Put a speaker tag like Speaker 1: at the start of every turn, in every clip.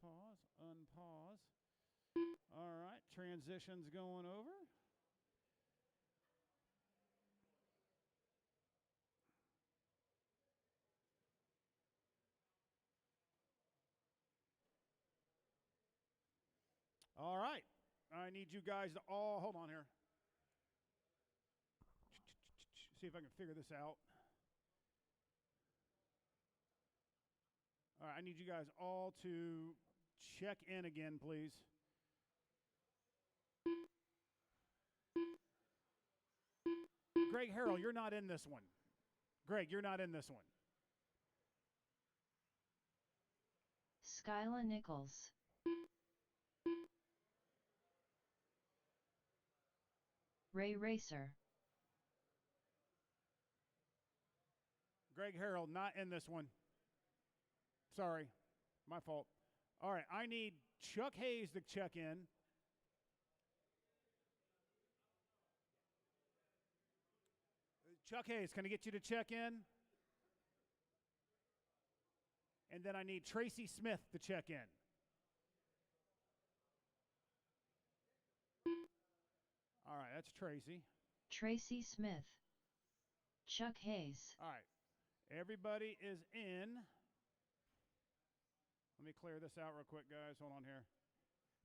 Speaker 1: Unpause, unpause. All right, transition's going over. All right, I need you guys to all, hold on here. See if I can figure this out. All right, I need you guys all to check in again, please. Greg Harrell, you're not in this one. Greg, you're not in this one.
Speaker 2: Skyla Nichols. Ray Racer.
Speaker 1: Greg Harrell, not in this one. Sorry, my fault. All right, I need Chuck Hayes to check in. Chuck Hayes, can I get you to check in? And then I need Tracy Smith to check in. All right, that's Tracy.
Speaker 2: Tracy Smith. Chuck Hayes.
Speaker 1: All right, everybody is in. Let me clear this out real quick, guys. Hold on here.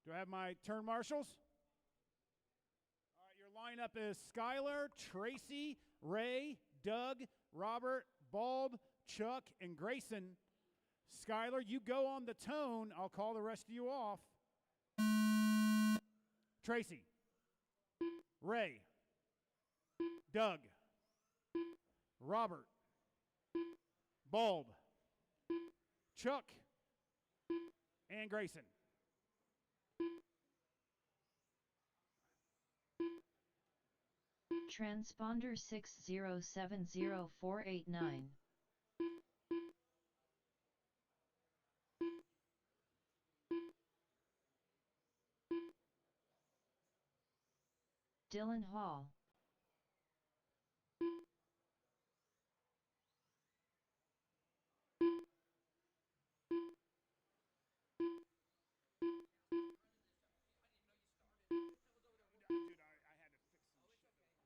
Speaker 1: Do I have my turn marshals? All right, your lineup is Skylar, Tracy, Ray, Doug, Robert, Bulb, Chuck, and Grayson. Skylar, you go on the tone. I'll call the rest of you off. Tracy, Ray, Doug, Robert, Bulb, Chuck, and Grayson.
Speaker 2: Transponder 6070489. Dylan Hall.
Speaker 1: Dude, I had to fix some shit.
Speaker 3: I had to take the whole front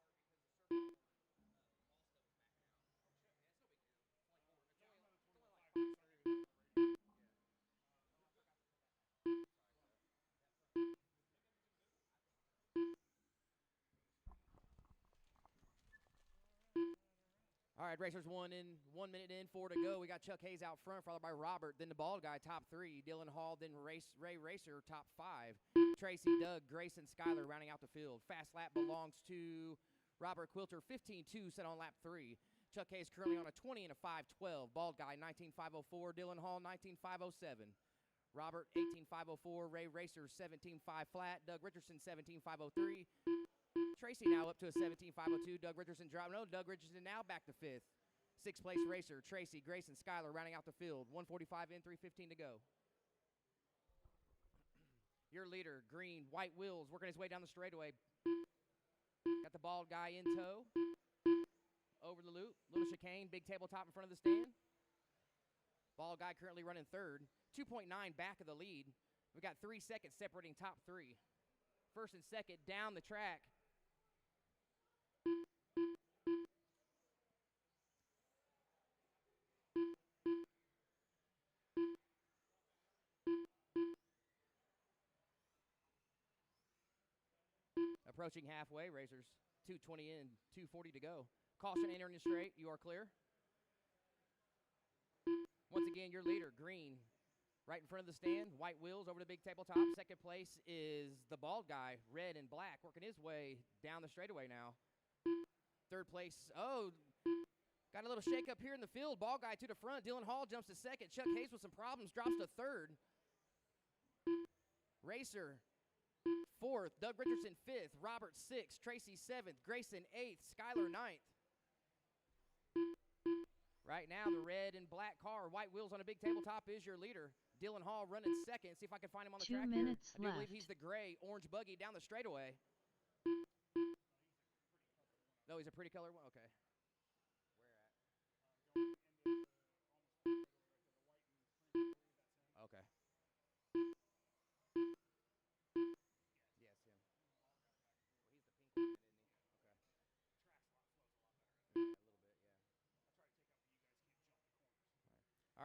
Speaker 3: end of the car apart because the circle ball stuff was backing out. Oh shit, yeah, it's no big deal. It's only four. It's only like All right, racers 1 minute in, 4 to go. We got Chuck Hayes out front, followed by Robert, then the bald guy, top 3. Dylan Hall, then Ray Racer, top 5. Tracy, Doug, Grayson, Skyler rounding out the field. Fast lap belongs to Robert Quilter, 15.2, set on lap 3. Chuck Hayes currently on a 20 and a 5.12. Bald guy, 19.504. Dylan Hall, 19.507. Robert, 18.504. Ray Racer, 17.5 flat. Doug Richardson, 17.503. Tracy now up to a 17.502. Doug Richardson drop. No, Doug Richardson now back to 5th. 6th place racer. Tracy, Grayson, Skyler rounding out the field. 145 in, 3:15 to go. Your leader, green, white wheels, working his way down the straightaway. Got the bald guy in tow. Over the loop. Little chicane, big tabletop in front of the stand. Bald guy currently running 3rd. 2.9 back of the lead. We got 3 seconds separating top 3. 1st and 2nd down the track. Approaching halfway, racers. 2:20 in, 2:40 to go. Caution entering the straight. You are clear. Once again, your leader, green, right in front of the stand. White wheels over the big tabletop. 2nd place is the bald guy, red and black, working his way down the straightaway now. 3rd place, got a little shake up here in the field. Bald guy to the front. Dylan Hall jumps to 2nd. Chuck Hayes with some problems drops to 3rd. Racer 4th, Doug Richardson 5th, Robert 6th, Tracy 7th, Grayson 8th, Skyler 9th. Right now, the red and black car, white wheels on a big tabletop is your leader. Dylan Hall running 2nd. See if I can find him on the track
Speaker 2: 2 minutes
Speaker 3: here. I do
Speaker 2: left.
Speaker 3: believe he's the gray orange buggy down the straightaway. No, he's a pretty color one? Okay. Where at?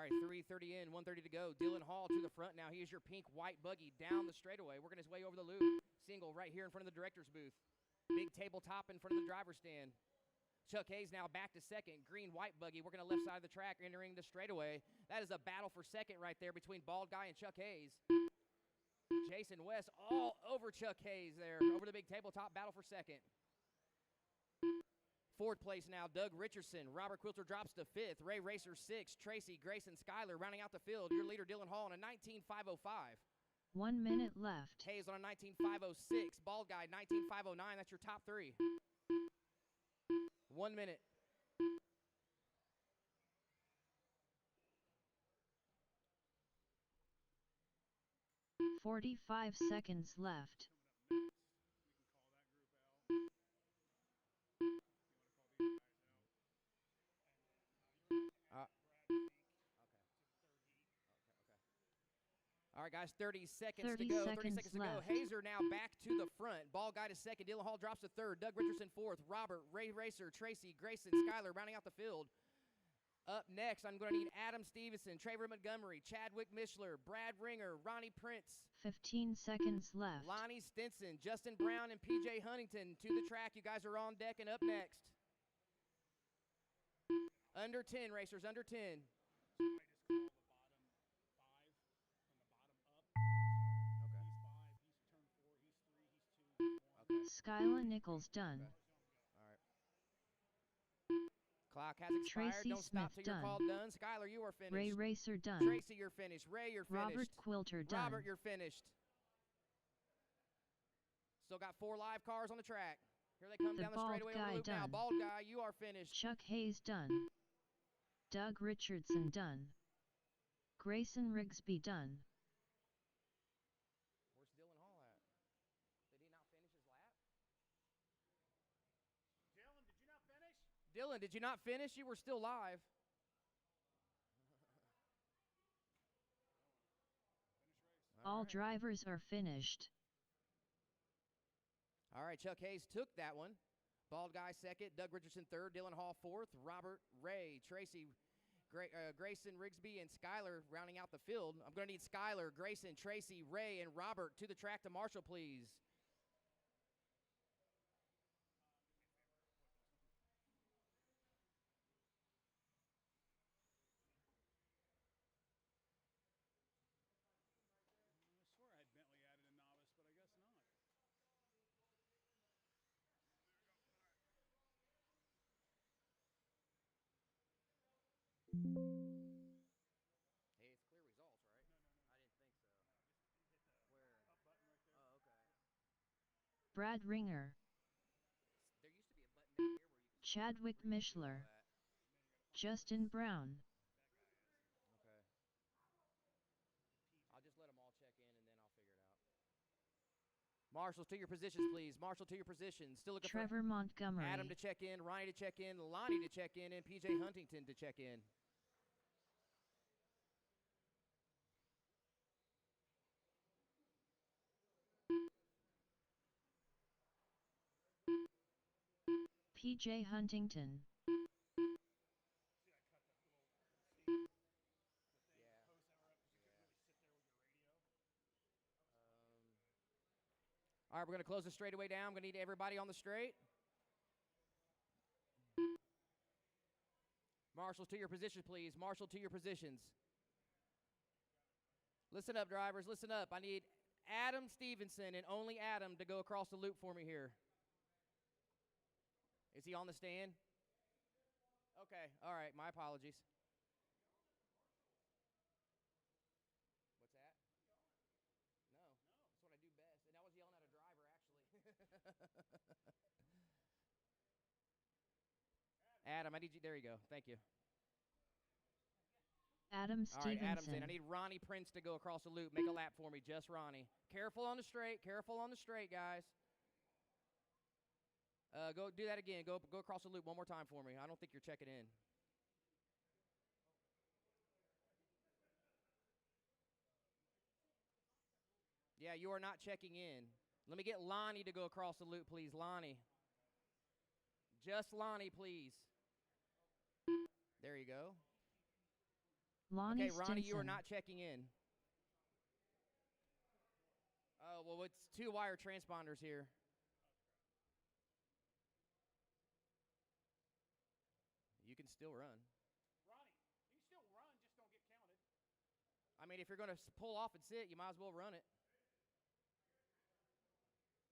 Speaker 3: All right, 3:30 in, 1:30 to go. Dylan Hall to the front now. He is your pink white buggy down the straightaway, working his way over the loop. Single right here in front of the director's booth. Big tabletop in front of the driver's stand. Chuck Hayes now back to second. Green white buggy working the left side of the track, entering the straightaway. That is a battle for second right there between Bald Guy and Chuck Hayes. Jason West all over Chuck Hayes there, over the big tabletop, battle for second. Fourth place now, Doug Richardson. Robert Quilter drops to fifth. Ray Racer sixth. Tracy, Grayson, Skyler rounding out the field. Your leader, Dylan Hall, on a 19.505.
Speaker 2: 1 minute left.
Speaker 3: Hayes on a 19.506. Bald Guy, 19.509. That's your top three. 1 minute.
Speaker 2: 45 seconds left.
Speaker 3: All right, guys, 30 seconds
Speaker 2: 30
Speaker 3: to go. 30
Speaker 2: seconds
Speaker 3: seconds to go.
Speaker 2: left.
Speaker 3: Hazer now back to the front. Ball Guy to second. Dylan Hall drops to third. Doug Richardson fourth. Robert, Ray Racer, Tracy, Grayson, Skyler rounding out the field. Up next, I'm going to need Adam Stevenson, Trevor Montgomery, Chadwick Mishler, Brad Ringer, Ronnie Prince,
Speaker 2: 15 seconds left.
Speaker 3: Lonnie Stinson, Justin Brown, and PJ Huntington to the track. You guys are on deck and up next. Under 10, racers, under 10.
Speaker 2: Skyla Nichols done.
Speaker 3: All right. Clock has expired.
Speaker 2: Tracy
Speaker 3: Don't stop
Speaker 2: Smith
Speaker 3: till you're
Speaker 2: done.
Speaker 3: called done. Skyler, you are finished.
Speaker 2: Ray Racer done.
Speaker 3: Tracy, you're finished. Ray, you're finished.
Speaker 2: Robert Quilter done.
Speaker 3: Robert, you're finished. Still got 4 live cars on the track. Here they come
Speaker 2: The
Speaker 3: down the
Speaker 2: Bald
Speaker 3: straightaway over
Speaker 2: Guy
Speaker 3: the loop now.
Speaker 2: done.
Speaker 3: Bald Guy, you are finished.
Speaker 2: Chuck Hayes done. Doug Richardson done. Grayson Rigsby done.
Speaker 3: Where's Dylan Hall at? Did he not finish his lap?
Speaker 1: Dylan, did you not finish?
Speaker 3: Dylan, did you not finish? You were still live.
Speaker 2: All
Speaker 3: right.
Speaker 2: drivers are finished.
Speaker 3: All right, Chuck Hayes took that one. Bald Guy second, Doug Richardson third, Dylan Hall fourth, Robert, Ray, Tracy, Grayson, Rigsby, and Skyler rounding out the field. I'm going to need Skyler, Grayson, Tracy, Ray, and Robert to the track to marshal, please.
Speaker 1: I swear I had Bentley added a novice, but I guess not.
Speaker 3: Hey, it's clear results, right? I didn't think so. Where? Oh, okay.
Speaker 2: Brad Ringer.
Speaker 3: There used to be a button down here where you could
Speaker 2: Chadwick Mishler.
Speaker 3: that.
Speaker 2: Justin Brown.
Speaker 3: Okay. I'll just let them all check in, and then I'll figure it out. Marshals, to your positions, please. Marshal, to your positions. Still looking
Speaker 2: Trevor
Speaker 3: for
Speaker 2: Montgomery.
Speaker 3: Adam to check in, Ronnie to check in, Lonnie to check in, and PJ Huntington to check in.
Speaker 2: PJ Huntington.
Speaker 3: All right, we're going to close the straightaway down. I'm going to need everybody on the straight. Marshals, to your positions, please. Marshal, to your positions. Listen up, drivers. Listen up. I need Adam Stevenson and only Adam to go across the loop for me here. Is he on the stand? Okay. All right. My apologies. What's that? No. That's what I do best. And I was yelling at a driver, actually. Adam, I need you. There you go. Thank you.
Speaker 2: Adam
Speaker 3: All right, Adam's
Speaker 2: Stevenson.
Speaker 3: in. I need Ronnie Prince to go across the loop. Make a lap for me, just Ronnie. Careful on the straight. Careful on the straight, guys. Go do that again. Go across the loop one more time for me. I don't think you're checking in. Yeah, you are not checking in. Let me get Lonnie to go across the loop, please. Lonnie. Just Lonnie, please. There you go.
Speaker 2: Lonnie
Speaker 3: Okay, Ronnie, you are
Speaker 2: Stinson.
Speaker 3: not checking in. Oh, well, it's 2 wire transponders here. You can still run.
Speaker 1: Ronnie, you can still run, just don't get counted.
Speaker 3: I mean, if you're going to pull off and sit, you might as well run it.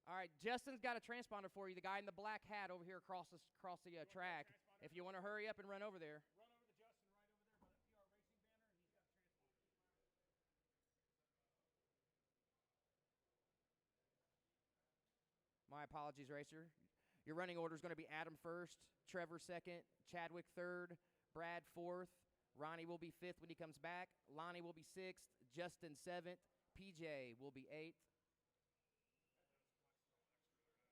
Speaker 3: All right, Justin's got a transponder for you, the guy in the black hat over here across the track. If you want to hurry up and run over there.
Speaker 1: Run over to Justin right over there by the PR Racing banner, and he's got a transponder.
Speaker 3: My apologies, Racer. Your running order is going to be Adam first, Trevor second, Chadwick third, Brad fourth, Ronnie will be fifth when he comes back, Lonnie will be sixth, Justin seventh, PJ will be eighth.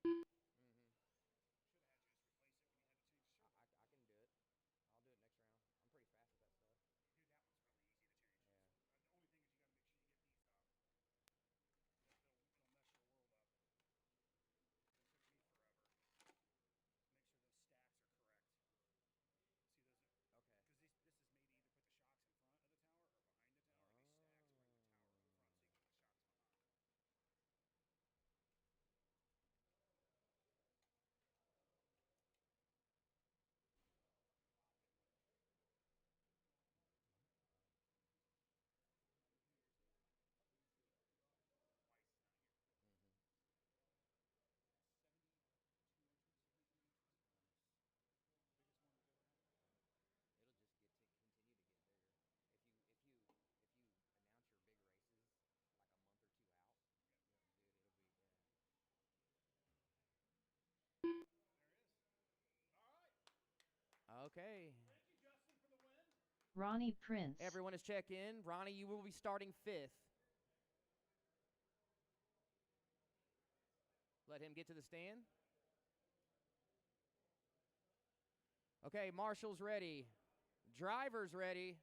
Speaker 3: I can do it. I'll do it next round. I'm pretty fast at that stuff.
Speaker 1: Dude, that one's really easy to change.
Speaker 3: Yeah.
Speaker 1: The only thing is you got to make sure you get these up. It'll mess your world up. It took me forever. Make sure those stacks are correct. See those?
Speaker 3: Okay.
Speaker 1: Because this is made to either put the shocks in front of the tower or behind the tower. These stacks bring the tower up front, so you can put the shocks behind.
Speaker 3: It'll just continue to get bigger. If you announce your big races like a month or 2 out, dude, it'll be yeah. Okay.
Speaker 1: Thank you, Justin, for the win.
Speaker 2: Ronnie Prince.
Speaker 3: Everyone is check in. Ronnie, you will be starting fifth. Let him get to the stand. Okay, Marshall's ready. Driver's ready.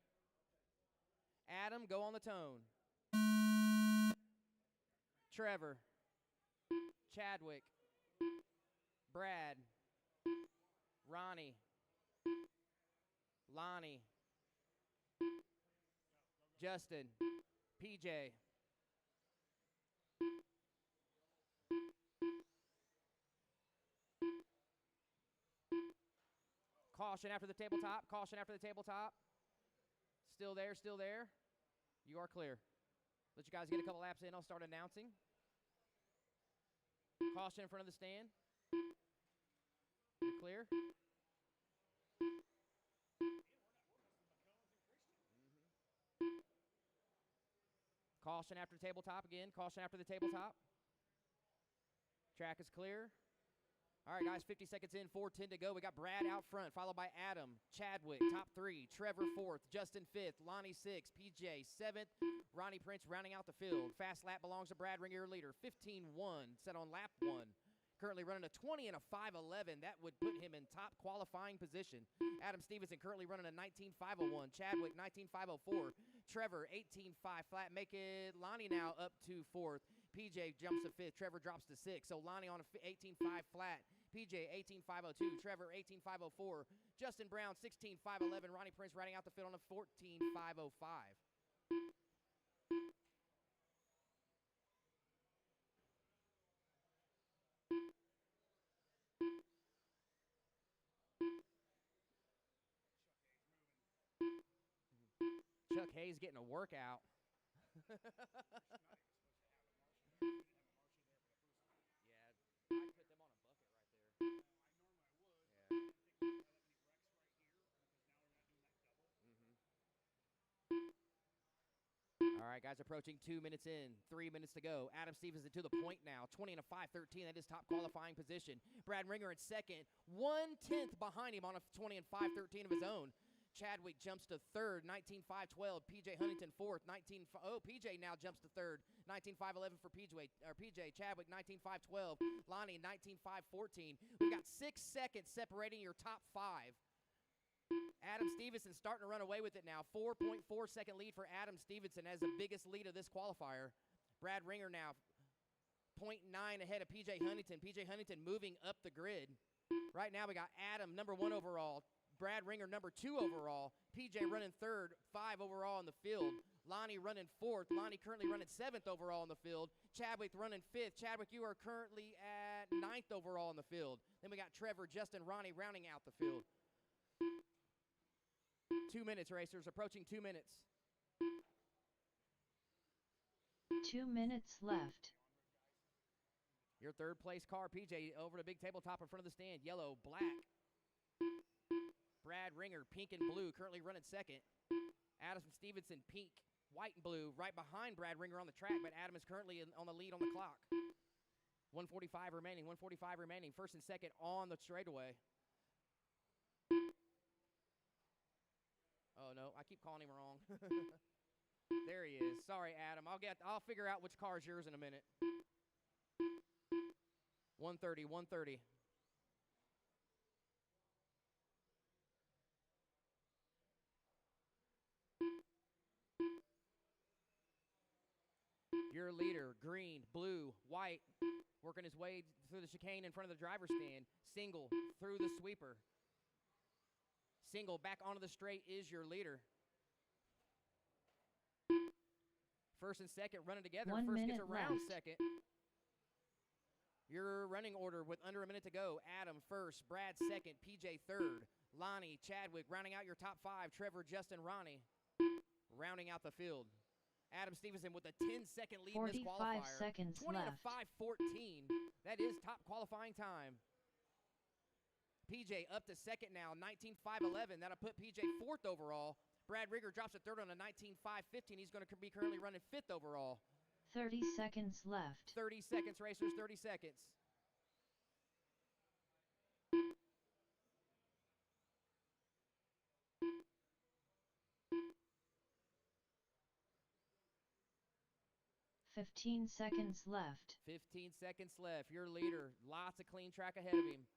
Speaker 3: Adam, go on the tone. Trevor. Chadwick. Brad. Ronnie. Lonnie. Justin. PJ. Caution after the tabletop. Caution after the tabletop. Still there, still there. You are clear. Let you guys get a couple laps in. I'll start announcing. Caution in front of the stand. You're clear. Caution after the tabletop again. Caution after the tabletop. Track is clear. All right, guys, 50 seconds in, 4:10 to go. We got Brad out front, followed by Adam, Chadwick, top three, Trevor fourth, Justin fifth, Lonnie sixth, PJ seventh, Ronnie Prince rounding out the field. Fast lap belongs to Brad Ringer, your leader, 15-1, set on lap one. Currently running a 20 and a 5:11. That would put him in top qualifying position. Adam Stevenson currently running a 19.501. Chadwick 19.504. Trevor 18.5 flat. Make it Lonnie now up to fourth. PJ jumps to fifth. Trevor drops to sixth. So Lonnie on a 18.5 flat. PJ 18.502. Trevor 18.504. Justin Brown 16.511. Ronnie Prince riding out the field on a 14.505. Chuck Hayes getting a workout. Yeah, I put them on a bucket right there. Yeah. All right, guys, approaching 2 minutes in, 3 minutes to go. Adam Stevenson to the point now, 20 and a 5:13. That is top qualifying position. Brad Ringer in second, 1/10 behind him on a 20 and 5:13 of his own. Chadwick jumps to third, 19.512. PJ Huntington fourth, PJ now jumps to third, 19.511 for PJ. Chadwick 19.512. Lonnie 19.514. We've got 6 seconds separating your top five. Adam Stevenson starting to run away with it now. 4.4 second lead for Adam Stevenson as the biggest lead of this qualifier. Brad Ringer now 0.9 ahead of PJ Huntington. PJ Huntington moving up the grid. Right now we got Adam, number 1 overall. Brad Ringer, number 2 overall. PJ running 3rd, 5 overall in the field. Lonnie running 4th. Lonnie currently running 7th overall in the field. Chadwick running 5th. Chadwick, you are currently at 9th overall in the field. Then we got Trevor, Justin, Ronnie rounding out the field. 2 minutes, racers, approaching 2 minutes.
Speaker 2: 2 minutes left.
Speaker 3: Your third place car, PJ, over the big tabletop in front of the stand. Yellow, black. Brad Ringer, pink and blue, currently running 2nd. Adam Stevenson, pink, white and blue, right behind Brad Ringer on the track, but Adam is currently on the lead on the clock. 145 remaining, 145 remaining. 1st and 2nd on the straightaway. Oh, no, I keep calling him wrong. There he is. Sorry, Adam. I'll figure out which car is yours in a minute. 130, 130. Your leader, green, blue, white, working his way through the chicane in front of the driver's stand. Single through the sweeper. Single back onto the straight is your leader. 1st and 2nd running together.
Speaker 2: 1
Speaker 3: First
Speaker 2: minute
Speaker 3: gets around
Speaker 2: left.
Speaker 3: 2nd. Your running order with under a minute to go. Adam 1st, Brad 2nd, PJ 3rd, Lonnie, Chadwick rounding out your top 5. Trevor, Justin, Ronnie rounding out the field. Adam Stevenson with a 10-second lead in this
Speaker 2: 45
Speaker 3: qualifier.
Speaker 2: seconds
Speaker 3: 20
Speaker 2: left.
Speaker 3: to 5:14. That is top qualifying time. PJ up to 2nd now, 19.511. That'll put PJ 4th overall. Brad Ringer drops to 3rd on a 19.515. He's going to be currently running 5th overall.
Speaker 2: 30 seconds left.
Speaker 3: 30 seconds, racers, 30 seconds.
Speaker 2: Fifteen seconds left.
Speaker 3: 15 seconds left. Your leader, lots of clean track ahead of him.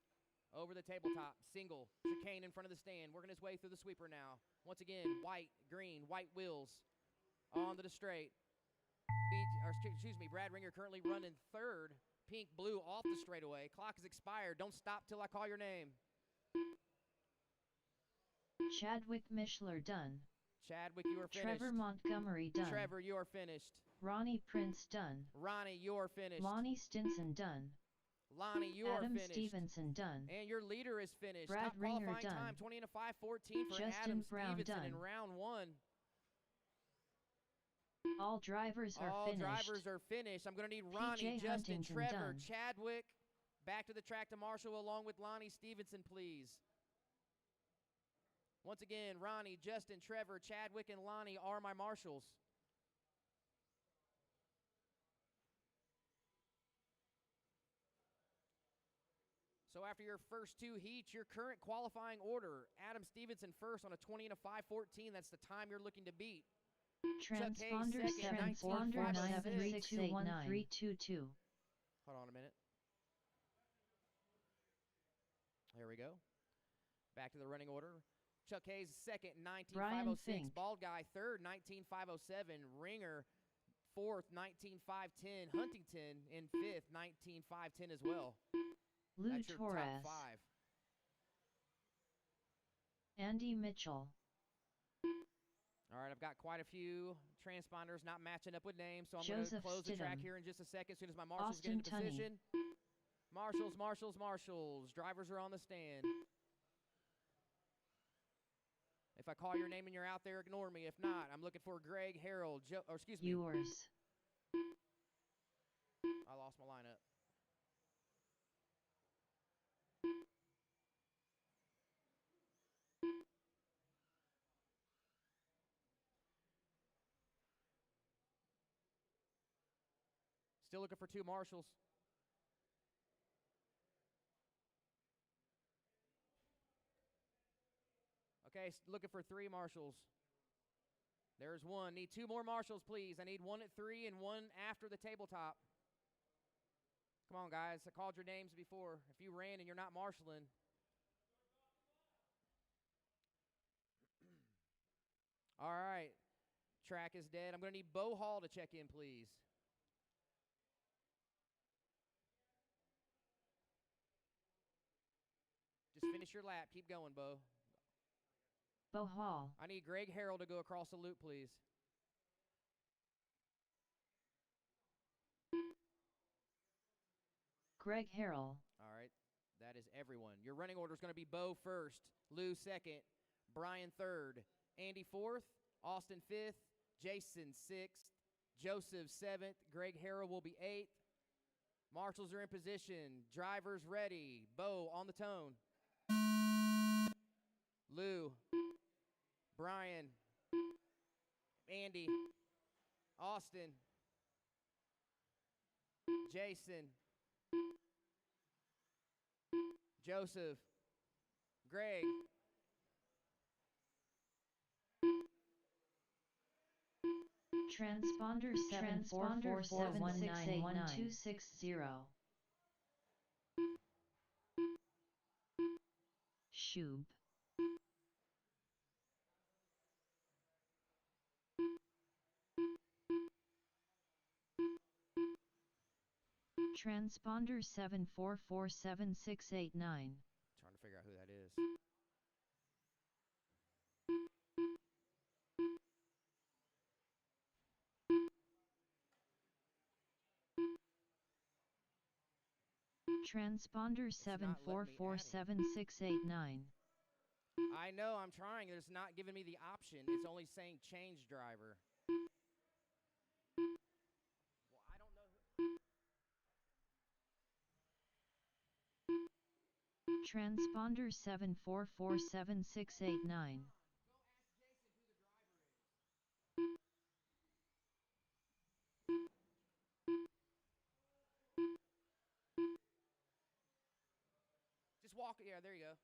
Speaker 3: Over the tabletop, single, chicane in front of the stand, working his way through the sweeper now. Once again, white, green, white wheels onto the straight. Brad Ringer currently running 3rd, pink, blue off the straightaway. Clock is expired. Don't stop till I call your name.
Speaker 2: Chadwick Mishler done.
Speaker 3: Chadwick, you are finished.
Speaker 2: Trevor Montgomery done.
Speaker 3: Trevor, you are finished.
Speaker 2: Ronnie Prince done.
Speaker 3: Ronnie, you are finished.
Speaker 2: Lonnie Stinson done.
Speaker 3: Lonnie, you are
Speaker 2: Adam
Speaker 3: finished.
Speaker 2: Stevenson done.
Speaker 3: And your leader is finished.
Speaker 2: Brad
Speaker 3: Top
Speaker 2: Ringer
Speaker 3: qualifying
Speaker 2: done.
Speaker 3: time, 20 to 5:14 for
Speaker 2: Justin
Speaker 3: Adam
Speaker 2: Brown
Speaker 3: Stevenson in
Speaker 2: done.
Speaker 3: round 1.
Speaker 2: All drivers are
Speaker 3: All
Speaker 2: finished.
Speaker 3: drivers are finished. I'm going to need Ronnie,
Speaker 2: PJ
Speaker 3: Justin,
Speaker 2: Huntington
Speaker 3: Trevor,
Speaker 2: done.
Speaker 3: Chadwick, back to the track to Marshall along with Lonnie Stevenson, please. Once again, Ronnie, Justin, Trevor, Chadwick, and Lonnie are my marshals. So after your first 2 heats, your current qualifying order, Adam Stevenson 1st on a 20 to 5:14. That's the time you're looking to beat.
Speaker 2: Transponder
Speaker 3: Hayes second,
Speaker 2: 74976813222.
Speaker 3: Hold on a minute. There we go. Back to the running order. Chuck Hayes 2nd, 19.506.
Speaker 2: Fink.
Speaker 3: Bald Guy 3rd, 19.507. Ringer 4th, 19.510. Huntington in 5th, 19.510 as well.
Speaker 2: Lou
Speaker 3: That's your
Speaker 2: Torres.
Speaker 3: top 5.
Speaker 2: Andy Mitchell.
Speaker 3: All right, I've got quite a few transponders not matching up with names, so I'm going to
Speaker 2: Joseph
Speaker 3: close the track
Speaker 2: Stidham.
Speaker 3: here in just a second as soon as my marshals
Speaker 2: Austin
Speaker 3: get into
Speaker 2: Tunney.
Speaker 3: position. Marshals, marshals, marshals. Drivers are on the stand. If I call your name and you're out there, ignore me. If not, I'm looking for Greg, Harold,
Speaker 2: Yours.
Speaker 3: I lost my lineup. Still looking for 2 marshals. Okay, looking for 3 marshals. There's 1. Need 2 more marshals, please. I need 1 at 3 and 1 after the tabletop. Come on, guys. I called your names before. If you ran and you're not marshaling. All right. Track is dead. I'm going to need Bo Hall to check in, please. Just finish your lap. Keep going, Bo.
Speaker 2: Bo Hall.
Speaker 3: I need Greg Harrell to go across the loop, please.
Speaker 2: Greg Harrell.
Speaker 3: All right, that is everyone. Your running order is going to be Bo first, Lou second, Brian third, Andy fourth, Austin fifth, Jason sixth, Joseph seventh, Greg Harrell will be eighth. Marshals are in position. Drivers ready. Bo on the tone. Lou, Brian, Andy, Austin, Jason, Joseph, Greg.
Speaker 2: Transponder 74471919260. Shub. Transponder 7447689.
Speaker 3: Trying to figure out who that is.
Speaker 2: Transponder
Speaker 3: not letting me add him.
Speaker 2: 7447689.
Speaker 3: I know, I'm trying. It's not giving me the option. It's only saying change driver. Well, I don't know who.
Speaker 2: Transponder 7447689.
Speaker 3: Just walk. Yeah, there you go.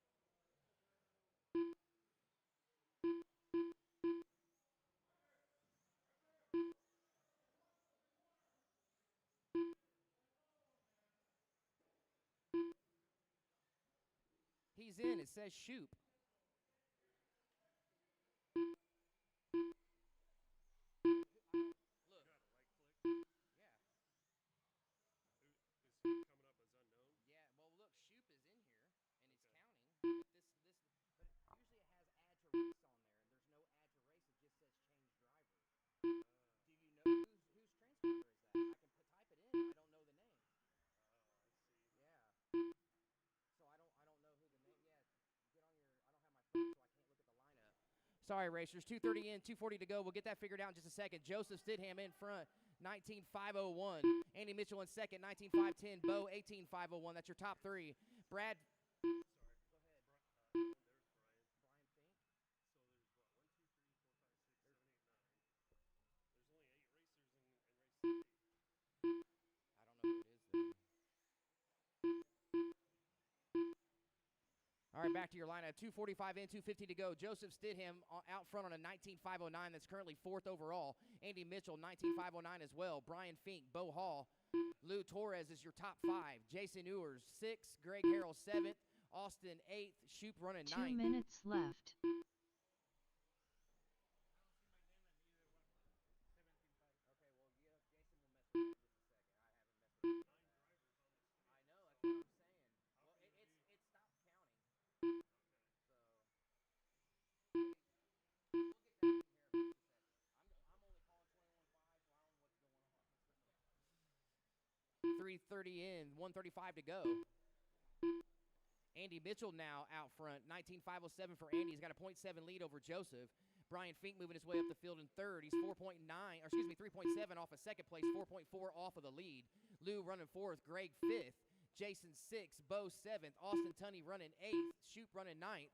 Speaker 3: He's in. It says Shoop. Sorry, racers. 2:30 in, 2:40 to go. We'll get that figured out in just a second. Joseph Stidham in front, 19.501. Andy Mitchell in second, 19.510. Bo, 18.501. That's your top three. Brad. Sorry. Go ahead. All right, back to your lineup. 2:45 in, 2:50 to go. Joseph Stidham out front on a 19.509 that's currently fourth overall. Andy Mitchell, 19.509 as well. Brian Fink, Bo Hall. Lou Torres is your top five. Jason Ewers, sixth. Greg Harrell, seventh. Austin, eighth. Shoop running
Speaker 2: 2
Speaker 3: ninth.
Speaker 2: minutes left.
Speaker 3: .330 in, 1:35 to go. Andy Mitchell now out front, 19.507 for Andy. He's got a .7 lead over Joseph. Brian Fink moving his way up the field in third. He's 3.7 off of second place, 4.4 off of the lead. Lou running fourth, Greg fifth, Jason sixth, Bo seventh, Austin Tunney running eighth, Shoop running ninth.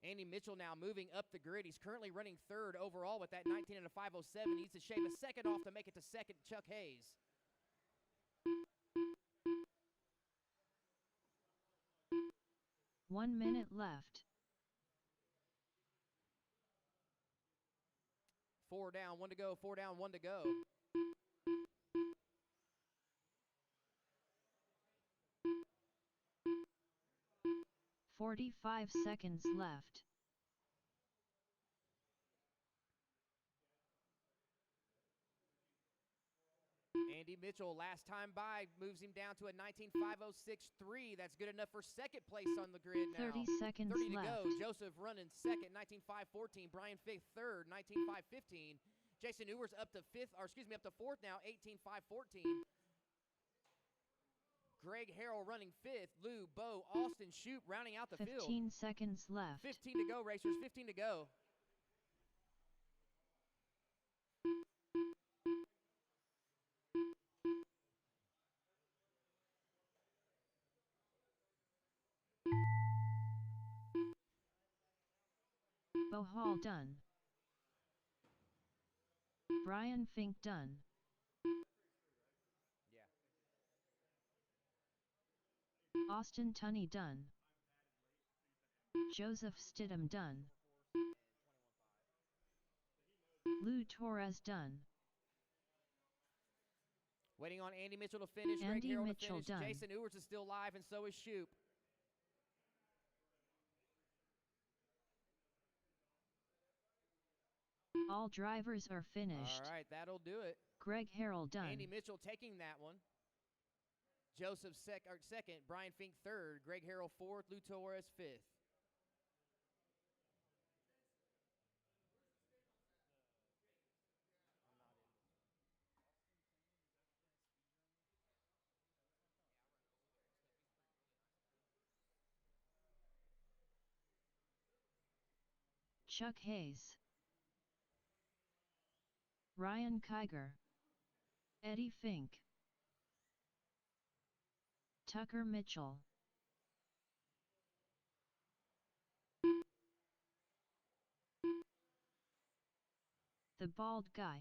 Speaker 3: Andy Mitchell now moving up the grid. He's currently running third overall with that 19 and a 507. Needs to shave a second off to make it to second, Chuck Hayes.
Speaker 2: One minute left.
Speaker 3: 4 down, 1 to go, 4 down, 1 to go.
Speaker 2: .45 seconds left.
Speaker 3: Andy Mitchell, last time by, moves him down to a 19.506.3. That's good enough for second place on the grid now.
Speaker 2: 30 seconds
Speaker 3: 30 to
Speaker 2: left.
Speaker 3: go. Joseph running second, 19.514. Brian Fick third, 19.515. Jason Ewers up to fourth now, 18.514. Greg Harrell running fifth. Lou, Bo, Austin, Shoop rounding out the
Speaker 2: 15
Speaker 3: field.
Speaker 2: seconds left.
Speaker 3: 15 to go, racers. 15 to go.
Speaker 2: Bo Hall done. Brian Fink done.
Speaker 3: Yeah.
Speaker 2: Austin Tunney done. Joseph Stidham done. Lou Torres done.
Speaker 3: Waiting on Andy Mitchell to finish.
Speaker 2: Andy
Speaker 3: Greg Harrell
Speaker 2: Mitchell
Speaker 3: to finish.
Speaker 2: done.
Speaker 3: Jason Ewers is still live, and so is Shoop.
Speaker 2: All drivers are finished.
Speaker 3: All right, that'll do it.
Speaker 2: Greg Harrell done.
Speaker 3: Andy Mitchell taking that one. Joseph second. Brian Fink third. Greg Harrell fourth. Lou Torres fifth.
Speaker 2: Chuck Hayes. Ryan Kiger. Eddie Fink. Tucker Mitchell. The bald guy.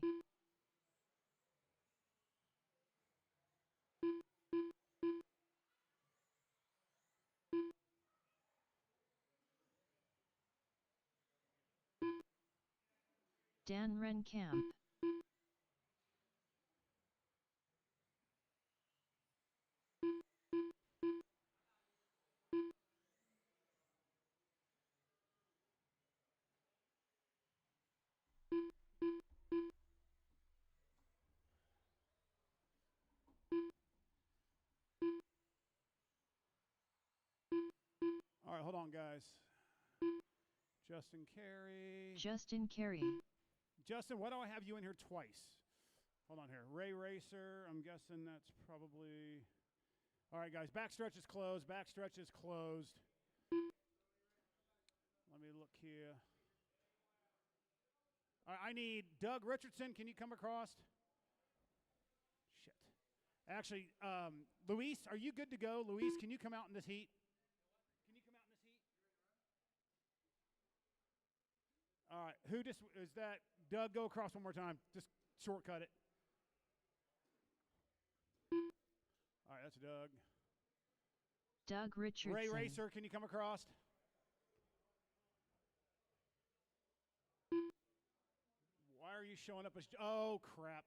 Speaker 2: Dan Renkamp.
Speaker 1: All right, hold on, guys. Justin Carey.
Speaker 2: Justin Carey.
Speaker 1: Justin, why do I have you in here twice? Hold on here. Ray Racer, I'm guessing that's probably... All right, guys, backstretch is closed. Backstretch is closed. Let me look here. All right, I need Doug Richardson. Can you come across? Shit. Actually, Luis, are you good to go? Luis, can you come out in this heat? Can you come out in this heat? All right, who just is that? Doug, go across one more time. Just shortcut it. All right, that's Doug.
Speaker 2: Doug Richardson.
Speaker 1: Ray Racer, can you come across? Why are you showing up as... Oh, crap.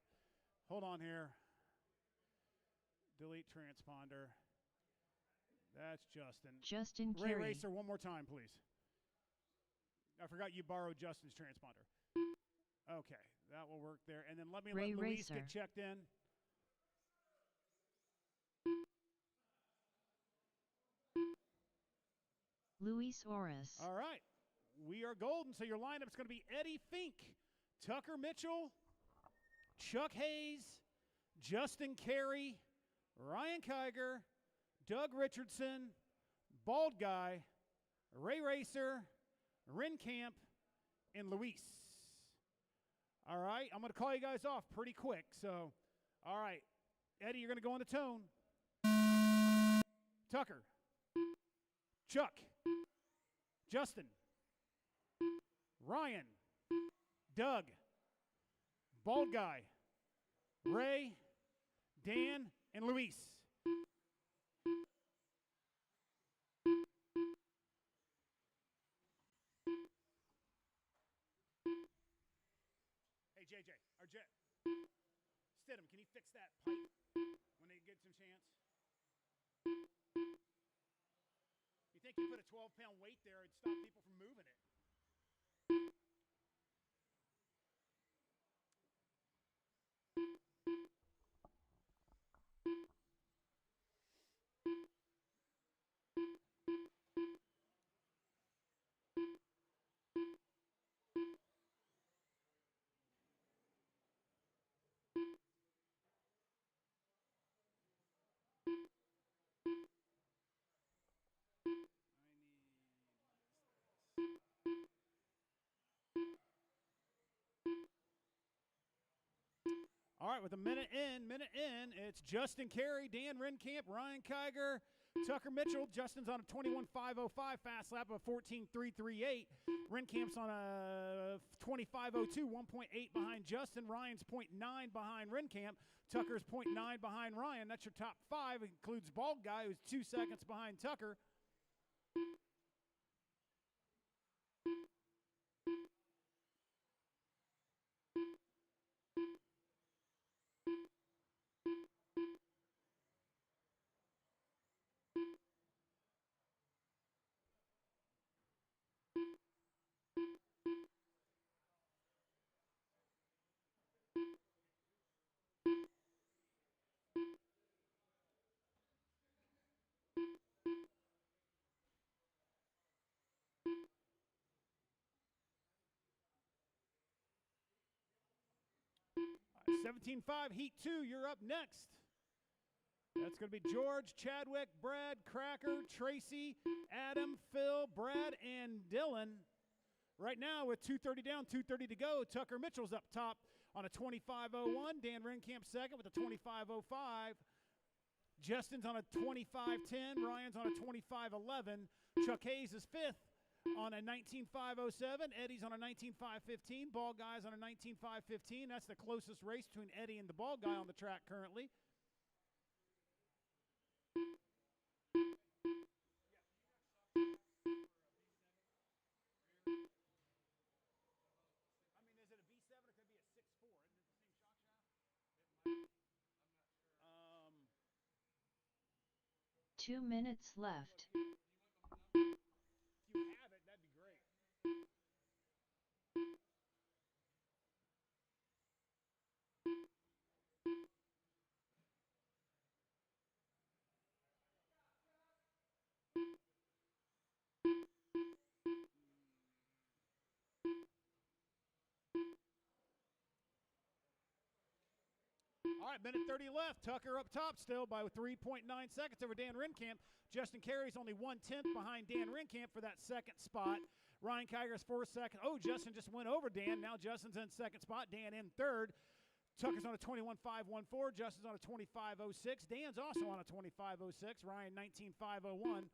Speaker 1: Hold on here. Delete transponder. That's Justin.
Speaker 2: Justin
Speaker 1: Ray
Speaker 2: Carey.
Speaker 1: Racer, one more time, please. I forgot you borrowed Justin's transponder. Okay, that will work there. And then let me
Speaker 2: Ray
Speaker 1: let Luis
Speaker 2: Racer.
Speaker 1: get checked in.
Speaker 2: Luis Orris.
Speaker 1: All right. We are golden. So your lineup is going to be Eddie Fink, Tucker Mitchell, Chuck Hayes, Justin Carey, Ryan Kiger, Doug Richardson, Bald Guy, Ray Racer, Renkamp, and Luis. All right. I'm going to call you guys off pretty quick. So, all right. Eddie, you're going to go on the tone. Tucker, Chuck, Justin, Ryan, Doug, Bald Guy, Ray, Dan, and Luis. Hey, JJ, or Jet, Stidham, can you fix that pipe when they get some chance? You think you put a 12-pound weight there, it'd stop people from moving it. All right, with a minute in, it's Justin Carey, Dan Renkamp, Ryan Kiger, Tucker Mitchell. Justin's on a 21.505 fast lap of 14.338. Renkamp's on a 25.02, 1.8 behind Justin. Ryan's 0.9 behind Renkamp. Tucker's 0.9 behind Ryan. That's your top five. It includes Bald Guy, who's 2 seconds behind Tucker. All right, 17.5, Heat 2, you're up next. That's going to be George, Chadwick, Brad, Cracker, Tracy, Adam, Phil, Brad, and Dylan. Right now with 2:30 down, 2:30 to go, Tucker Mitchell's up top on a 25.01. Dan Renkamp second with a 25.05. Justin's on a 25.10. Ryan's on a 25.11. Chuck Hayes is fifth on a 19.507. Eddie's on a 19.515. Ball Guy's on a 19.515. That's the closest race between Eddie and the Ball Guy on the track currently. I mean, is it a V7 or could it be a 6.4? Isn't it the same shock shaft? I'm not sure.
Speaker 2: 2 minutes left.
Speaker 1: If you have it, that'd be great. All right, minute 30 left. Tucker up top still by 3.9 seconds over Dan Renkamp. Justin Carey's only 1/10 behind Dan Renkamp for that second spot. Ryan Kiger's 4 seconds. Oh, Justin just went over Dan. Now Justin's in second spot. Dan in third. Tucker's on a 21.514. Justin's on a 25.06. Dan's also on a 25.06. Ryan 19.501.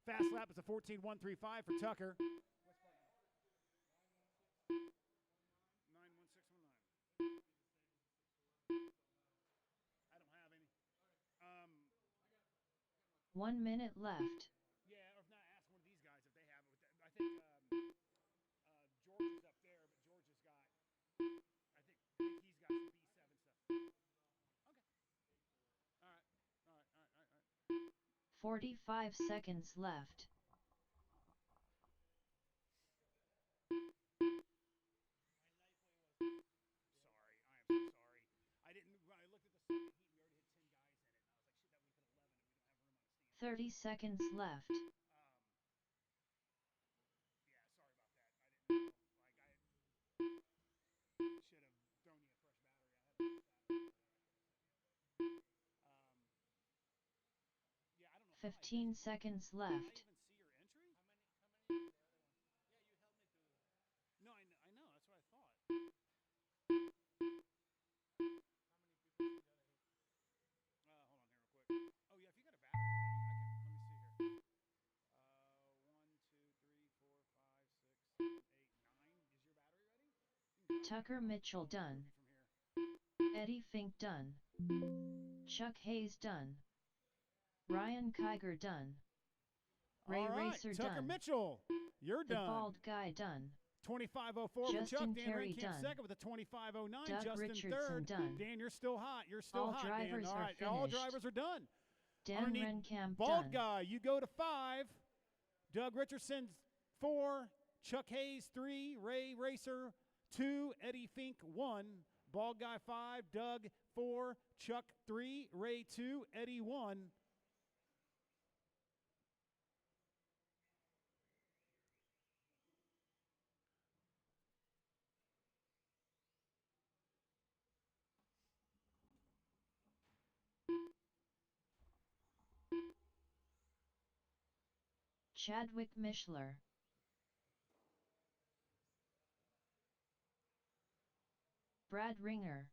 Speaker 1: Fast lap is a 14.135 for Tucker. 91619. I don't have any.
Speaker 2: 1 minute left.
Speaker 1: Yeah, or if not, ask one of these guys if they have it. I think George is up there, but George has got, I think he's got some B7 stuff. Okay. All right.
Speaker 2: 45 seconds left.
Speaker 1: Sorry, I am so sorry. I didn't, when I looked at the second heat, we already had 10 guys in it, and I was like, shit, that we put 11 and we don't have room on the stand.
Speaker 2: 30 seconds left.
Speaker 1: Yeah, sorry about that. I didn't know. Like, I should have thrown you a fresh battery. I had a fresh battery. Yeah, I don't know.
Speaker 2: 15 seconds
Speaker 1: Did I
Speaker 2: left.
Speaker 1: even see your entry? How many is the other one? Yeah, you helped me to. No, I know. That's what I thought. Hold on here real quick. Oh yeah, if you got a battery ready, I can. Let me see here. 1, 2, 3, 4, 5, 6, 7, 8, 9. Is your battery ready?
Speaker 2: Tucker Mitchell done.
Speaker 1: From here.
Speaker 2: Eddie Fink done. Chuck Hayes done. Ryan Kiger done. Ray
Speaker 1: All right,
Speaker 2: Racer
Speaker 1: Tucker
Speaker 2: done.
Speaker 1: Mitchell, you're
Speaker 2: The
Speaker 1: done.
Speaker 2: Bald Guy done.
Speaker 1: 25.04 for
Speaker 2: Justin
Speaker 1: Chuck. Dan
Speaker 2: Carey
Speaker 1: Renkamp
Speaker 2: done.
Speaker 1: second with a 25.09.
Speaker 2: Doug
Speaker 1: Justin
Speaker 2: Richardson
Speaker 1: third.
Speaker 2: done.
Speaker 1: Dan, you're still hot. You're still
Speaker 2: All
Speaker 1: hot,
Speaker 2: drivers
Speaker 1: Dan. All
Speaker 2: are
Speaker 1: right, all
Speaker 2: finished.
Speaker 1: drivers are done.
Speaker 2: Dan
Speaker 1: Underneath
Speaker 2: Renkamp
Speaker 1: Bald
Speaker 2: done.
Speaker 1: Guy, you go to 5. Doug Richardson 4. Chuck Hayes 3. Ray Racer 2. Eddie Fink 1. Bald Guy 5. Doug 4. Chuck 3. Ray 2. Eddie 1.
Speaker 2: Chadwick Mishler. Brad Ringer.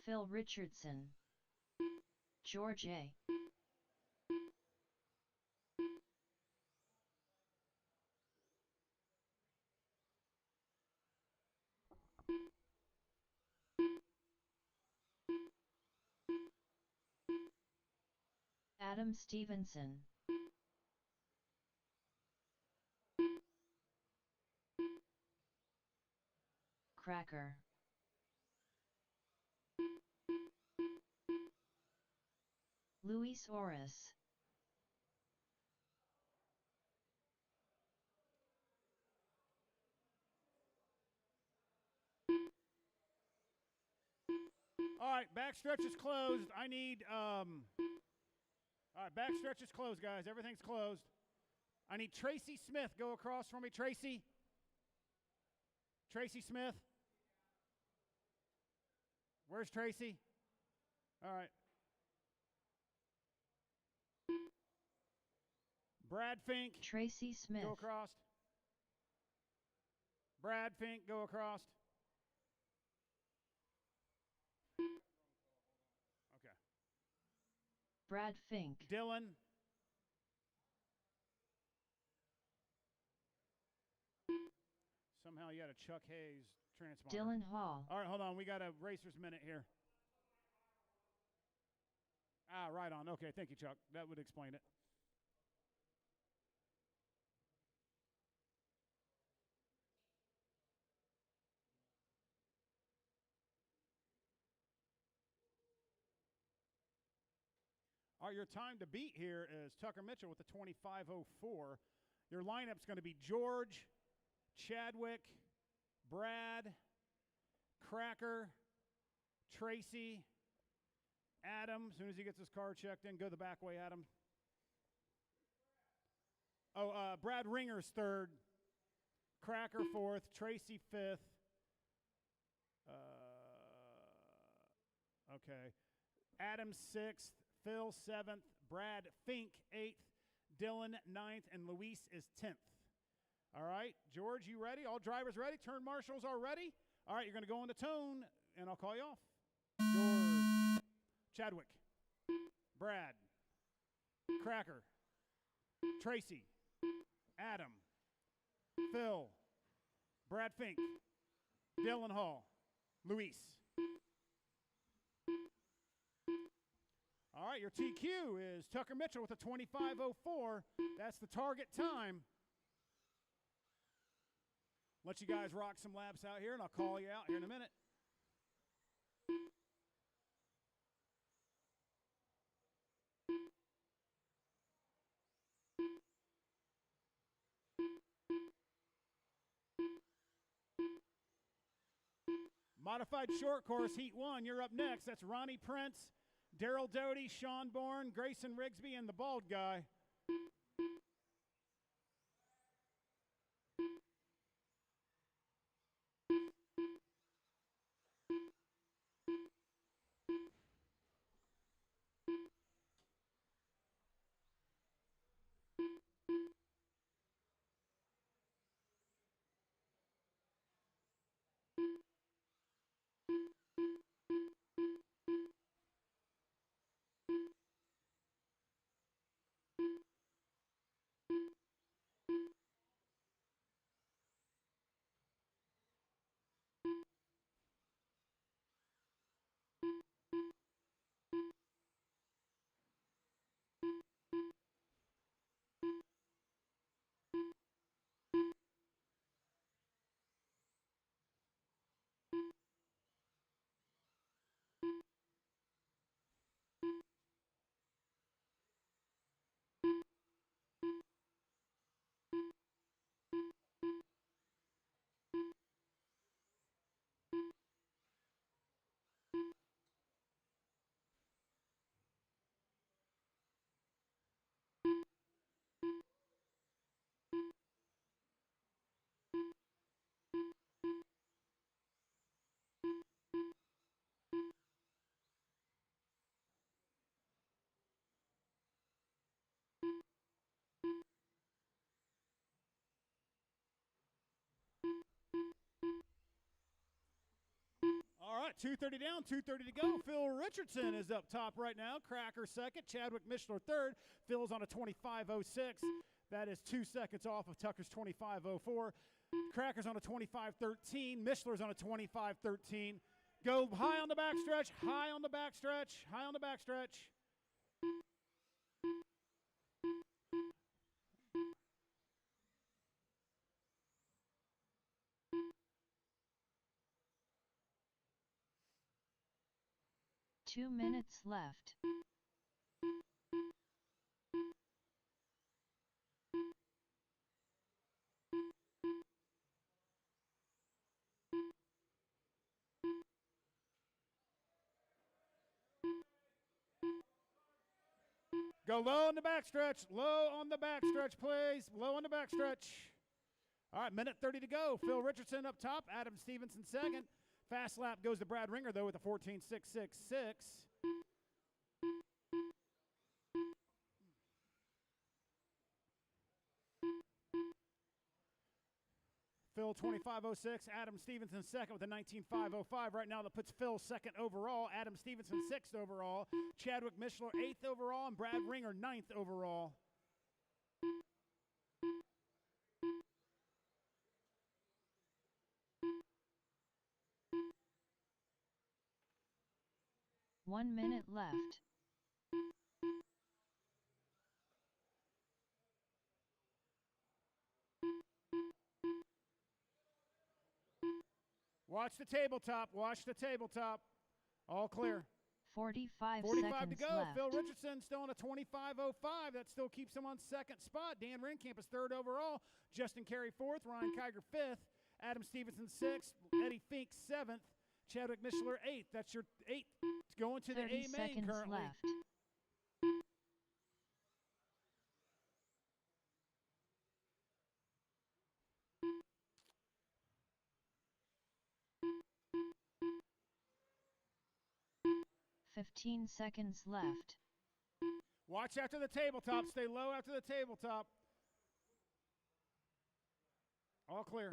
Speaker 2: Phil Richardson. George A. Adam Stevenson. Cracker. Luis Oris.
Speaker 1: All right, backstretch is closed. I need, all right, backstretch is closed, guys. Everything's closed. I need Tracy Smith. Go across for me, Tracy. Tracy Smith. Where's Tracy? All right. Brad Fink.
Speaker 2: Tracy Smith.
Speaker 1: Go across. Brad Fink, go across. Okay.
Speaker 2: Brad Fink.
Speaker 1: Dylan. Somehow you had a Chuck Hayes transponder.
Speaker 2: Dylan Hall.
Speaker 1: All right, hold on. We got a racer's minute here. Ah, right on. Okay, thank you, Chuck. That would explain it. All right, your time to beat here is Tucker Mitchell with the 25:04. Your lineup's going to be George, Chadwick, Brad, Cracker, Tracy, Adam. As soon as he gets his car checked in, go the back way, Adam. Oh, Brad Ringer's third, Cracker fourth, Tracy fifth. Okay. Adam sixth, Phil seventh, Brad Fink eighth, Dylan ninth, and Luis is 10th. All right, George, you ready? All drivers ready? Turn marshals are ready? All right, you're going to go into tone, and I'll call you off. George, Chadwick, Brad, Cracker, Tracy, Adam, Phil, Brad Fink, Dylan Hall, Luis. All right, your TQ is Tucker Mitchell with a 25:04. That's the target time. Let you guys rock some laps out here, and I'll call you out here in a minute. Modified short course, Heat 1, you're up next. That's Ronnie Prince, Daryl Doty, Sean Bourne, Grayson Rigsby, and the bald guy. right, 2:30 down, 2:30 to go. Phil Richardson is up top right now. Cracker second, Chadwick Mishler third. Phil's on a 25:06. That is 2 seconds off of Tucker's 25:04. Cracker's on a 25:13. Mishler's on a 25:13. Go high on the backstretch, high on the backstretch, high on the backstretch.
Speaker 2: Two minutes left.
Speaker 1: Go low on the backstretch. Low on the backstretch, please. Low on the backstretch. All right, minute 30 to go. Phil Richardson up top. Adam Stevenson second. Fast lap goes to Brad Ringer, though, with a 14:666. Phil 25:06. Adam Stevenson second with a 19:505. Right now that puts Phil second overall. Adam Stevenson sixth overall. Chadwick Mishler eighth overall. And Brad Ringer ninth overall.
Speaker 2: One minute left.
Speaker 1: Watch the tabletop. Watch the tabletop. All clear.
Speaker 2: 45
Speaker 1: 45 to
Speaker 2: seconds
Speaker 1: go.
Speaker 2: left.
Speaker 1: Phil Richardson still on a 25:05. That still keeps him on second spot. Dan Renkamp is third overall. Justin Carey fourth. Ryan Kiger fifth. Adam Stevenson sixth. Eddie Fink seventh. Chadwick Mishler eighth. That's your eighth. It's going to the
Speaker 2: 30
Speaker 1: A main
Speaker 2: seconds
Speaker 1: currently.
Speaker 2: left. Fifteen seconds left.
Speaker 1: Watch after the tabletop. Stay low after the tabletop. All clear.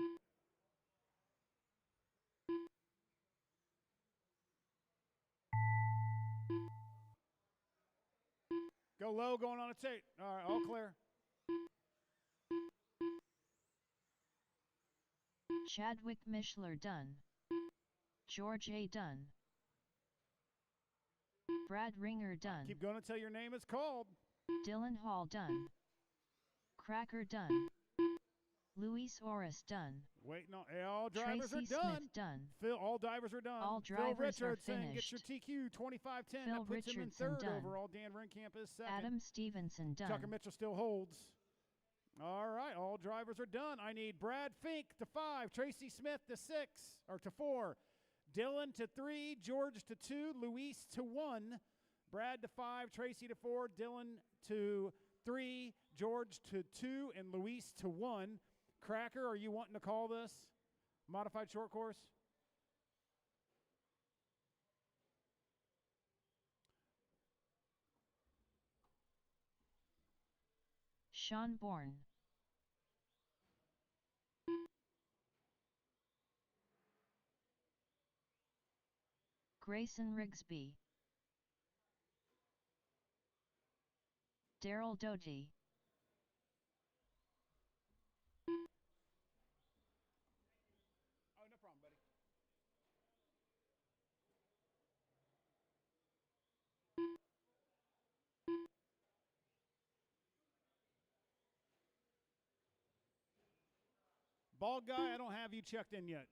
Speaker 1: Go low going on a tape. All right, all clear.
Speaker 2: Chadwick Mishler done. George A. done. Brad Ringer done.
Speaker 1: Keep going until your name is called.
Speaker 2: Dylan Hall done. Cracker done. Luis Oris done.
Speaker 1: Waiting on all drivers
Speaker 2: Tracy
Speaker 1: are done.
Speaker 2: Smith done.
Speaker 1: Phil, all divers are done.
Speaker 2: All
Speaker 1: Phil
Speaker 2: drivers are
Speaker 1: Richardson gets your
Speaker 2: finished.
Speaker 1: TQ 25:10.
Speaker 2: Phil
Speaker 1: That puts him in
Speaker 2: Richardson
Speaker 1: third
Speaker 2: done.
Speaker 1: overall. Dan Renkamp is second.
Speaker 2: Adam Stevenson done.
Speaker 1: Tucker Mitchell still holds. All right, all drivers are done. I need Brad Fink to 5, Tracy Smith to 6 or to 4, Dylan to 3, George to 2, Luis to 1, Brad to 5, Tracy to 4, Dylan to 3, George to 2, and Luis to 1. Cracker, are you wanting to call this modified short course?
Speaker 2: Sean Bourne. Grayson Rigsby. Daryl Doty.
Speaker 1: Oh, no problem, buddy. Bald guy, I don't have you checked in yet.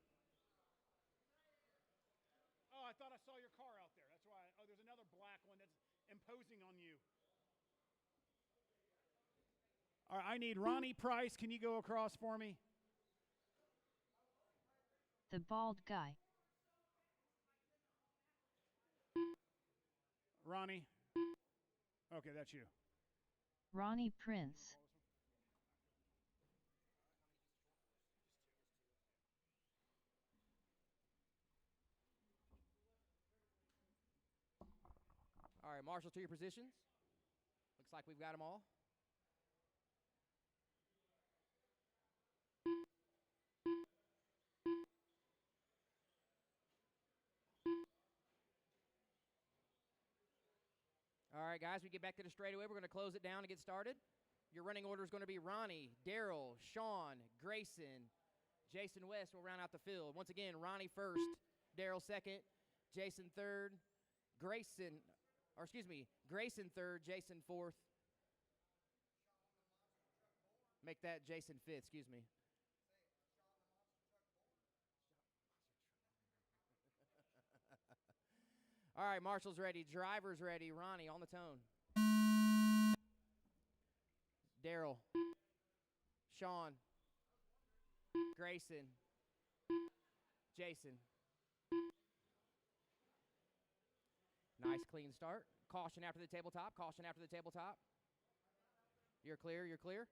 Speaker 1: Oh, I thought I saw your car out there. That's why. Oh, there's another black one that's imposing on you. All right, I need Ronnie Price. Can you go across for me?
Speaker 2: The bald guy.
Speaker 1: Ronnie. Okay, that's you.
Speaker 2: Ronnie Prince.
Speaker 3: All right, Marshall, to your positions. Looks like we've got them all. right, guys, we get back to the straightaway. We're going to close it down and get started. Your running order is going to be Ronnie, Daryl, Sean, Grayson, Jason West will round out the field. Once again, Ronnie first, Daryl second, Jason third, Grayson third, Jason fourth. Make that Jason fifth, excuse me. All right, Marshall's ready, driver's ready, Ronnie on the tone. Daryl, Sean, Grayson, Jason. Nice clean start. Caution after the tabletop, caution after the tabletop. You're clear, you're clear.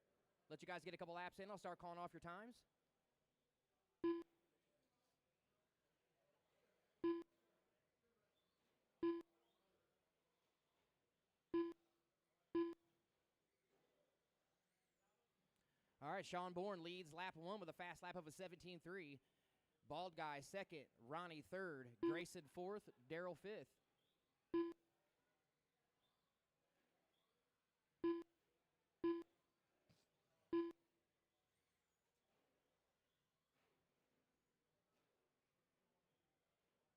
Speaker 3: Let you guys get a couple laps in. I'll start calling off your times. All right, Sean Bourne leads lap 1 with a fast lap of a 17.3. Bald Guy second, Ronnie third, Grayson fourth, Daryl fifth.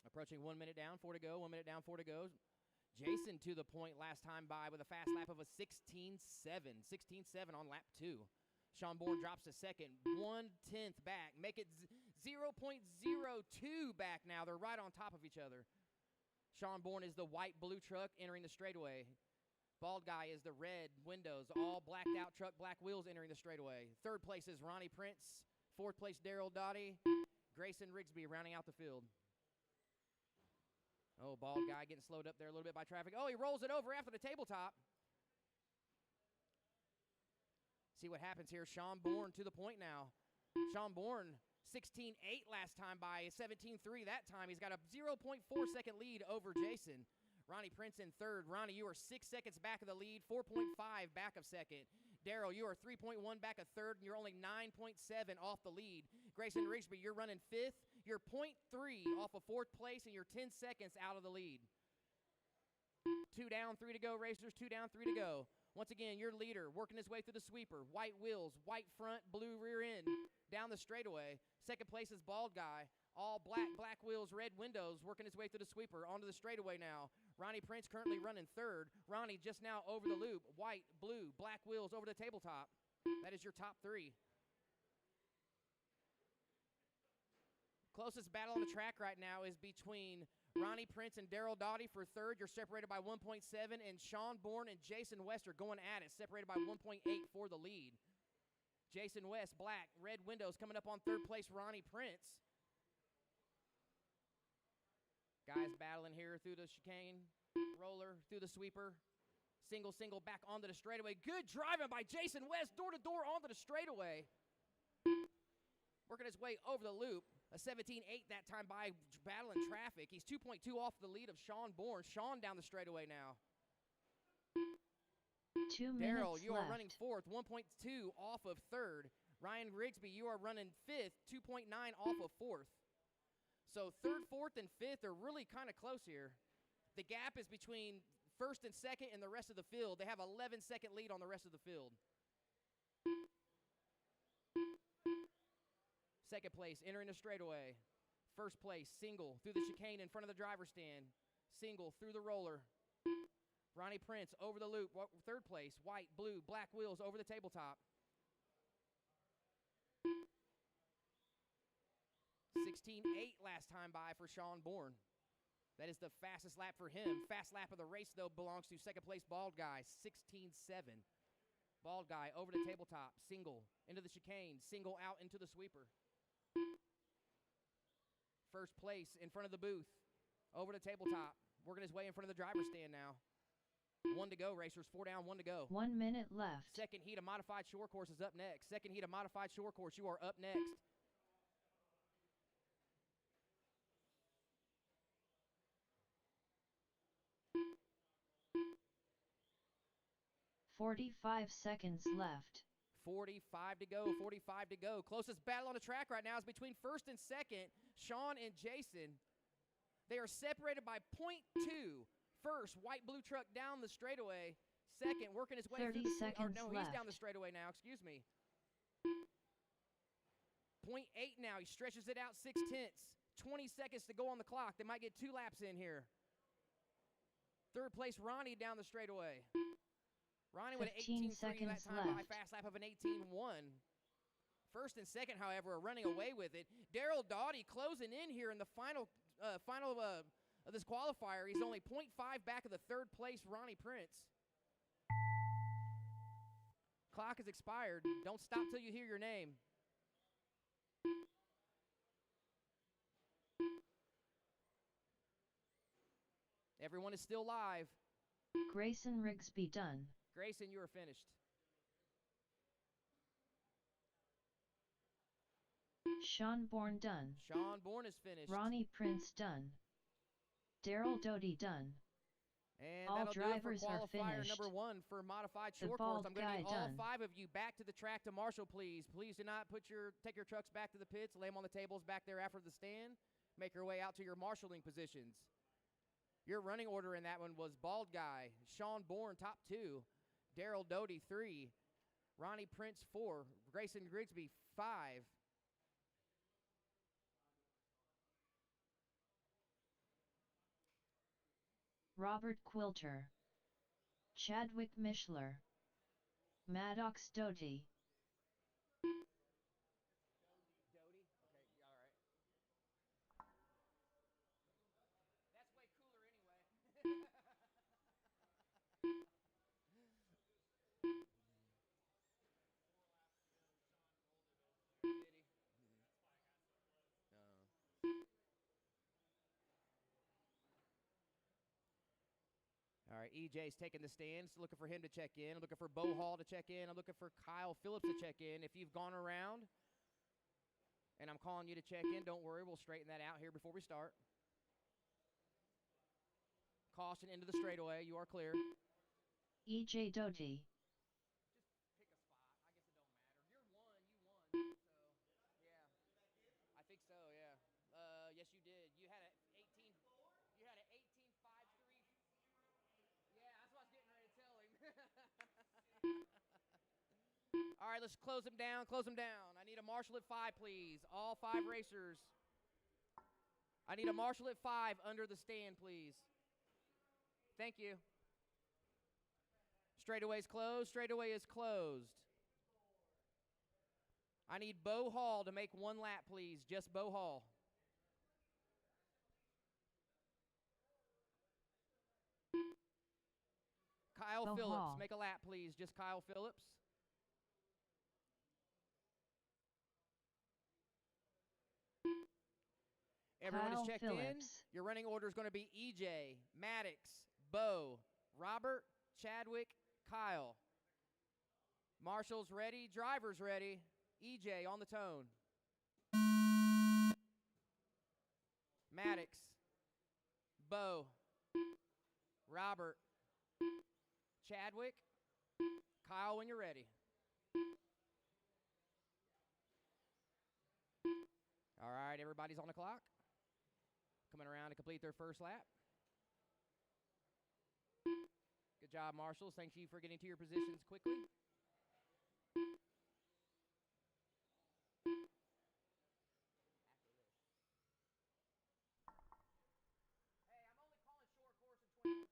Speaker 3: Approaching 1 minute down, 4 to go, 1 minute down, 4 to go. Jason to the point last time by with a fast lap of a 16.7. 16.7 on lap 2. Sean Bourne drops to second, 1/10 back. Make it 0.02 back now. They're right on top of each other. Sean Bourne is the white-blue truck entering the straightaway. Bald Guy is the red windows, all blacked out truck, black wheels entering the straightaway. Third place is Ronnie Prince. Fourth place, Daryl Dottie. Grayson Rigsby rounding out the field. Oh, Bald Guy getting slowed up there a little bit by traffic. Oh, he rolls it over after the tabletop. See what happens here. Sean Bourne to the point now. Sean Bourne, 16.8 last time by, 17.3 that time. He's got a 0.4 second lead over Jason. Ronnie Prince in third. Ronnie, you are 6 seconds back of the lead, 4.5 back of second. Daryl, you are 3.1 back of third, and you're only 9.7 off the lead. Grayson Rigsby, you're running fifth. You're 0.3 off of fourth place, and you're 10 seconds out of the lead. 2 down, 3 to go, racers. 2 down, 3 to go. Once again, your leader working his way through the sweeper. White wheels, white front, blue rear end. Down the straightaway. Second place is Bald Guy. All black wheels, red windows, working his way through the sweeper. Onto the straightaway now. Ronnie Prince currently running third. Ronnie just now over the loop. White, blue, black wheels over the tabletop. That is your top 3. Closest battle on the track right now is between Ronnie Prince and Daryl Dottie for third. You're separated by 1.7. And Sean Bourne and Jason West are going at it, separated by 1.8 for the lead. Jason West, black, red windows coming up on third place, Ronnie Prince. Guys battling here through the chicane, roller, through the sweeper. Single, back onto the straightaway. Good driving by Jason West, door to door onto the straightaway. Working his way over the loop. A 17.8 that time by battling traffic. He's 2.2 off the lead of Sean Bourne. Sean down the straightaway now.
Speaker 2: 2 minutes
Speaker 3: Daryl, you
Speaker 2: left.
Speaker 3: are running fourth, 1.2 off of third. Ryan Rigsby, you are running fifth, 2.9 off of fourth. So third, fourth, and fifth are really kind of close here. The gap is between first and second and the rest of the field. They have 11-second lead on the rest of the field. Second place, entering the straightaway. First place, single through the chicane in front of the driver's stand. Single through the roller. Ronnie Prince over the loop. Third place, white, blue, black wheels over the tabletop. 16.8 last time by for Sean Bourne. That is the fastest lap for him. Fast lap of the race, though, belongs to second place Bald Guy, 16.7. Bald Guy over the tabletop, single into the chicane, single out into the sweeper. First place in front of the booth, over the tabletop, working his way in front of the driver's stand now. 1 to go, racers. 4 down, 1 to go.
Speaker 2: 1 minute left.
Speaker 3: Second heat of modified short course is up next. Second heat of modified short course, you are up next.
Speaker 2: 45 seconds left.
Speaker 3: 45 to go, 45 to go. Closest battle on the track right now is between first and second, Sean and Jason. They are separated by 0.2. First, white blue truck down the straightaway. Second, working his way
Speaker 2: 30
Speaker 3: through the
Speaker 2: seconds
Speaker 3: no, he's down the
Speaker 2: left.
Speaker 3: straightaway now, excuse me. 0.8 now. He stretches it out 0.6. 20 seconds to go on the clock. They might get 2 laps in here. Third place, Ronnie down the straightaway. Ronnie with an
Speaker 2: 15
Speaker 3: 18.3 that
Speaker 2: seconds
Speaker 3: time by
Speaker 2: left.
Speaker 3: fast lap of an 18.1. First and second, however, are running away with it. Daryl Doughty closing in here in the final of this qualifier. He's only 0.5 back of the third place Ronnie Prince. Clock has expired. Don't stop till you hear your name. Everyone is still live.
Speaker 2: Grayson Rigsby done.
Speaker 3: Grayson, you are finished.
Speaker 2: Sean Bourne done.
Speaker 3: Sean Bourne is finished.
Speaker 2: Ronnie Prince done. Daryl Doty done.
Speaker 3: And
Speaker 2: all
Speaker 3: that'll
Speaker 2: drivers
Speaker 3: do it for
Speaker 2: are
Speaker 3: qualifier
Speaker 2: finished.
Speaker 3: number 1 for modified
Speaker 2: The
Speaker 3: short course.
Speaker 2: bald
Speaker 3: I'm going to
Speaker 2: guy
Speaker 3: need all
Speaker 2: done.
Speaker 3: 5 of you back to the track to Marshall, please. Please do not take your trucks back to the pits. Lay them on the tables back there after the stand. Make your way out to your marshalling positions. Your running order in that one was Bald Guy, Sean Bourne, top 2, Daryl Doty, 3, Ronnie Prince, 4, Grayson Grigsby, 5.
Speaker 2: Robert Quilter. Chadwick Mishler. Maddox Doty.
Speaker 3: Doty? Okay, all right. That's way cooler anyway. All right, EJ's taking the stands, looking for him to check in. I'm looking for Bo Hall to check in. I'm looking for Kyle Phillips to check in. If you've gone around and I'm calling you to check in, don't worry, we'll straighten that out here before we start. Caution into the straightaway. You are clear.
Speaker 2: EJ Doty.
Speaker 3: Just pick a spot. I guess it don't matter. You're one. You won. So, yeah. I think so, yeah. Yes, you did. You had a 18. You had a 18.53. Yeah, that's what I was getting ready to tell him. All right, let's close them down. Close them down. I need a marshal at 5, please. All 5 racers. I need a marshal at 5 under the stand, please. Thank you. Straightaway's closed. Straightaway is closed. I need Bo Hall to make 1 lap, please. Just Bo Hall. Kyle
Speaker 2: Bo
Speaker 3: Phillips,
Speaker 2: Hall.
Speaker 3: make a lap, please. Just Kyle Phillips. Everyone
Speaker 2: Kyle
Speaker 3: is checked
Speaker 2: Phillips.
Speaker 3: in. Your running order is going to be EJ, Maddox, Bo, Robert, Chadwick, Kyle. Marshall's ready. Driver's ready. EJ on the tone. Maddox, Bo, Robert, Chadwick, Kyle when you're ready. All right, everybody's on the clock. Coming around to complete their first lap. Good job, marshals. Thank you for getting to your positions quickly. Hey, I'm only calling short course in 21.5. This is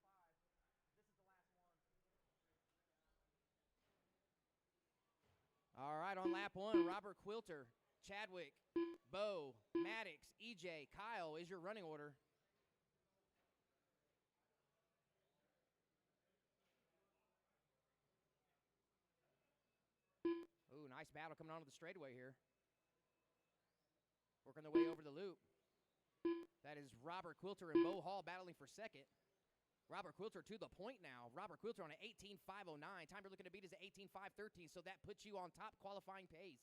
Speaker 3: the last one. All right, on lap 1, Robert Quilter, Chadwick, Bo, Maddox, EJ, Kyle is your running order. Ooh, nice battle coming onto the straightaway here. Working their way over the loop. That is Robert Quilter and Bo Hall battling for second. Robert Quilter to the point now. Robert Quilter on an 18.509. Time you're looking to beat is an 18.513, so that puts you on top qualifying pace.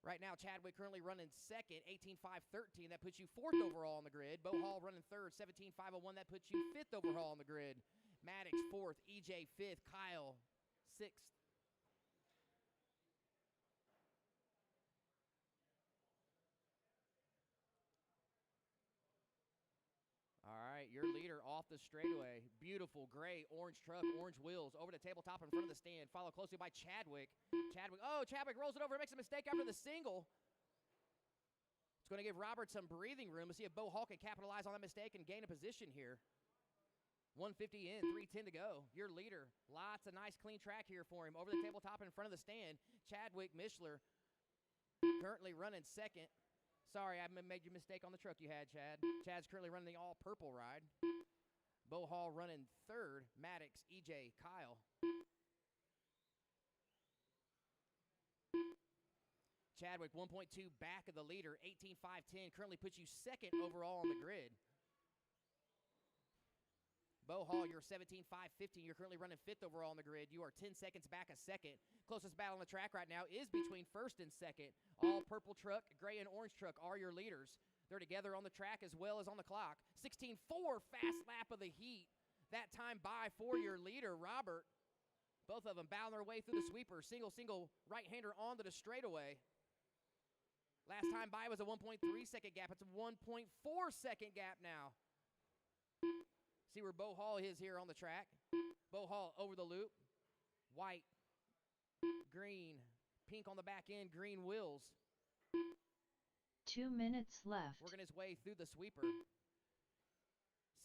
Speaker 3: Right now, Chadwick currently running second, 18.513. That puts you 4th overall on the grid. Bo Hall running 3rd, 17.501. That puts you 5th overall on the grid. Maddox 4th, EJ 5th, Kyle 6th. All right, Your leader off the straightaway. Beautiful gray, orange truck, orange wheels over the tabletop in front of the stand. Followed closely by Chadwick. Chadwick rolls it over, makes a mistake after the single. It's going to give Robert some breathing room to see if Bo Hall can capitalize on that mistake and gain a position here. 150 in, 310 to go. Your leader. Lots of nice clean track here for him. Over the tabletop in front of the stand. Chadwick Mishler currently running second. Sorry, I made your mistake on the truck you had, Chad. Chad's currently running the all-purple ride. Bo Hall running third. Maddox, EJ, Kyle. Chadwick 1.2 back of the leader. 18.510 currently puts you second overall on the grid. Bo Hall, you're 17.515. You're currently running fifth overall on the grid. You are 10 seconds back a second. Closest battle on the track right now is between first and second. All purple truck, gray and orange truck are your leaders. They're together on the track as well as on the clock. 16.4 fast lap of the heat. That time by for your leader, Robert. Both of them bowing their way through the sweeper. Single right-hander onto the straightaway. Last time by was a 1.3 second gap. It's a 1.4 second gap now. See where Bo Hall is here on the track. Bo Hall over the loop. White, green, pink on the back end, green wheels.
Speaker 2: 2 minutes left.
Speaker 3: Working his way through the sweeper.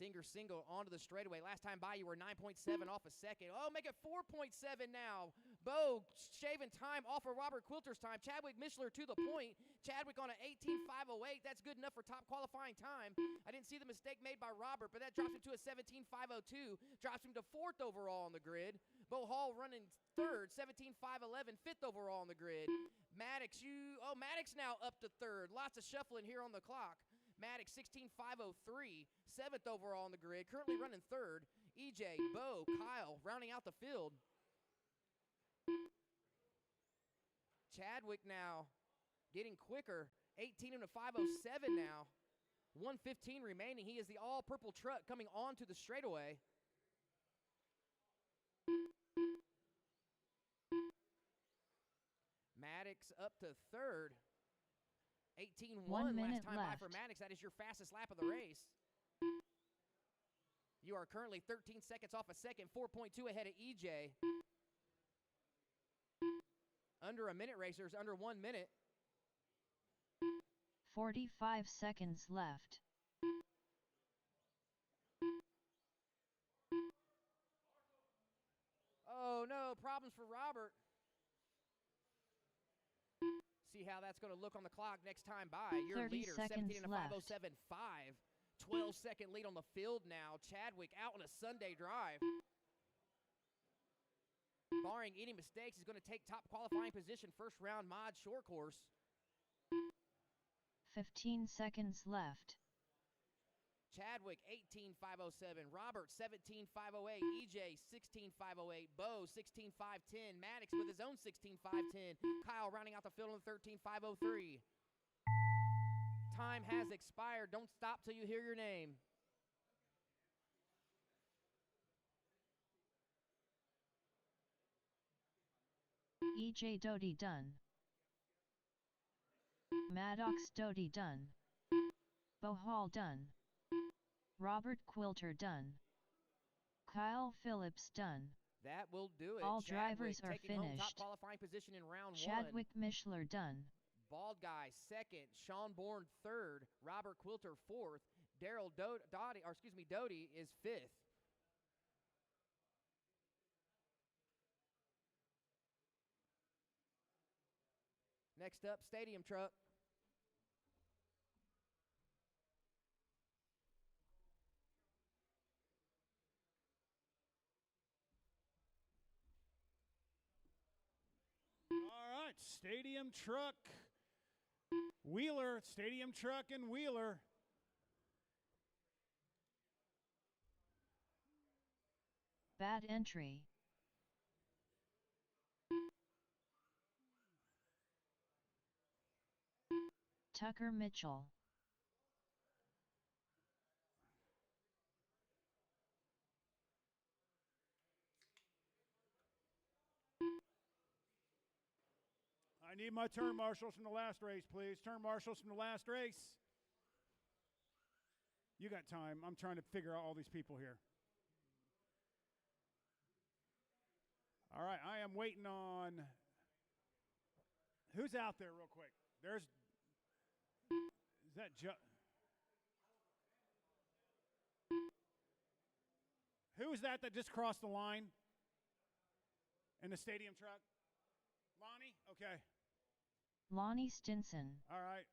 Speaker 3: Single onto the straightaway. Last time by, you were 9.7 off a second. Oh, make it 4.7 now. Bo shaving time off of Robert Quilter's time. Chadwick Mishler to the point. Chadwick on an 18.508. That's good enough for top qualifying time. I didn't see the mistake made by Robert, but that drops him to a 17.502. Drops him to fourth overall on the grid. Bo Hall running third, 17.511. Fifth overall on the grid. Maddox now up to third. Lots of shuffling here on the clock. Maddox 16.503, seventh overall on the grid, currently running third. EJ, Bo, Kyle rounding out the field. Chadwick now getting quicker, 18 into 507 now. 1:15 remaining. He is the all-purple truck coming onto the straightaway. Maddox up to third. 18.1
Speaker 2: 1 minute
Speaker 3: last time by
Speaker 2: left.
Speaker 3: for Maddox. That is your fastest lap of the race. You are currently 13 seconds off a second, 4.2 ahead of EJ. Under a minute, racers, under 1 minute.
Speaker 2: 45 seconds left.
Speaker 3: Oh no, problems for Robert. See how that's going to look on the clock next time by. Your
Speaker 2: 30
Speaker 3: leader,
Speaker 2: seconds
Speaker 3: 17 into
Speaker 2: left.
Speaker 3: 507.5. 12-second lead on the field now. Chadwick out on a Sunday drive. Barring any mistakes, he's going to take top qualifying position, first round mod short course.
Speaker 2: 15 seconds left.
Speaker 3: Chadwick 18.507, Robert 17.508, EJ 16.508, Bo 16.510, Maddox with his own 16.510, Kyle rounding out the field on 13.503. Time has expired. Don't stop till you hear your name.
Speaker 2: EJ Doty done. Maddox Doty done. Bo Hall done. Robert Quilter done. Kyle Phillips done.
Speaker 3: That will do it.
Speaker 2: All
Speaker 3: Chadwick
Speaker 2: drivers are
Speaker 3: taking home top
Speaker 2: finished.
Speaker 3: qualifying position in round
Speaker 2: Chadwick
Speaker 3: one.
Speaker 2: Mishler done.
Speaker 3: Bald guy second, Sean Bourne third, Robert Quilter fourth, Doty is fifth. Next up, Stadium Truck.
Speaker 1: All right, Stadium Truck. Wheeler, Stadium Truck and Wheeler.
Speaker 2: Bad entry. Tucker Mitchell.
Speaker 1: I need my turn marshals from the last race, please. Turn marshals from the last race. You got time. I'm trying to figure out all these people here. All right, I am waiting on. Who's out there, real quick? Is that Who is that just crossed the line in the stadium truck? Lonnie? Okay.
Speaker 2: Lonnie Stinson.
Speaker 1: All right.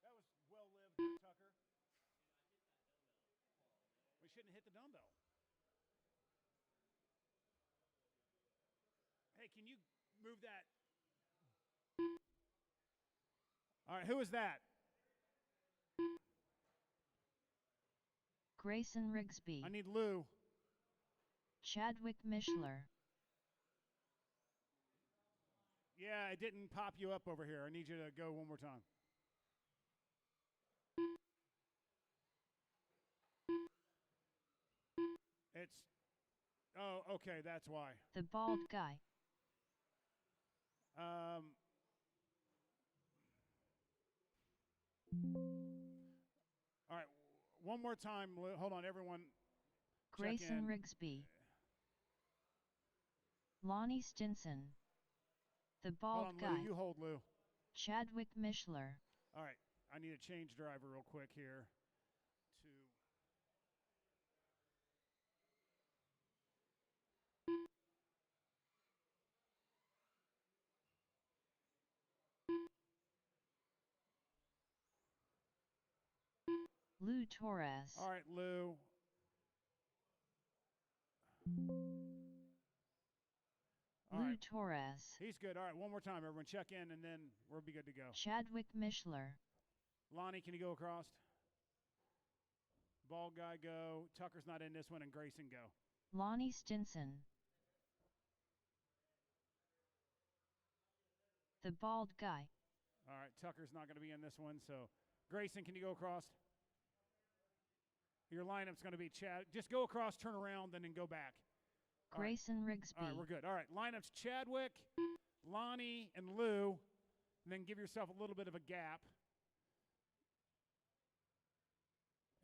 Speaker 1: That was well lived, Tucker. We shouldn't hit the dumbbell. Hey, can you move that? All right, who is that?
Speaker 2: Grayson Rigsby.
Speaker 1: I need Lou.
Speaker 2: Chadwick Mishler.
Speaker 1: Yeah, it didn't pop you up over here. I need you to go one more time. Oh, okay, that's why.
Speaker 2: The bald guy.
Speaker 1: All right, one more time. Hold on, everyone.
Speaker 2: Grayson Rigsby. Lonnie Stinson. The bald
Speaker 1: hold on,
Speaker 2: guy.
Speaker 1: Lou. You hold, Lou.
Speaker 2: Chadwick Mishler.
Speaker 1: All right, I need a change driver real quick here.
Speaker 2: Lou Torres.
Speaker 1: All right, Lou.
Speaker 2: Lou Torres.
Speaker 1: He's good. All right, one more time, everyone. Check in, and then we'll be good to go.
Speaker 2: Chadwick Mishler.
Speaker 1: Lonnie, can you go across? Bald guy, go. Tucker's not in this one, and Grayson, go.
Speaker 2: Lonnie Stinson. The bald guy.
Speaker 1: All right, Tucker's not going to be in this one, so Grayson, can you go across? Your lineup's going to be Chad. Just go across, turn around, and then go back.
Speaker 2: Grayson Rigsby.
Speaker 1: All right, we're good. All right, lineup's Chadwick, Lonnie, and Lou. And then give yourself a little bit of a gap.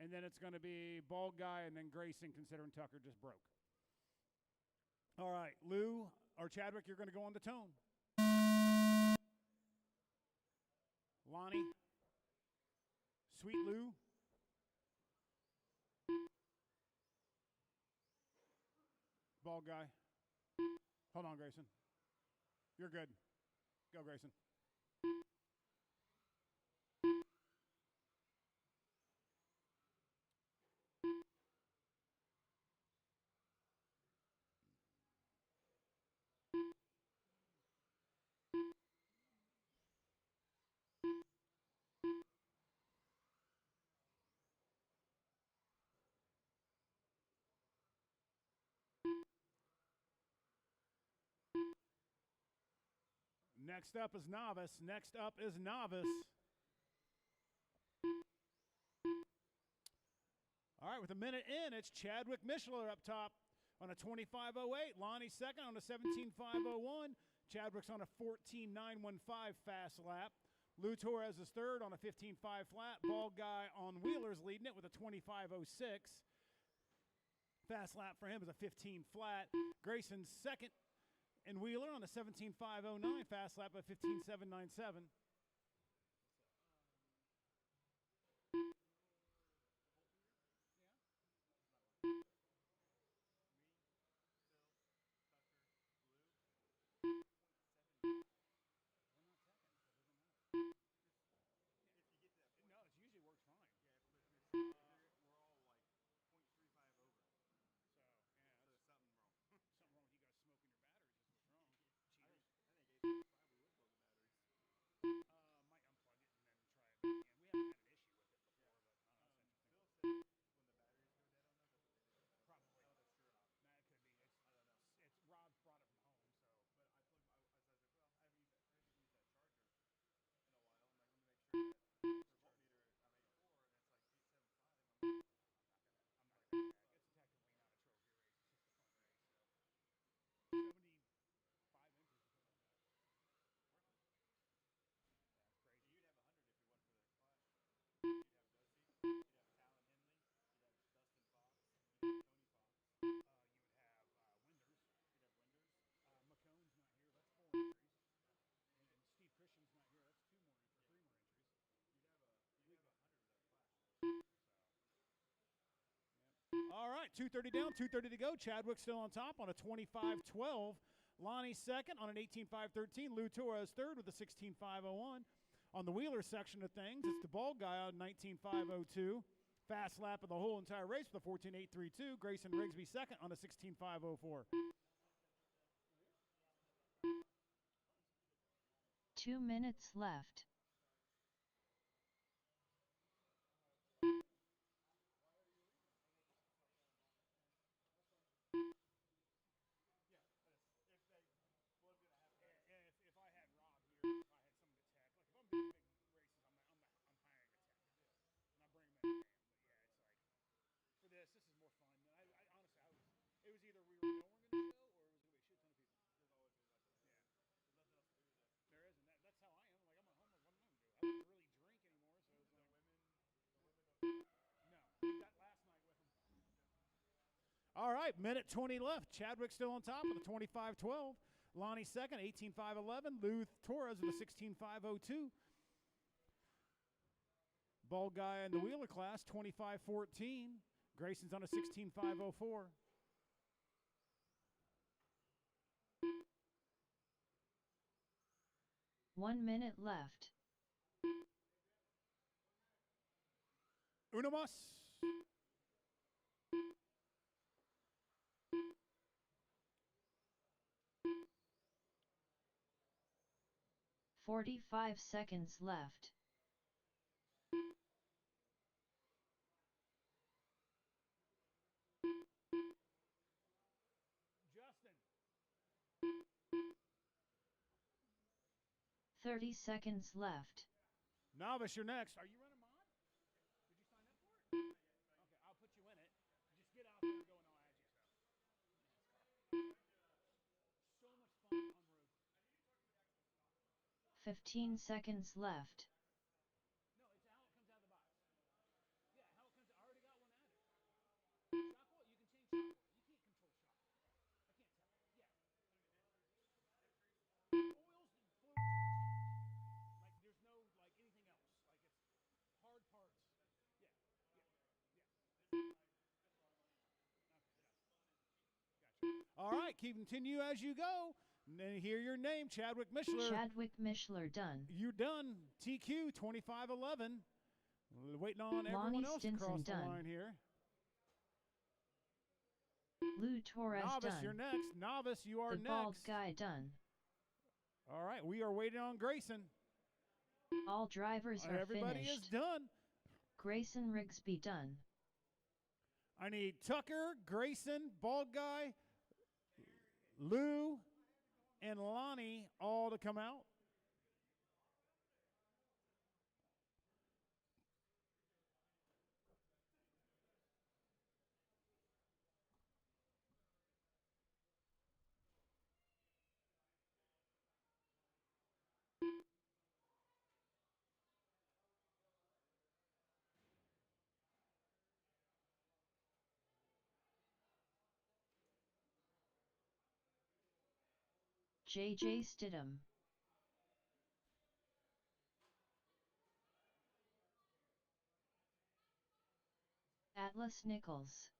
Speaker 1: And then it's going to be bald guy and then Grayson, considering Tucker just broke. All right, Lou or Chadwick, you're going to go on the tone. Lonnie, Sweet Lou. Bald guy. Hold on, Grayson. You're good. Go, Grayson. Next up is novice. Next up is novice. All right, with a minute in, it's Chadwick Mishler up top on a 25.08. Lonnie second on a 17.501. Chadwick's on a 14.915 fast lap. Lou Torres is third on a 15.5 flat. Bald guy on Wheeler's leading it with a 25.06. Fast lap for him is a 15 flat. Grayson's second and Wheeler on a 17.509 fast lap of 15.797. right, 2:30 down, 2:30 to go. Chadwick still on top on a 25-12. Lonnie second on an 18-5-13. Lou Torres third with a 16-5-01. On the Wheeler section of things, it's the bald guy on 19-5-02. Fast lap of the whole entire race with a 14-8-3-2. Grayson Rigsby second on a 16-5-04.
Speaker 2: 2 minutes left.
Speaker 1: All right, minute 20 left. Chadwick still on top with a 25-12. Lonnie second, 18-5-11. Lou Torres with a 16-5-02. Bald guy in the Wheeler class, 25-14. Grayson's on a 16-5-04.
Speaker 2: One minute left.
Speaker 1: Uno mas.
Speaker 2: 45 seconds left.
Speaker 1: Justin.
Speaker 2: 30 seconds left.
Speaker 1: Novice, you're next. Are you running mod? Did you sign up for it? Okay, I'll put you in it. Just get out there and go and I'll add you. So much fun on road.
Speaker 2: 15 seconds left.
Speaker 1: No, it's how it comes out of the box. Yeah, how it comes. I already got one added. Shock oil, you can change shock oil. You can't control shock. I can't tell. Yeah. Oils and fluids you can change. Like there's no like anything else. Like it's hard parts. Yeah. Yeah. Gotcha. All right, continue as you go. And then hear your name, Chadwick Mishler.
Speaker 2: Chadwick Mishler done.
Speaker 1: You're done. TQ 25-11. Waiting on everyone
Speaker 2: Lonnie
Speaker 1: else
Speaker 2: Stinson
Speaker 1: across the
Speaker 2: done.
Speaker 1: line here.
Speaker 2: Lou Torres
Speaker 1: Novice,
Speaker 2: done.
Speaker 1: you're next. Novice, you are
Speaker 2: The
Speaker 1: next.
Speaker 2: bald guy done.
Speaker 1: All right, we are waiting on Grayson.
Speaker 2: All drivers are
Speaker 1: Everybody
Speaker 2: finished.
Speaker 1: is done.
Speaker 2: Grayson Rigsby done.
Speaker 1: I need Tucker, Grayson, bald guy, Lou, and Lonnie all to come out.
Speaker 2: JJ Stidham. Atlas Nichols.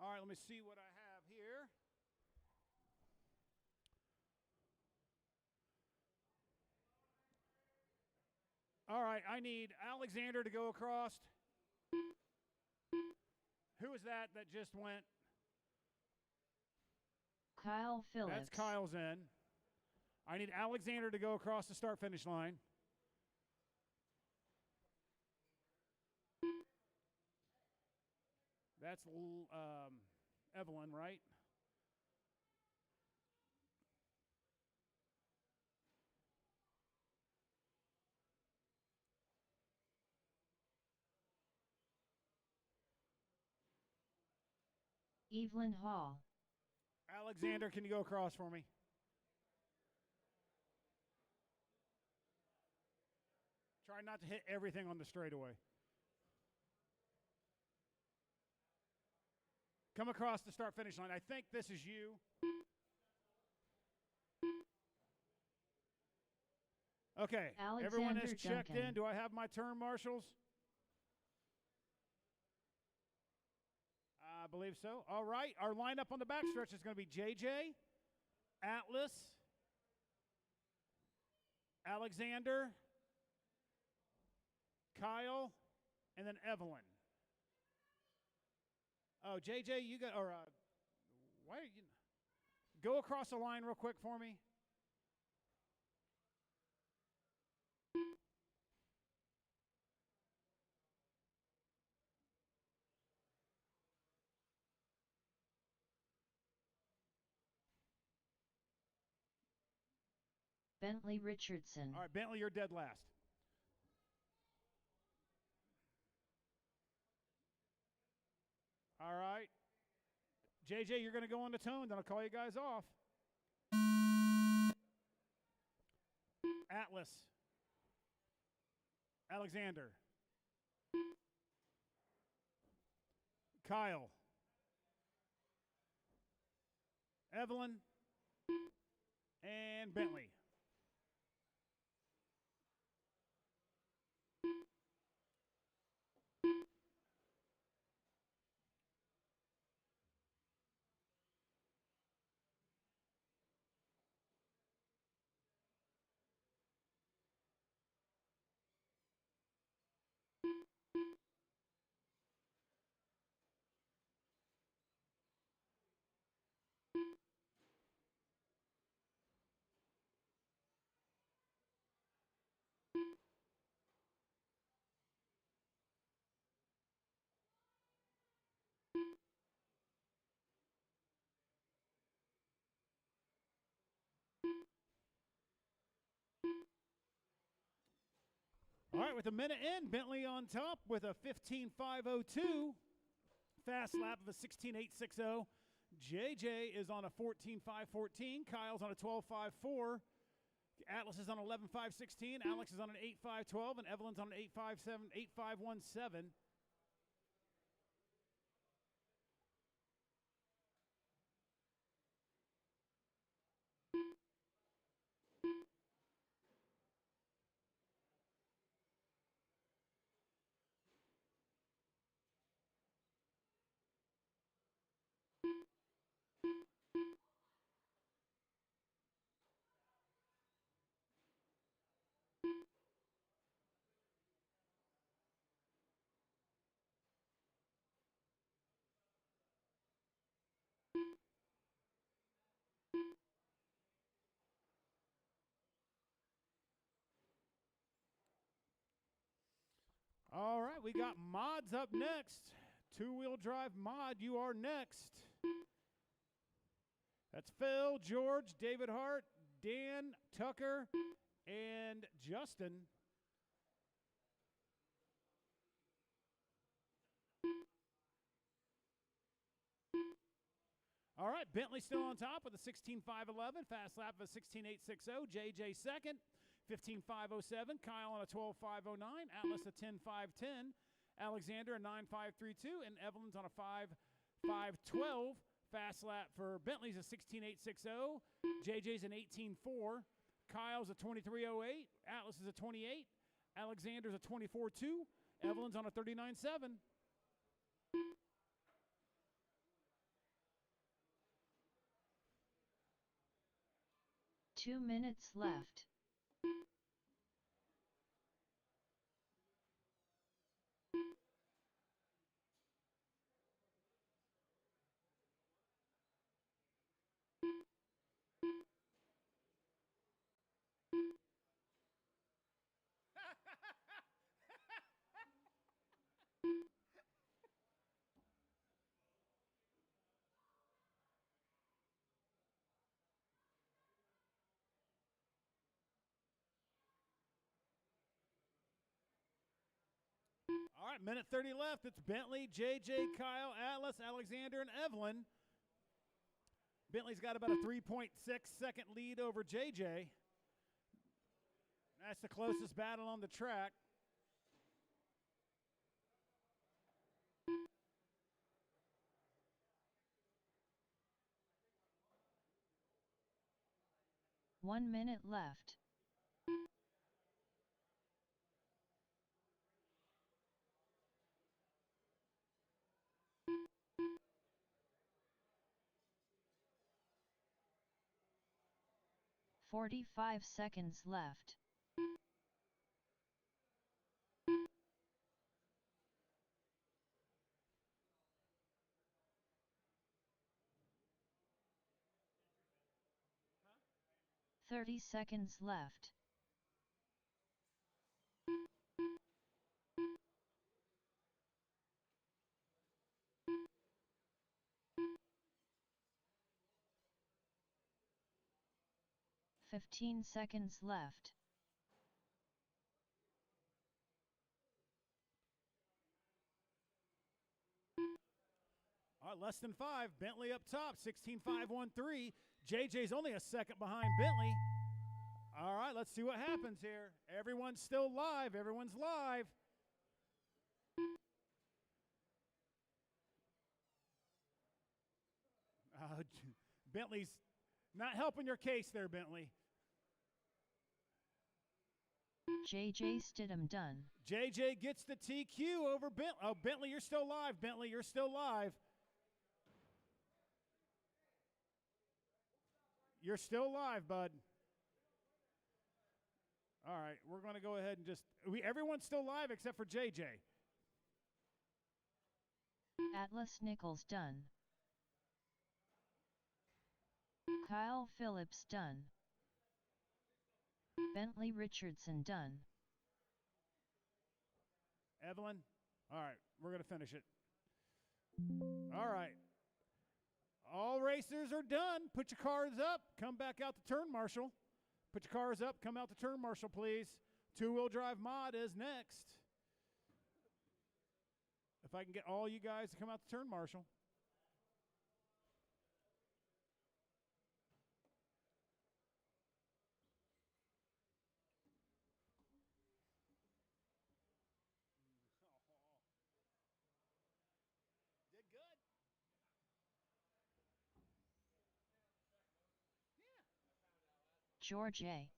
Speaker 2: All right, let me see what I have here.
Speaker 1: All right, I need Alexander to go across. Who is that just went?
Speaker 2: Kyle Phillips.
Speaker 1: That's Kyle's in. I need Alexander to go across the start-finish line. That's Evelyn, right?
Speaker 2: Evelyn Hall.
Speaker 1: Alexander, can you go across for me? Try not to hit everything on the straightaway. Come across the start-finish line. I think this is you. Okay, everyone
Speaker 2: Alexander
Speaker 1: is checked
Speaker 2: Duncan.
Speaker 1: in. Do I have my turn marshals? I believe so. All right, our lineup on the backstretch is going to be JJ, Atlas, Alexander, Kyle, and then Evelyn. Oh, JJ, you got, or why are you, go across the line real quick for me.
Speaker 2: Bentley Richardson.
Speaker 1: All right, Bentley, you're dead last. All right. JJ, you're going to go on the tone, then I'll call you guys off. Atlas. Alexander. Kyle. Evelyn. And Bentley. All right, with a minute in, Bentley on top with a 15.502. Fast lap of a 16.860. JJ is on a 14.514. Kyle's on a 12.54. Atlas is on 11.516. Alex is on an 8.512. And Evelyn's on an 8.517. All right, we got Mods up next. Two-wheel drive Mod, you are next. That's Phil, George, David Hart, Dan, Tucker, and Justin. All right, Bentley still on top with a 16.511. Fast lap of a 16.860. JJ second. 15.507. Kyle on a 12.509. Atlas a 10.510. Alexander a 9.532. And Evelyn's on a 5.512. Fast lap for Bentley's a 16.860. JJ's an 18.4. Kyle's a 23.08. Atlas is a 28. Alexander's a 24.2. Evelyn's on a 39.7.
Speaker 2: 2 minutes left.
Speaker 1: All right, minute 30 left. It's Bentley, JJ, Kyle, Atlas, Alexander, and Evelyn. Bentley's got about a 3.6-second lead over JJ. That's the closest battle on the track.
Speaker 2: One minute left. "45 seconds left.
Speaker 1: Huh?
Speaker 2: 30 seconds left. "15 seconds left.
Speaker 1: All right, less than 5. Bentley up top, 16.513. JJ's only a second behind Bentley. All right, let's see what happens here. Everyone's still live. Everyone's live. Bentley's not helping your case there, Bentley.
Speaker 2: JJ Stidham done.
Speaker 1: JJ gets the TQ over Bentley. Oh, Bentley, you're still live. Bentley, you're still live. You're still live, bud. All right, we're going to go ahead and just everyone's still live except for JJ.
Speaker 2: Atlas Nichols done. Kyle Phillips done. Bentley Richardson done.
Speaker 1: Evelyn, all right, we're going to finish it. All right. All racers are done. Put your cars up. Come back out to turn marshal. Put your cars up. Come out to turn marshal, please. Two-wheel drive mod is next. If I can get all you guys to come out to turn marshal. Did good.
Speaker 2: George A.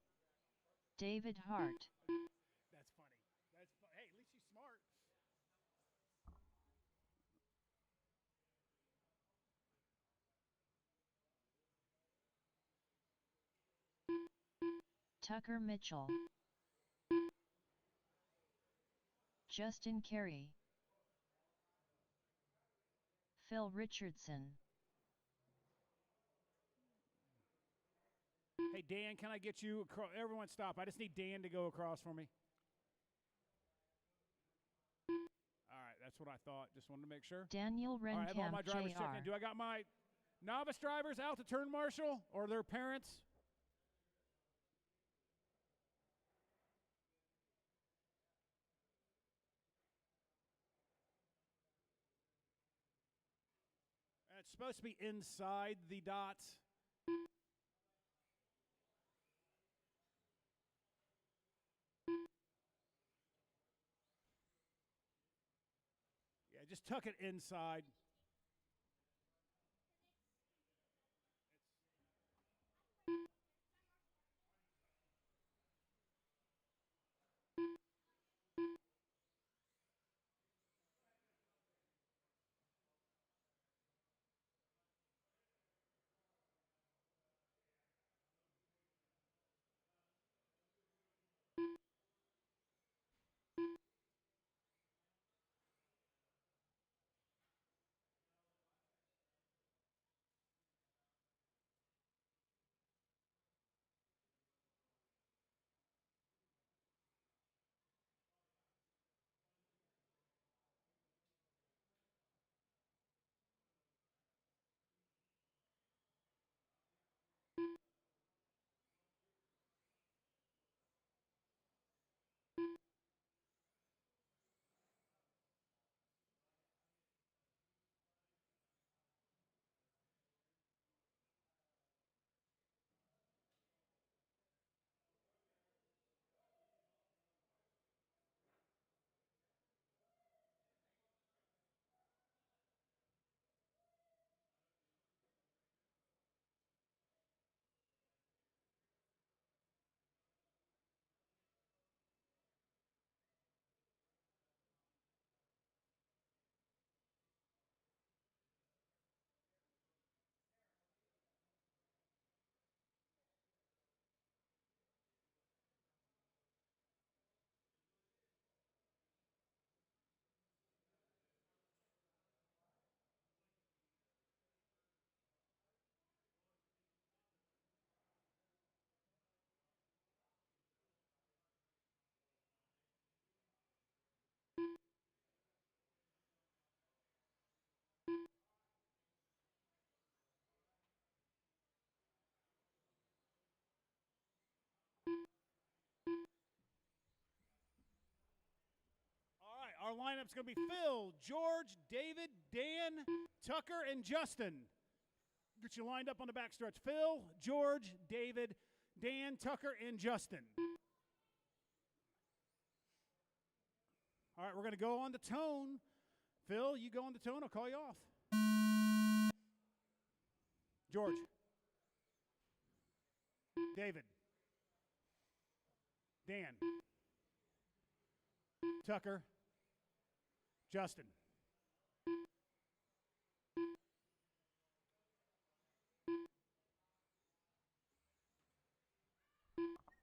Speaker 2: David Hart.
Speaker 1: That's funny. Hey, at least she's smart.
Speaker 2: Tucker Mitchell. Justin Carey. Phil Richardson.
Speaker 1: Hey, Dan, can I get you across? Everyone stop. I just need Dan to go across for me. All right, that's what I thought. Just wanted to make sure.
Speaker 2: Daniel
Speaker 1: All right, I have all
Speaker 2: Renkamp
Speaker 1: my drivers checking in.
Speaker 2: Jr.
Speaker 1: Do I got my novice drivers out to turn marshal or their parents? It's supposed to be inside the dots. Yeah, just tuck it inside. our lineup's going to be Phil, George, David, Dan, Tucker, and Justin. Get you lined up on the backstretch. Phil, George, David, Dan, Tucker, and Justin. All right, we're going to go on the tone. Phil, you go on the tone. I'll call you off. George. David. Dan. Tucker. Justin.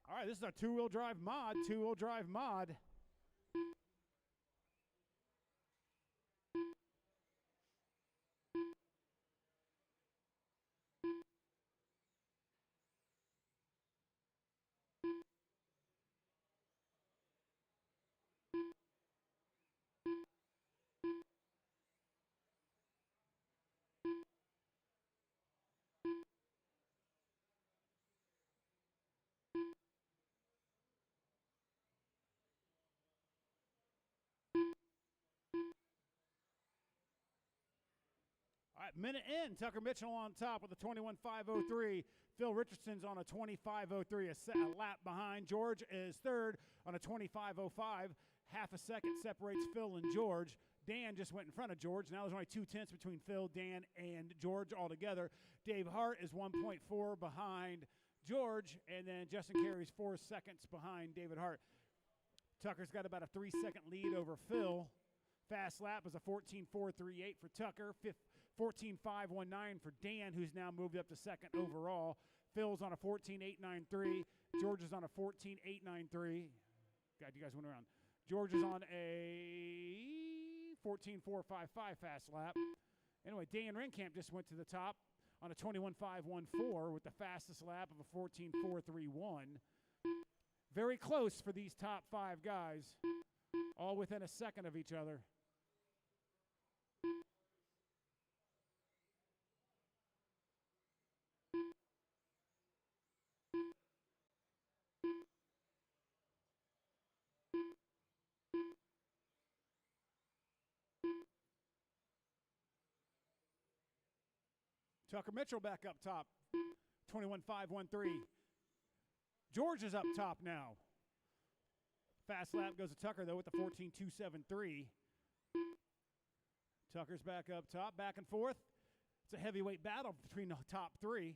Speaker 1: All right, this is our two-wheel drive mod. Two-wheel drive mod. All right, minute in. Tucker Mitchell on top with a 21.503. Phil Richardson's on a 25.03, a lap behind. George is third on a 25.05. Half a second separates Phil and George. Dan just went in front of George. Now there's only 2/10 between Phil, Dan, and George altogether. Dave Hart is 1.4 behind George, and then Justin Carey's 4 seconds behind David Hart. Tucker's got about a 3-second lead over Phil. Fast lap is a 14.438 for Tucker, 14.519 for Dan, who's now moved up to second overall. Phil's on a 14.893. George is on a 14.893. God, you guys went around. George is on a 14.455 fast lap. Anyway, Dan Renkamp just went to the top on a 21.514 with the fastest lap of a 14.431. Very close for these top 5 guys, all within a second of each other. Tucker Mitchell back up top, 21.513. George is up top now. Fast lap goes to Tucker, though, with the 14.273. Tucker's back up top, back and forth. It's a heavyweight battle between the top 3.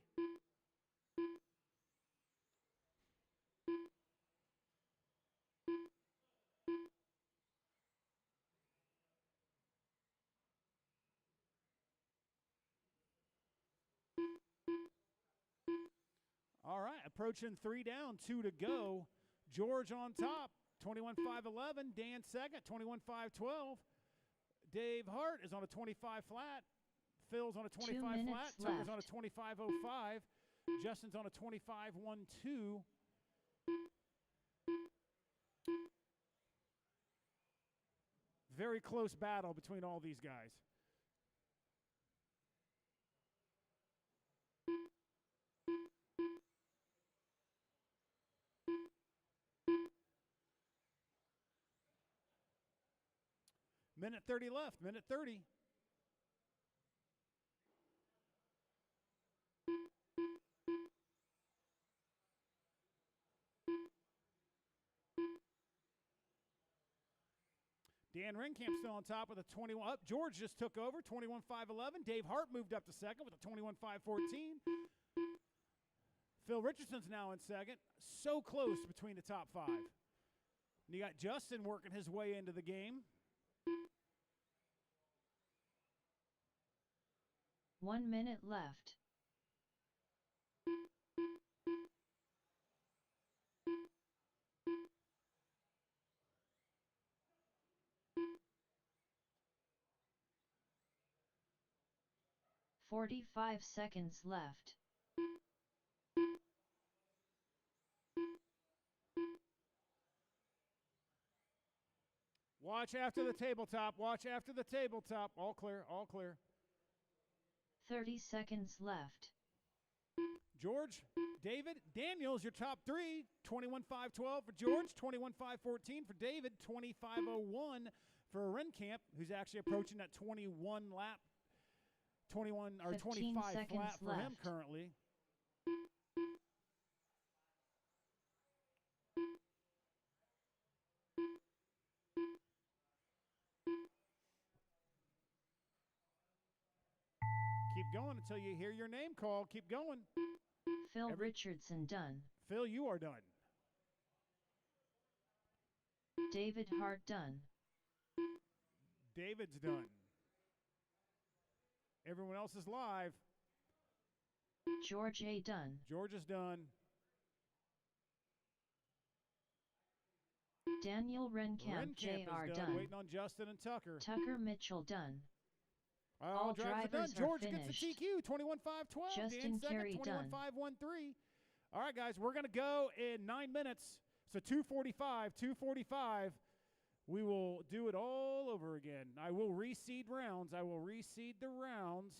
Speaker 1: All right, approaching 3 down, 2 to go. George on top, 21.511. Dan second, 21.512. Dave Hart is on a 25 flat. Phil's on a 25 flat. Tucker's on a 25.05. Justin's on a 25.12. Very close battle between all these guys. Minute 30 left, minute 30. Dan Renkamp still on top with a 21. Up. George just took over, 21.511. Dave Hart moved up to second with a 21.514. Phil Richardson's now in second. So close between the top 5. And you got Justin working his way into the game.
Speaker 2: 1 minute left. "45 seconds left.
Speaker 1: Watch after the tabletop. Watch after the tabletop. All clear, all clear.
Speaker 2: 30 seconds left.
Speaker 1: George, David, Daniel's your top 3. 21.512 for George, 21.514 for David, 25.01 for Rencamp, who's actually approaching that 21 lap, 21 or
Speaker 2: 15
Speaker 1: 25
Speaker 2: seconds
Speaker 1: flat for him
Speaker 2: left.
Speaker 1: currently. Keep going until you hear your name called. Keep going.
Speaker 2: Phil Richardson done.
Speaker 1: Phil, you are done.
Speaker 2: David Hart done.
Speaker 1: David's done. Everyone else is live.
Speaker 2: George A done.
Speaker 1: George is done.
Speaker 2: Daniel Rencamp Jr.
Speaker 1: is
Speaker 2: done.
Speaker 1: Waiting on Justin and Tucker.
Speaker 2: Tucker Mitchell done.
Speaker 1: All drivers are done. George gets
Speaker 2: finished.
Speaker 1: the TQ, 21.512.
Speaker 2: Justin
Speaker 1: Dan second,
Speaker 2: Carey done.
Speaker 1: 21.513. All right, guys, we're going to go in 9 minutes. So 2:45. We will do it all over again. I will reseed rounds. I will reseed the rounds.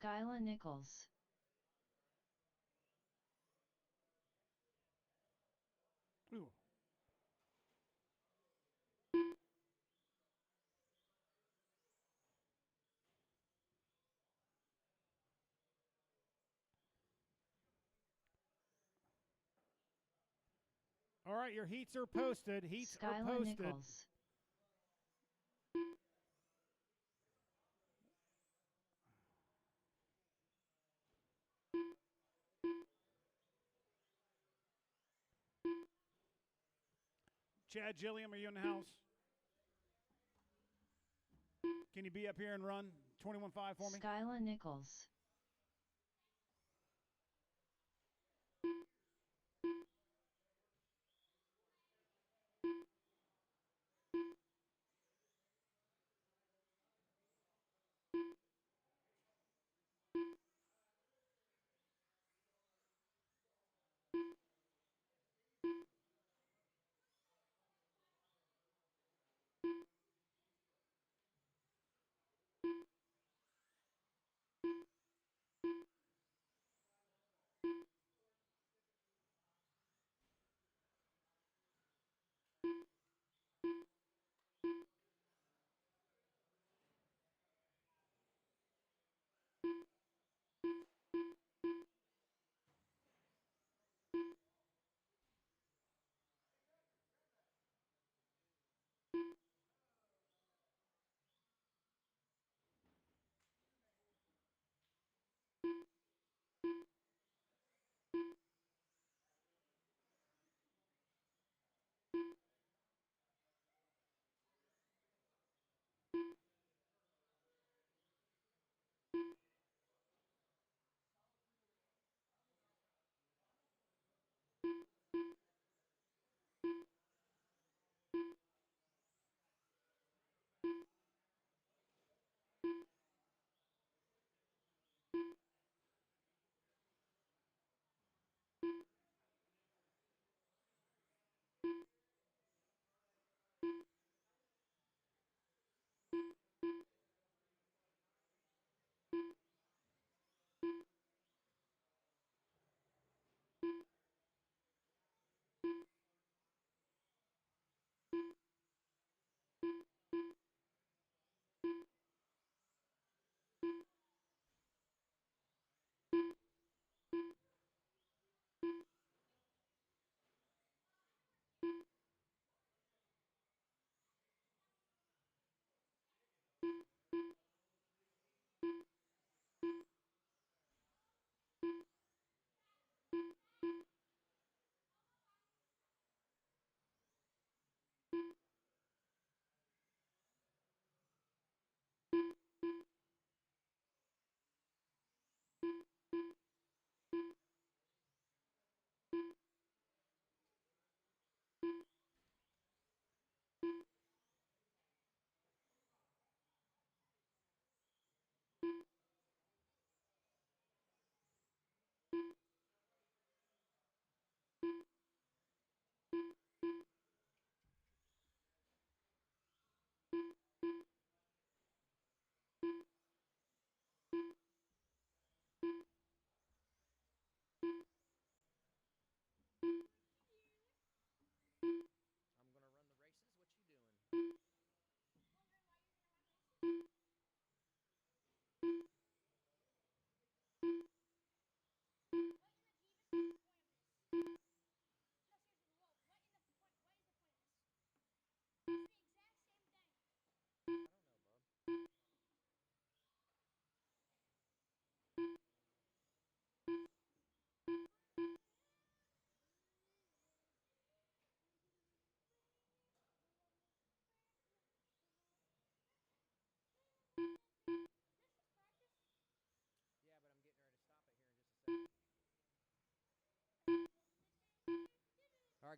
Speaker 2: Skyla Nichols.
Speaker 1: Ooh. All right, your heats are posted. Heats are
Speaker 2: Skyla
Speaker 1: posted.
Speaker 2: Nichols.
Speaker 1: Chad Gilliam, are you in the house? Can you be up here and run 21.5 for me?
Speaker 2: Skyla Nichols.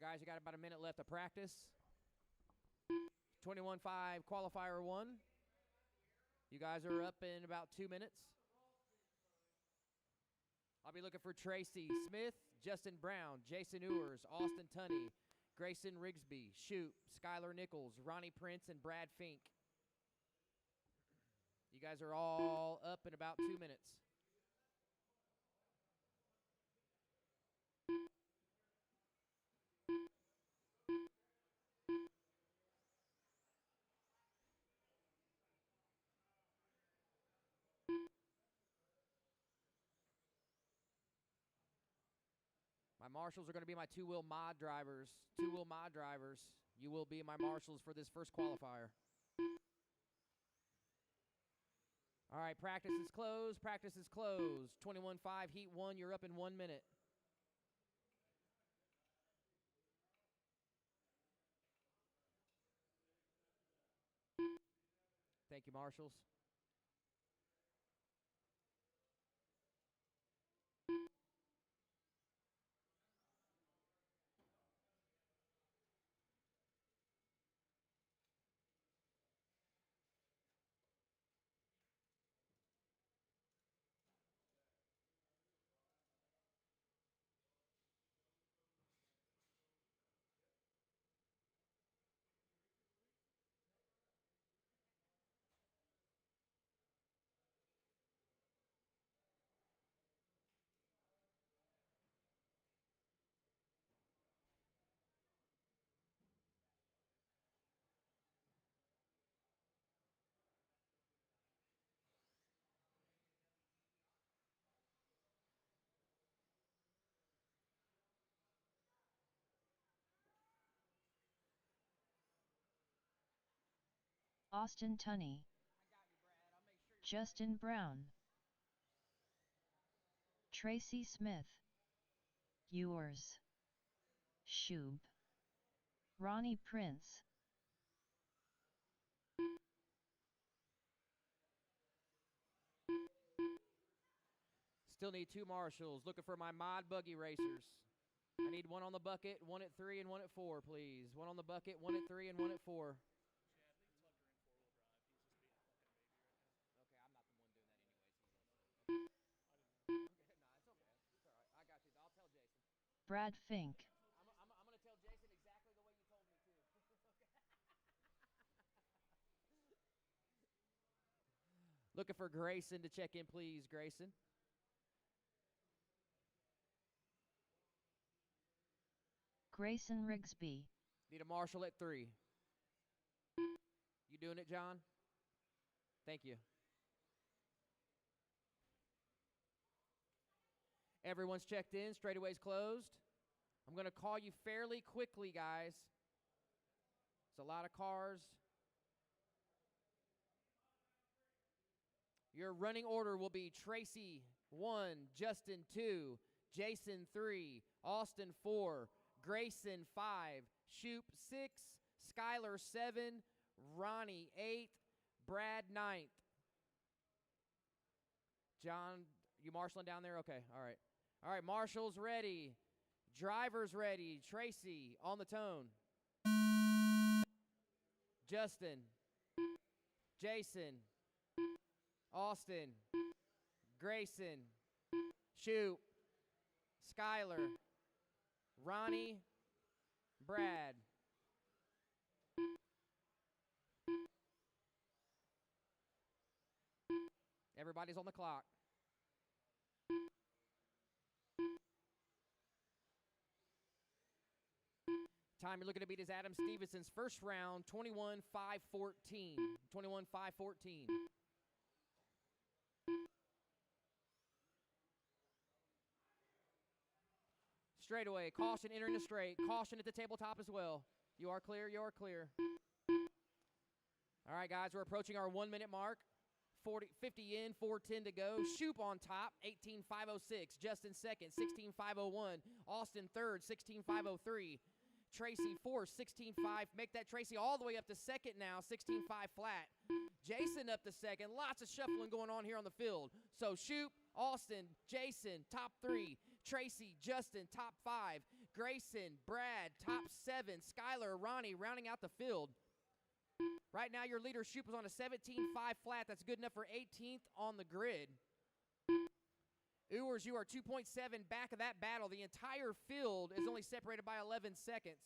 Speaker 3: guys, you got about a minute left to practice. 21-5 qualifier 1. You guys are up in about 2 minutes. I'll be looking for Tracy Smith, Justin Brown, Jason Ewers, Austin Tunney, Grayson Rigsby, Shoot, Skylar Nichols, Ronnie Prince, and Brad Fink. You guys are all up in about 2 minutes. My marshals are going to be my two-wheel mod drivers. Two-wheel mod drivers. You will be my marshals for this first qualifier. All right, practice is closed. Practice is closed. 21-5, heat 1. You're up in 1 minute. Thank you, marshals.
Speaker 2: Austin Tunney, Justin Brown, Tracy Smith, Ewers, Shub, Ronnie Prince.
Speaker 3: Still need 2 marshals. Looking for my mod buggy racers. I need 1 on the bucket, 1 at 3, and 1 at 4, please. 1 on the bucket, 1 at 3, and 1 at 4.
Speaker 2: Brad Fink,
Speaker 3: I'm going to tell Jason exactly the way you told me to. Looking for Grayson to check in, please, Grayson.
Speaker 2: Grayson Rigsby,
Speaker 3: Need a marshal at 3. You doing it, John? Thank you. Everyone's checked in. Straightaway's closed. I'm going to call you fairly quickly, guys. It's a lot of cars. Your running order will be Tracy 1, Justin 2, Jason 3, Austin 4, Grayson 5, Shoop 6, Skylar 7, Ronnie 8, Brad 9th. John, you marshaling down there? Okay, all right. All right, marshals ready. Drivers ready. Tracy on the tone. Justin, Jason, Austin, Grayson, Shoot, Skylar, Ronnie, Brad. Everybody's on the clock. Time you're looking to beat is Adam Stevenson's first round, 21-5-14. 21-5-14. Straightaway, caution entering the straight. Caution at the tabletop as well. You are clear, you are clear. All right, guys, we're approaching our 1 minute mark. 50 in, 4:10 to go. Shoop on top, 18-506. Justin second, 16-501. Austin third, 16-503. Tracy fourth, 16-5. Make that Tracy all the way up to second now, 16-5 flat. Jason up to second. Lots of shuffling going on here on the field. So Shoop, Austin, Jason, top 3. Tracy, Justin, top 5. Grayson, Brad, top 7, Skylar, Ronnie rounding out the field. Right now, your leader, Shoop, is on a 17.5 flat. That's good enough for 18th on the grid. Ewers, you are 2.7 back of that battle. The entire field is only separated by 11 seconds.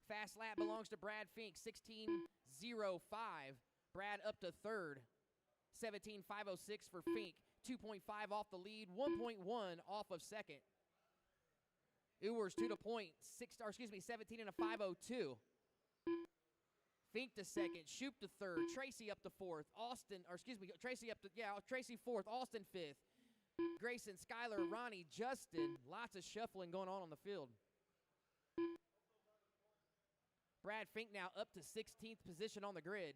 Speaker 3: Fast lap belongs to Brad Fink, 16.05. Brad up to third, 17.506 for Fink. 2.5 off the lead, 1.1 off of second. Ewers 2 to point, 17 and a 502. Fink to second, Shoop to third, Tracy up to fourth, Tracy fourth, Austin fifth. Grayson, Skylar, Ronnie, Justin. Lots of shuffling going on the field. Brad Fink now up to 16th position on the grid.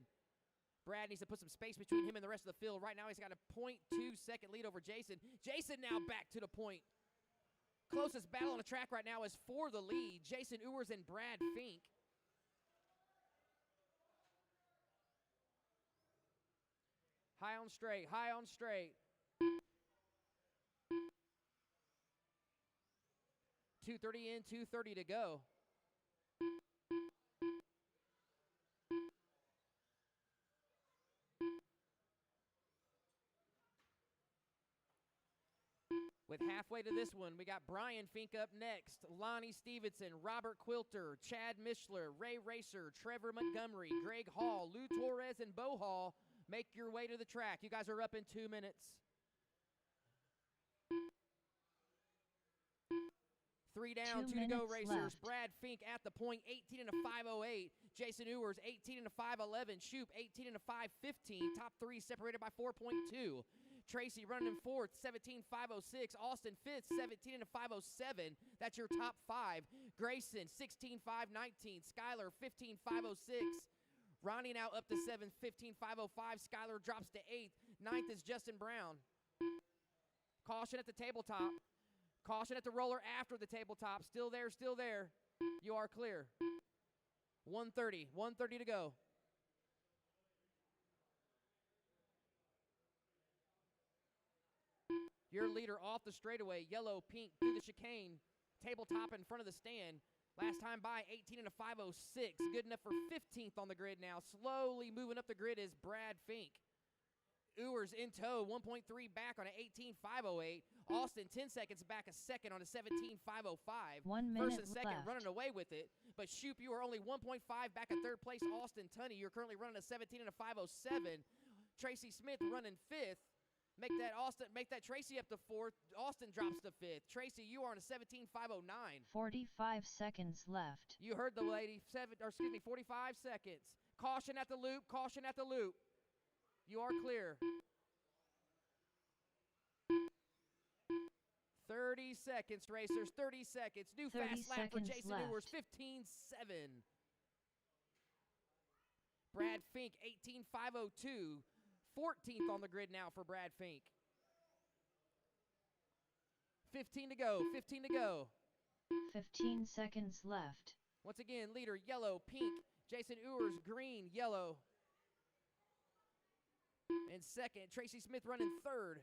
Speaker 3: Brad needs to put some space between him and the rest of the field. Right now he's got a 0.2 second lead over Jason. Jason now back to the point. Closest battle on the track right now is for the lead. Jason Ewers and Brad Fink. High on straight, high on straight. 2:30 in, 2:30 to go. With halfway to this one, we got Brian Fink up next, Lonnie Stevenson, Robert Quilter, Chad Mishler, Ray Racer, Trevor Montgomery, Greg Hall, Lou Torres, and Bo Hall. Make your way to the track. You guys are up in 2 minutes. 3 down, 2 to go racers.
Speaker 2: Left.
Speaker 3: Brad Fink at the point, 18 and a 508. Jason Ewers, 18 and a 511. Shoop, 18 and a 515. Top 3 separated by 4.2. Tracy running in fourth, 17.506. Austin fifth, 17 and a 507. That's your top 5. Grayson, 16.519. Skylar, 15.506. Ronnie now up to 7th, 15.505. Skylar drops to 8th. 9th is Justin Brown. Caution at the tabletop. Caution at the roller after the tabletop. Still there, still there. You are clear. 1:30 to go. Your leader off the straightaway, yellow, pink, through the chicane. Tabletop in front of the stand. Last time by, 18 and a 506. Good enough for 15th on the grid now. Slowly moving up the grid is Brad Fink. Ewers in tow, 1.3 back on an 18.508. Austin 10 seconds back a second on a 17.505.
Speaker 2: 1 minute
Speaker 3: First and second
Speaker 2: left.
Speaker 3: running away with it. But Shoop, you are only 1.5 back at third place. Austin Tunney, you're currently running a 17 and a 507. Tracy Smith running fifth. Make that Tracy up to fourth. Austin drops to fifth. Tracy, you are on a 17.509.
Speaker 2: 45 seconds left.
Speaker 3: You heard the lady. 45 seconds. Caution at the loop. Caution at the loop. You are clear. 30 seconds, racers. 30 seconds. New
Speaker 2: 30
Speaker 3: fast lap for
Speaker 2: seconds
Speaker 3: Jason
Speaker 2: left.
Speaker 3: Ewers. 15.7. Brad Fink, 18.502. 14th on the grid now for Brad Fink. 15 to go. 15 to go.
Speaker 2: 15 seconds left.
Speaker 3: Once again, leader, yellow, pink. Jason Ewers, green, yellow. And second, Tracy Smith running third.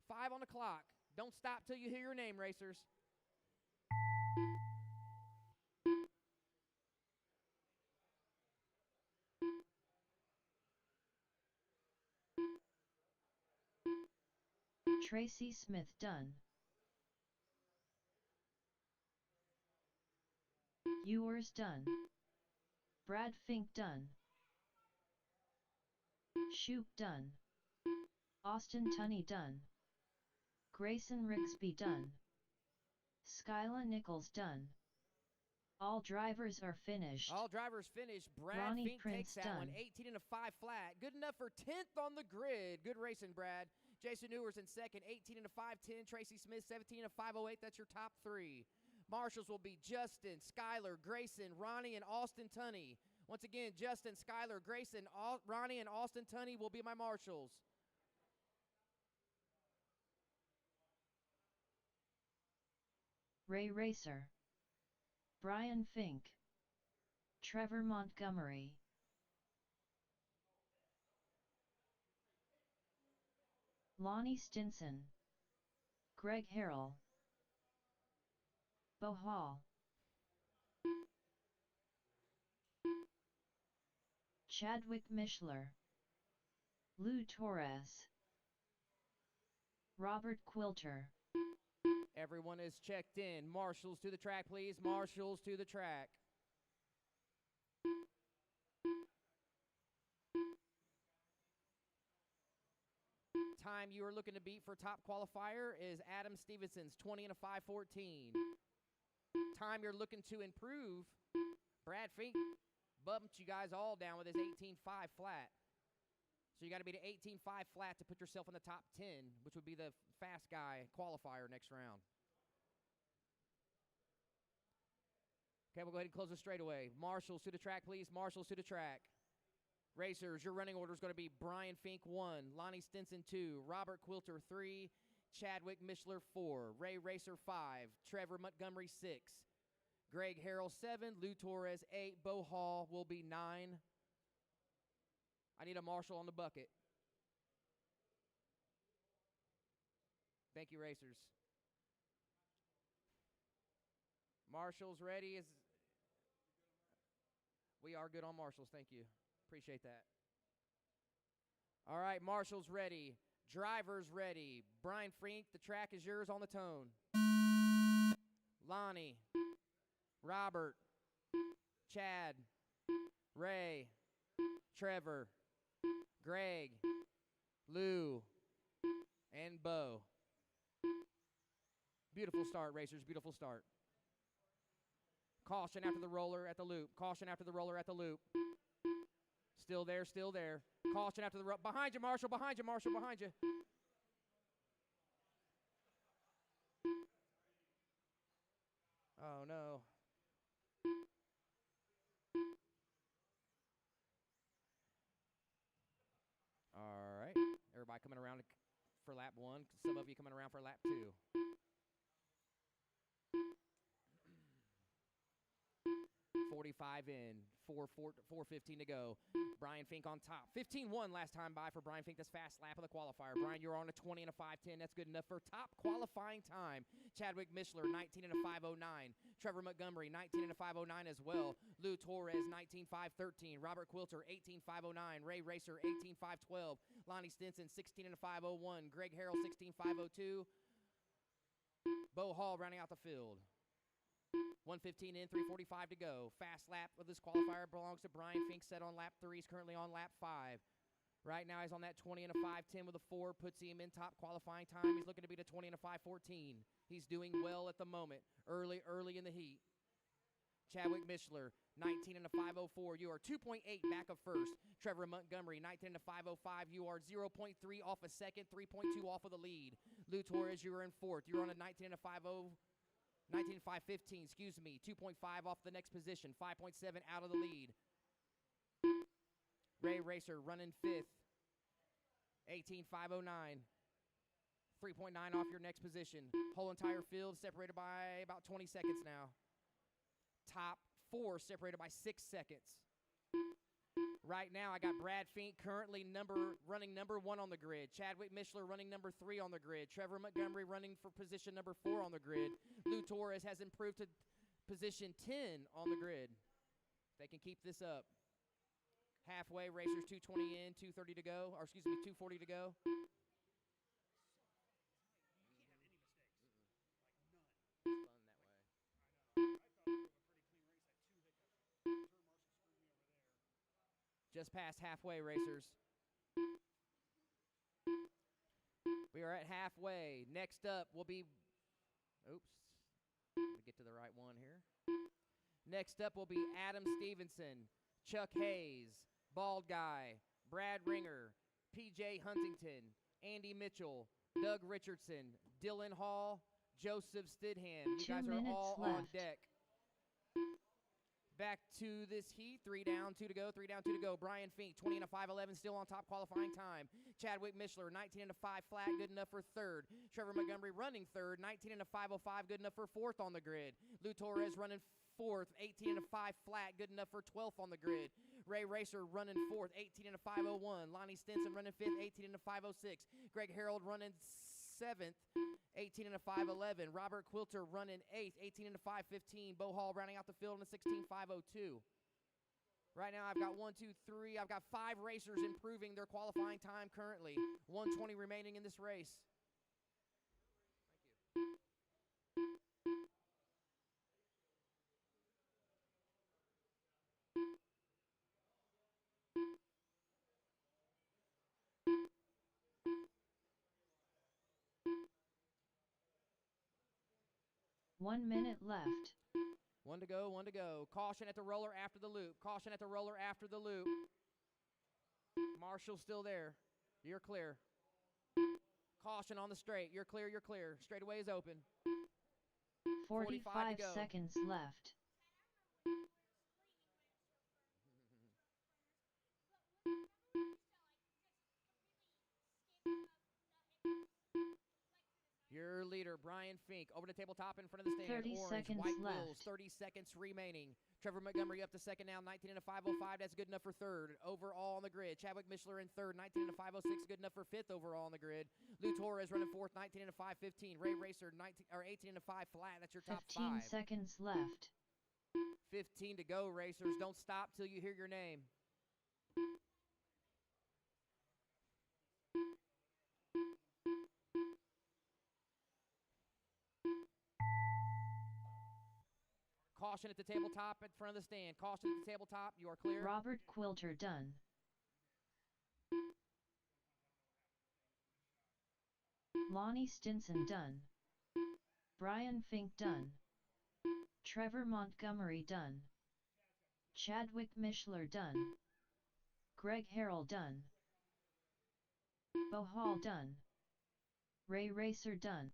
Speaker 3: 5 on the clock. Don't stop till you hear your name, racers.
Speaker 2: Tracy Smith done. Ewers done. Brad Fink done. Shoop done. Austin Tunney done. Grayson Rigsby done. Skyla Nichols done. All drivers are finished.
Speaker 3: All drivers finished. Brad
Speaker 2: Ronnie
Speaker 3: Fink
Speaker 2: Prince
Speaker 3: takes that one.
Speaker 2: done.
Speaker 3: 18 and a 5 flat. Good enough for 10th on the grid. Good racing, Brad. Jason Ewers in second. 18 and a 510. Tracy Smith, 17 and a 508. That's your top 3. Marshals will be Justin, Skylar, Grayson, Ronnie, and Austin Tunney. Once again, Justin, Skylar, Grayson, Ronnie, and Austin Tunney will be my marshals.
Speaker 2: Ray Racer. Brian Fink. Trevor Montgomery. Lonnie Stinson. Greg Harrell, Bo Hall, Chadwick Mishler, Lou Torres, Robert Quilter.
Speaker 3: Everyone is checked in. Marshals to the track, please. Marshals to the track. Time you are looking to beat for top qualifier is Adam Stevenson's 20 and a 5:14. Time you're looking to improve, Brad Fink bumped you guys all down with his 18.5 flat. So you got to beat an 18.5 flat to put yourself in the top 10, which would be the fast guy qualifier next round. Okay, we'll go ahead and close the straightaway. Marshals to the track, please. Marshals to the track. Racers, your running order is going to be Brian Fink 1, Lonnie Stinson 2, Robert Quilter 3, Chadwick Mishler 4, Ray Racer 5, Trevor Montgomery 6, Greg Harrell 7, Lou Torres 8, Bo Hall will be 9. I need a marshal on the bucket. Thank you, racers. Marshals ready? We are good on marshals. Thank you. Appreciate that. All right, marshals ready. Drivers ready. Brian Fink, the track is yours on the tone. Lonnie, Robert, Chad, Ray, Trevor, Greg, Lou, and Bo. Beautiful start, racers. Beautiful start. Caution after the roller at the loop. Caution after the roller at the loop. Still there, still there. Caution after the behind you, Marshall, behind you, Marshall, behind you. Oh, no. All right. Everybody coming around for lap 1. Some of you coming around for lap 2. 45 in, 4:15 to go. Brian Fink on top. 15-1 last time by for Brian Fink. That's fast lap of the qualifier. Brian, you're on a 20 and a 5:10. That's good enough for top qualifying time. Chadwick Mishler, 19 and a 5:09. Trevor Montgomery, 19 and a 5:09 as well. Lou Torres, 19.513. Robert Quilter, 18.509. Ray Racer, 18.512. Lonnie Stinson, 16 and a 5:01. Greg Harrell, 16.502. Bo Hall rounding out the field. 1:15 in, 3:45 to go. Fast lap of this qualifier belongs to Brian Fink, set on lap 3. He's currently on lap 5. Right now he's on that 20 and a 5:10 with a 4, puts him in top qualifying time. He's looking to beat a 20 and a 5:14. He's doing well at the moment, early in the heat. Chadwick Mishler, 19 and a 5:04. You are 2.8 back of first. Trevor Montgomery, 19 and a 5:05. You are 0.3 off a second, 3.2 off of the lead. Lou Torres, you are in fourth. You're on a 19 and a 5:0. 19.515, excuse me, 2.5 off the next position, 5.7 out of the lead. Ray Racer running fifth, 18.509, 3.9 off your next position. Whole entire field separated by about 20 seconds now. Top 4 separated by 6 seconds. Right now, I got Brad Fink currently running number 1 on the grid. Chadwick Mishler running number 3 on the grid. Trevor Montgomery running for position number 4 on the grid. Lou Torres has improved to position 10 on the grid. They can keep this up. Halfway, racers 2:20 in, 2:30 to go. Or excuse me, 2:40 to go. Just past halfway, racers. We are at halfway. Next up will be, oops, let me get to the right one here. Next up will be Adam Stevenson, Chuck Hayes, Bald Guy, Brad Ringer, PJ Huntington, Andy Mitchell, Doug Richardson, Dylan Hall, Joseph Stidham. You
Speaker 2: 2
Speaker 3: guys are
Speaker 2: minutes
Speaker 3: all
Speaker 2: left.
Speaker 3: on deck. Back to this heat. 3 down, 2 to go. 3 down, 2 to go. Brian Fink, 20 and a 5:11, still on top qualifying time. Chadwick Mishler, 19 and a 5 flat, good enough for third. Trevor Montgomery running third, 19 and a 5:05, good enough for fourth on the grid. Lou Torres running fourth, 18 and a 5 flat, good enough for 12th on the grid. Ray Racer running fourth, 18 and a 5:01. Lonnie Stinson running fifth, 18 and a 5:06. Greg Harrell running 7th, 18 and a 5.11. Robert Quilter running 8th, 18 and a 5.15. Bo Hall rounding out the field in a 16.502. Right now I've got 1, 2, 3. I've got 5 racers improving their qualifying time currently. 1:20 remaining in this race.
Speaker 2: One minute left.
Speaker 3: 1 to go, 1 to go. Caution at the roller after the loop. Caution at the roller after the loop. Marshall's still there. You're clear. Caution on the straight. You're clear, you're clear. Straightaway is open.
Speaker 2: 45
Speaker 3: to go.
Speaker 2: seconds left.
Speaker 3: Your leader, Brian Fink, over the tabletop in front of the stand.
Speaker 2: 30
Speaker 3: Orange,
Speaker 2: seconds
Speaker 3: white
Speaker 2: left.
Speaker 3: wheels, 30 seconds remaining. Trevor Montgomery up to second now, 19 and a 5.05. That's good enough for third. Overall on the grid. Chadwick Mishler in third, 19 and a 5.06. Good enough for fifth overall on the grid. Lou Torres running fourth, 19 and a 5.15. Ray Racer, 18 and a 5 flat. That's your top
Speaker 2: 15
Speaker 3: 5.
Speaker 2: seconds left.
Speaker 3: 15 to go, racers. Don't stop till you hear your name. Caution at the tabletop in front of the stand. Caution at the tabletop. You are clear.
Speaker 2: Robert Quilter done. Lonnie Stinson done. Brian Fink done. Trevor Montgomery done. Chadwick Mishler done. Greg Harrell done. Bo Hall done. Ray Racer done.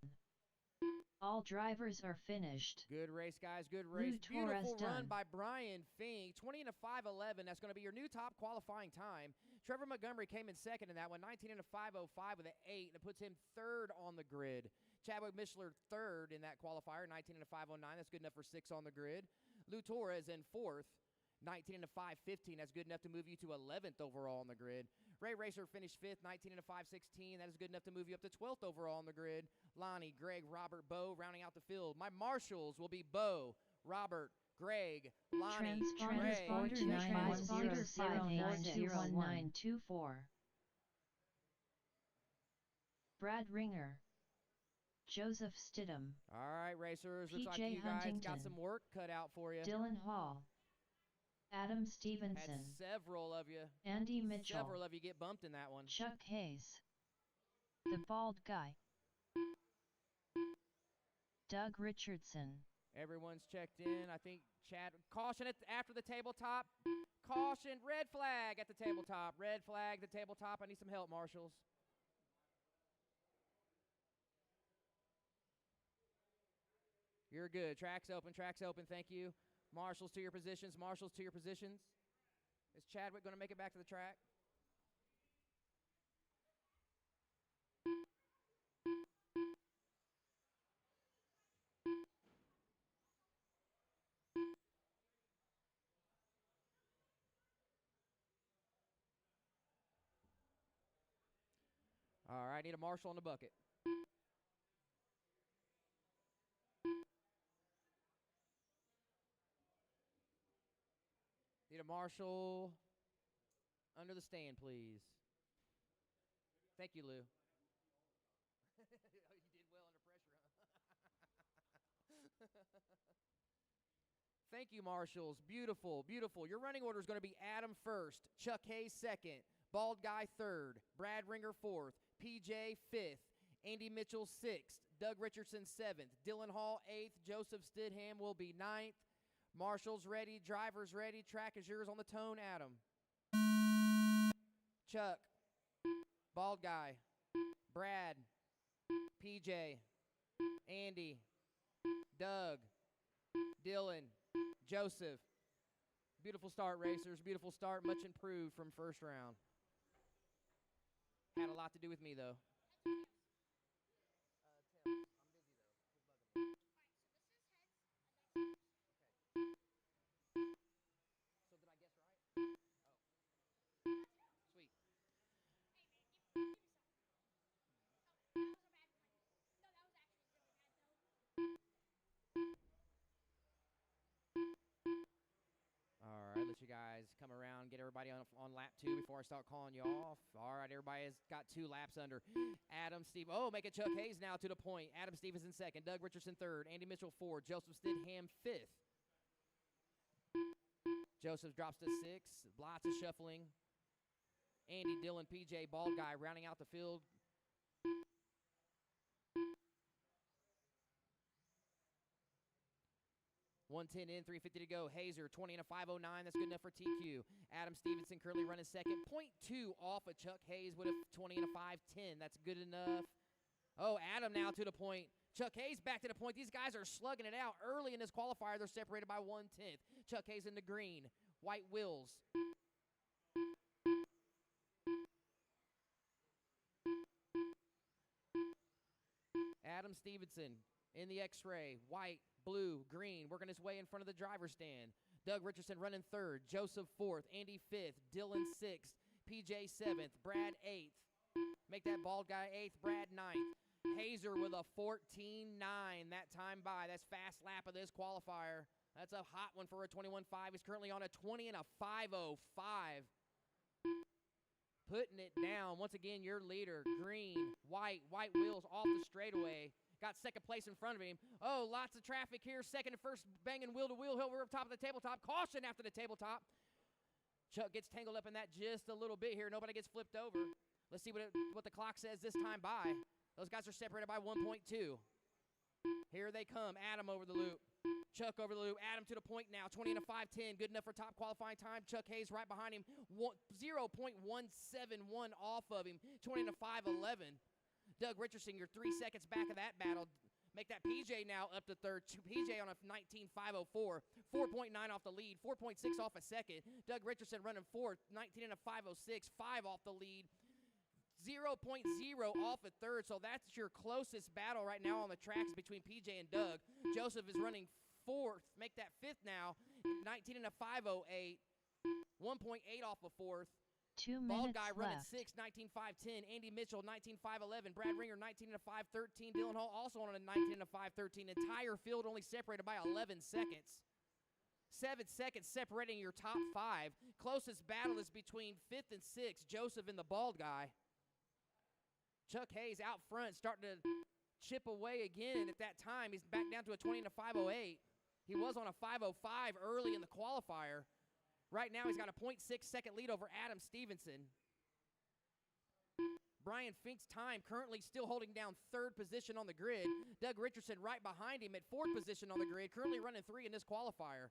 Speaker 2: All drivers are finished.
Speaker 3: Good race, guys. Good race.
Speaker 2: Lou Torres
Speaker 3: Beautiful run
Speaker 2: done.
Speaker 3: by Brian Fink. 20 and a 5.11. That's going to be your new top qualifying time. Trevor Montgomery came in second in that one. 19 and a 5.05 with an 8. And it puts him third on the grid. Chadwick Mishler third in that qualifier. 19 and a 5.09. That's good enough for 6 on the grid. Lou Torres in fourth. 19 and a 5.15. That's good enough to move you to 11th overall on the grid. Ray Racer finished 5th, 19 and a 5.16. That is good enough to move you up to 12th overall on the grid. Lonnie, Greg, Robert, Bo rounding out the field. My marshals will be Bo, Robert, Greg, Lonnie,
Speaker 2: Transponder
Speaker 3: Ray,
Speaker 2: 9105924. Brad Ringer. Joseph Stidham.
Speaker 3: All right, racers. Looks like
Speaker 2: PJ
Speaker 3: you guys got
Speaker 2: Huntington.
Speaker 3: some work cut out for you.
Speaker 2: Dylan Hall. Adam
Speaker 3: Had
Speaker 2: Stevenson.
Speaker 3: several of you.
Speaker 2: Andy Mitchell.
Speaker 3: Several of you get bumped in that one.
Speaker 2: Chuck Hayes. The Bald Guy. Doug Richardson.
Speaker 3: Everyone's checked in. I think Chad. Caution after the tabletop. Caution. Red flag at the tabletop. Red flag at the tabletop. I need some help, marshals. You're good. Track's open. Track's open. Thank you. Marshals to your positions. Marshals to your positions. Is Chadwick going to make it back to the track? All right, need a marshal on the bucket. Need a marshal under the stand, please. Thank you, Lou. You did well under pressure, huh? Thank you, marshals. Beautiful, beautiful. Your running order is going to be Adam first, Chuck Hayes second, Bald Guy third, Brad Ringer fourth, PJ fifth, Andy Mitchell sixth, Doug Richardson seventh, Dylan Hall eighth, Joseph Stidham will be ninth. Marshals ready, drivers ready, track is yours on the tone, Adam. Chuck, Bald Guy, Brad, PJ, Andy, Doug, Dylan, Joseph. Beautiful start, racers. Beautiful start. Much improved from first round. Had a lot to do with me, though. everybody on lap 2 before I start calling you off. All right, everybody has got 2 laps under. Adam Steve. Oh, make it Chuck Hayes now to the point. Adam Stevenson second. Doug Richardson third. Andy Mitchell fourth. Joseph Stidham fifth. Joseph drops to 6. Lots of shuffling. Andy Dillon, PJ, bald guy, rounding out the field. .110 in, 350 to go. Hazer, 20 and a 509. That's good enough for TQ. Adam Stevenson currently running second. .2 off of Chuck Hayes with a 20 and a 510. That's good enough. Oh, Adam now to the point. Chuck Hayes back to the point. These guys are slugging it out. Early in this qualifier, they're separated by 1/10. Chuck Hayes in the green. White wheels. Adam Stevenson in the X-ray. White, blue, green, working his way in front of the driver's stand. Doug Richardson running third. Joseph fourth. Andy fifth. Dylan sixth. PJ seventh. Brad eighth. Make that bald guy eighth. Brad ninth. Hazer with a 14.9 that time by. That's fast lap of this qualifier. That's a hot one for a 21.5. He's currently on a 20 and a 5.05. Putting it down. Once again, your leader, green, white wheels off the straightaway. Got second place in front of him. Oh, lots of traffic here. Second and first banging wheel to wheel. We're up top of the tabletop. Caution after the tabletop. Chuck gets tangled up in that just a little bit here. Nobody gets flipped over. Let's see what the clock says this time by. Those guys are separated by 1.2. Here they come. Adam over the loop. Chuck over the loop. Adam to the point now. 20 and a 510. Good enough for top qualifying time. Chuck Hayes right behind him. 0.171 off of him. 20 and a 511. Doug Richardson, you're 3 seconds back of that battle. Make that PJ now up to third. PJ on a 19.504. 4.9 off the lead. 4.6 off a second. Doug Richardson running fourth. 19 and a 506. 5 off the lead. 0.0 off at third, so that's your closest battle right now on the tracks between PJ and Doug. Joseph is running fourth. Make that fifth now. 19 and a 508. 1.8 off of fourth.
Speaker 2: 2 minutes
Speaker 3: Bald guy running
Speaker 2: left.
Speaker 3: 6, 19.510. Andy Mitchell, 19.511. Brad Ringer, 19 and a 513. Dylan Hall also on a 19 and a 513. Entire field only separated by 11 seconds. 7 seconds separating your top 5. Closest battle is between 5th and 6th. Joseph and the bald guy. Chuck Hayes out front starting to chip away again. At that time, he's back down to a 20 and a 508. He was on a 505 early in the qualifier. Right now, he's got a 0.6 second lead over Adam Stevenson. Brian Fink's time currently still holding down third position on the grid. Doug Richardson right behind him at fourth position on the grid, currently running 3 in this qualifier.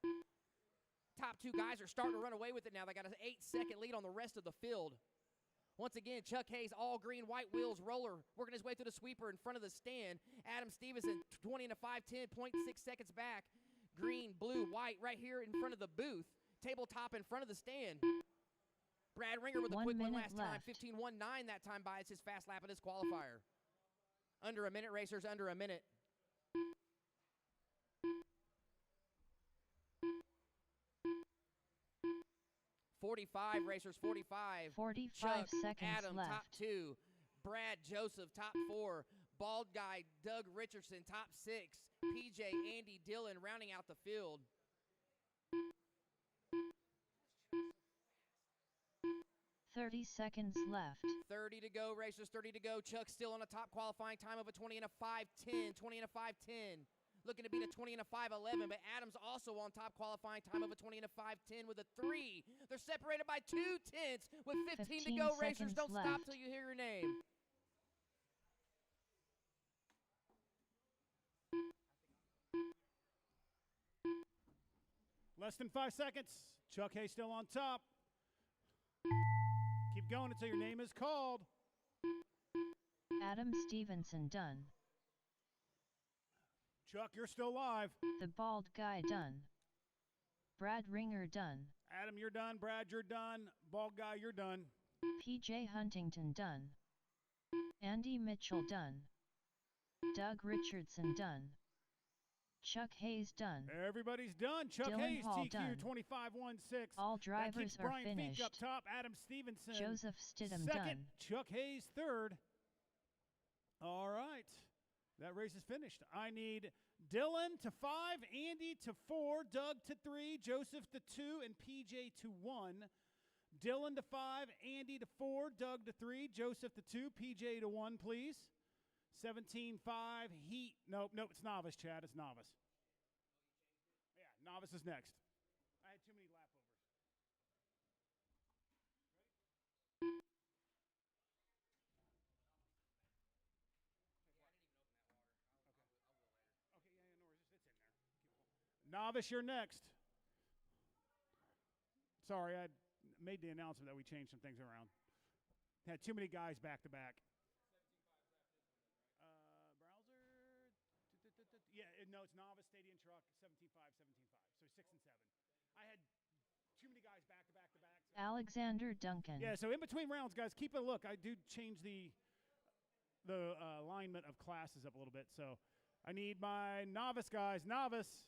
Speaker 3: Top 2 guys are starting to run away with it now. They got an 8-second lead on the rest of the field. Once again, Chuck Hayes, all green, white wheels, roller, working his way through the sweeper in front of the stand. Adam Stevenson, 20 and a 510, 0.6 seconds back. Green, blue, white, right here in front of the booth. Tabletop in front of the stand. Brad Ringer with a quick one last time. 15.19 that time by. It's his fast lap of this qualifier. Under a minute, racers, under a minute. 45 racers, 45.
Speaker 2: 45
Speaker 3: Chuck,
Speaker 2: seconds
Speaker 3: Adam,
Speaker 2: left.
Speaker 3: top 2. Brad Joseph, top 4. Bald guy, Doug Richardson, top 6. PJ, Andy Dillon, rounding out the field.
Speaker 2: 30 seconds left.
Speaker 3: 30 to go, racers, 30 to go. Chuck still on a top qualifying time of a 20 and a 510. 20 and a 510. Looking to beat a 20 and a 511, but Adams also on top qualifying time of a 20 and a 510 with a 3. They're separated by 2/10 with 15 to go. Racers, don't stop
Speaker 2: left.
Speaker 3: till you hear your name.
Speaker 1: Less than 5 seconds. Chuck Hayes still on top. Keep going until your name is called.
Speaker 2: Adam Stevenson done.
Speaker 1: Chuck, you're still live.
Speaker 2: The bald guy done. Brad Ringer done.
Speaker 1: Adam, you're done. Brad, you're done. Bald guy, you're done.
Speaker 2: PJ Huntington done. Andy Mitchell done. Doug Richardson done. Chuck Hayes done.
Speaker 1: Everybody's done. Chuck
Speaker 2: Dylan
Speaker 1: Hayes,
Speaker 2: Hall
Speaker 1: TQ,
Speaker 2: done.
Speaker 1: 25.16.
Speaker 2: All
Speaker 1: That
Speaker 2: drivers
Speaker 1: keeps
Speaker 2: are
Speaker 1: Brian Fink
Speaker 2: finished.
Speaker 1: up top. Adam Stevenson.
Speaker 2: Joseph Stidham
Speaker 1: second.
Speaker 2: done.
Speaker 1: Chuck Hayes third. All right. That race is finished. I need Dylan to 5, Andy to 4, Doug to 3, Joseph to 2, and PJ to 1. Dylan to 5, Andy to 4, Doug to 3, Joseph to 2, PJ to 1, please. 17-5, Heat. Nope, it's novice, Chad. It's novice. Yeah, novice is next. I had too many lap overs. Novice, you're next. Sorry, I made the announcement that we changed some things around. Had too many guys back to back. Browser. Yeah, no, it's novice, stadium truck, 17-5, 17-5. So 6 and 7. I had too many guys back to back to back. So.
Speaker 2: Alexander Duncan.
Speaker 1: Yeah, so in between rounds, guys, keep a look. I do change the alignment of classes up a little bit. So I need my novice guys. Novice.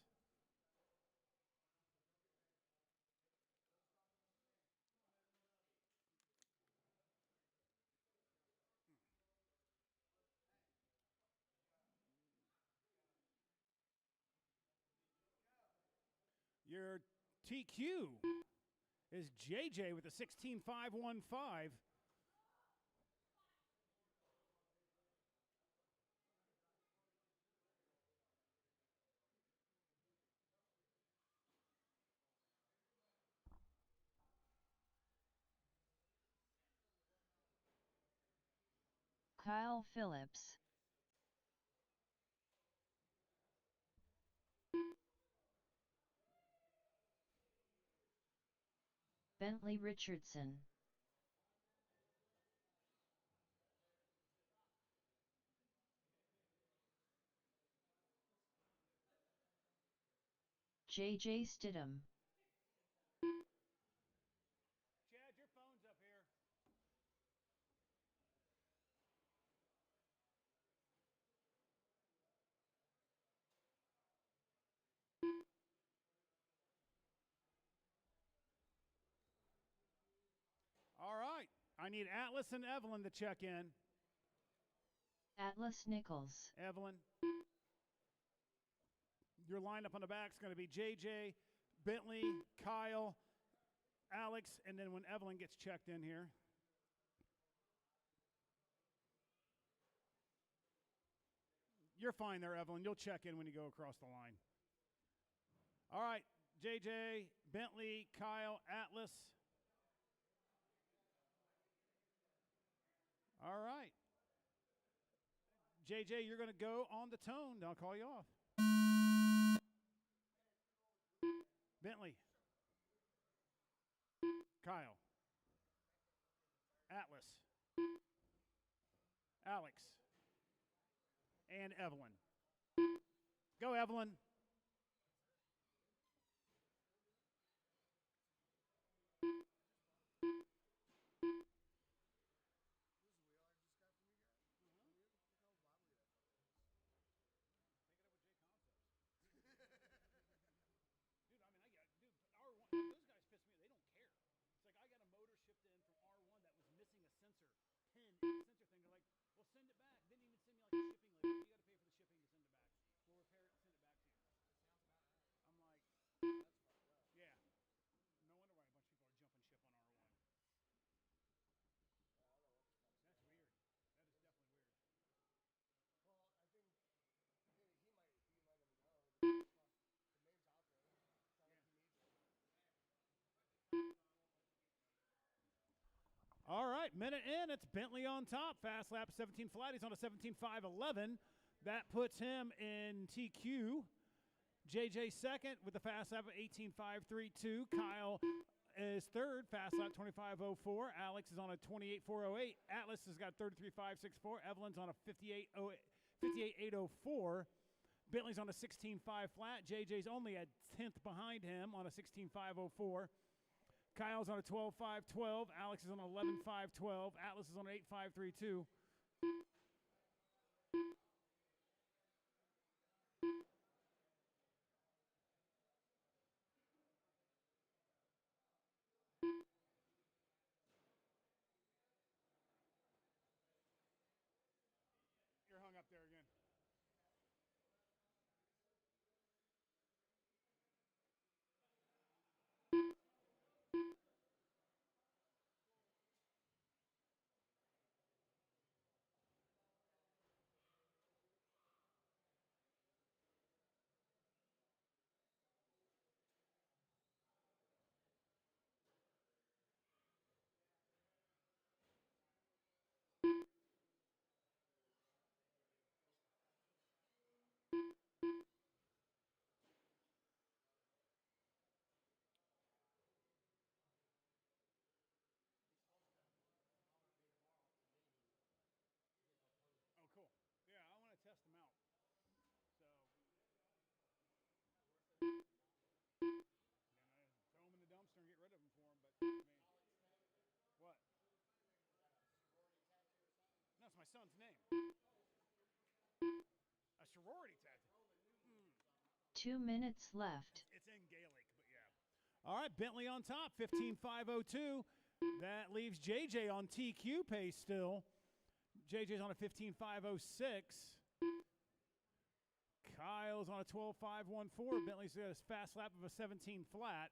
Speaker 1: Your TQ is JJ with a 16-5-1-5.
Speaker 2: Kyle Phillips. Bentley Richardson. JJ Stidham.
Speaker 1: Chad, your phone's up here. All right. I need Atlas and Evelyn to check in.
Speaker 2: Atlas Nichols.
Speaker 1: Evelyn. Your lineup on the back is going to be JJ, Bentley, Kyle, Alex, and then when Evelyn gets checked in here. You're fine there, Evelyn. You'll check in when you go across the line. All right, JJ, Bentley, Kyle, Atlas. All right. JJ, you're going to go on the tone. I'll call you off. Bentley. Kyle. Atlas. Alex. And Evelyn. Go, Evelyn. All right, minute in. It's Bentley on top. Fast lap 17 flat. He's on a 17.5.11. That puts him in TQ. JJ second with the fast lap of 18.532. Kyle is third. Fast lap 25.04. Alex is on a 28.408. Atlas has got 33.564. Evelyn's on a 58.804. Bentley's on a 16.5 flat. JJ's only a 10th behind him on a 16.504. Kyle's on a 12.512. Alex is on 11.512. Atlas is on an 8.532. You're hung up there again. son's name? A sorority tattoo.
Speaker 2: 2 minutes left.
Speaker 1: It's in Gaelic, but yeah. All right, Bentley on top, 15.502. That leaves JJ on TQ pace still. JJ's on a 15.506. Kyle's on a 12.514. Bentley's got a fast lap of a 17 flat.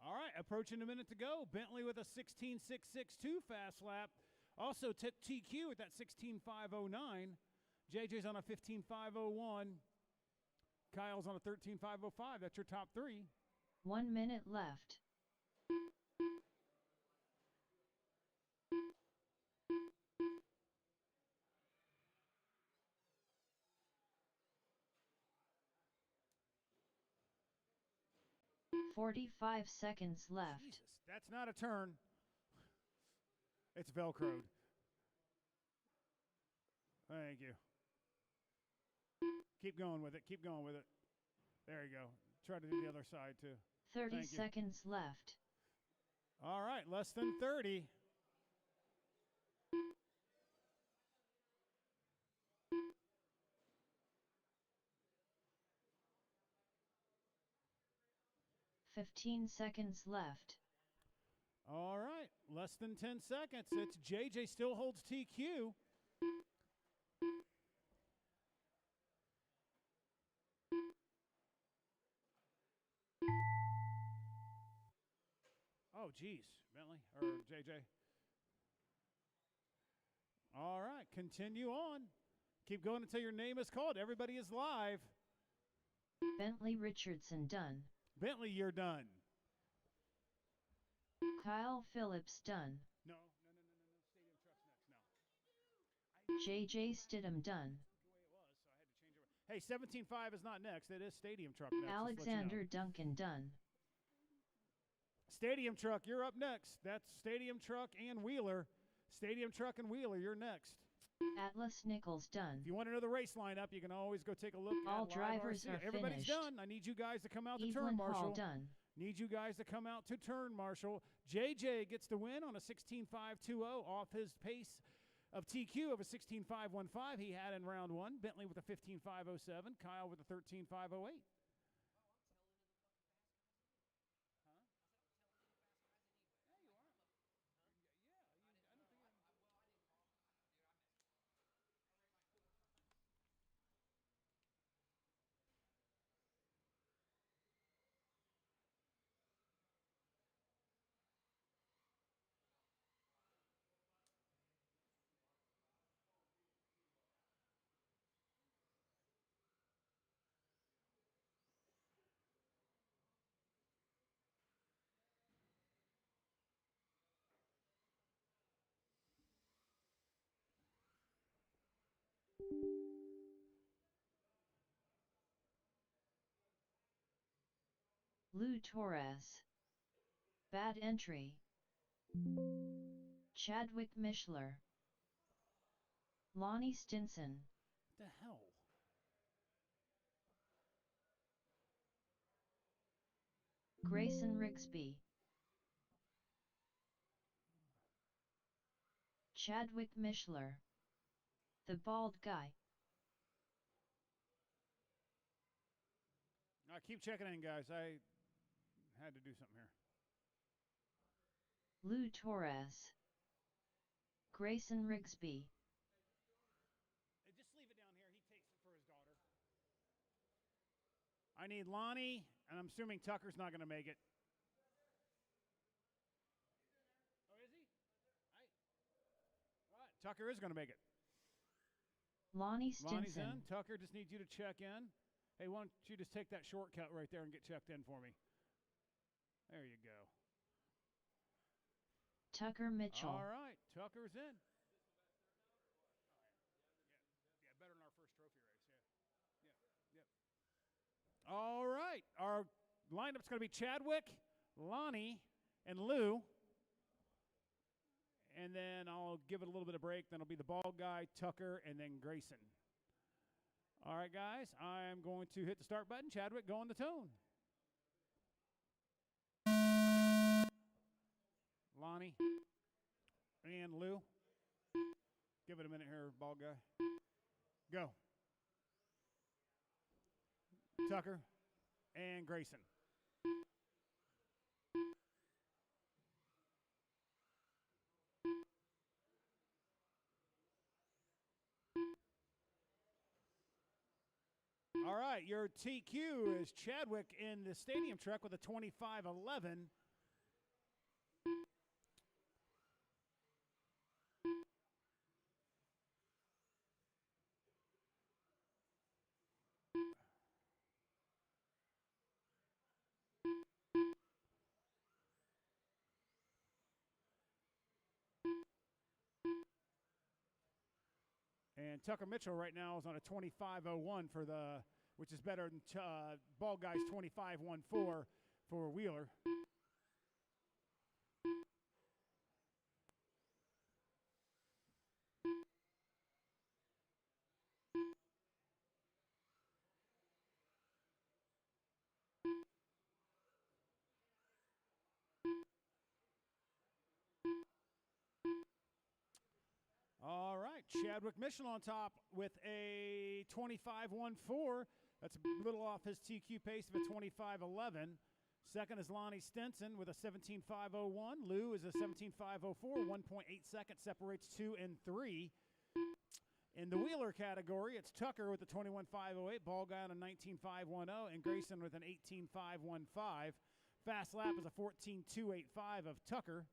Speaker 1: All right, approaching a minute to go. Bentley with a 16.662 fast lap. Also TQ at that 16.509. JJ's on a 15.501. Kyle's on a 13.505. That's your top three.
Speaker 2: 1 minute left. "45 seconds left."
Speaker 1: Jesus, that's not a turn. It's Velcroed. Thank you. Keep going with it. Keep going with it. There you go. Try to do the other side, too.
Speaker 2: 30
Speaker 1: Thank you.
Speaker 2: seconds left.
Speaker 1: All right, less than 30.
Speaker 2: "15 seconds left."
Speaker 1: All right, less than 10 seconds. It's JJ still holds TQ. Oh, geez, Bentley or JJ. All right, continue on. Keep going until your name is called. Everybody is live.
Speaker 2: Bentley Richardson done.
Speaker 1: Bentley, you're done.
Speaker 2: Kyle Phillips done.
Speaker 1: No. Stadium Truck's next. No.
Speaker 2: JJ Stidham done.
Speaker 1: The way it was, so I had to change it. Hey, 17.5 is not next. It is Stadium Truck next.
Speaker 2: Alexander Duncan done.
Speaker 1: Stadium Truck, you're up next. That's Stadium Truck and Wheeler. Stadium Truck and Wheeler, you're next.
Speaker 2: Atlas Nichols done.
Speaker 1: If you want another race lineup, you can always go take a look
Speaker 2: All
Speaker 1: at
Speaker 2: drivers
Speaker 1: Live RC.
Speaker 2: are
Speaker 1: Everybody's
Speaker 2: finished.
Speaker 1: done. I need you guys to come out to
Speaker 2: Evelyn
Speaker 1: turn marshal.
Speaker 2: Hall done.
Speaker 1: Need you guys to come out to turn marshal. JJ gets the win on a 16.520 off his pace of TQ of a 16.515 he had in round one. Bentley with a 15.507. Kyle with a 13.508.
Speaker 2: Lou Torres. Bad entry. Chadwick Mishler. Lonnie Stinson.
Speaker 1: What the hell?
Speaker 2: Grayson Rigsby. Chadwick Mishler. The bald guy.
Speaker 1: Keep checking in, guys. I had to do something here.
Speaker 2: Lou Torres. Grayson Rigsby.
Speaker 1: Just leave it down here. He takes it for his daughter. I need Lonnie, and I'm assuming Tucker's not going to make it. Oh, is he? All right, Tucker is going to make it.
Speaker 2: Lonnie
Speaker 1: Lonnie's
Speaker 2: Stinson.
Speaker 1: in. Tucker just needs you to check in. Hey, why don't you just take that shortcut right there and get checked in for me? There you go.
Speaker 2: Tucker Mitchell.
Speaker 1: All right, Tucker's in. Yeah, better than our first trophy race. right, our lineup's going to be Chadwick, Lonnie, and Lou. And then I'll give it a little bit of break. Then it'll be the bald guy, Tucker, and then Grayson. All right, guys, I'm going to hit the start button. Chadwick, go on the tone. Lonnie and Lou. Give it a minute here, bald guy. Go. Tucker and Grayson. All right, your TQ is Chadwick in the stadium truck with a 2511. And Tucker Mitchell right now is on a 2501 for the, which is better than bald guy's 2514 for Wheeler. All right, Chadwick Mitchell on top with a 25.14. That's a little off his TQ pace of a 25.11. Second is Lonnie Stinson with a 17.501. Lou is a 17.504. 1.8 seconds separates 2 and 3. In the Wheeler category, it's Tucker with a 21.508. Ball guy on a 19.510. And Grayson with an 18.515. Fast lap is a 14.285 of Tucker.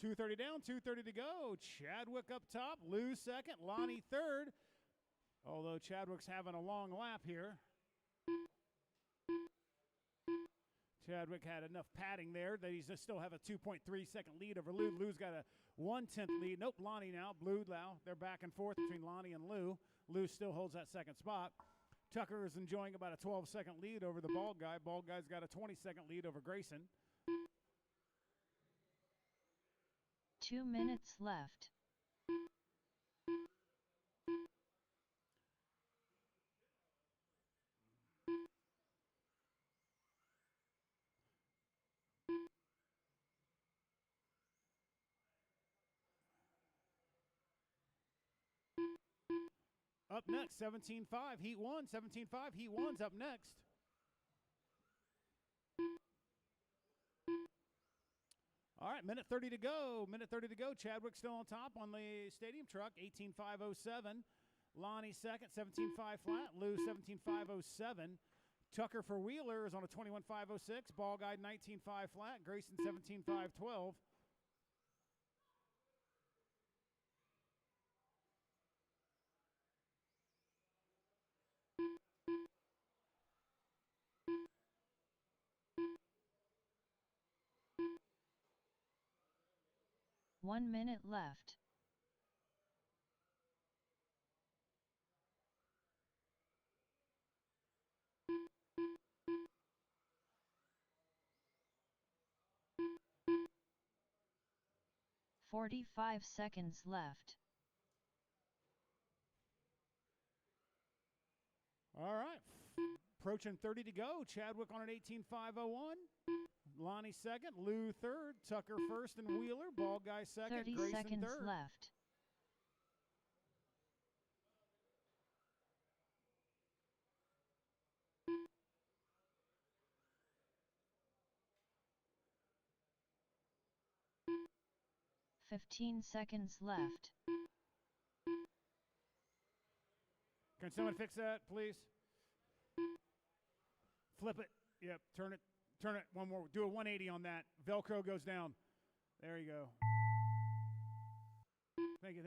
Speaker 1: .230 down, .230 to go. Chadwick up top, Lou second, Lonnie third. Although Chadwick's having a long lap here. Chadwick had enough padding there that he's still have a 2.3 second lead over Lou. Lou's got a 1/10 lead. Nope, Lonnie now, Blue now. They're back and forth between Lonnie and Lou. Lou still holds that second spot. Tucker is enjoying about a 12-second lead over the bald guy. Bald guy's got a 20-second lead over Grayson.
Speaker 2: 2 minutes left.
Speaker 1: Up next, 17.5, Heat 1. 17.5, Heat 1's up next. All right, minute 30 to go. Minute 30 to go. Chadwick still on top on the stadium truck, 18.507. Lonnie second, 17.5 flat. Lou 17.507. Tucker for Wheeler is on a 21.506. Ball guy 19.5 flat. Grayson 17.512.
Speaker 2: One minute left. .45 seconds left.
Speaker 1: All right, approaching 30 to go. Chadwick on an 18.501. Lonnie second, Lou third, Tucker first, and Wheeler. Ball guy second,
Speaker 2: 30
Speaker 1: Grayson
Speaker 2: seconds
Speaker 1: third.
Speaker 2: left. 15 seconds left.
Speaker 1: Can someone fix that, please? Flip it. Yep, turn it one more. Do a 180 on that. Velcro goes down. There you go. Thank you.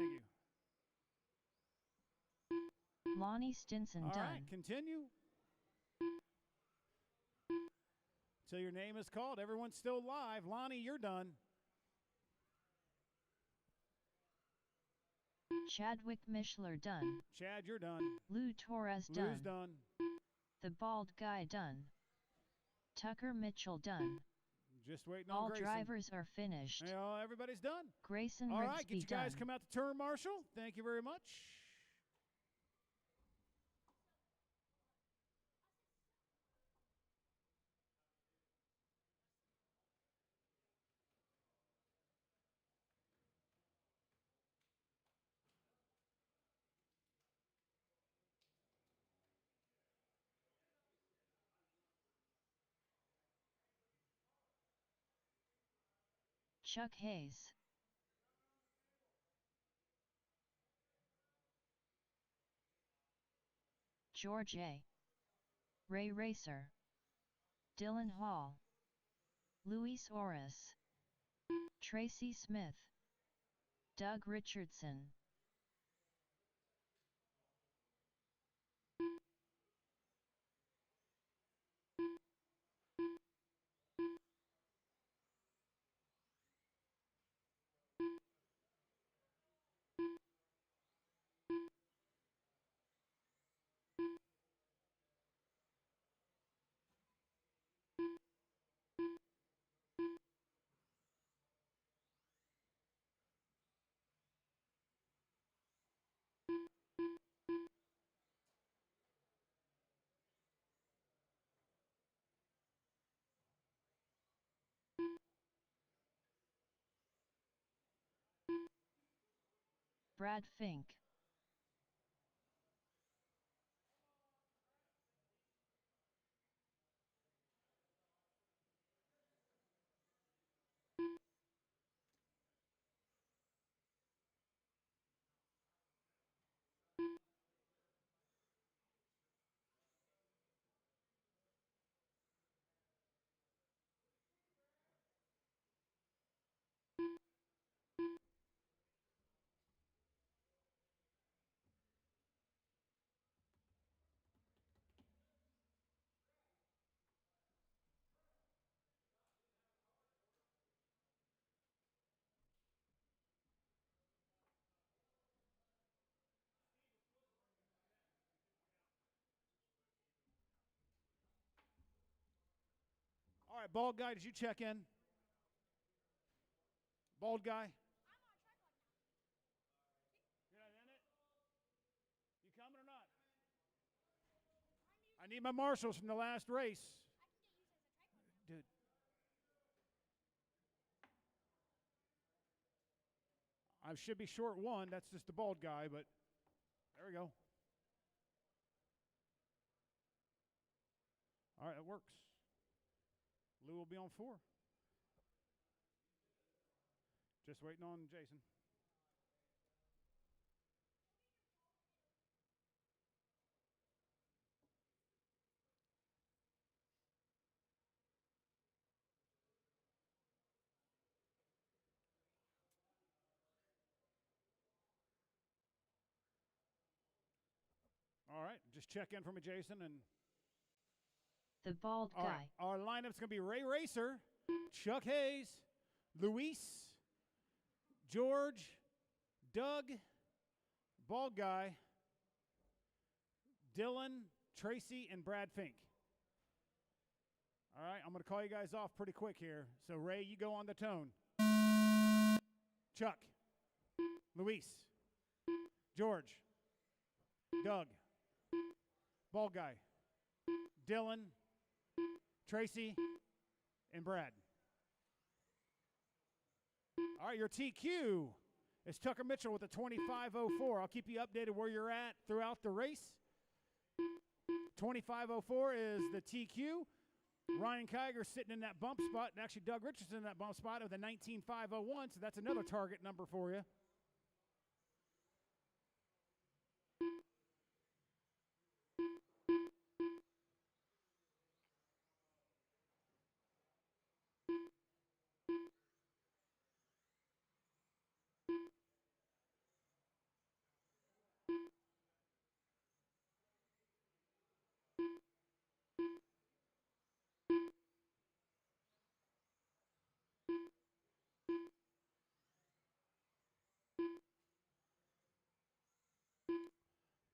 Speaker 2: Lonnie Stinson
Speaker 1: All
Speaker 2: done.
Speaker 1: right, continue. Till your name is called. Everyone's still live. Lonnie, you're done.
Speaker 2: Chadwick Mishler done.
Speaker 1: Chad, you're done.
Speaker 2: Lou Torres done.
Speaker 1: Lou's done.
Speaker 2: The Bald Guy done. Tucker Mitchell done.
Speaker 1: Just waiting on
Speaker 2: All
Speaker 1: Grayson.
Speaker 2: drivers are finished.
Speaker 1: Yeah, everybody's done.
Speaker 2: Grayson
Speaker 1: All
Speaker 2: Rigsby
Speaker 1: right, get you
Speaker 2: done.
Speaker 1: guys come out to turn, Marshall. Thank you very much.
Speaker 2: Chuck Hayes. George A. Ray Racer. Dylan Hall. Luis Orris. Tracy Smith. Doug Richardson. Brad Fink. All right, Bald Guy, did you check in? Bald Guy? You're not in it? You coming or not? I need my marshals from the last race. Dude. I should be short one. That's just the Bald Guy, but there we go. All right, that works. Lou will be on 4. Just waiting on Jason. All right, just check in for me, Jason, and The Bald
Speaker 1: all
Speaker 2: Guy.
Speaker 1: right, our lineup's going to be Ray Racer, Chuck Hayes, Luis, George, Doug, Bald Guy, Dylan, Tracy, and Brad Fink. All right, I'm going to call you guys off pretty quick here. So, Ray, you go on the tone. Chuck, Luis, George, Doug, Bald Guy, Dylan, Tracy, and Brad. All right, your TQ is Tucker Mitchell with a 25:04. I'll keep you updated where you're at throughout the race. 25:04 is the TQ. Ryan Kiger sitting in that bump spot, and actually Doug Richardson in that bump spot with a 19.501, so that's another target number for you.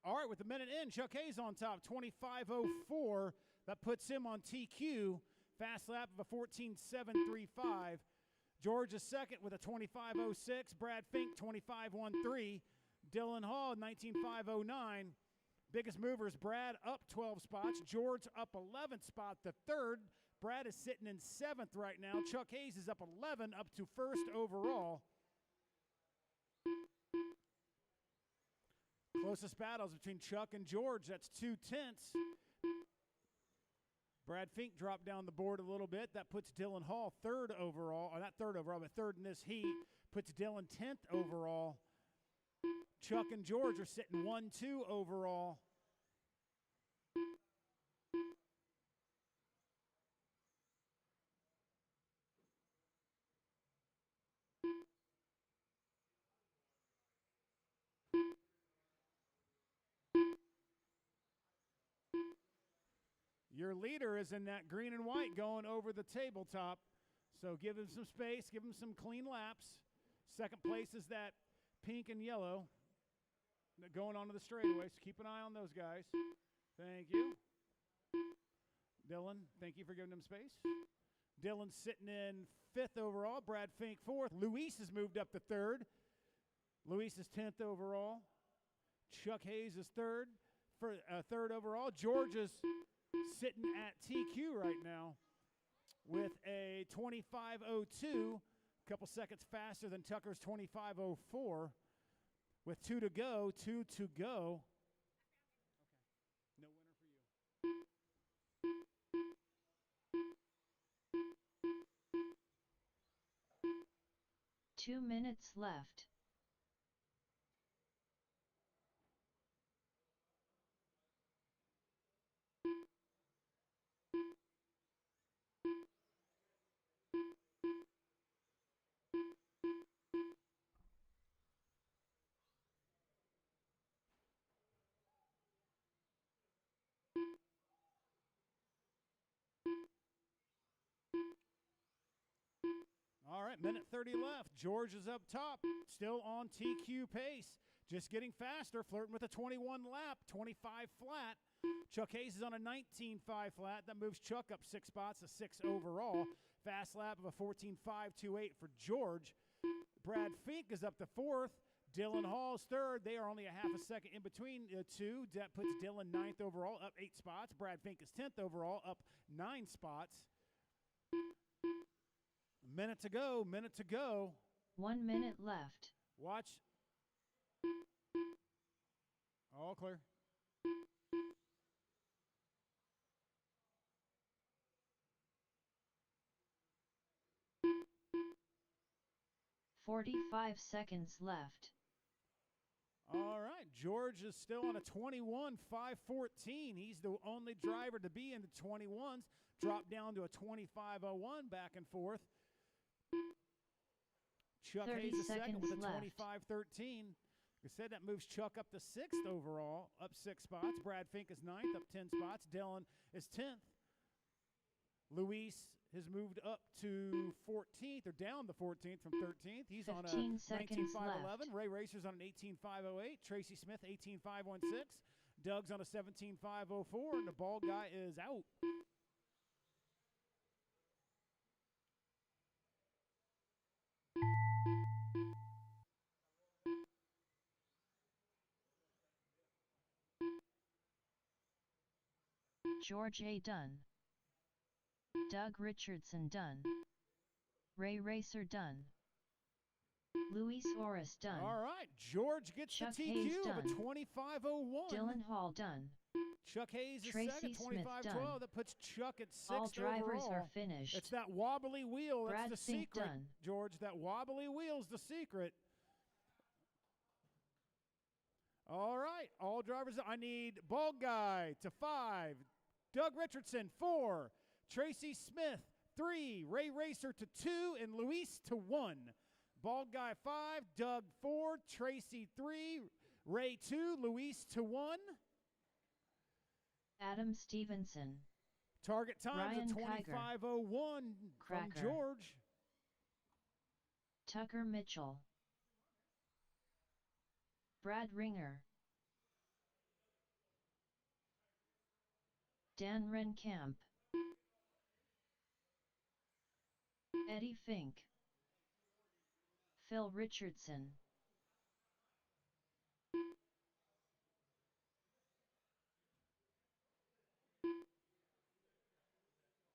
Speaker 1: All right, with the minute in, Chuck Hayes on top, 25.04. That puts him on TQ. Fast lap of a 14.735. George is second with a 25.06. Brad Fink, 25.13. Dylan Hall, 19.509. Biggest movers, Brad up 12 spots. George up 11 spot to third. Brad is sitting in seventh right now. Chuck Hayes is up 11, up to first overall. Closest battles between Chuck and George. That's 2/10. Brad Fink dropped down the board a little bit. That puts Dylan Hall third overall. Or not third overall, but third in this heat. Puts Dylan 10th overall. Chuck and George are sitting 1-2 overall. Your leader is in that green and white going over the tabletop. So give him some space, give him some clean laps. Second place is that pink and yellow going onto the straightaway. So keep an eye on those guys. Thank you. Dylan, thank you for giving him space. Dylan's sitting in fifth overall. Brad Fink fourth. Luis has moved up to third. Luis is 10th overall. Chuck Hayes is third overall. George is sitting at TQ right now with a 25.02, a couple seconds faster than Tucker's 25.04. With 2 to go. Okay. No winner for you.
Speaker 2: 2 minutes left.
Speaker 1: All right, minute 30 left. George is up top, still on TQ pace. Just getting faster, flirting with a 21 lap, 25 flat. Chuck Hayes is on a 19.5 flat. That moves Chuck up 6 spots, a 6 overall. Fast lap of a 14.528 for George. Brad Fink is up to fourth. Dylan Hall's third. They are only a half a second in between the two. That puts Dylan 9th overall, up 8 spots. Brad Fink is 10th overall, up 9 spots. Minute to go.
Speaker 2: 1 minute left.
Speaker 1: Watch. All clear.
Speaker 2: 45 seconds left.
Speaker 1: All right, George is still on a 21.514. He's the only driver to be in the 21s. Dropped down to a 25.01 back and forth. Chuck Hayes is second with a 25.13. Like I said, that moves Chuck up to 6th overall, up 6 spots. Brad Fink is 9th, up 10 spots. Dylan is 10th. Luis has moved up to 14th, or down to 14th from 13th. He's on a 19.511. Ray Racer's on an 18.508. Tracy Smith, 18.516. Doug's on a 17.504, and the bald guy is out.
Speaker 2: George A. done. Doug Richardson done. Ray Racer done. Luis Orris done.
Speaker 1: All right, George gets
Speaker 2: Chuck
Speaker 1: the TQ
Speaker 2: Hayes
Speaker 1: of a
Speaker 2: done.
Speaker 1: 25.01.
Speaker 2: Dylan Hall done.
Speaker 1: Chuck Hayes is
Speaker 2: Tracy
Speaker 1: second,
Speaker 2: Smith
Speaker 1: 25-12.
Speaker 2: done.
Speaker 1: That puts Chuck at sixth
Speaker 2: All drivers
Speaker 1: overall.
Speaker 2: are finished.
Speaker 1: It's that wobbly wheel.
Speaker 2: Brad
Speaker 1: That's the
Speaker 2: Fink
Speaker 1: secret,
Speaker 2: done.
Speaker 1: George. That wobbly wheel's the secret. All right, all drivers. I need Bald Guy to 5, Doug Richardson 4, Tracy Smith 3, Ray Racer to 2, and Luis to 1. Bald Guy 5, Doug 4, Tracy 3, Ray 2, Luis to 1.
Speaker 2: Adam Stevenson.
Speaker 1: Target times
Speaker 2: Ryan
Speaker 1: of
Speaker 2: Kiger.
Speaker 1: 25:01 from
Speaker 2: Cracker.
Speaker 1: George.
Speaker 2: Tucker Mitchell. Brad Ringer. Dan Renkamp. Eddie Fink. Phil Richardson.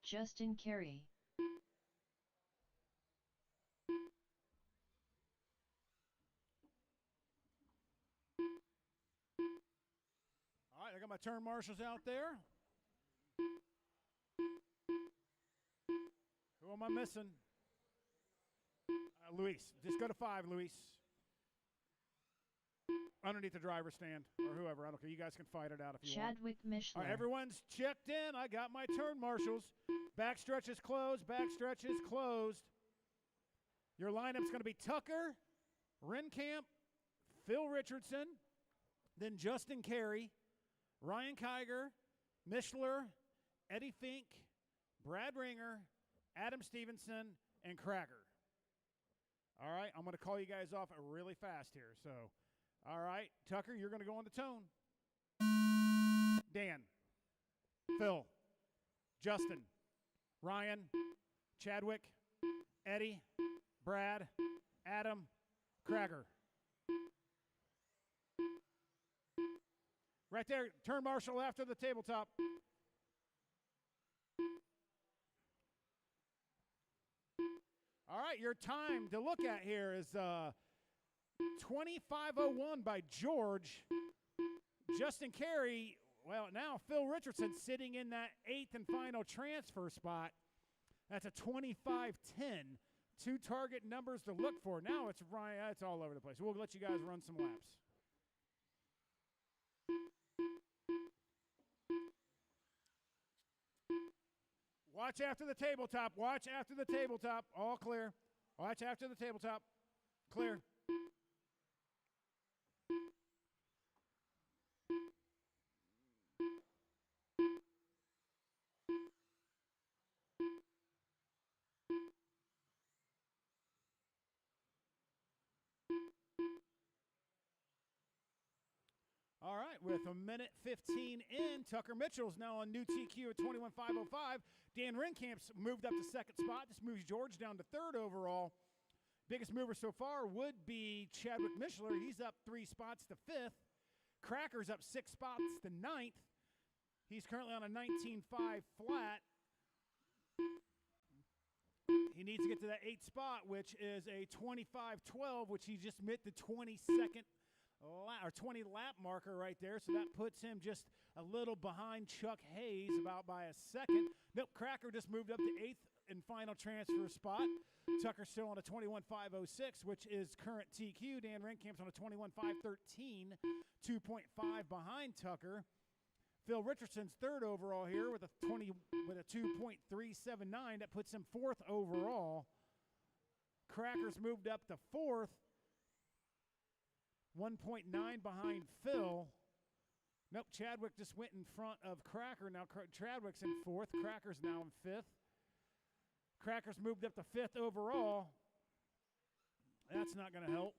Speaker 2: Justin Carey.
Speaker 1: All right, I got my turn marshals out there. Who am I missing? Luis. Just go to 5, Luis. Underneath the driver's stand or whoever. I don't care. You guys can fight it out if you want.
Speaker 2: Chadwick
Speaker 1: All
Speaker 2: Mishler.
Speaker 1: right, everyone's checked in. I got my turn marshals. Backstretch is closed. Backstretch is closed. Your lineup's going to be Tucker, Renkamp, Phil Richardson, then Justin Carey, Ryan Kiger, Mishler, Eddie Fink, Brad Ringer, Adam Stevenson, and Cracker. All right, I'm going to call you guys off really fast here. So, all right, Tucker, you're going to go on the tone. Dan, Phil, Justin, Ryan, Chadwick, Eddie, Brad, Adam, Cracker. Right there, turn marshal after the tabletop. All right, your time to look at here is 25:01 by George. Justin Carey, well, now Phil Richardson sitting in that 8th and final transfer spot. That's a 25:10. 2 target numbers to look for. Now it's Ryan. It's all over the place. We'll let you guys run some laps. Watch after the tabletop. Watch after the tabletop. All clear. Watch after the tabletop. Clear. All right, with a minute 15 in, Tucker Mitchell's now on new TQ at 21.505. Dan Renkamp's moved up to second spot. This moves George down to third overall. Biggest mover so far would be Chadwick Mishler. He's up 3 spots to fifth. Cracker's up 6 spots to ninth. He's currently on a 19.5 flat. He needs to get to that 8th spot, which is a 25.12, which he just hit the 22nd or 20 lap marker right there. So that puts him just a little behind Chuck Hayes, about by a second. Nope, Cracker just moved up to 8th and final transfer spot. Tucker's still on a 21.506, which is current TQ. Dan Renkamp's on a 21.513, 2.5 behind Tucker. Phil Richardson's third overall here with a 2.379. That puts him 4th overall. Cracker's moved up to 4th, 1.9 behind Phil. Nope, Chadwick just went in front of Cracker. Now Chadwick's in 4th. Cracker's now in 5th. Cracker's moved up to 5th overall. That's not going to help.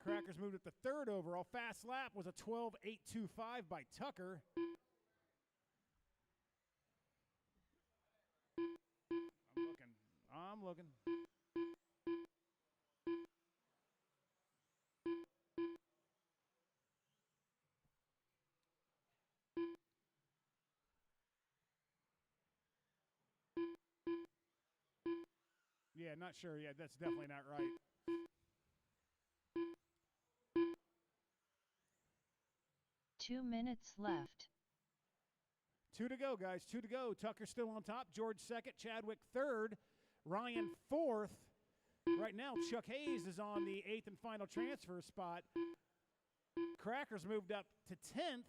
Speaker 1: Cracker's moved up to 3rd overall. Fast lap was a 12.825 by Tucker. I'm looking. Yeah, not sure. Yeah, that's definitely not right.
Speaker 2: 2 minutes left.
Speaker 1: 2 to go, guys. 2 to go. Tucker still on top. George second. Chadwick third. Ryan fourth. Right now, Chuck Hayes is on the 8th and final transfer spot. Cracker's moved up to 10th.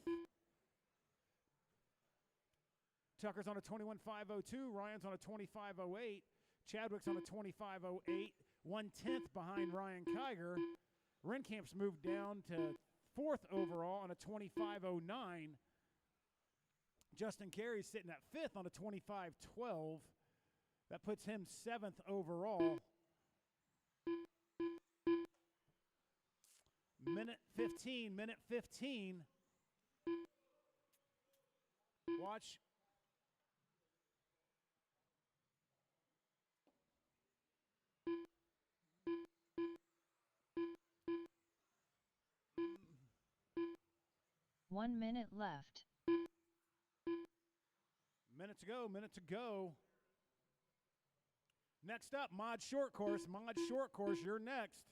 Speaker 1: Tucker's on a 21.502. Ryan's on a 25.08. Chadwick's on a 25.08. 1/10 behind Ryan Kiger. Renkamp's moved down to 4th overall on a 25.09. Justin Carey's sitting at 5th on a 25.12. That puts him 7th overall. Minute 15. Watch.
Speaker 2: One minute left.
Speaker 1: Minute to go. Next up, Mod Short Course. Mod Short Course, you're next.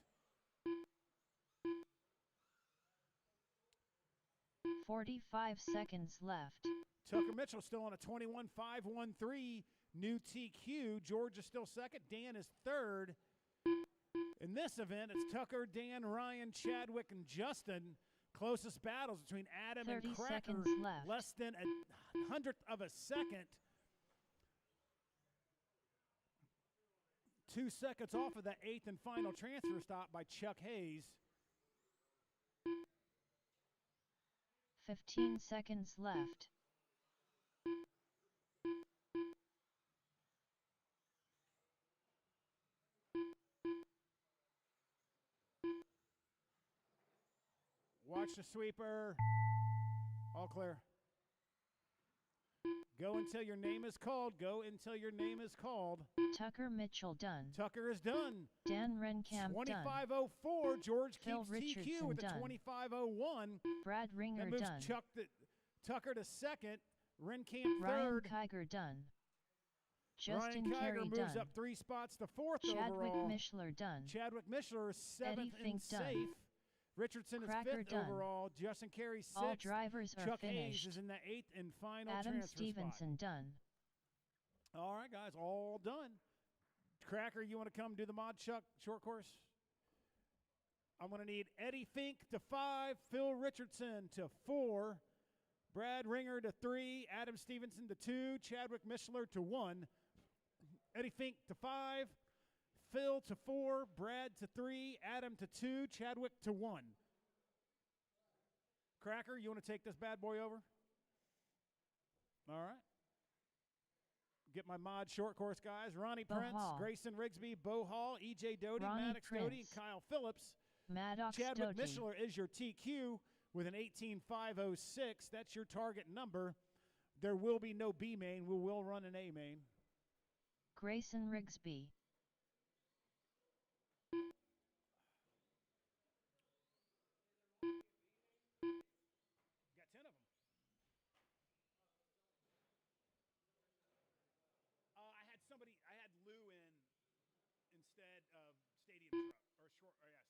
Speaker 2: 45 seconds left.
Speaker 1: Tucker Mitchell still on a 21.513 new TQ. George is still second. Dan is third. In this event, it's Tucker, Dan, Ryan, Chadwick, and Justin. Closest battles between Adam and
Speaker 2: 30
Speaker 1: Cracker.
Speaker 2: seconds left.
Speaker 1: Less than a 100th of a second. 2 seconds off of that 8th and final transfer stop by Chuck Hayes.
Speaker 2: 15 seconds left.
Speaker 1: Watch the sweeper. All clear. Go until your name is called. Go until your name is called.
Speaker 2: Tucker Mitchell done.
Speaker 1: Tucker is done.
Speaker 2: Dan Renkamp done.
Speaker 1: 25.04. George
Speaker 2: Phil
Speaker 1: keeps TQ
Speaker 2: Richardson
Speaker 1: with a
Speaker 2: done.
Speaker 1: 25.01.
Speaker 2: Brad Ringer
Speaker 1: That moves
Speaker 2: done.
Speaker 1: Tucker to second. Renkamp
Speaker 2: Ryan
Speaker 1: third.
Speaker 2: Kiger done.
Speaker 1: Ryan
Speaker 2: Justin
Speaker 1: Kiger
Speaker 2: Carey
Speaker 1: moves
Speaker 2: done.
Speaker 1: up 3 spots to 4th
Speaker 2: Chadwick
Speaker 1: overall.
Speaker 2: Mishler done.
Speaker 1: Chadwick Mishler is 7th
Speaker 2: Eddie
Speaker 1: and
Speaker 2: Fink done.
Speaker 1: safe. Richardson
Speaker 2: Cracker
Speaker 1: is 5th
Speaker 2: done.
Speaker 1: overall. Justin Carey 6th.
Speaker 2: All drivers are
Speaker 1: Chuck Hayes
Speaker 2: finished.
Speaker 1: is in the 8th and final
Speaker 2: Adam
Speaker 1: transfer
Speaker 2: Stevenson done.
Speaker 1: spot. All right, guys, all done. Cracker, you want to come do the Mod Chuck short course? I'm going to need Eddie Fink to 5, Phil Richardson to 4, Brad Ringer to 3, Adam Stevenson to 2, Chadwick Mishler to 1, Eddie Fink to 5, Phil to 4, Brad to 3, Adam to 2, Chadwick to 1. Cracker, you want to take this bad boy over? All right. Get my Mod short course guys. Ronnie
Speaker 2: Bo
Speaker 1: Prince,
Speaker 2: Hall.
Speaker 1: Grayson Rigsby, Bo Hall, EJ Doty,
Speaker 2: Ronnie
Speaker 1: Maddox Doty, and
Speaker 2: Prince.
Speaker 1: Kyle Phillips.
Speaker 2: Maddox
Speaker 1: Chadwick
Speaker 2: Doty.
Speaker 1: Mishler is your TQ with an 18.506. That's your target number. There will be no B main. We will run an A main.
Speaker 2: Grayson Rigsby.
Speaker 1: Got 10 of them. I had Lou in instead of Stadium Truck, Stadium Truck.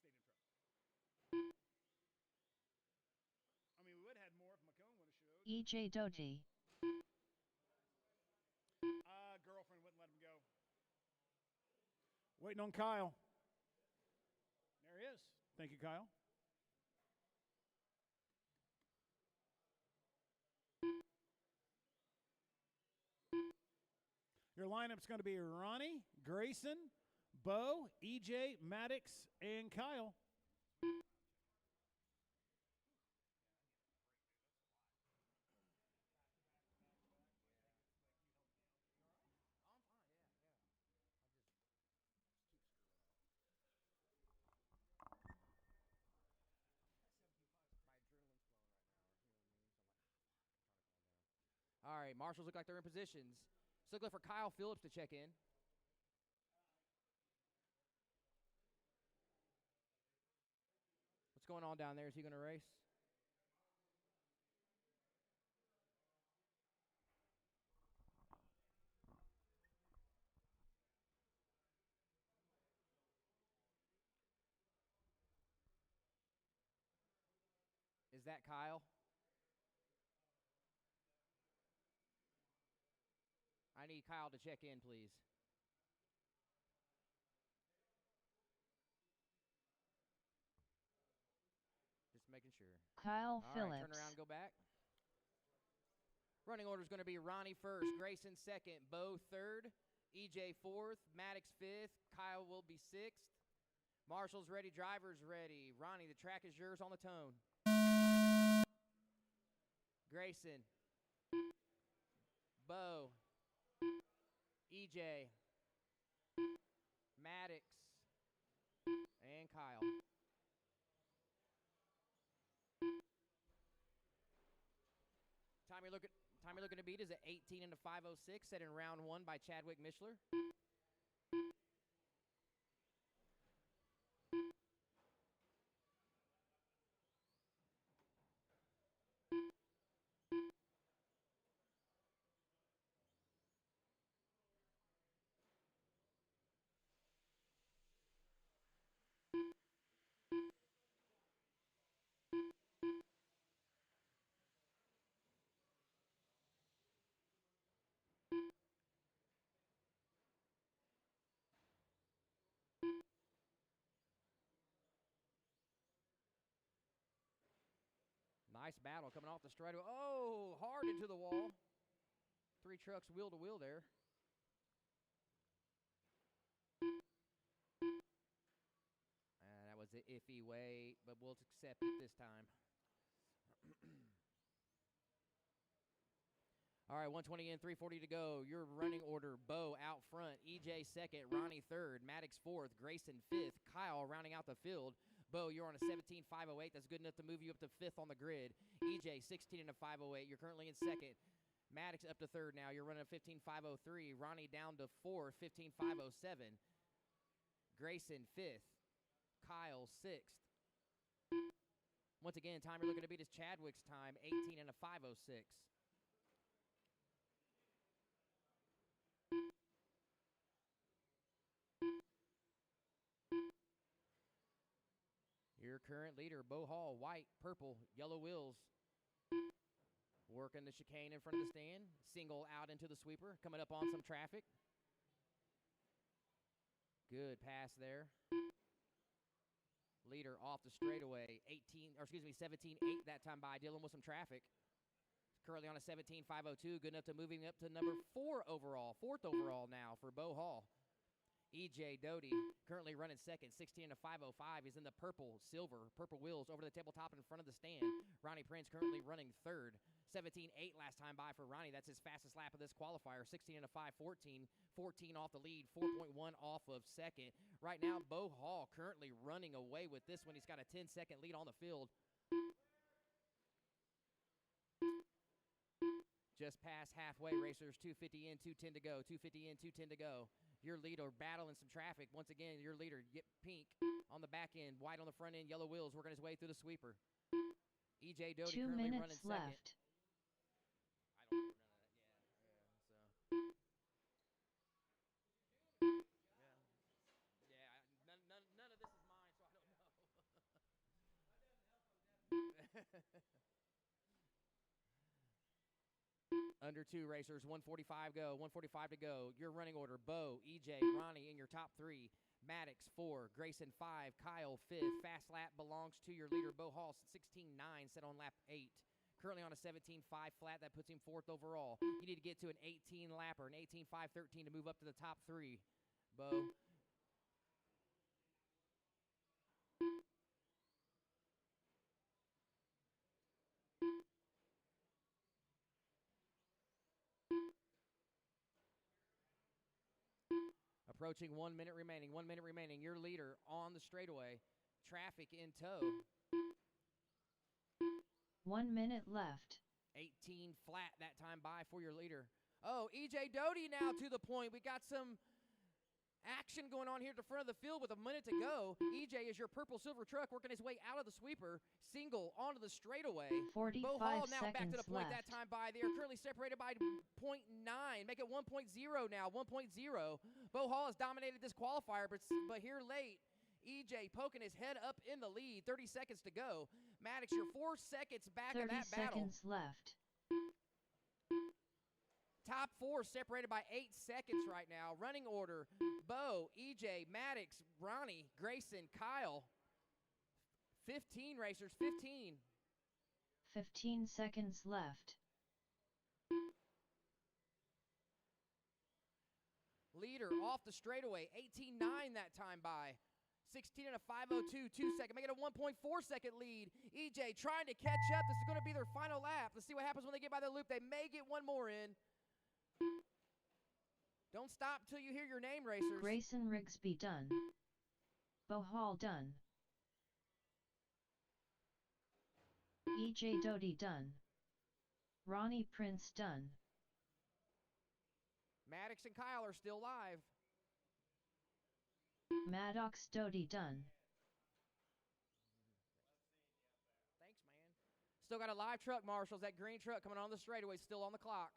Speaker 1: I mean, we would have had more if McCone would have showed.
Speaker 2: EJ Doty.
Speaker 1: Girlfriend wouldn't let him go. Waiting on Kyle. There he is. Thank you, Kyle. Your lineup's going to be Ronnie, Grayson, Bo, EJ, Maddox, and Kyle.
Speaker 3: All right, marshals look like they're in positions. It's looking for Kyle Phillips to check in. What's going on down there? Is he going to race? Is that Kyle? I need Kyle to check in, please. Just making sure.
Speaker 2: Kyle
Speaker 3: All
Speaker 2: Phillips.
Speaker 3: right, turn around, go back. Running order is going to be Ronnie first, Grayson second, Bo third, EJ fourth, Maddox fifth, Kyle will be sixth. Marshall's ready, driver's ready. Ronnie, the track is yours on the tone. Grayson, Bo, EJ, Maddox, and Kyle. Time you're looking to beat is at 18 and a 5:06, set in round 1 by Chadwick Mishler. Nice battle coming off the straightaway. Oh, hard into the wall. 3 trucks wheel to wheel there. That was an iffy wait, but we'll accept it this time. All right, 120 in, 340 to go. Your running order, Bo out front, EJ second, Ronnie third, Maddox fourth, Grayson fifth, Kyle rounding out the field. Bo, you're on a 17.508. That's good enough to move you up to fifth on the grid. EJ, 16 and a 508. You're currently in second. Maddox up to third now. You're running a 15.503. Ronnie down to fourth, 15.507. Grayson fifth. Kyle sixth. Once again, time you're looking to beat is Chadwick's time, 18 and a 506. Your current leader, Bo Hall, white, purple, yellow wheels. Working the chicane in front of the stand. Single out into the sweeper, coming up on some traffic. Good pass there. Leader off the straightaway, 17.8 that time by, dealing with some traffic. Currently on a 17.502, good enough to moving up to number 4 overall, 4th overall now for Bo Hall. EJ Doty currently running second, 16 and a 505. He's in the purple wheels over the tabletop in front of the stand. Ronnie Prince currently running third, 17.8 last time by for Ronnie. That's his fastest lap of this qualifier, 16 and a 514, 14 off the lead, 4.1 off of second. Right now, Bo Hall currently running away with this one. He's got a 10-second lead on the field. Just past halfway, racers. 250 in, 210 to go. 250 in, 210 to go. Your leader battling some traffic. Once again, your leader, pink on the back end, white on the front end, yellow wheels, working his way through the sweeper. EJ Doty
Speaker 2: 2
Speaker 3: currently
Speaker 2: minutes
Speaker 3: running second.
Speaker 2: left.
Speaker 3: I don't know none of that. None of this is mine, so I don't know. Under 2 racers, 145 go, 145 to go. Your running order, Bo, EJ, Ronnie in your top 3. Maddox 4, Grayson 5, Kyle 5th. Fast lap belongs to your leader, Bo Hall, 16.9, set on lap 8. Currently on a 17.5 flat, that puts him 4th overall. You need to get to an 18 lapper, an 18.513 to move up to the top 3. Bo. Approaching 1 minute remaining. 1 minute remaining. Your leader on the straightaway. Traffic in tow.
Speaker 2: 1 minute left.
Speaker 3: 18 flat that time by for your leader. Oh, EJ Doty now to the point. We got some action going on here at the front of the field with a minute to go. EJ is your purple silver truck working his way out of the sweeper. Single onto the straightaway.
Speaker 2: 45
Speaker 3: Bo Hall now back to the
Speaker 2: seconds
Speaker 3: point
Speaker 2: left.
Speaker 3: that time by. They are currently separated by 0.9. Make it 1.0 now, 1.0. Bo Hall has dominated this qualifier, but here late, EJ poking his head up in the lead. 30 seconds to go. Maddox, you're 4 seconds back in
Speaker 2: 30
Speaker 3: that battle.
Speaker 2: seconds left.
Speaker 3: Top 4 separated by 8 seconds right now. Running order, Bo, EJ, Maddox, Ronnie, Grayson, Kyle. 15 racers, 15.
Speaker 2: 15 seconds left.
Speaker 3: Leader off the straightaway, 18.9 that time by. 16 and a 5:02, 2 second, making a 1.4 second lead. EJ trying to catch up. This is going to be their final lap. Let's see what happens when they get by the loop. They may get one more in. Don't stop till you hear your name, racers.
Speaker 2: Grayson Rigsby done. Bo Hall done. EJ Doty done. Ronnie Prince done.
Speaker 3: Maddox and Kyle are still live.
Speaker 2: Maddox Doty done.
Speaker 3: Thanks, man. Still got a live truck, Marshals. That green truck coming on the straightaway, still on the clock.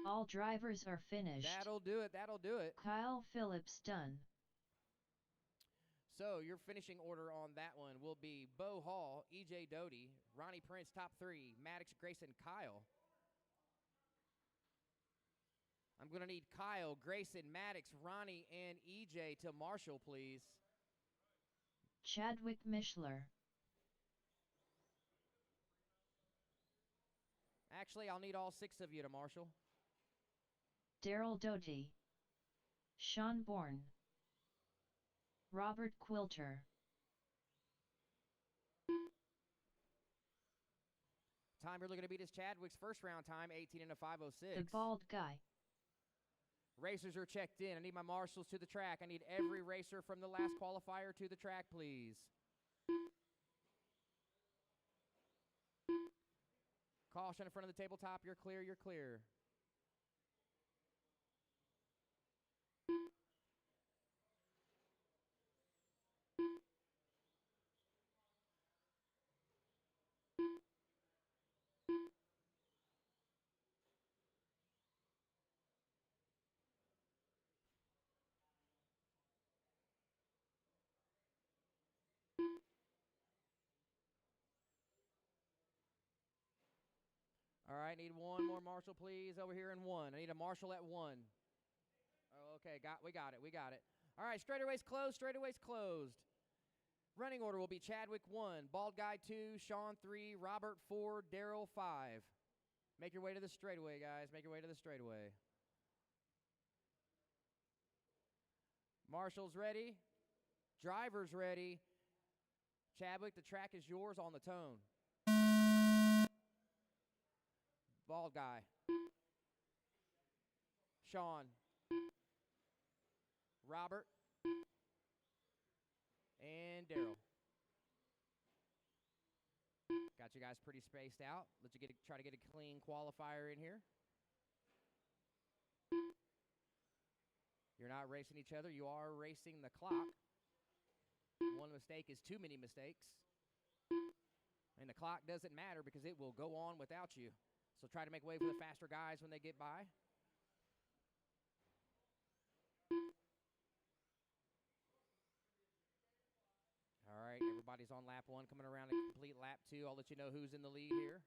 Speaker 2: All drivers are finished.
Speaker 3: That'll do it. That'll do it.
Speaker 2: Kyle Phillips done.
Speaker 3: So your finishing order on that one will be Bo Hall, EJ Doty, Ronnie Prince, top 3, Maddox, Grayson, Kyle. I'm going to need Kyle, Grayson, Maddox, Ronnie, and EJ to marshal, please.
Speaker 2: Chadwick Mishler.
Speaker 3: Actually, I'll need all 6 of you to marshal.
Speaker 2: Daryl Doty. Sean Bourne. Robert Quilter.
Speaker 3: Time you're looking to beat is Chadwick's first round time, 18 and a 5:06.
Speaker 2: The bald guy.
Speaker 3: Racers are checked in. I need my marshals to the track. I need every racer from the last qualifier to the track, please. Caution in front of the tabletop. You're clear, you're clear. All right, need one more marshal, please, over here in 1. I need a marshal at 1. Oh, okay, we got it. All right, straightaways closed, Running order will be Chadwick 1, Bald Guy 2, Sean 3, Robert 4, Daryl 5. Make your way to the straightaway, guys. Make your way to the straightaway. Marshals ready. Drivers ready. Chadwick, the track is yours on the tone. Bald Guy. Sean. Robert. And Daryl. Got you guys pretty spaced out. Let you try to get a clean qualifier in here. You're not racing each other. You are racing the clock. One mistake is too many mistakes. And the clock doesn't matter because it will go on without you. So try to make way for the faster guys when they get by. All right, everybody's on lap 1, coming around to complete lap 2. I'll let you know who's in the lead here.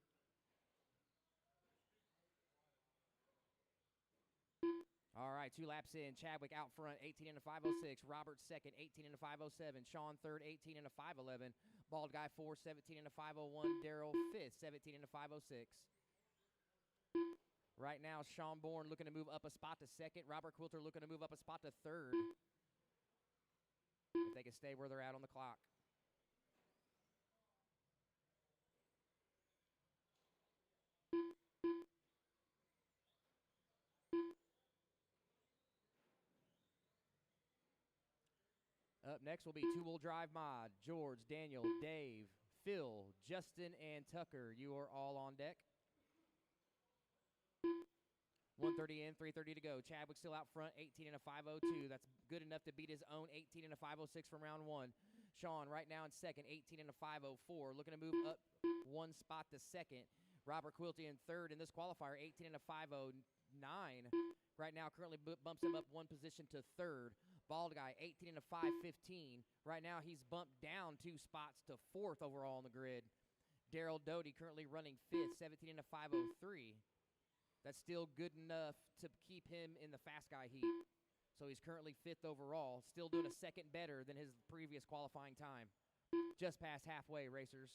Speaker 3: All right, 2 laps in. Chadwick out front, 18 and a 5:06. Robert second, 18 and a 5:07. Sean third, 18 and a 5:11. Bald Guy 4, 17 and a 5:01. Daryl fifth, 17 and a 5:06. Right now, Sean Bourne looking to move up a spot to second. Robert Quilter looking to move up a spot to third. If they can stay where they're at on the clock. Up next will be two-wheel drive mod. George, Daniel, Dave, Phil, Justin, and Tucker. You are all on deck. 1:30 in, 3:30 to go. Chadwick still out front, 18 and a 5:02. That's good enough to beat his own 18 and a 5:06 from round 1. Sean right now in second, 18 and a 5:04. Looking to move up 1 spot to second. Robert Quilty in third in this qualifier, 18 and a 5:09. Right now currently bumps him up 1 position to third. Bald Guy, 18 and a 5:15. Right now he's bumped down 2 spots to fourth overall on the grid. Daryl Doty currently running 5th, 17 and a 5:03. That's still good enough to keep him in the fast guy heat. So he's currently 5th overall, still doing a second better than his previous qualifying time. Just past halfway, racers.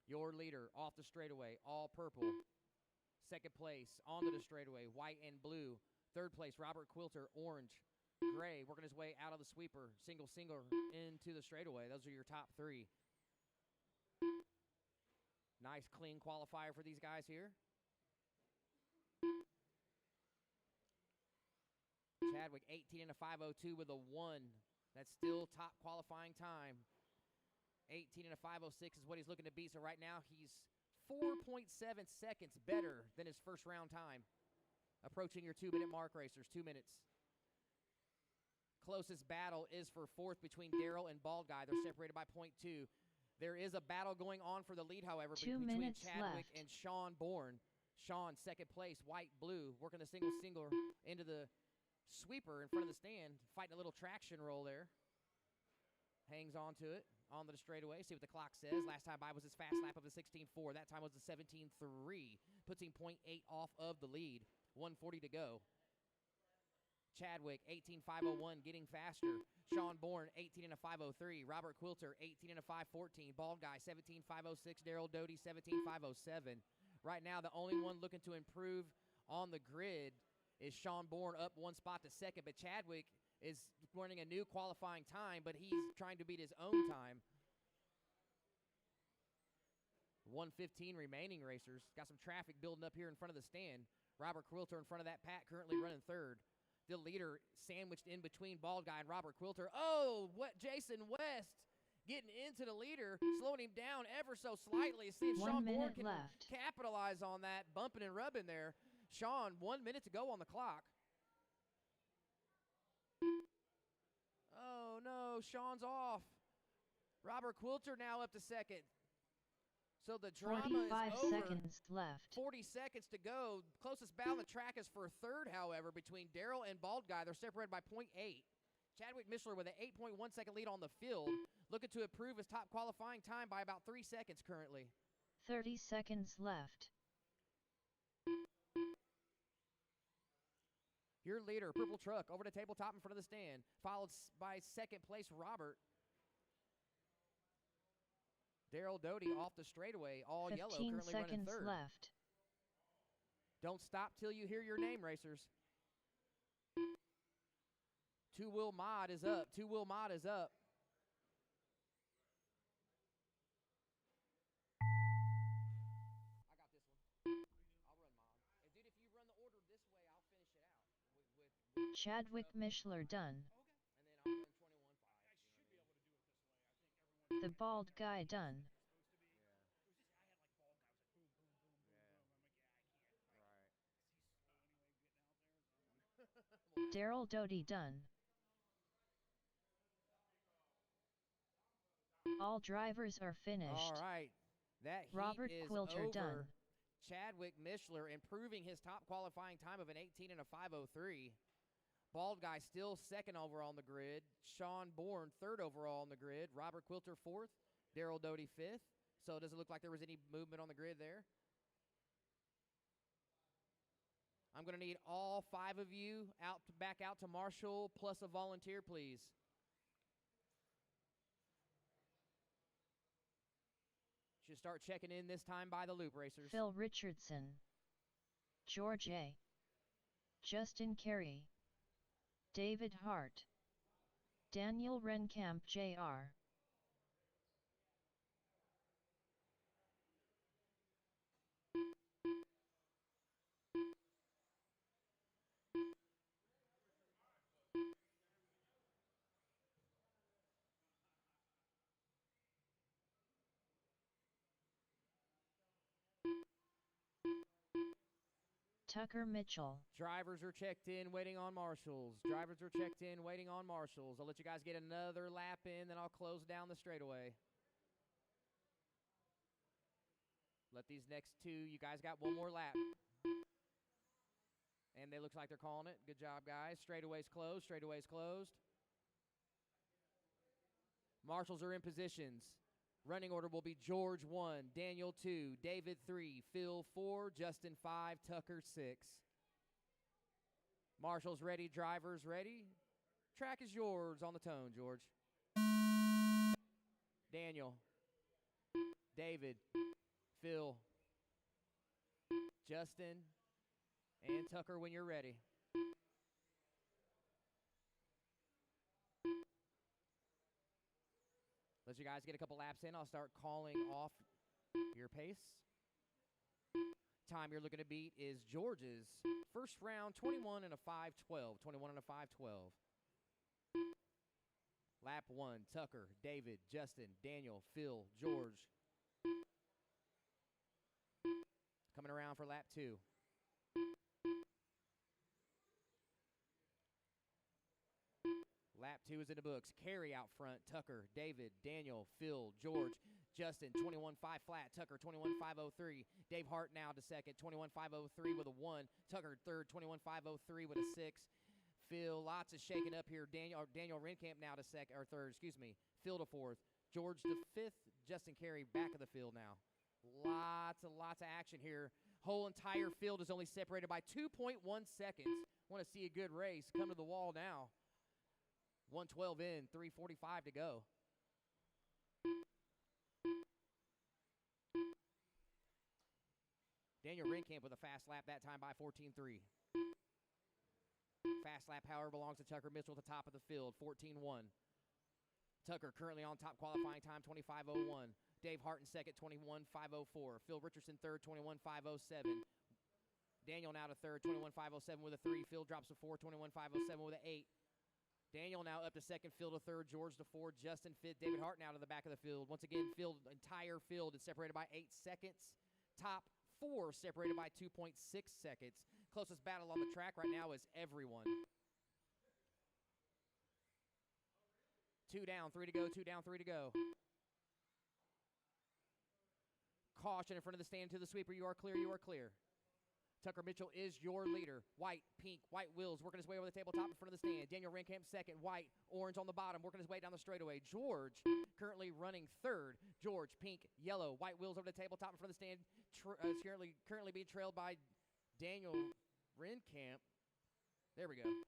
Speaker 3: Your leader off the straightaway, all purple. Second place, onto the straightaway, white and blue. Third place, Robert Quilter, orange. Gray, working his way out of the sweeper, single into the straightaway. Those are your top 3. Nice, clean qualifier for these guys here. Chadwick, 18 and a 5:02 with a 1. That's still top qualifying time. 18 and a 5:06 is what he's looking to beat. So right now he's 4.7 seconds better than his first round time. Approaching your 2-minute mark, racers. 2 minutes. Closest battle is for 4th between Daryl and Bald Guy. They're separated by 0.2. There is a battle going on for the lead, however,
Speaker 2: 2
Speaker 3: between
Speaker 2: minutes
Speaker 3: Chadwick
Speaker 2: left.
Speaker 3: and Sean Bourne. Sean, second place, white, blue, working the single into the sweeper in front of the stand, fighting a little traction roll there. Hangs on to it, onto the straightaway. See what the clock says. Last time by was his fast lap of a 16.4. That time was a 17.3. Puts him 0.8 off of the lead. 1:40 to go. Chadwick, 18.501, getting faster. Sean Bourne, 18 and a 5:03. Robert Quilter, 18 and a 5:14. Bald Guy, 17.506. Daryl Doty, 17.507. Right now, the only one looking to improve on the grid is Sean Bourne, up 1 spot to second. But Chadwick is running a new qualifying time, but he's trying to beat his own time. 1:15 remaining, racers. Got some traffic building up here in front of the stand. Robert Quilter in front of that Pat, currently running 3rd. The leader sandwiched in between Bald Guy and Robert Quilter. Oh, what Jason West getting into the leader, slowing him down ever so slightly. See if
Speaker 2: 1
Speaker 3: Sean Bourne
Speaker 2: minute
Speaker 3: can
Speaker 2: left.
Speaker 3: capitalize on that, bumping and rubbing there. Sean, 1 minute to go on the clock. Oh, no, Sean's off. Robert Quilter now up to second. So the drama
Speaker 2: 45
Speaker 3: is over.
Speaker 2: seconds left.
Speaker 3: 40 seconds to go. Closest battle on the track is for 3rd, however, between Daryl and Bald Guy. They're separated by 0.8. Chadwick Mishler with an 8.1 second lead on the field, looking to improve his top qualifying time by about 3 seconds currently.
Speaker 2: 30 seconds left.
Speaker 3: Your leader, purple truck, over the tabletop in front of the stand, followed by second place Robert. Daryl Doty off the straightaway, all yellow,
Speaker 2: 15
Speaker 3: currently running
Speaker 2: seconds
Speaker 3: 3rd.
Speaker 2: left.
Speaker 3: Don't stop till you hear your name, racers. Two-wheel mod is up. Two-wheel mod is up. I got this one. I'll run mod. And dude, if you run the order this way, I'll finish it out. With
Speaker 2: Chadwick Mishler done.
Speaker 3: and then I'll run 21.5.
Speaker 2: The Bald Guy done. Daryl Doty done. All drivers are finished.
Speaker 3: All right. That heat
Speaker 2: Robert
Speaker 3: is
Speaker 2: Quilter
Speaker 3: over.
Speaker 2: done.
Speaker 3: Chadwick Mishler improving his top qualifying time of an 18 and a 5:03. Bald Guy still second overall on the grid. Sean Bourne 3rd overall on the grid. Robert Quilter 4th. Daryl Doty 5th. So it doesn't look like there was any movement on the grid there. I'm going to need all 5 of you back out to Marshall plus a volunteer, please. Should start checking in this time by the loop, racers.
Speaker 2: Phil Richardson. George A. Justin Carey. David Hart. Daniel Renkamp Jr. Tucker Mitchell.
Speaker 3: Drivers are checked in, waiting on marshals. Drivers are checked in, waiting on marshals. I'll let you guys get another lap in, then I'll close down the straightaway. Let these next 2, you guys got one more lap. And they looks like they're calling it. Good job, guys. Straightaway's closed, straightaway's closed. Marshals are in positions. Running order will be George 1, Daniel 2, David 3, Phil 4, Justin 5, Tucker 6. Marshals ready, drivers ready. Track is yours on the tone, George. Daniel, David, Phil, Justin, and Tucker when you're ready. Let you guys get a couple laps in. I'll start calling off your pace. Time you're looking to beat is George's first round, 21 and a 5:12. 21 and a 5:12. Lap 1, Tucker, David, Justin, Daniel, Phil, George. Coming around for lap 2. Lap 2 is in the books. Carey out front. Tucker, David, Daniel, Phil, George, Justin, 21.5 flat. Tucker, 21.503. Dave Hart now to second, 21.503 with a 1. Tucker third, 21.503 with a 6. Phil, lots of shaking up here. Daniel Renkamp now to third, Phil to fourth. George to fifth. Justin Carey back of the field now. Lots of action here. Whole entire field is only separated by 2.1 seconds. Want to see a good race. Come to the wall now. 1:12 in, 3:45 to go. Daniel Renkamp with a fast lap that time by 14.3. Fast lap, however, belongs to Tucker Mitchell at the top of the field, 14.1. Tucker currently on top qualifying time, 25.01. Dave Hart in second, 21.504. Phil Richardson third, 21.507. Daniel now to third, 21.507 with a 3. Phil drops to 4, 21.507 with an 8. Daniel now up to second, Phil to third, George to fourth, Justin fifth, David Hart now to the back of the field. Once again, entire field is separated by 8 seconds. Top 4 separated by 2.6 seconds. Closest battle on the track right now is everyone. 2 down, 3 to go, 2 down, 3 to go. Caution in front of the stand to the sweeper. You are clear, you are clear. Tucker Mitchell is your leader. White, pink, white wheels working his way over the tabletop in front of the stand. Daniel Renkamp second. White, orange on the bottom working his way down the straightaway. George currently running third. George, pink, yellow, white wheels over the tabletop in front of the stand. Currently being trailed by Daniel Renkamp. There we go.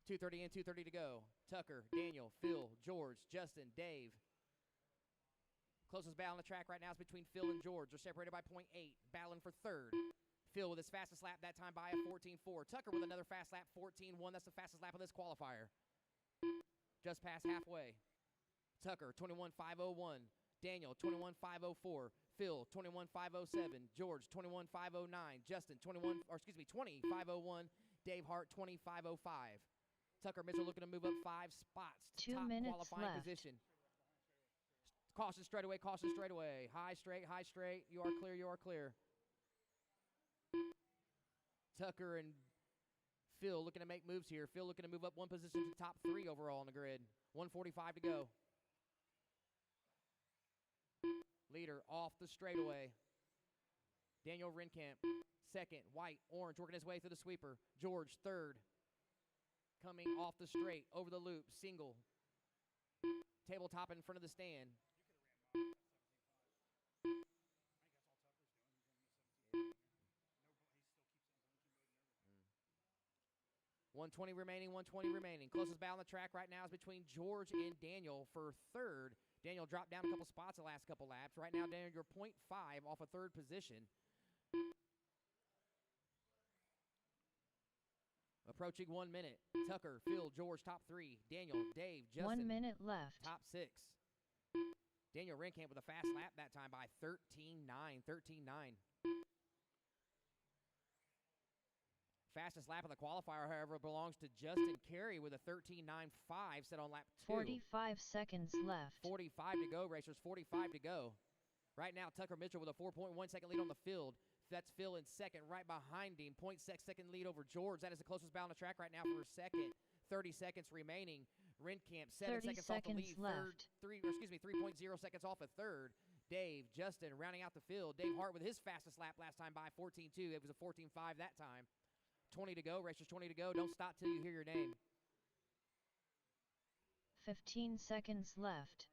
Speaker 3: 2:30 in, 2:30 to go. Tucker, Daniel, Phil, George, Justin, Dave. Closest battle on the track right now is between Phil and George. They're separated by 0.8. Battling for third. Phil with his fastest lap that time by a 14.4. Tucker with another fast lap, 14.1. That's the fastest lap of this qualifier. Just past halfway. Tucker, 21.501. Daniel, 21.504. Phil, 21.507. George, 21.509. Justin, 20.501. Dave Hart, 20.505. Tucker Mitchell looking to move up 5 spots to
Speaker 2: 2
Speaker 3: top
Speaker 2: minutes
Speaker 3: qualifying
Speaker 2: left.
Speaker 3: position. Caution straight away, caution straight away. High straight, high straight. You are clear, you are clear. Tucker and Phil looking to make moves here. Phil looking to move up 1 position to the top 3 overall on the grid. 1:45 to go. Leader off the straightaway. Daniel Renkamp, second. White, orange, working his way through the sweeper. George, third. Coming off the straight, over the loop, single. Tabletop in front of the stand. 120 remaining, 120 remaining. Closest battle on the track right now is between George and Daniel for third. Daniel dropped down a couple spots the last couple laps. Right now, Daniel, you're 0.5 off a third position. Approaching 1 minute. Tucker, Phil, George, top 3. Daniel, Dave, Justin.
Speaker 2: 1 minute left.
Speaker 3: Top 6. Daniel Renkamp with a fast lap that time by 13.9. 13.9. Fastest lap of the qualifier, however, belongs to Justin Carey with a 13.95 set on lap 2.
Speaker 2: 45 seconds left.
Speaker 3: 45 to go, racers. 45 to go. Right now, Tucker Mitchell with a 4.1 second lead on the field. That's Phil in second, right behind him. 0.6 second lead over George. That is the closest battle on the track right now for second. 30 seconds remaining. Renkamp, 7 seconds off the lead.
Speaker 2: left.
Speaker 3: 3.0 seconds off a third. Dave, Justin rounding out the field. Dave Hart with his fastest lap last time by 14.2. It was a 14.5 that time. 20 to go, racers, 20 to go. Don't stop till you hear your name.
Speaker 2: 15 seconds left.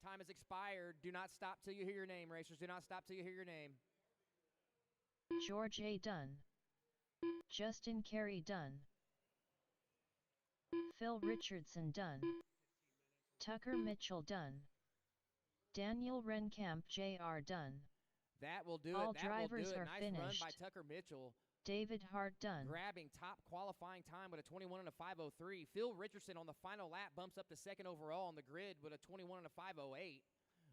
Speaker 3: Time has expired. Do not stop till you hear your name, racers. Do not stop till you hear your name.
Speaker 2: George A. Dunn, Justin Carey Dunn, Phil Richardson Dunn, Tucker Mitchell Dunn, Daniel Renkamp Jr. Dunn.
Speaker 3: That will do
Speaker 2: All
Speaker 3: it. That will
Speaker 2: drivers
Speaker 3: do it.
Speaker 2: are
Speaker 3: Nice
Speaker 2: finished.
Speaker 3: run by Tucker Mitchell.
Speaker 2: David Hart Dunn.
Speaker 3: Grabbing top qualifying time with a 21 and a 5:03. Phil Richardson on the final lap bumps up to second overall on the grid with a 21 and a 5:08.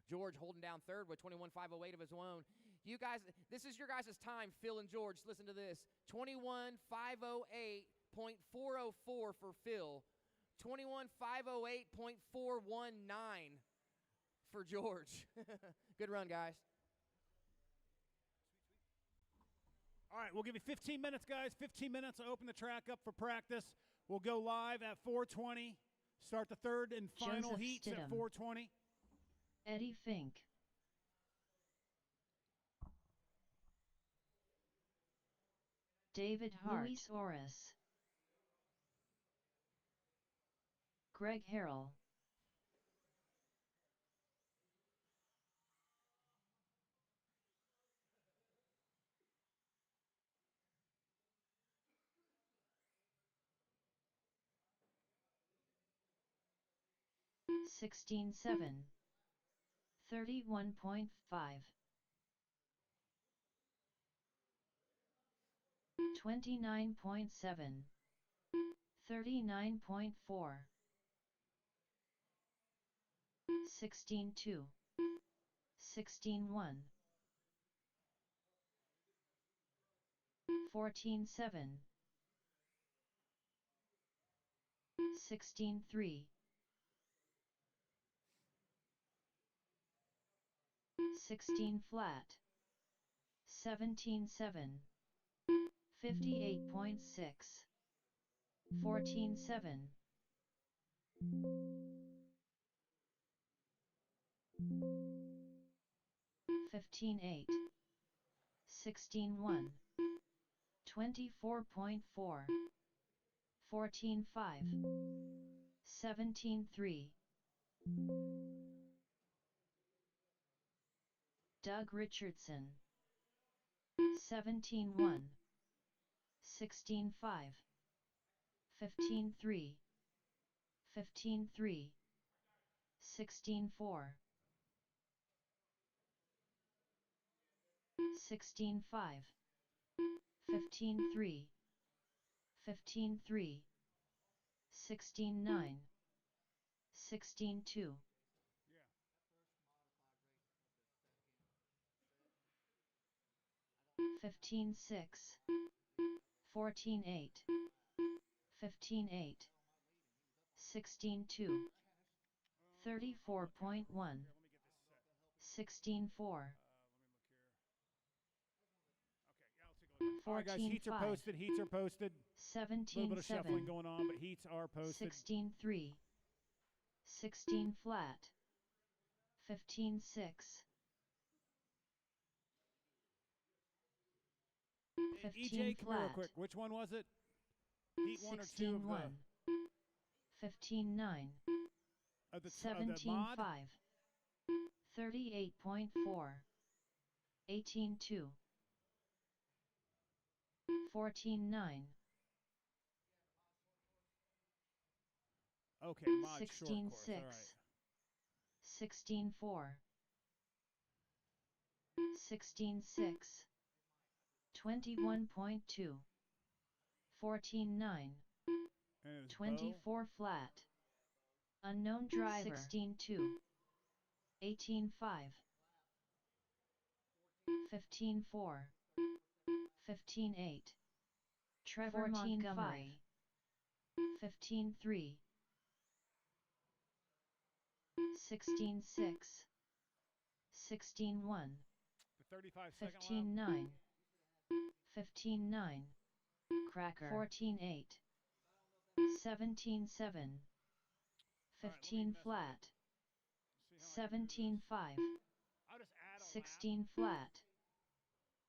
Speaker 3: George holding down third with 21.508 of his own. You guys, this is your guys' time, Phil and George. Listen to this. 21.508.404 for Phil. 21.508.419 for George. Good run, guys.
Speaker 1: All right, we'll give you 15 minutes, guys. 15 minutes to open the track up for practice. We'll go live at 4:20. Start the third and final
Speaker 2: Joseph
Speaker 1: heats
Speaker 2: Stidham.
Speaker 1: at 4:20.
Speaker 2: Eddie Fink. David Hart. Luis Oris. Greg Harrell. $16.7. 31.5. 29.7. 39.4. 16.2. 16.1. 14.7. 16.3. 16 flat. 17.7. 58.6. 14.7. 15.8. 16.1. 24.4. 14.5. 17.3. Doug Richardson. 17.1. 16.5. 15.3. 15.3. 16.4. 16.5. 15.3. 15.3. 16.9. 16.2. 15.6. 14.8. 15.8. 16.2. 34.1. 16.4.
Speaker 1: All right, guys, heats are posted. Heats are posted. A little bit of
Speaker 2: 17.7.
Speaker 1: shuffling going on, but heats are posted.
Speaker 2: 16.3. 16 flat. 15.6.
Speaker 1: EJ, come here real
Speaker 2: flat.
Speaker 1: quick. Which one was it? Heat 1 or 2 of
Speaker 2: 16.1. 15.9.
Speaker 1: the, of the
Speaker 2: 17.5.
Speaker 1: mod?
Speaker 2: 38.4. 18.2. 14.9.
Speaker 1: Okay, mod short course.
Speaker 2: 16.6.
Speaker 1: All right.
Speaker 2: 16.4. 16.6. 21.2. 14.9.
Speaker 1: And it's
Speaker 2: 24 flat. Unknown driver. 16.2. 18.5. 15.4. 15.8. Trevor Montgomery. 15.3. 16.6. 16.1.
Speaker 1: the 35-second lap.
Speaker 2: 15.9. 15.9. Cracker. 14.8. 17.7. 15 flat,
Speaker 1: See how I can do
Speaker 2: 17
Speaker 1: this.
Speaker 2: 5,
Speaker 1: I'll just add a
Speaker 2: 16 flat,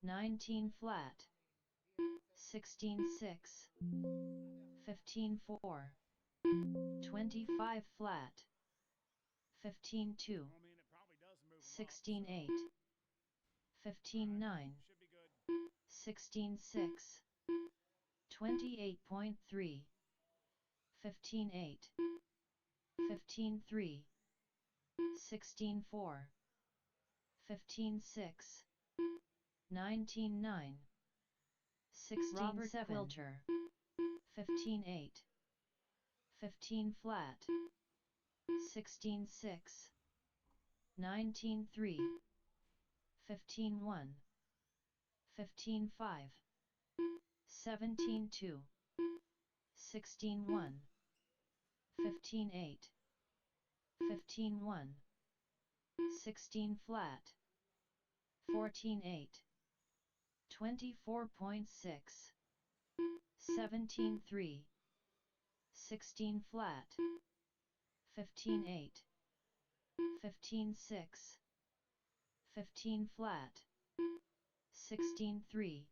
Speaker 2: 19 flat, 16 6, 15 4, 25 flat, 15 2,
Speaker 1: lap. I mean, it probably does move 'em up,
Speaker 2: 16
Speaker 1: so
Speaker 2: 8, 15 9,
Speaker 1: should be good.
Speaker 2: 16 6, 28.3, 15 8, 15 3, 16 4, 15 6, 19 9, 16
Speaker 4: Robert
Speaker 2: 7,
Speaker 4: Quilter,
Speaker 2: 15 8, 15 flat, 16 6, 19 3, 15 1, 15 5, 17 2, 16 1, 15 8, 15 1, 16 flat, 14 8, 24.6, 17 3, 16 flat, 15 8, 15 6, 15 flat, 16 3,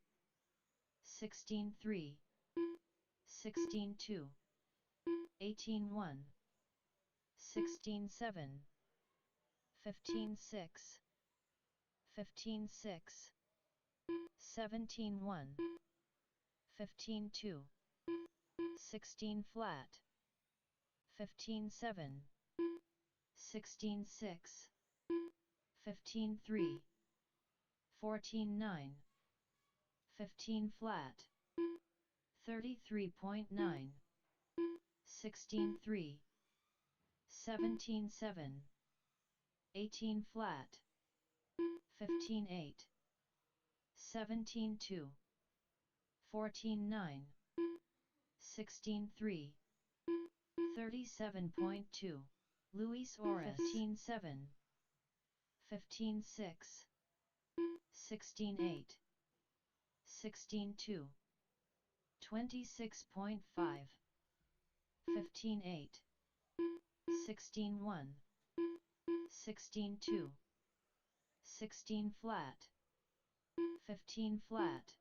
Speaker 2: 16 3, 16 2, 18 1, 16 7, 15 6, 15 6, 17 1, 15 2, 16 flat, 15 7, 16 6, 15 3, 14 9, 15 flat, 33.9, 16 3, 17 7, 18 flat, 15 8, 17 2, 14 9, 16 3, 37.2, Luis Ores 15 7, 15 6, 16 8, 16 2, 26.5, 15 8, 16 1, 16 2, 16 flat, 15 flat,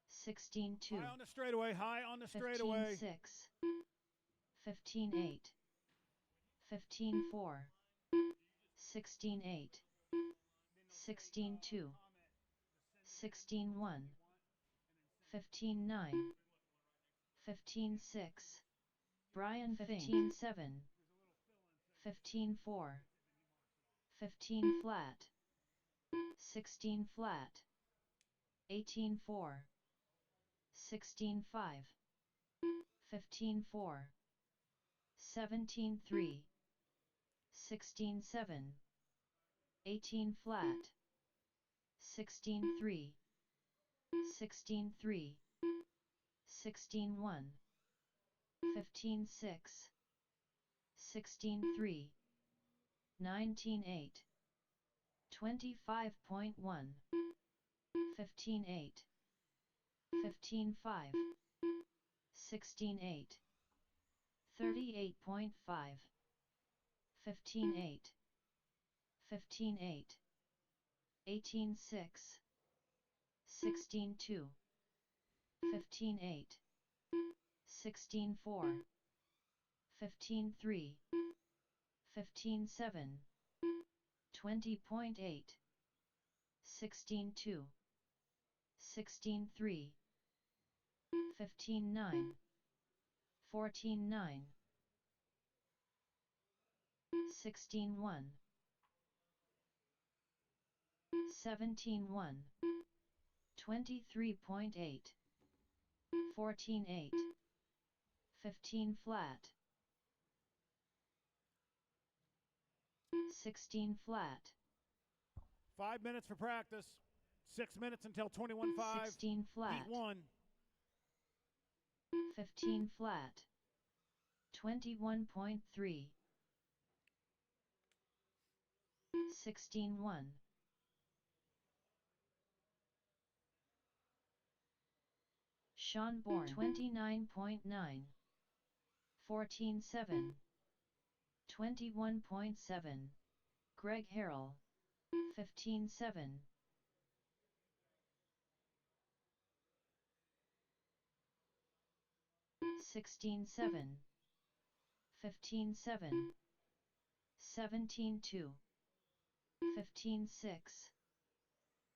Speaker 2: 16 2,
Speaker 1: High on the straightaway, high on the
Speaker 2: 15
Speaker 1: straightaway.
Speaker 2: 6, 15 8, 15 4, 16 8, 16 2, 16 1, 15 9, 15 6, Brian 15 7, 15 4, 15 flat, 16 flat, 18 4, 16 5, 15 4, 17 3, 16 7, 18 flat, 16 3, 16 3, 16 1, 15 6, 16 3, 19 8, 25.1, 15 8, 15 5, 16 8, 38.5, 15 8, 15 8, 18 6, 16 2, 15 8, 16 4, 15 3, 15 7, 20.8, 16 2, 16 3, 15 9, 14 9, 16 1, 17 1, 23.8, 14 8, 15 flat, 16 flat,
Speaker 1: 5 minutes for practice. 6 minutes until 21.5.
Speaker 2: 16 flat,
Speaker 1: Heat 1.
Speaker 2: 15 flat, 21.3, 16 1, Sean Bourne 29.9, 14 7, 21.7. Greg Harrell. 15-7. 16-7. 15-7. 17-2. 15-6.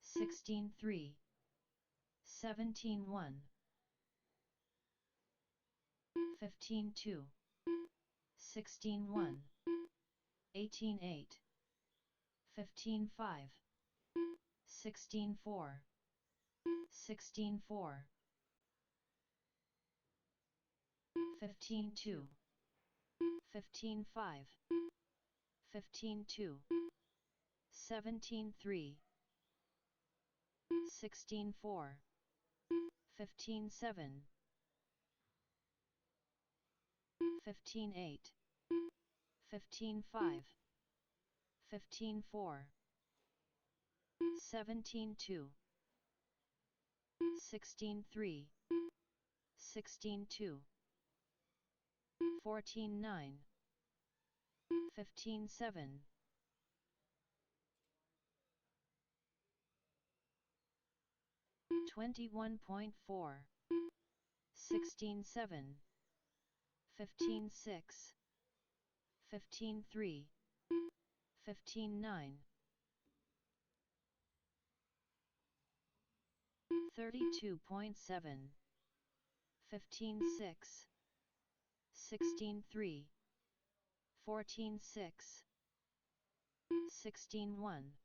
Speaker 2: 16-3. 17-1. 15-2. 16-1. 18-8. 15-5. 16-4. 16-4. 15-2. 15-5. 15-2. 17-3. 16-4. 15-7. 15-8. 15-5. 15-4. 17-2. 16-3. 16-2. 14-9. 15-7. 21.4. 16-7. 15-6. 15-3. 15-9. 32.7. 15-6. 16-3. 14-6. 16-1.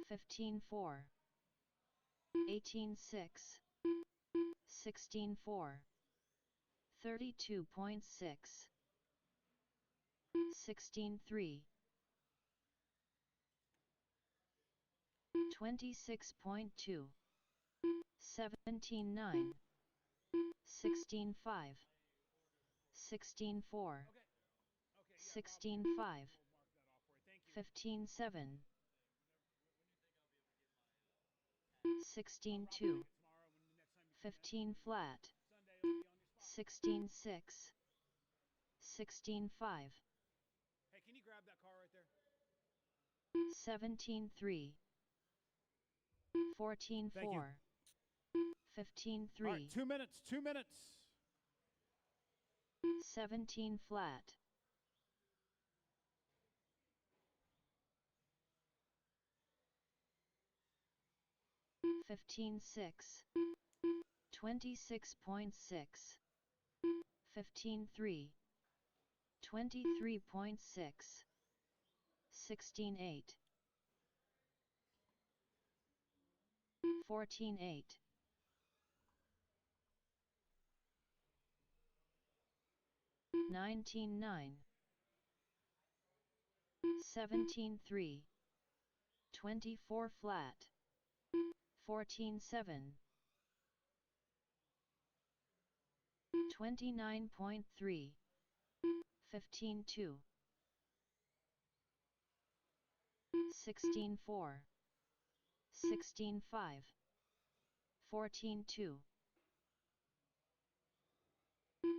Speaker 2: 15-4. 18-6. 16-4. 32.6. 16-3. 26.2. 17-9. 16-5. 16-4. 16-5. 15-7. 16-2. 15 flat. 16-6. 16-5.
Speaker 1: Hey, can you grab that car right there?
Speaker 2: 17-3. 14-4.
Speaker 1: Thank you.
Speaker 2: 15-3.
Speaker 1: All right, 2 minutes, 2 minutes.
Speaker 2: 17 flat. 15-6. 26.6. 15-3. 23.6. 16-8. 14-8. 19-9. 17-3. 24 flat. 14-7. 29.3. 15-2. 16-4. 16-5. 14-2.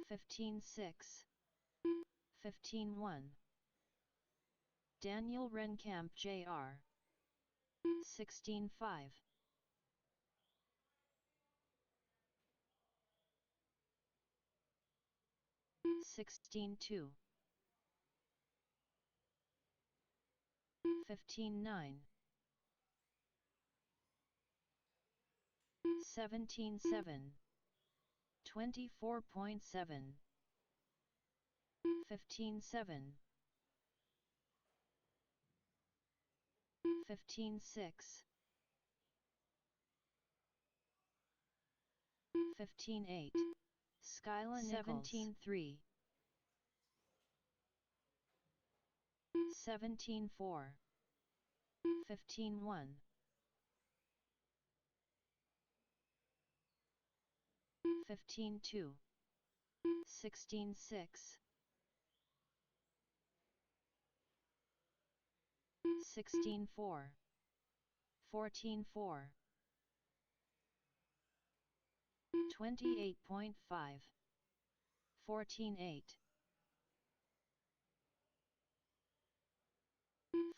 Speaker 2: 15-6. 15-1. Daniel Renkamp Jr. 16-5. 16-2. 15-9. 17-7. 24.7. 15-7. 15-6. 15-8. Skyla Nichols. 17-3. 17-4. 15-1. 15-2. 16-6. 16-4. 14-4. 28.5. 14-8.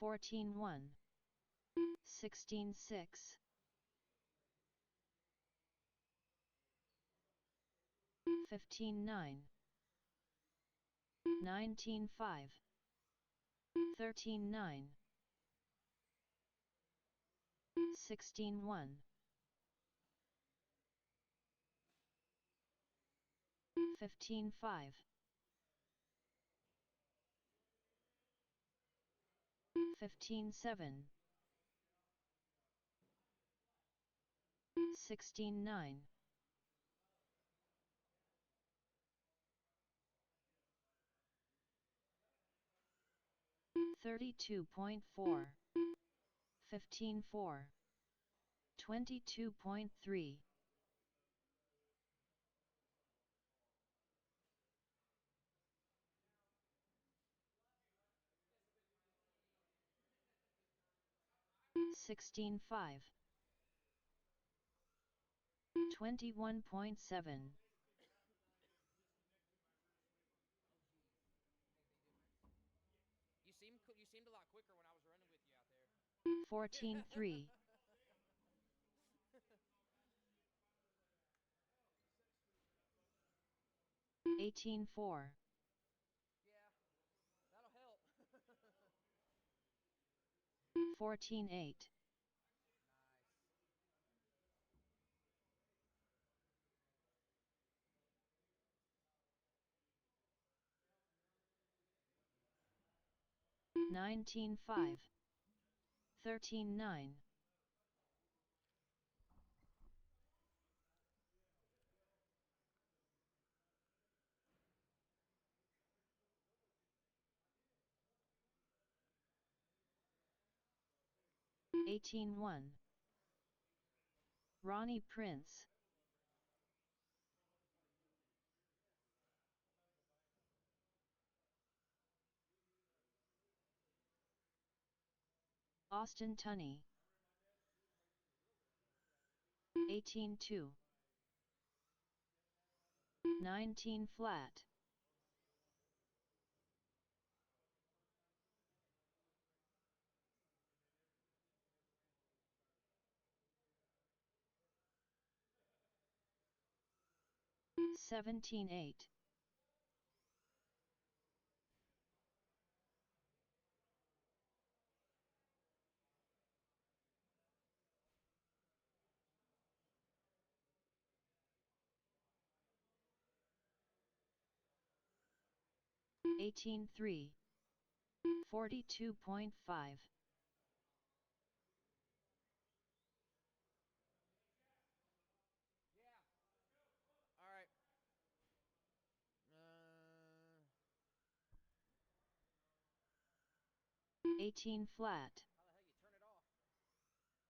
Speaker 2: 14-1. 16-6. 15-9. 19-5. 13-9. 16-1. 15-5. 15-7. 16-9. 32.4. 15-4. 22.3. 16-5. 21.7.
Speaker 3: You seemed a lot quicker when I was running with you out there.
Speaker 2: 14-3. 18-4.
Speaker 3: Yeah, that'll help.
Speaker 2: 14-8.
Speaker 3: Nice.
Speaker 2: 19-5. 13-9. 18-1. Ronnie Prince. Austin Tunney. 18-2. 19 flat. 17-8. 18-3. 42.5.
Speaker 3: Yeah. All right.
Speaker 2: 18 flat.
Speaker 3: How the hell you turn it off?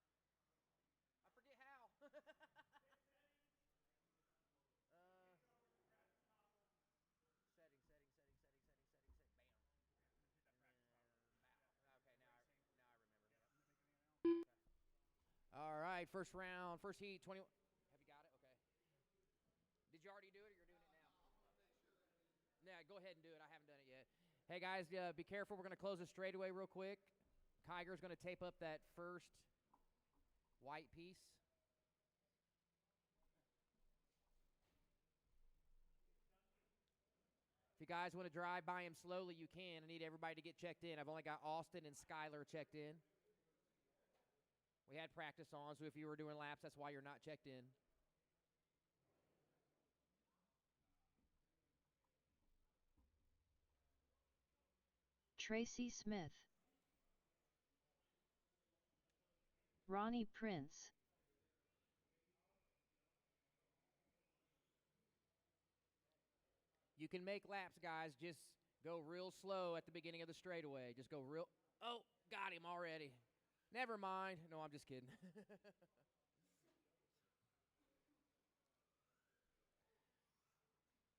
Speaker 3: I forget how. Bam. All right, first round, first heat, 21. Have you got it? Okay. Did you already do it, or you're doing it now? Yeah, go ahead and do it. I haven't done it yet. Hey guys, be careful. We're gonna close the straightaway real quick. Kiger's gonna tape up that first white piece. If you guys want to drive by him slowly, you can. I need everybody to get checked in. I've only got Austin and Skylar checked in. We had practice on, so if you were doing laps, that's why you're not checked in.
Speaker 2: Tracy Smith. Ronnie Prince.
Speaker 3: You can make laps, guys. Just go real slow at the beginning of the straightaway. Just go real. Oh, got him already. Never mind. No, I'm just kidding.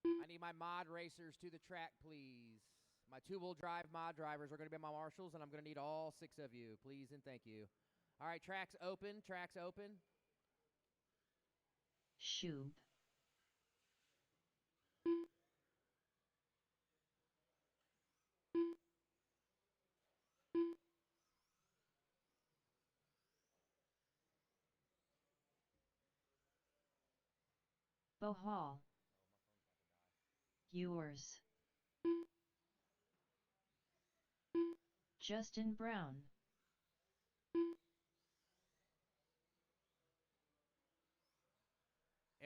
Speaker 3: I need my mod racers to the track, please. My two-wheel drive mod drivers are going to be my marshals, and I'm going to need all 6 of you. Please and thank you. All right, tracks open. Tracks open.
Speaker 2: Shub. Bohal. Yours. Justin Brown.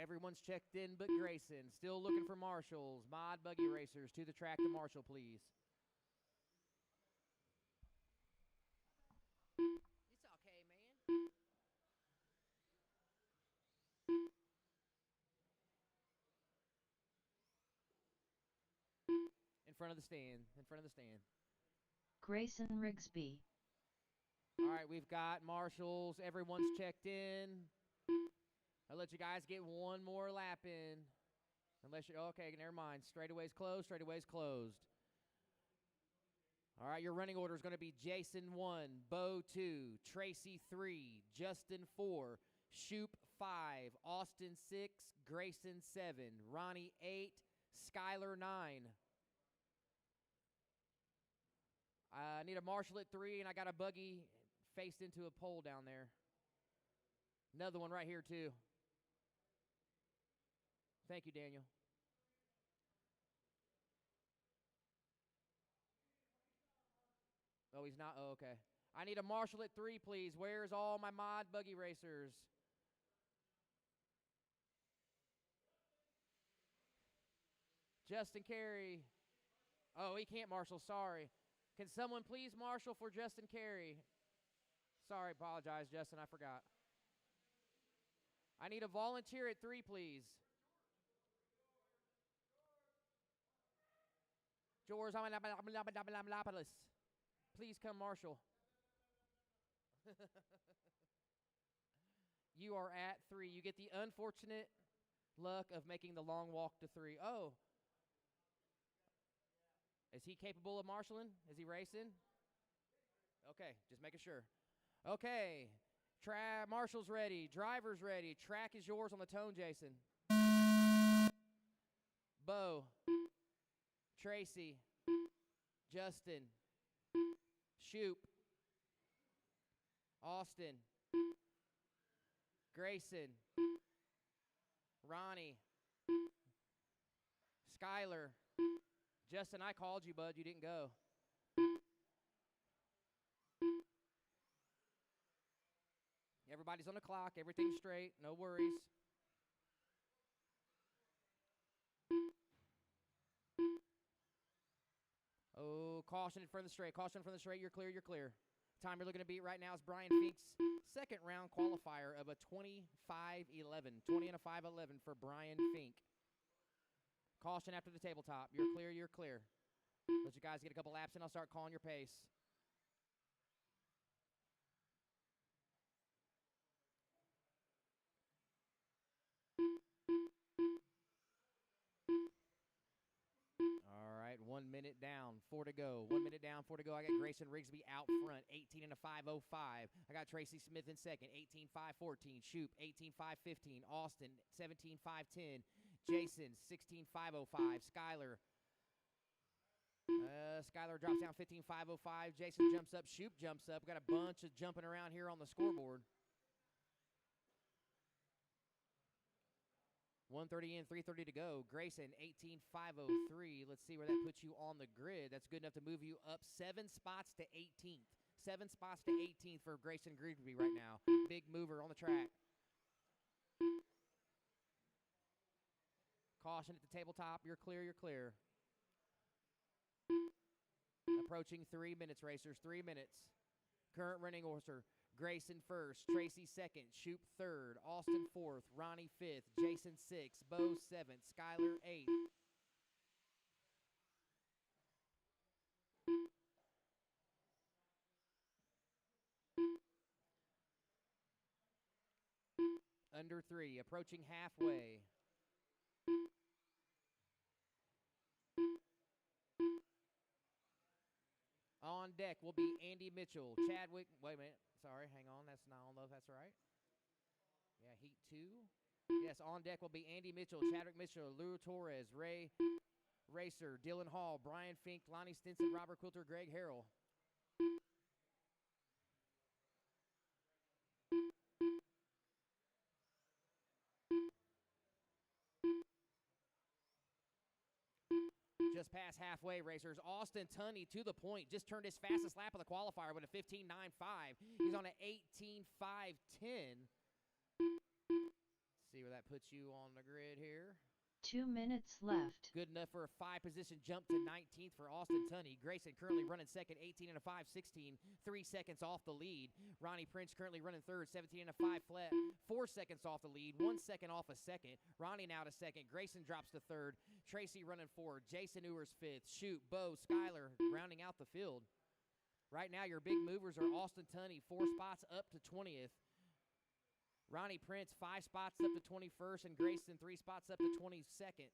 Speaker 3: Everyone's checked in but Grayson. Still looking for marshals. Mod Buggy Racers to the track to marshal, please. It's okay, man. In front of the stand. In front of the stand.
Speaker 2: Grayson Rigsby.
Speaker 3: All right, we've got marshals. Everyone's checked in. I'll let you guys get one more lap in. Unless you, okay, never mind. Straightaway's closed, straightaway's closed. All right, your running order is going to be Jason 1, Bo 2, Tracy 3, Justin 4, Shoop 5, Austin 6, Grayson 7, Ronnie 8, Skylar 9. I need a marshal at 3, and I got a buggy faced into a pole down there. Another one right here, too. Thank you, Daniel. Oh, he's not? Oh, okay. I need a marshal at 3, please. Where's all my mod buggy racers? Justin Carey. Oh, he can't marshal. Sorry. Can someone please marshal for Justin Carey? Sorry, apologize, Justin. I forgot. I need a volunteer at 3, please. George, please come marshal. You are at 3. You get the unfortunate luck of making the long walk to 3. Oh. Is he capable of marshaling? Is he racing? Okay, just making sure. Okay. Marshal's ready. Driver's ready. Track is yours on the tone, Jason. Bo. Tracy. Justin. Shoop. Austin. Grayson. Ronnie. Skylar. Justin, I called you, bud. You didn't go. Everybody's on the clock. Everything's straight. No worries. Oh, caution in front of the straight. Caution in front of the straight. You're clear. You're clear. Time you're looking to beat right now is Brian Fink's second round qualifier of a 25-11. 20 and a 5-11 for Brian Fink. Caution after the tabletop. You're clear. You're clear. Let you guys get a couple laps in. I'll start calling your pace. All right, 1 minute down, 4 to go. 1 minute down, 4 to go. I got Grayson Rigsby out front, 18 and a 5:05. I got Tracy Smith in second, 18-5-14. Shoop, 18-5-15. Austin, 17-5-10. Jason, 16-5-05. Skylar. Skylar drops down 15-5-05. Jason jumps up. Shoop jumps up. We got a bunch of jumping around here on the scoreboard. 1:30 in, 3:30 to go. Grayson, 18-5-03. Let's see where that puts you on the grid. That's good enough to move you up 7 spots to 18th. 7 spots to 18th for Grayson Rigsby right now. Big mover on the track. Caution at the tabletop. You're clear. You're clear. Approaching 3 minutes, racers. 3 minutes. Current running order. Grayson first, Tracy second, Shoop third, Austin fourth, Ronnie fifth, Jason sixth, Bo seventh, Skylar eighth. Under 3, approaching halfway. On deck will be Andy Mitchell, Chadwick, wait a minute, sorry, hang on, that's not, I don't know if that's right. Yeah, heat 2. Yes, on deck will be Andy Mitchell, Chadwick Mitchell, Lou Torres, Ray Racer, Dylan Hall, Brian Fink, Lonnie Stinson, Robert Quilter, Greg Harrell. just past halfway, racers. Austin Tunney to the point. Just turned his fastest lap of the qualifier with a 15.95. He's on an 18.510. See where that puts you on the grid here.
Speaker 2: 2 minutes left.
Speaker 3: Good enough for a 5-position jump to 19th for Austin Tunney. Grayson currently running second, 18 and a 5.16, 3 seconds off the lead. Ronnie Prince currently running third, 17 and a 5 flat, 4 seconds off the lead, 1 second off a second. Ronnie now to second. Grayson drops to third. Tracy running fourth. Jason Ewers fifth. Shoot, Bo, Skyler rounding out the field. Right now, your big movers are Austin Tunney, 4 spots up to 20th. Ronnie Prince, 5 spots up to 21st, and Grayson, 3 spots up to 22nd.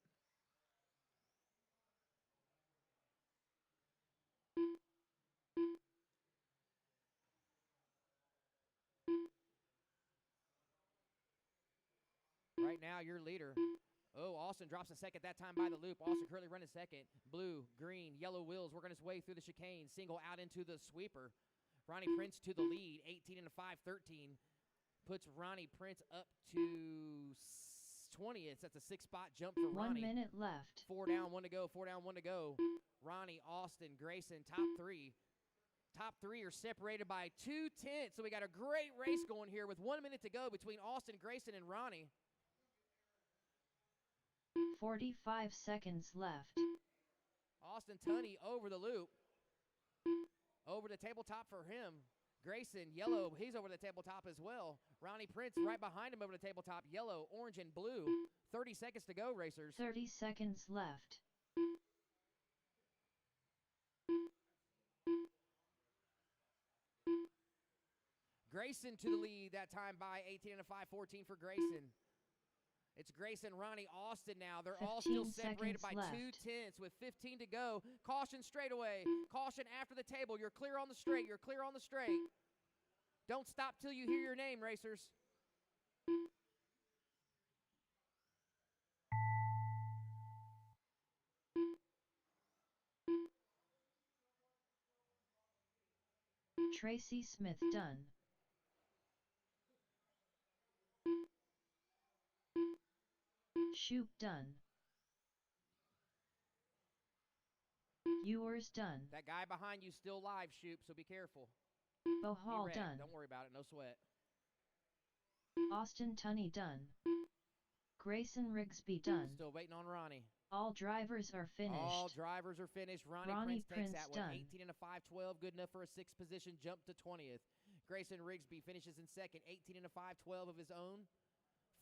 Speaker 3: Right now, your leader. Oh, Austin drops a second, that time by the loop. Austin currently running second. Blue, green, yellow wheels working his way through the chicane. Single out into the sweeper. Ronnie Prince to the lead, 18 and a 5.13. Puts Ronnie Prince up to 20th. That's a 6-spot jump for
Speaker 2: 1
Speaker 3: Ronnie.
Speaker 2: minute left.
Speaker 3: 4 down, 1 to go. 4 down, 1 to go. Ronnie, Austin, Grayson, top 3. Top 3 are separated by 2/10. So we got a great race going here with 1 minute to go between Austin, Grayson, and Ronnie.
Speaker 2: 45 seconds left.
Speaker 3: Austin Tunney over the loop. Over the tabletop for him. Grayson, yellow, he's over the tabletop as well. Ronnie Prince right behind him over the tabletop, yellow, orange, and blue. 30 seconds to go, racers.
Speaker 2: 30 seconds left.
Speaker 3: Grayson to the lead that time by 18 and a 5.14 for Grayson. It's Grayson, Ronnie, Austin now. They're all still
Speaker 2: 15
Speaker 3: separated by
Speaker 2: seconds
Speaker 3: 2/10 with 15 to go. Caution straightaway. Caution after the table. You're clear on the straight. You're clear on the straight. Don't stop till you hear your name, racers.
Speaker 2: Tracy Smith done. Shoop done. Ewers done.
Speaker 3: That guy behind you still live, Shoop, so be careful.
Speaker 2: Bohal
Speaker 3: Be ready.
Speaker 2: done.
Speaker 3: Don't worry about it. No sweat.
Speaker 2: Austin Tunney done. Grayson Rigsby done.
Speaker 3: Still waiting on Ronnie.
Speaker 2: All drivers are finished.
Speaker 3: All drivers are finished. Ronnie
Speaker 2: Ronnie
Speaker 3: Prince takes
Speaker 2: Prince
Speaker 3: that one.
Speaker 2: done.
Speaker 3: 18 and a 5.12. Good enough for a 6-position jump to 20th. Grayson Rigsby finishes in second. 18 and a 5.12 of his own.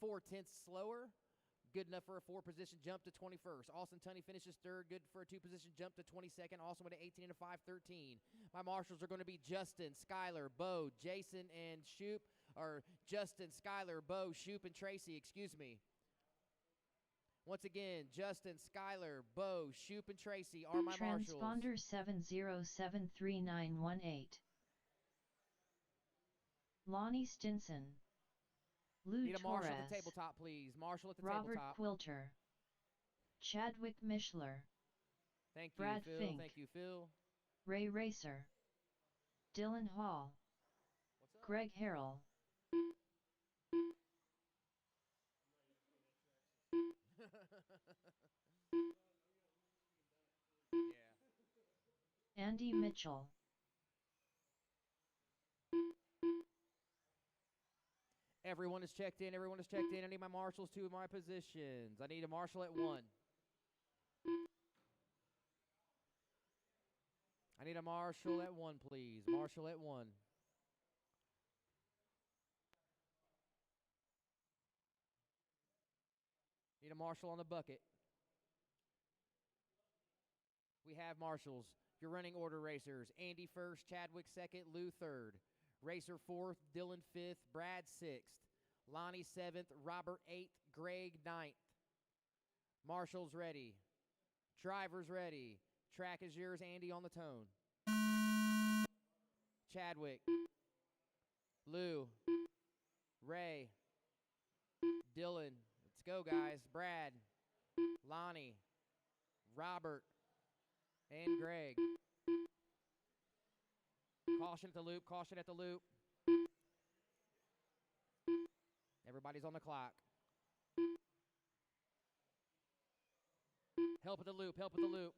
Speaker 3: 4/10 slower. Good enough for a 4-position jump to 21st. Austin Tunney finishes third. Good for a 2-position jump to 22nd. Also with an 18 and a 5.13. My marshals are going to be Justin, Skyler, Bo, Jason, and Shoop. Or Justin, Skyler, Bo, Shoop, and Tracy. Excuse me. Once again, Justin, Skyler, Bo, Shoop, and Tracy are my marshals.
Speaker 2: Transponder 7073918. Lonnie Stinson. Lou
Speaker 3: Need a marshal
Speaker 2: Torres.
Speaker 3: at the tabletop, please. Marshal at the
Speaker 2: Robert
Speaker 3: tabletop.
Speaker 2: Quilter. Chadwick Mishler.
Speaker 3: Thank you,
Speaker 2: Brad
Speaker 3: Phil.
Speaker 2: Fink.
Speaker 3: Thank you, Phil.
Speaker 2: Ray Racer. Dylan Hall.
Speaker 3: What's up?
Speaker 2: Greg Harrell.
Speaker 3: Yeah.
Speaker 2: Andy Mitchell.
Speaker 3: Everyone is checked in. Everyone is checked in. I need my marshals to my positions. I need a marshal at 1. I need a marshal at 1, please. Marshal at 1. Need a marshal on the bucket. We have marshals. Your running order racers. Andy first, Chadwick second, Lou third. Racer 4th, Dylan 5th, Brad 6th, Lonnie 7th, Robert 8th, Greg 9th. Marshals ready. Drivers ready. Track is yours, Andy, on the tone. Chadwick, Lou, Ray, Dylan. Let's go, guys. Brad, Lonnie, Robert, and Greg. Caution at the loop, caution at the loop. Everybody's on the clock. Help at the loop, help at the loop.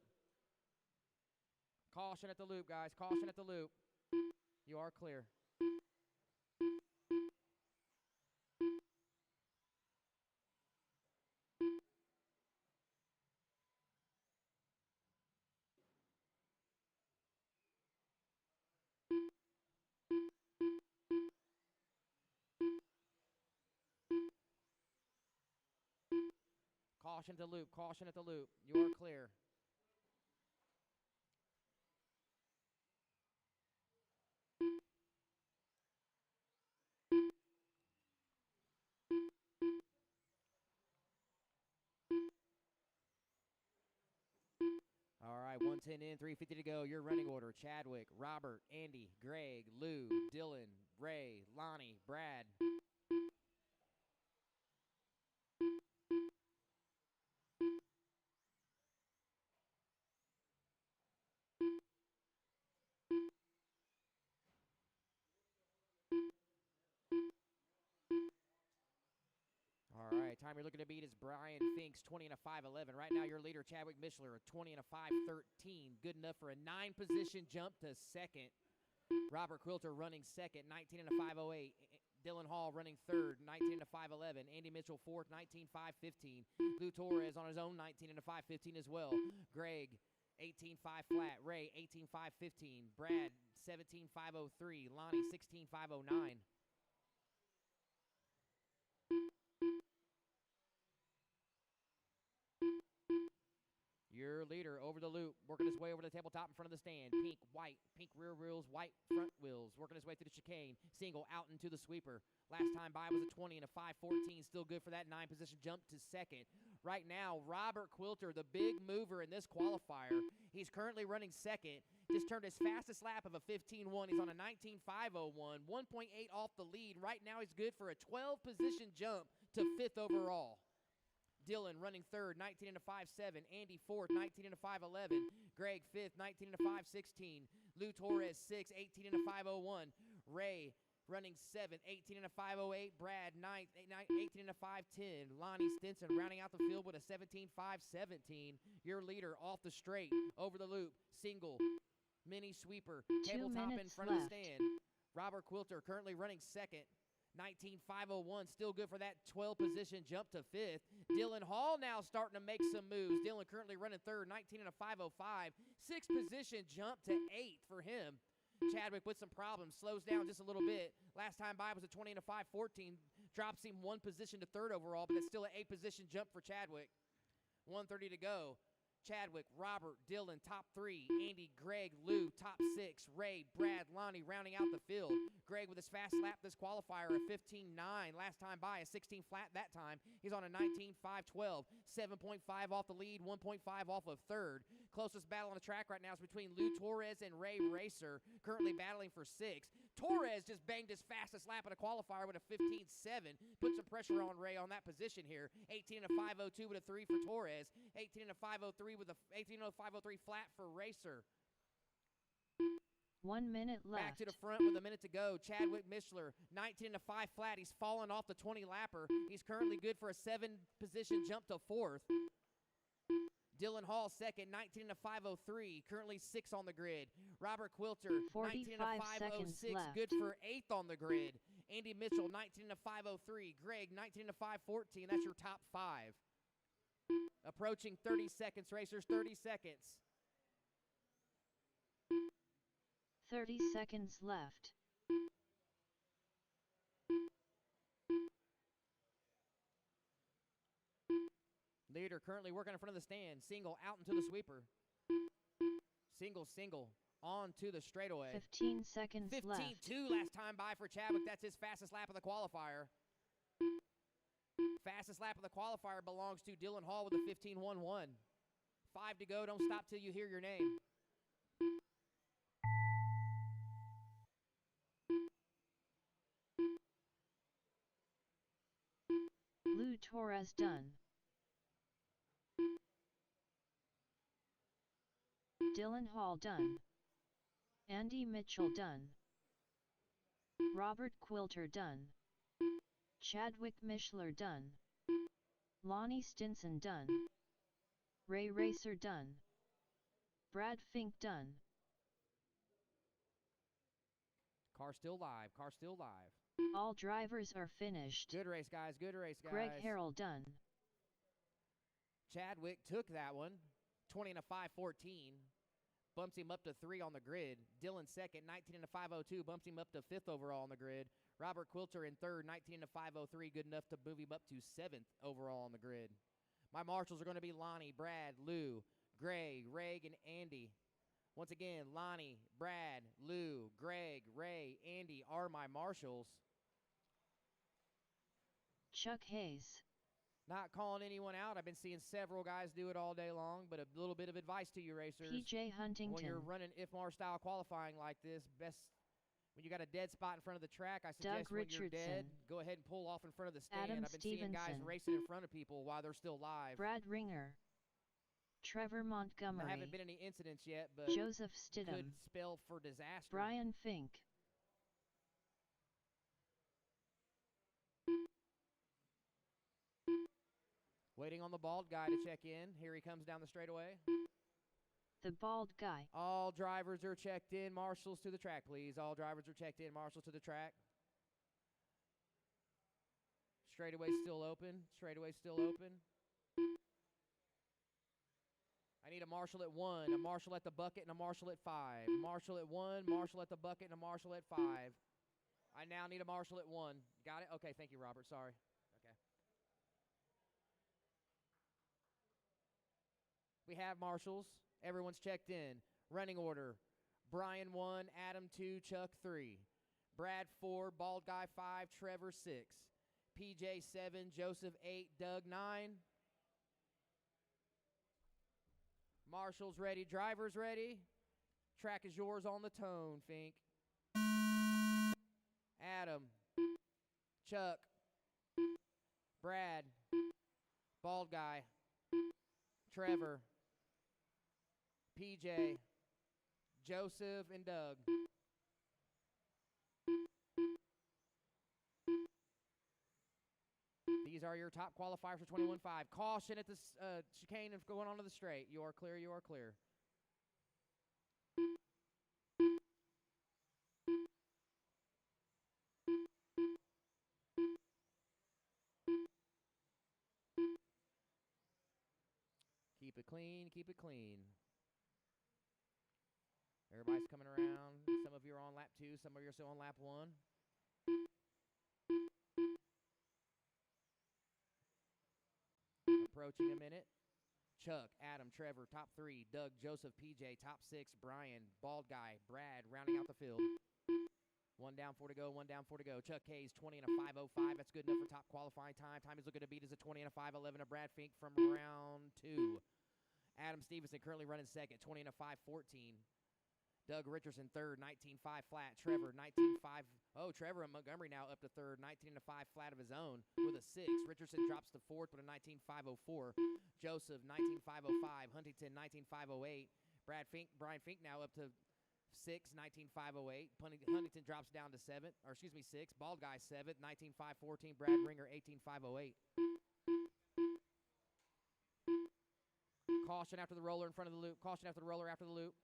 Speaker 3: Caution at the loop, guys. Caution at the loop. You are clear. Caution at the loop. Caution at the loop. You are clear. All right, 110 in, 350 to go. Your running order: Chadwick, Robert, Andy, Greg, Lou, Dylan, Ray, Lonnie, Brad. All right, time you're looking to beat is Brian Finks, 20 and a 5.11. Right now, your leader, Chadwick Mishler, 20 and a 5.13. Good enough for a 9-position jump to second. Robert Quilter running second, 19 and a 5.08. Dylan Hall running third, 19 and a 5.11. Andy Mitchell fourth, 19.515. Lou Torres on his own, 19 and a 5.15 as well. Greg, 18.5 flat. Ray, 18.515. Brad, 17.503. Lonnie, 16.509. Your leader over the loop, working his way over the tabletop in front of the stand. Pink, white, pink rear wheels, white front wheels. Working his way through the chicane. Single out into the sweeper. Last time by was a 20 and a 5.14. Still good for that 9-position jump to second. Right now, Robert Quilter, the big mover in this qualifier. He's currently running second. Just turned his fastest lap of a 15.1. He's on a 19.501. 1.8 off the lead. Right now, he's good for a 12-position jump to fifth overall. Dylan running third, 19 and a 5.7. Andy fourth, 19 and a 5.11. Greg fifth, 19 and a 5.16. Lou Torres sixth, 18 and a 5.01. Ray running seventh, 18 and a 5.08. Brad ninth, 18 and a 5.10. Lonnie Stinson rounding out the field with a 17.5.17. Your leader off the straight, over the loop, single, mini sweeper,
Speaker 2: 2
Speaker 3: tabletop in
Speaker 2: minutes
Speaker 3: front of the
Speaker 2: left.
Speaker 3: stand. Robert Quilter currently running second. 19.501, still good for that 12-position jump to fifth. Dylan Hall now starting to make some moves. Dylan currently running third, 19 and a 505. 6-position jump to eighth for him. Chadwick with some problems, slows down just a little bit. Last time by was a 20 and a 514. Drops him 1 position to third overall, but it's still an 8-position jump for Chadwick. 1:30 to go. Chadwick, Robert, Dylan, top 3. Andy, Greg, Lou, top 6. Ray, Brad, Lonnie rounding out the field. Greg with his fast lap this qualifier, a 15.9. Last time by, a 16 flat that time. He's on a 19.512. 7.5 off the lead, 1.5 off of third. Closest battle on the track right now is between Lou Torres and Ray Racer, currently battling for 6. Torres just banged his fastest lap in a qualifier with a 15.7. Put some pressure on Ray on that position here. 18 and a 5.02 with a 3 for Torres. 18 and a 5.03 with a 18 and a 5.03 flat for Racer.
Speaker 2: 1 minute left.
Speaker 3: Back to the front with a minute to go. Chadwick Mishler, 19 and a 5 flat. He's fallen off the 20 lapper. He's currently good for a 7-position jump to fourth. Dylan Hall second, 19 and a 5.03, currently 6 on the grid. Robert Quilter, 19 and a 5.06, good for 8th on the grid. Andy Mitchell, 19 and a 5.03. Greg, 19 and a 5.14. That's your top 5. Approaching 30 seconds, racers, 30 seconds.
Speaker 2: 30 seconds left.
Speaker 3: Leader currently working in front of the stand. Single out into the sweeper. Single, single. On to the straightaway.
Speaker 2: 15 seconds
Speaker 3: 15.2
Speaker 2: left.
Speaker 3: last time by for Chadwick. That's his fastest lap of the qualifier. Fastest lap of the qualifier belongs to Dylan Hall with a 15.11. 5 to go. Don't stop till you hear your name.
Speaker 2: Lou Torres done. Dylan Hall done. Andy Mitchell done. Robert Quilter done. Chadwick Mishler done. Lonnie Stinson done. Ray Racer done. Brad Fink done.
Speaker 3: Car still live. Car still live.
Speaker 2: All drivers are finished.
Speaker 3: Good race, guys. Good race, guys.
Speaker 2: Greg Harrell done.
Speaker 3: Chadwick took that one. 20 and a 5:14. Bumps him up to 3 on the grid. Dylan second, 19 and a 5:02. Bumps him up to 5th overall on the grid. Robert Quilter in third, 19 and a 5:03. Good enough to move him up to 7th overall on the grid. My marshals are going to be Lonnie, Brad, Lou, Gray, Reg, and Andy. Once again, Lonnie, Brad, Lou, Greg, Ray, Andy are my marshals.
Speaker 2: Chuck Hayes.
Speaker 3: Not calling anyone out. I've been seeing several guys do it all day long, but a little bit of advice to you racers.
Speaker 2: PJ Huntington.
Speaker 3: When you're running IFMAR style qualifying like this, best when you got a dead spot in front of the track, I suggest
Speaker 2: Doug
Speaker 3: when you're dead,
Speaker 2: Richardson.
Speaker 3: go ahead and pull off in front of the stand.
Speaker 2: Adam
Speaker 3: I've been seeing guys
Speaker 2: Stevenson.
Speaker 3: racing in front of people while they're still live.
Speaker 2: Brad Ringer. Trevor Montgomery.
Speaker 3: There haven't been any incidents yet, but
Speaker 2: Joseph
Speaker 3: could
Speaker 2: Stidham.
Speaker 3: spell for disaster.
Speaker 2: Brian Fink.
Speaker 3: Waiting on the bald guy to check in. Here he comes down the straightaway.
Speaker 2: The bald guy.
Speaker 3: All drivers are checked in. Marshals to the track, please. All drivers are checked in. Marshals to the track. Straightaway still open. Straightaway still open. I need a marshal at 1, a marshal at the bucket, and a marshal at 5. Marshal at 1, marshal at the bucket, and a marshal at 5. I now need a marshal at 1. Got it? Okay, thank you, Robert. Sorry. Okay. We have marshals. Everyone's checked in. Running order. Brian 1, Adam 2, Chuck 3. Brad 4, Bald Guy 5, Trevor 6. PJ 7, Joseph 8, Doug 9. Marshals ready, drivers ready. Track is yours on the tone, Fink. Adam, Chuck, Brad, Bald Guy, Trevor, PJ, Joseph, and Doug. These are your top qualifiers for 21.5. Caution at the chicane of going onto the straight. You are clear, you are clear. Keep it clean, keep it clean. Everybody's coming around. Some of you are on lap 2, some of you are still on lap 1. Approaching a minute. Chuck, Adam, Trevor, top 3. Doug, Joseph, PJ, top 6. Brian, Bald Guy, Brad, rounding out the field. 1 down, 4 to go, 1 down, 4 to go. Chuck Hayes, 20 and a 5:05. That's good enough for top qualifying time. Time he's looking to beat is a 20 and a 5:11 of Brad Fink from round 2. Adam Stevenson currently running second, 20 and a 5:14. Doug Richardson third, 19.5 flat. Trevor, 19.5. Oh, Trevor and Montgomery now up to third, 19 and a 5 flat of his own with a 6. Richardson drops to fourth with a 19.504. Joseph, 19.505. Huntington, 19.508. Brian Fink now up to 6, 19.508. Huntington drops down to 7, or excuse me, 6. Bald Guy 7, 19.514. Brad Ringer, 18.508. Caution after the roller in front of the loop. Caution after the roller after the loop.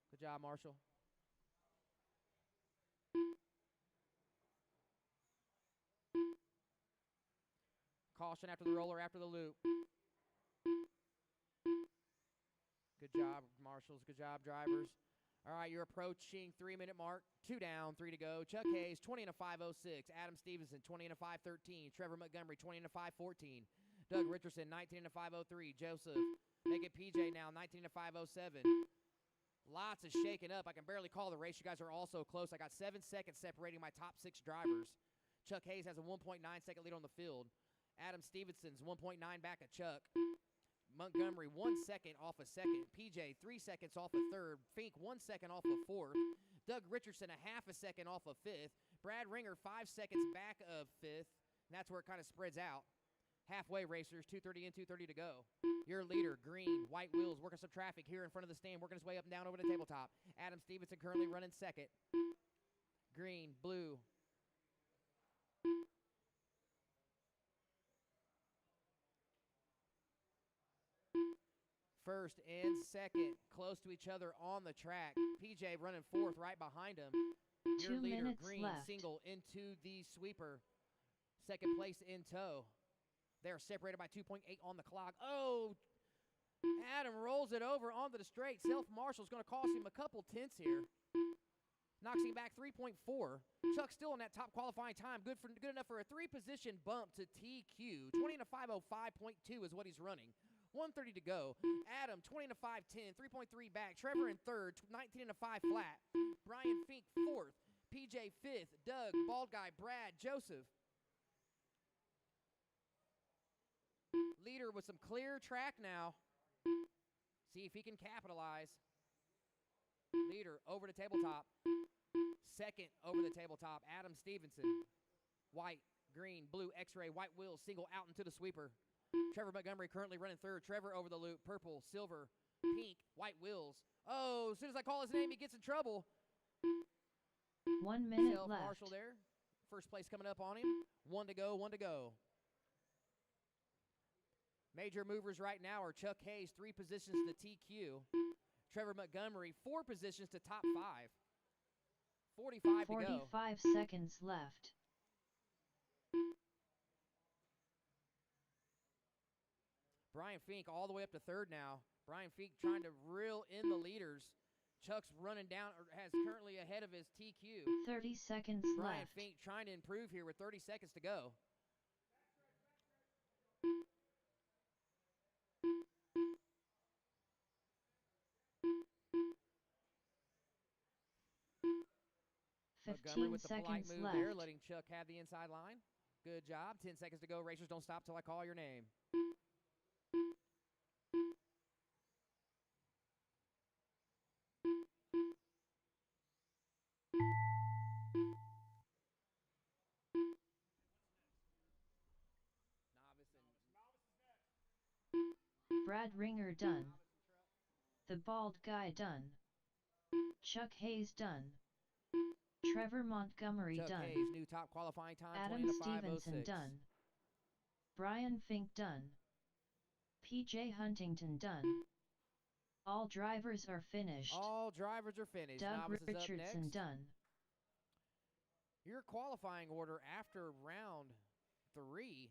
Speaker 3: Good job, Marshall. Caution after the roller after the loop. Good job, marshals. Good job, drivers. All right, you're approaching 3-minute mark. 2 down, 3 to go. Chuck Hayes, 20 and a 5:06. Adam Stevenson, 20 and a 5:13. Trevor Montgomery, 20 and a 5:14. Doug Richardson, 19 and a 5:03. Joseph, make it PJ now, 19 and a 5:07. Lots of shaking up. I can barely call the race. You guys are all so close. I got 7 seconds separating my top 6 drivers. Chuck Hayes has a 1.9-second lead on the field. Adam Stevenson's 1.9 back of Chuck. Montgomery 1 second off a second. PJ 3 seconds off a third. Fink 1 second off a fourth. Doug Richardson a half a second off a fifth. Brad Ringer 5 seconds back of fifth. And that's where it kind of spreads out. Halfway racers, 2:30 in, 2:30 to go. Your leader, green, white wheels, working some traffic here in front of the stand, working his way up and down over the tabletop. Adam Stevenson currently running second. Green, blue. first and second, close to each other on the track. PJ running fourth right behind him. Your
Speaker 2: 2
Speaker 3: leader,
Speaker 2: minutes
Speaker 3: Green,
Speaker 2: left.
Speaker 3: single into the sweeper. Second place in tow. They're separated by 2.8 on the clock. Oh, Adam rolls it over onto the straight. Self-marshal's going to cost him a couple tenths here. Knocks him back 3.4. Chuck still in that top qualifying time. Good enough for a three-position bump to TQ. 20 to 5:05.2 is what he's running. 1:30 to go. Adam 20 to 5:10. 3.3 back. Trevor in third. 19 to 5 flat. Brian Fink fourth. PJ fifth. Doug, bald guy, Brad, Joseph. Leader with some clear track now. See if he can capitalize. Leader over the tabletop. Second over the tabletop, Adam Stevenson. White, green, blue, X-ray, white wheels, single out into the sweeper. Trevor Montgomery currently running third. Trevor over the loop, purple, silver, pink, white wheels. Oh, as soon as I call his name, he gets in trouble.
Speaker 2: 1 minute left.
Speaker 3: Marshall there. First place coming up on him. 1 to go, 1 to go. Major movers right now are Chuck Hayes, 3 positions to TQ. Trevor Montgomery, 4 positions to top 5. 45 to go.
Speaker 2: 45 seconds left.
Speaker 3: Brian Fink all the way up to third now. Brian Fink trying to reel in the leaders. Chuck's running down, or has currently ahead of his TQ.
Speaker 2: 30 seconds
Speaker 3: Brian
Speaker 2: left.
Speaker 3: Fink trying to improve here with 30 seconds to go. Montgomery
Speaker 2: 15
Speaker 3: with the polite
Speaker 2: seconds
Speaker 3: move
Speaker 2: left.
Speaker 3: there, letting Chuck have the inside line. Good job. 10 seconds to go. Racers, don't stop till I call your name.
Speaker 2: Brad Ringer done. The bald guy done. Chuck Hayes done. Trevor Montgomery
Speaker 3: Chuck
Speaker 2: done.
Speaker 3: Hayes, new top qualifying time,
Speaker 2: Adam
Speaker 3: 20 to
Speaker 2: Stevenson
Speaker 3: 5:06.
Speaker 2: done. Brian Fink done. PJ Huntington done. All drivers are finished.
Speaker 3: All drivers are finished.
Speaker 2: Doug
Speaker 3: Novices up
Speaker 2: Richardson
Speaker 3: next.
Speaker 2: done.
Speaker 3: Your qualifying order after round 3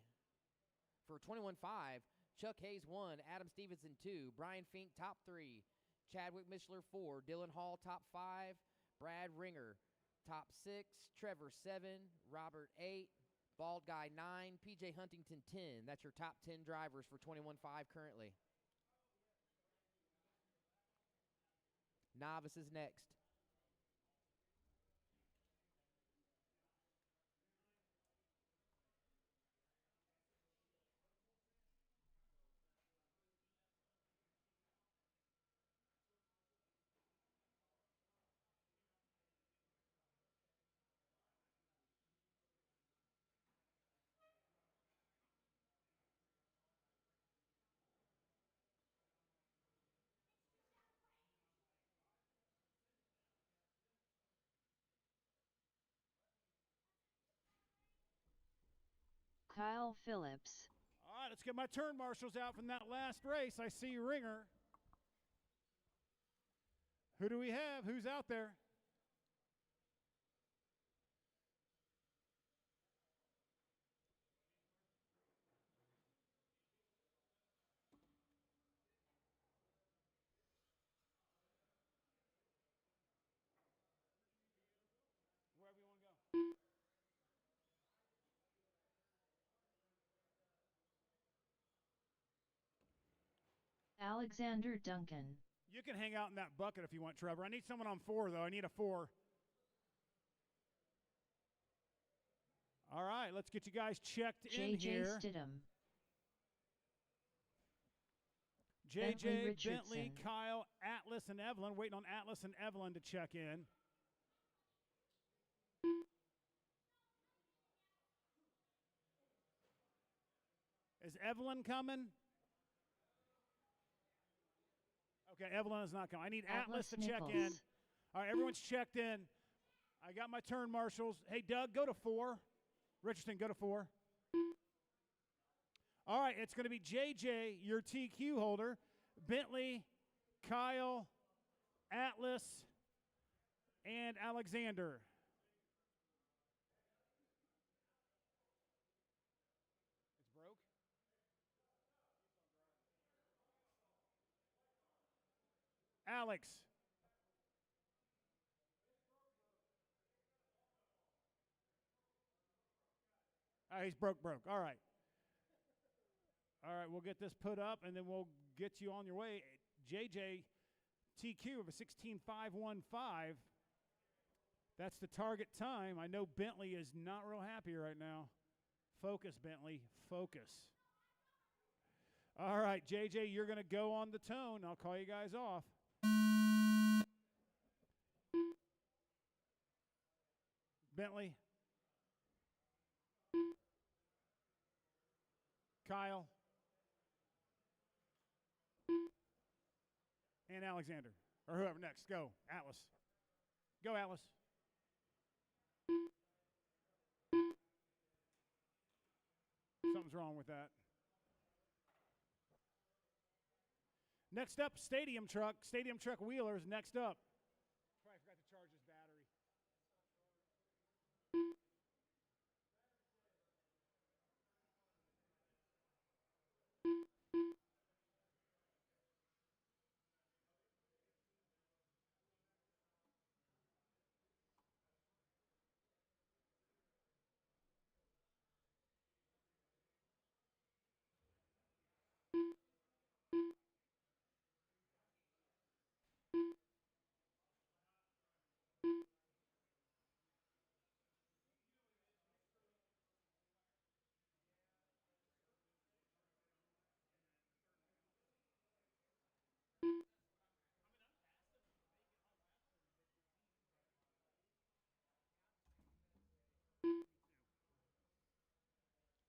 Speaker 3: for 21.5. Chuck Hayes 1, Adam Stevenson 2, Brian Fink top 3, Chadwick Mishler 4, Dylan Hall top 5, Brad Ringer top 6, Trevor 7, Robert 8, Bald Guy 9, PJ Huntington 10. That's your top 10 drivers for 21.5 currently. Novices next.
Speaker 2: Kyle Phillips.
Speaker 1: All right, let's get my turn marshals out from that last race. I see Ringer. Who do we have? Who's out there? Wherever you want to go.
Speaker 2: Alexander Duncan.
Speaker 1: You can hang out in that bucket if you want, Trevor. I need someone on 4, though. I need a 4. All right, let's get you guys checked in
Speaker 2: JJ
Speaker 1: here.
Speaker 2: Stidham.
Speaker 1: JJ,
Speaker 2: Richardson.
Speaker 1: Bentley, Kyle, Atlas, and Evelyn. Waiting on Atlas and Evelyn to check in. Is Evelyn coming? Okay, Evelyn is not coming. I need Atlas to check in.
Speaker 2: Nichols.
Speaker 1: All right, everyone's checked in. I got my turn marshals. Hey, Doug, go to 4. Richardson, go to 4. All right, it's going to be JJ, your TQ holder. Bentley, Kyle, Atlas, and Alexander. It's broke? Alex. He's broke. All right. All right, we'll get this put up, and then we'll get you on your way. JJ TQ of a 16.515. That's the target time. I know Bentley is not real happy right now. Focus, Bentley. Focus. All right, JJ, you're going to go on the tone. I'll call you guys off. Bentley. Kyle. And Alexander. Or whoever next. Go. Atlas. Go, Atlas. Something's wrong with that. Next up, Stadium Truck. Stadium Truck Wheelers next up. Probably forgot to charge his battery.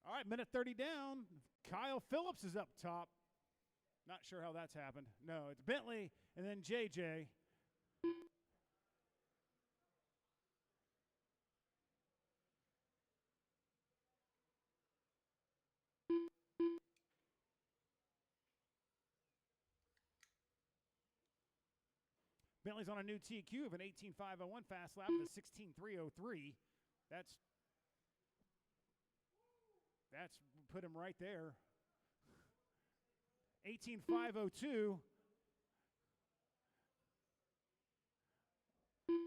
Speaker 1: All right, minute 30 down. Kyle Phillips is up top. Not sure how that's happened. No, it's Bentley and then JJ. Bentley's on a new TQ of an 18.501 fast lap with a 16.303. That's put him right there. 18.502.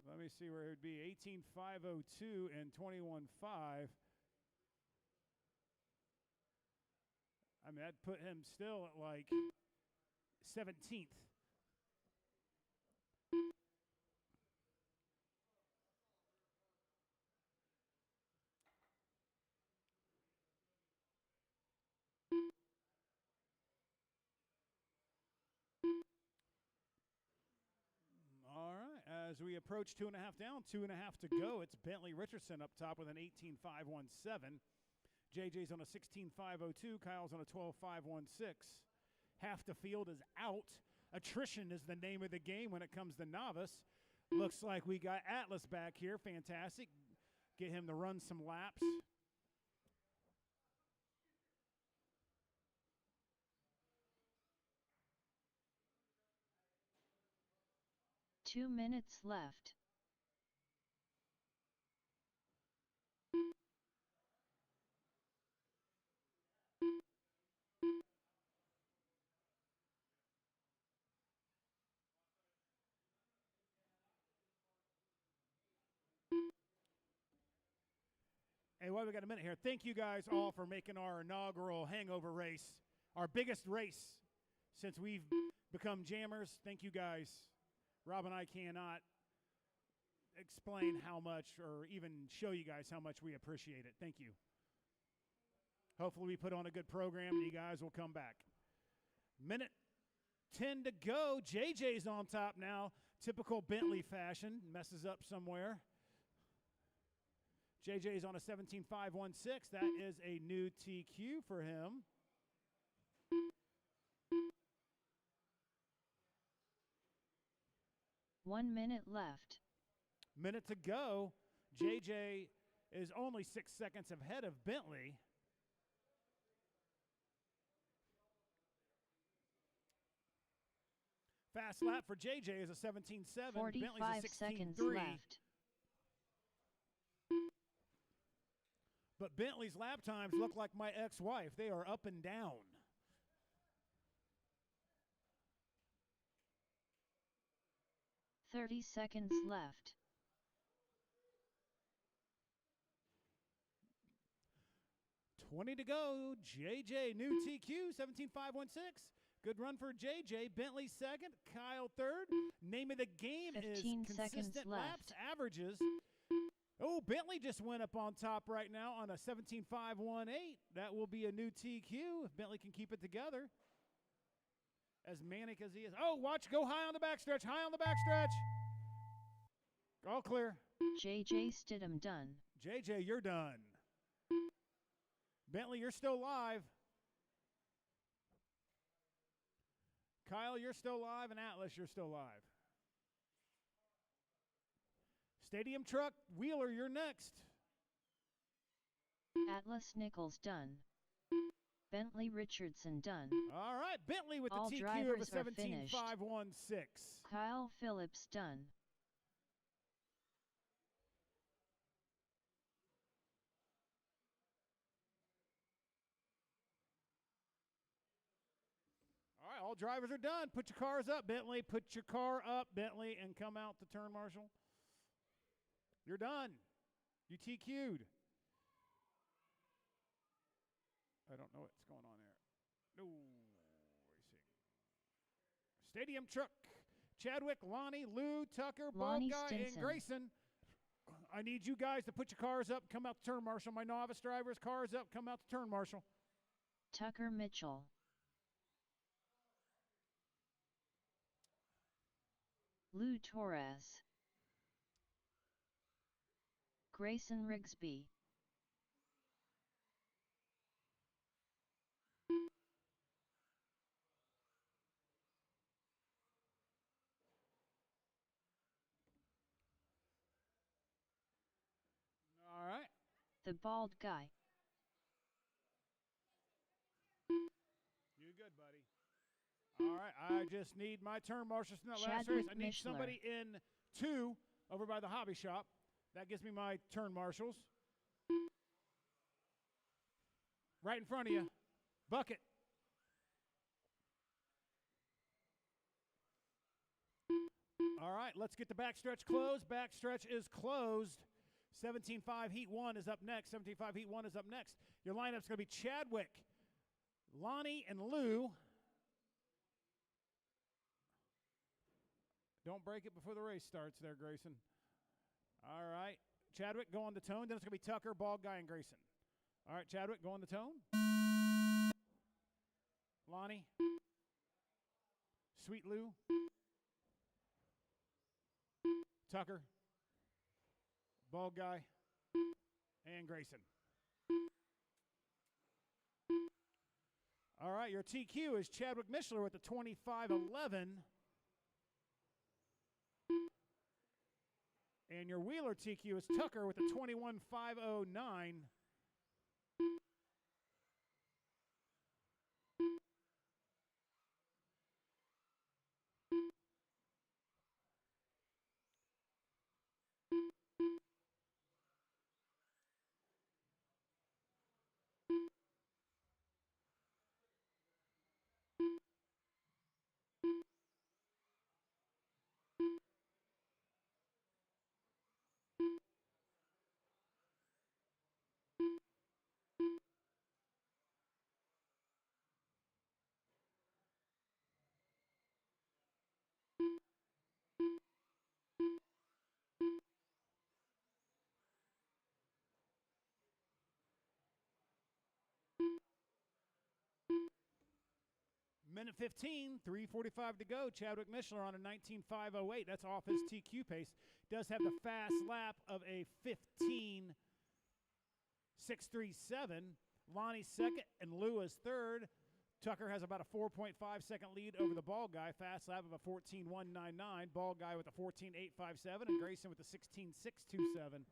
Speaker 1: Let me see where it would be. 18.502 and 21.5. I mean, that'd put him still at like 17th. As we approach 2.5 down, 2.5 to go, it's Bentley Richardson up top with an 18.517. JJ's on a 16.502. Kyle's on a 12.516. Half the field is out. Attrition is the name of the game when it comes to novice. Looks like we got Atlas back here. Fantastic. Get him to run some laps.
Speaker 2: Two minutes left.
Speaker 1: Hey, well, we got a minute here. Thank you guys all for making our inaugural hangover race our biggest race since we've become jammers. Thank you guys. Rob and I cannot explain how much or even show you guys how much we appreciate it. Thank you. Hopefully we put on a good program and you guys will come back. Minute 10 to go. JJ's on top now. Typical Bentley fashion. Messes up somewhere. JJ's on a 17.516. That is a new TQ for him.
Speaker 2: One minute left.
Speaker 1: Minute to go. JJ is only 6 seconds ahead of Bentley. Fast lap for JJ is a 17.7. Bentley's
Speaker 2: 45
Speaker 1: a
Speaker 2: seconds
Speaker 1: 16.3.
Speaker 2: left.
Speaker 1: But Bentley's lap times look like my ex-wife. They are up and down.
Speaker 2: $30 left.
Speaker 1: $20 to go. JJ, new TQ, 17.516. Good run for JJ. Bentley second. Kyle third. Name of the game is
Speaker 2: 15 seconds
Speaker 1: consistent laps
Speaker 2: left.
Speaker 1: averages. Oh, Bentley just went up on top right now on a 17.518. That will be a new TQ if Bentley can keep it together. As manic as he is. Oh, watch, go high on the backstretch. High on the backstretch. All clear.
Speaker 2: JJ Stidham done.
Speaker 1: JJ, you're done. Bentley, you're still live. Kyle, you're still live, and Atlas, you're still live. Stadium Truck, Wheeler, you're next.
Speaker 2: Atlas Nichols done. Bentley Richardson done.
Speaker 1: All right, Bentley with
Speaker 2: All
Speaker 1: the TQ of
Speaker 2: drivers
Speaker 1: a
Speaker 2: are finished.
Speaker 1: 17.516.
Speaker 2: Kyle Phillips done.
Speaker 1: All right, all drivers are done. Put your cars up, Bentley. Put your car up, Bentley, and come out to turn, Marshall. You're done. You TQ'd. I don't know what's going on there. No racing. Stadium Truck. Chadwick, Lonnie, Lou, Tucker,
Speaker 2: Lonnie
Speaker 1: Bald Guy, and
Speaker 2: Stinson.
Speaker 1: Grayson. I need you guys to put your cars up, come out to turn, Marshall. My novice drivers, cars up, come out to turn, Marshall.
Speaker 2: Tucker Mitchell. Lou Torres. Grayson Rigsby.
Speaker 1: All right.
Speaker 2: The Bald Guy.
Speaker 1: You good, buddy. All right, I just need my turn marshals in that last race.
Speaker 2: Chadwick
Speaker 1: I need
Speaker 2: Mishler.
Speaker 1: somebody in 2 over by the hobby shop. That gives me my turn marshals. Right in front of you. Bucket. All right, let's get the backstretch closed. Backstretch is closed. 17.5 Heat 1 is up next. 17.5 Heat 1 is up next. Your lineup's going to be Chadwick, Lonnie, and Lou. Don't break it before the race starts there, Grayson. All right. Chadwick, go on the tone. Then it's going to be Tucker, Bald Guy, and Grayson. All right, Chadwick, go on the tone. Lonnie. Sweet Lou. Tucker. Bald Guy. And Grayson. All right, your TQ is Chadwick Mishler with the 25.11. And your Wheeler TQ is Tucker with the 21.509. Minute 15, 3:45 to go. Chadwick Mishler on a 19.508. That's off his TQ pace. Does have the fast lap of a 15.637. Lonnie's second and Lou is third. Tucker has about a 4.5-second lead over the Ball Guy. Fast lap of a 14.199. Ball Guy with a 14.857 and Grayson with a 16.627.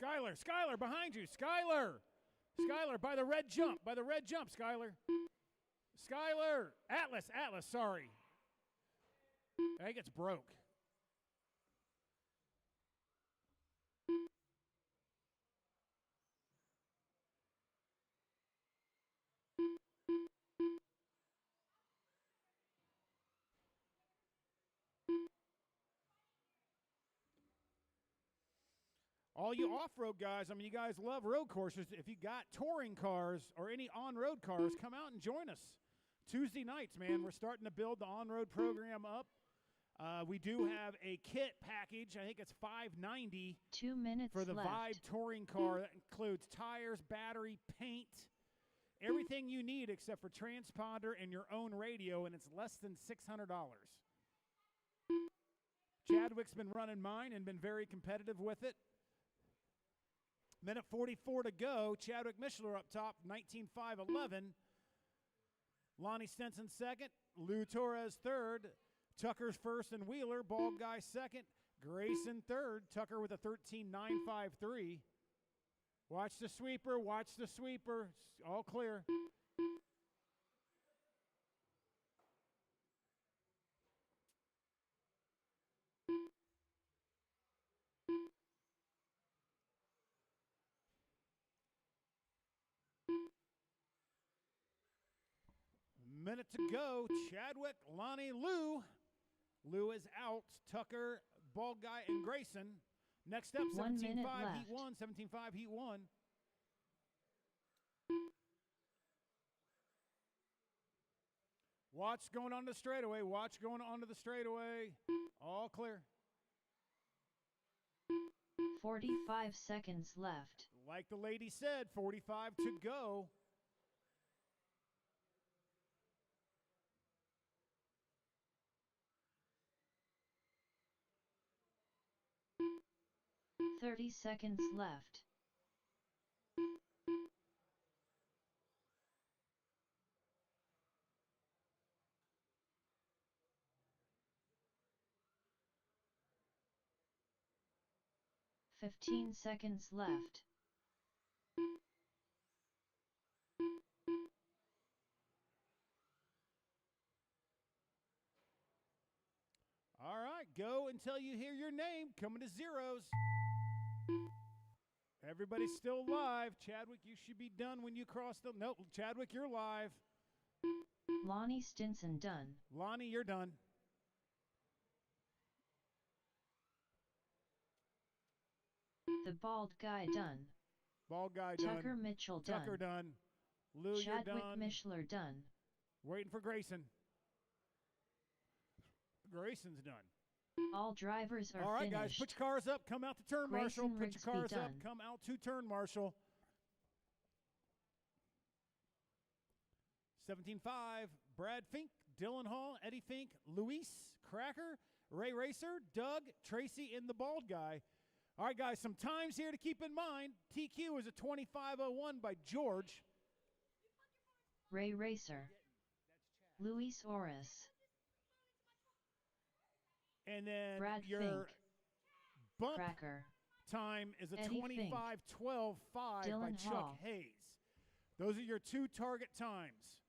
Speaker 1: Skylar, behind you. Skylar, by the red jump, Skylar. Atlas, sorry. I think it's broke. All you off-road guys, I mean, you guys love road courses. If you got touring cars or any on-road cars, come out and join us. Tuesday nights, man, we're starting to build the on-road program up. We do have a kit package. I think it's $590
Speaker 2: 2 minutes
Speaker 1: for the
Speaker 2: left.
Speaker 1: Vibe touring car. That includes tires, battery, paint, everything you need except for transponder and your own radio, and it's less than $600. Chadwick's been running mine and been very competitive with it. Minute 44 to go. Chadwick Mishler up top, 19.5.11. Lonnie Stenson second. Lou Torres third. Tucker's first and Wheeler. Bald Guy second. Grayson third. Tucker with a 13.953. Watch the sweeper. All clear. Minute to go. Chadwick, Lonnie, Lou. Lou is out. Tucker, Bald Guy, and Grayson. Next up,
Speaker 2: 1
Speaker 1: 17.5
Speaker 2: minute
Speaker 1: Heat
Speaker 2: left.
Speaker 1: 1. 17.5 Heat 1. Watch going on the straightaway. Watch going onto the straightaway. All clear.
Speaker 2: 45 seconds left.
Speaker 1: Like the lady said, 45 to go.
Speaker 2: Thirty seconds left. Fifteen seconds left.
Speaker 1: All right, go until you hear your name coming to zeros. Everybody's still live. Chadwick, you should be done when you cross the... Nope, Chadwick, you're live.
Speaker 2: Lonnie Stinson done.
Speaker 1: Lonnie, you're done.
Speaker 2: The Bald Guy done.
Speaker 1: Bald Guy done.
Speaker 2: Tucker Mitchell done.
Speaker 1: Tucker done. Lou,
Speaker 2: Chadwick
Speaker 1: you're done.
Speaker 2: Mishler done.
Speaker 1: Waiting for Grayson. Grayson's done.
Speaker 2: All drivers are
Speaker 1: All right,
Speaker 2: finished.
Speaker 1: guys, put your cars up. Come out to turn marshal.
Speaker 2: Grayson
Speaker 1: Put your
Speaker 2: Rigsby
Speaker 1: cars up.
Speaker 2: done.
Speaker 1: Come out to turn marshal. 17.5, Brad Fink, Dylan Hall, Eddie Fink, Luis, Cracker, Ray Racer, Doug, Tracy, and the Bald Guy. All right, guys, some times here to keep in mind. TQ is a 25.01 by George.
Speaker 2: Ray Racer. Luis Oris.
Speaker 1: And then
Speaker 2: Brad
Speaker 1: your
Speaker 2: Fink.
Speaker 1: bump
Speaker 2: Cracker.
Speaker 1: time is a
Speaker 2: Eddie Fink.
Speaker 1: 25.12.5 by
Speaker 2: Dylan
Speaker 1: Chuck
Speaker 2: Hall.
Speaker 1: Hayes. Those are your two target times.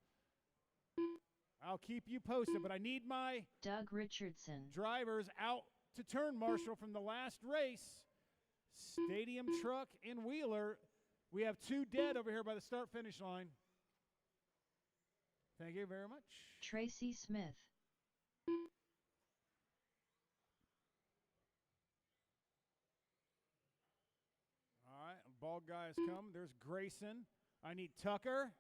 Speaker 1: I'll keep you posted, but I need my
Speaker 2: Doug Richardson.
Speaker 1: drivers out to turn marshal from the last race. Stadium Truck and Wheeler. We have two dead over here by the start-finish line. Thank you very much.
Speaker 2: Tracy Smith.
Speaker 1: All right, Bald Guy has come. There's Grayson. I need Tucker.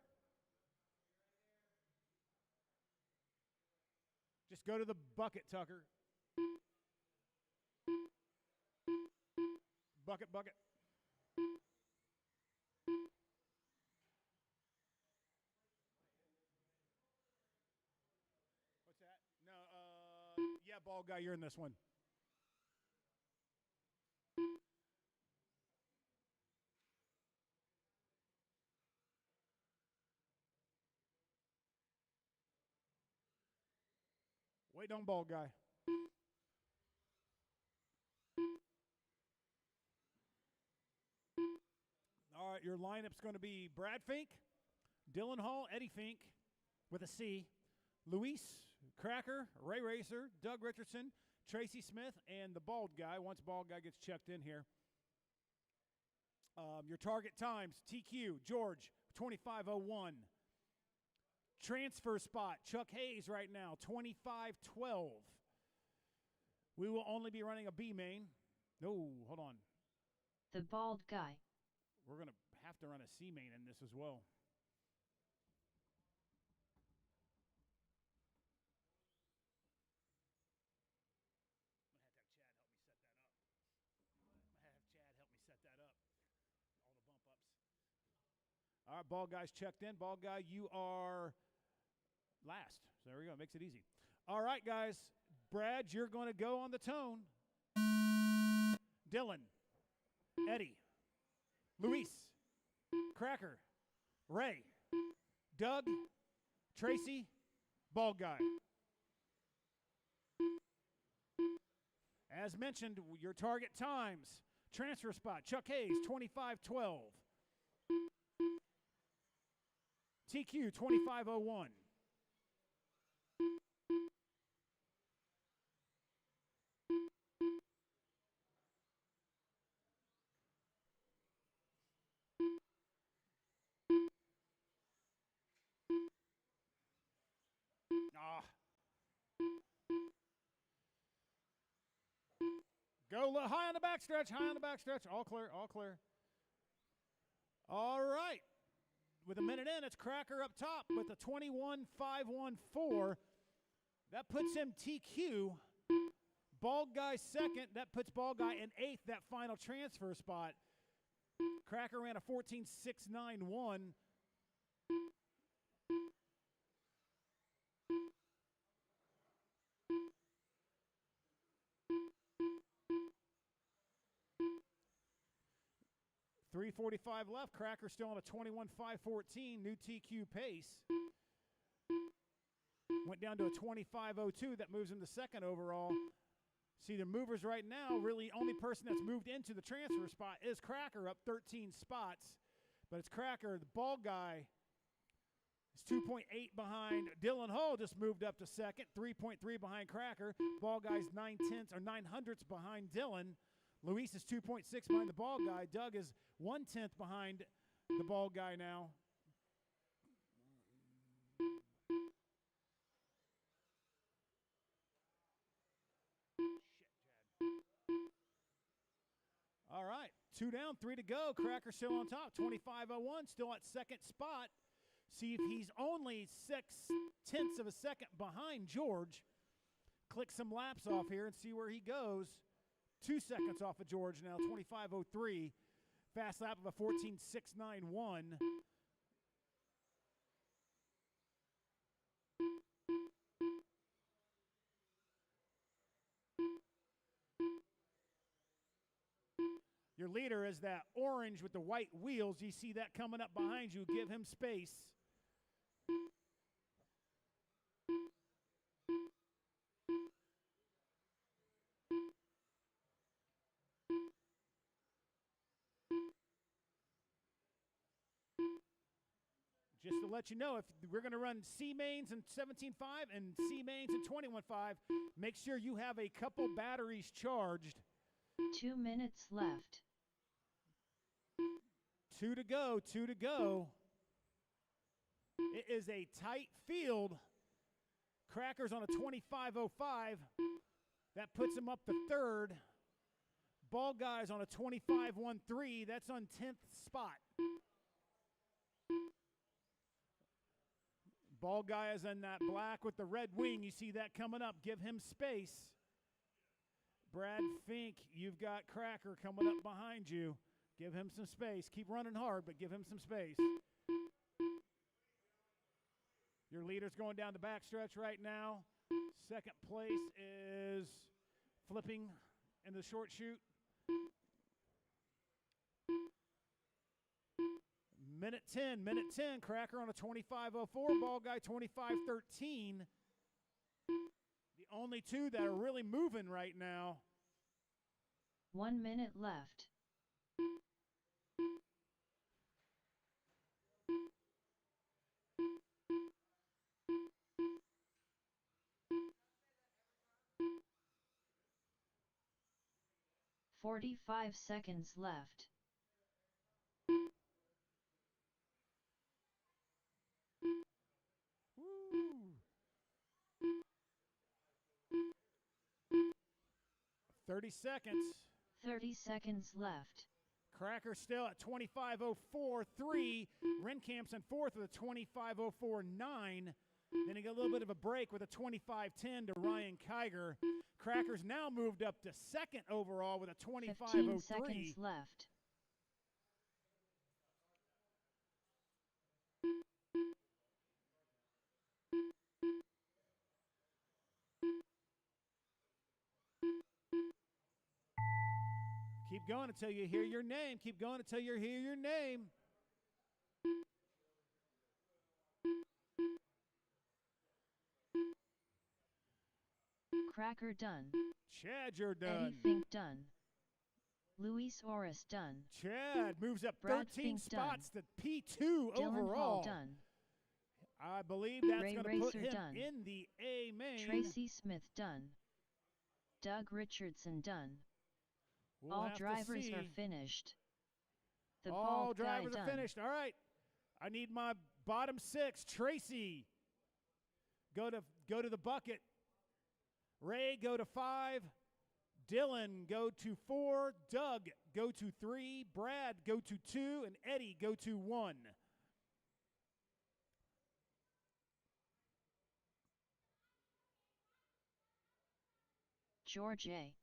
Speaker 1: Just go to the bucket, Tucker. Bucket. What's that? No, yeah, Bald Guy, you're in this one. Wait on Bald Guy. right, your lineup's going to be Brad Fink, Dylan Hall, Eddie Fink with a C, Luis Cracker, Ray Racer, Doug Richardson, Tracy Smith, and the bald guy, once bald guy gets checked in here. Your target times, TQ, George, 25:01. Transfer spot, Chuck Hayes right now, 25:12. We will only be running a B main. No, hold on.
Speaker 2: The bald guy.
Speaker 1: We're going to have to run a C main in this as well. All right, ball guys checked in. Ball guy, you are last. So there we go. Makes it easy. All right, guys. Brad, you're going to go on the tone. Dylan, Eddie, Luis, Cracker, Ray, Doug, Tracy, ball guy. As mentioned, your target times. Transfer spot, Chuck Hayes, 25:12. TQ, 25:01. Go high on the backstretch, high on the backstretch. All clear, all clear. All right. With a minute in, it's Cracker up top with a 21:514. That puts him TQ. Bald guy second. That puts bald guy in eighth, that final transfer spot. Cracker ran a 14:691. .345 left. Cracker still on a 21:514. New TQ pace. Went down to a 25:02. That moves him to second overall. See the movers right now. Really, only person that's moved into the transfer spot is Cracker, up 13 spots. But it's Cracker. The ball guy is 2.8 behind. Dylan Hall just moved up to second. 3.3 behind Cracker. Ball guy's 9/10 behind Dylan. Luis is 2.6 behind the ball guy. Doug is 1/10 behind the ball guy now. All right, 2 down, 3 to go. Cracker still on top, 25:01, still at second spot. See if he's only 6/10 of a second behind George. Click some laps off here and see where he goes. 2 seconds off of George now, 25:03. Fast lap of a 14:691. Your leader is that orange with the white wheels. You see that coming up behind you. Give him space. Just to let you know, if we're going to run C mains in 17.5 and C mains in 21.5, make sure you have a couple batteries charged.
Speaker 2: 2 minutes left.
Speaker 1: 2 to go, 2 to go. It is a tight field. Cracker's on a 25:05. That puts him up to third. Ball guy's on a 25:13. That's on 10th spot. Ball guy is in that black with the red wing. You see that coming up. Give him space. Brad Fink, you've got Cracker coming up behind you. Give him some space. Keep running hard, but give him some space. Your leader's going down the backstretch right now. Second place is flipping in the short chute. Minute 10. Cracker on a 25:04. Ball guy 25:13. The only two that are really moving right now.
Speaker 2: 1 minute left. 45 seconds left.
Speaker 1: Woo. 30 seconds.
Speaker 2: 30 seconds left.
Speaker 1: Cracker still at 25.04.3. Renkamp's in fourth with a 25.04.9. Then he got a little bit of a break with a 25.10 to Ryan Kiger. Cracker's now moved up to second overall with a
Speaker 2: 15 seconds
Speaker 1: 25.03.
Speaker 2: left.
Speaker 1: Keep going until you hear your name. Keep going until you hear your name.
Speaker 2: Cracker done.
Speaker 1: Chad, you're done.
Speaker 2: Eddie Fink done. Luis Oris done.
Speaker 1: Chad moves up
Speaker 2: Brad
Speaker 1: 13
Speaker 2: Fink
Speaker 1: spots
Speaker 2: done.
Speaker 1: to P2
Speaker 2: Dylan
Speaker 1: overall.
Speaker 2: Hall done.
Speaker 1: I believe that's
Speaker 2: Ray
Speaker 1: going to put
Speaker 2: Racer
Speaker 1: him
Speaker 2: done.
Speaker 1: in the A main.
Speaker 2: Tracy Smith done. Doug Richardson done.
Speaker 1: We'll
Speaker 2: All
Speaker 1: have to
Speaker 2: drivers
Speaker 1: see.
Speaker 2: are finished. The
Speaker 1: All
Speaker 2: bald guy
Speaker 1: drivers are
Speaker 2: done.
Speaker 1: finished. All right. I need my bottom six. Tracy, go to the bucket. Ray, go to 5. Dylan, go to 4. Doug, go to 3. Brad, go to 2. And Eddie, go to 1.
Speaker 2: George A.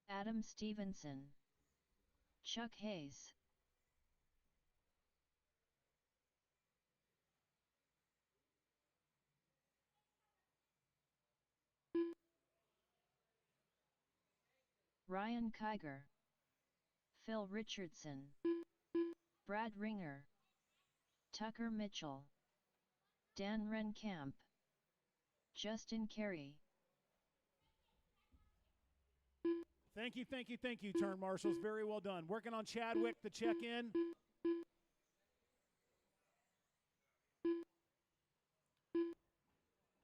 Speaker 2: Adam Stevenson. Chuck Hayes. Ryan Kiger. Phil Richardson. Brad Ringer. Tucker Mitchell. Dan Renkamp. Justin Carey.
Speaker 1: Thank you, turn marshals. Very well done. Working on Chadwick, the check-in.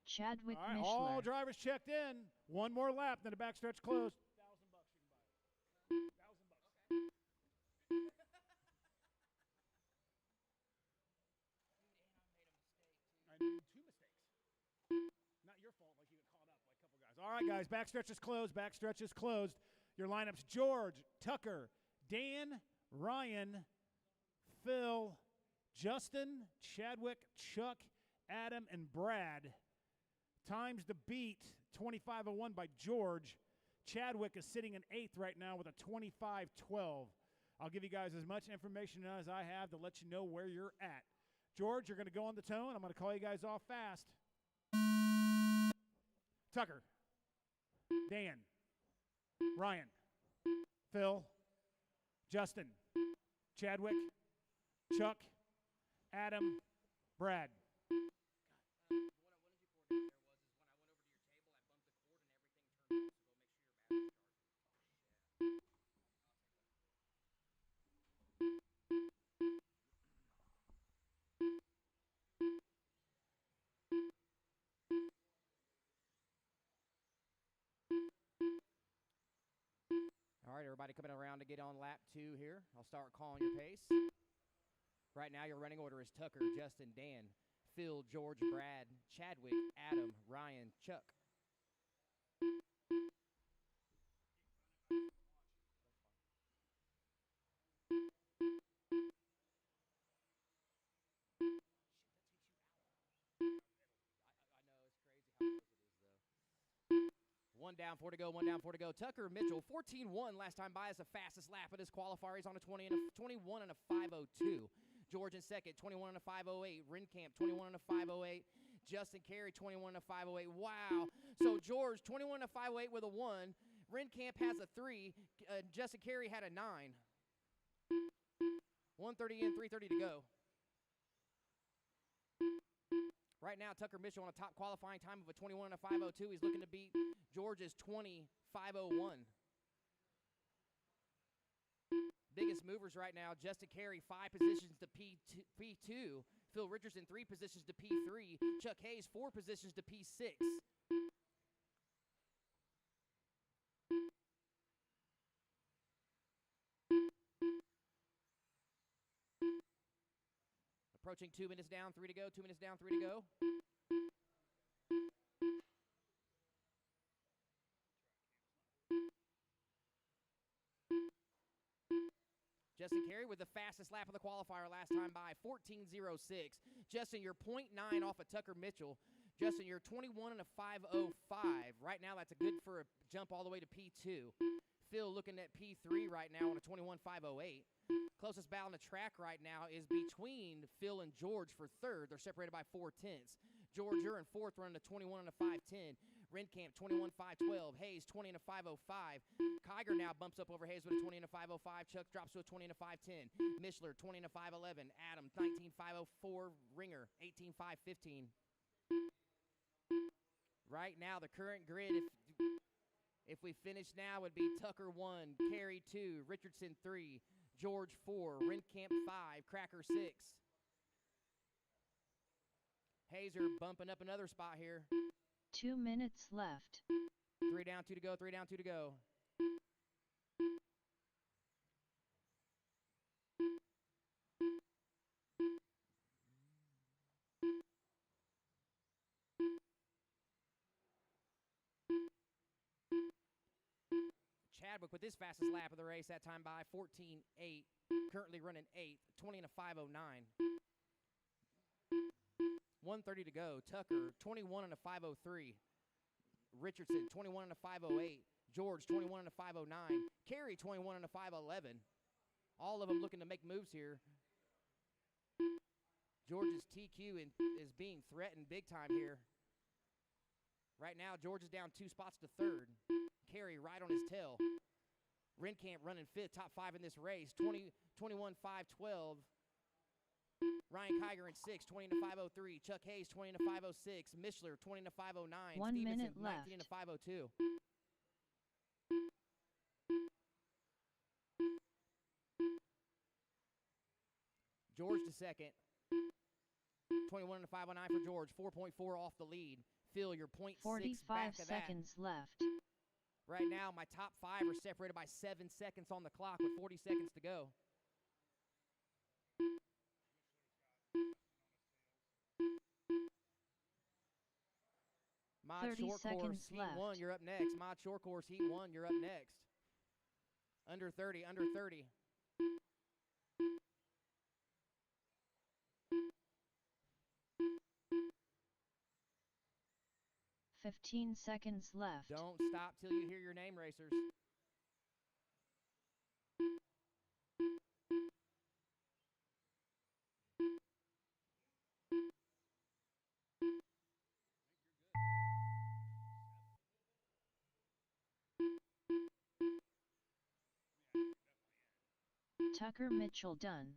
Speaker 2: Chadwick
Speaker 1: All right, all
Speaker 2: Mishler.
Speaker 1: drivers checked in. One more lap, then the backstretch closed. $1,000 you can buy. I made 2 mistakes. Not your fault, like you got caught up like a couple guys. All right, guys, backstretch is closed. Backstretch is closed. Your lineups: George, Tucker, Dan, Ryan, Phil, Justin, Chadwick, Chuck, Adam, and Brad. Times to beat 25:01 by George. Chadwick is sitting in 8th right now with a 25:12. I'll give you guys as much information as I have to let you know where you're at. George, you're going to go on the tone. I'm going to call you guys off fast. Tucker, Dan, Ryan, Phil, Justin, Chadwick, Chuck, Adam, Brad.
Speaker 3: All right, everybody coming around to get on lap 2 here. I'll start calling your pace. Right now, your running order is Tucker, Justin, Dan, Phil, George, Brad, Chadwick, Adam, Ryan, Chuck. One down, 4 to go, 1 down, 4 to go. Tucker Mitchell, 14-1 last time by, is the fastest lap of his qualifier. He's on a 21 and a 5:02. George in second, 21 and a 5:08. Renkamp, 21 and a 5:08. Justin Carey, 21 and a 5:08. Wow. So George, 21 and a 5:08 with a 1. Renkamp has a 3. Justin Carey had a 9. 1:30 in, 3:30 to go. Right now, Tucker Mitchell on a top qualifying time of a 21 and a 5:02. He's looking to beat George's 20:5:01. Biggest movers right now, Justin Carey, 5 positions to P2. Phil Richardson, 3 positions to P3. Chuck Hayes, 4 positions to P6. approaching 2 minutes down, 3 to go, 2 minutes down, 3 to go. Justin Carey with the fastest lap of the qualifier last time by, 14:06. Justin, you're 0.9 off of Tucker Mitchell. Justin, you're 21 and a 5:05. Right now, that's a good for a jump all the way to P2. Phil looking at P3 right now on a 21:508. Closest battle on the track right now is between Phil and George for third. They're separated by 4/10. George, you're in fourth, running a 21 and a 5:10. Renkamp, 21:512. Hayes, 20 and a 5:05. Kiger now bumps up over Hayes with a 20 and a 5:05. Chuck drops to a 20 and a 5:10. Mishler, 20 and a 5:11. Adam, 19:504. Ringer, 18:515. Right now, the current grid, if we finish now, would be Tucker 1, Carey 2, Richardson 3, George 4, Renkamp 5, Cracker 6. Hazer bumping up another spot here.
Speaker 2: 2 minutes left.
Speaker 3: 3 down, 2 to go, 3 down, 2 to go. Chadwick with his fastest lap of the race, that time by 14:08. Currently running 8th, 20 and a 5:09. 1:30 to go. Tucker, 21 and a 5:03. Richardson, 21 and a 5:08. George, 21 and a 5:09. Carey, 21 and a 5:11. All of them looking to make moves here. George's TQ is being threatened big time here. Right now, George is down 2 spots to third. Carey right on his tail. Renkamp running fifth, top 5 in this race. 21:512. Ryan Kiger in 6, 20 and a 5:03. Chuck Hayes, 20 and a 5:06. Mishler, 20 and a 5:09.
Speaker 2: 1
Speaker 3: Stevenson,
Speaker 2: minute
Speaker 3: 19 and a
Speaker 2: left.
Speaker 3: 5:02. George to second. 21 and a 5:09 for George. 4.4 off the lead. Phil, you're 0.6
Speaker 2: 45
Speaker 3: back of that.
Speaker 2: seconds left.
Speaker 3: Right now, my top 5 are separated by 7 seconds on the clock with 40 seconds to go. Mod
Speaker 2: 30
Speaker 3: Short Course
Speaker 2: seconds
Speaker 3: Heat
Speaker 2: left.
Speaker 3: 1, you're up next. Mod Short Course Heat 1, you're up next. Under 30, under 30.
Speaker 2: $15 seconds left.
Speaker 3: Don't stop till you hear your name, racers.
Speaker 2: Tucker Mitchell done.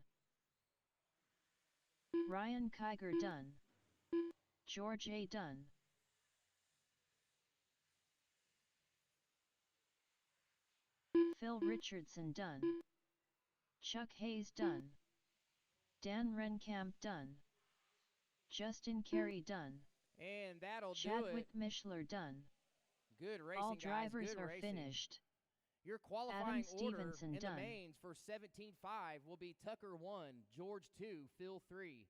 Speaker 2: Ryan Kiger done. George A. done. Phil Richardson done. Chuck Hayes done. Dan Renkamp done. Justin Carey done.
Speaker 3: And that'll
Speaker 2: Chadwick
Speaker 3: do it.
Speaker 2: Mishler done.
Speaker 3: Good racing,
Speaker 2: All
Speaker 3: guys.
Speaker 2: drivers
Speaker 3: Good
Speaker 2: are
Speaker 3: racing.
Speaker 2: finished.
Speaker 3: Your qualifying order
Speaker 2: Stevenson
Speaker 3: in the
Speaker 2: done.
Speaker 3: mains for 17.5 will be Tucker 1, George 2, Phil 3,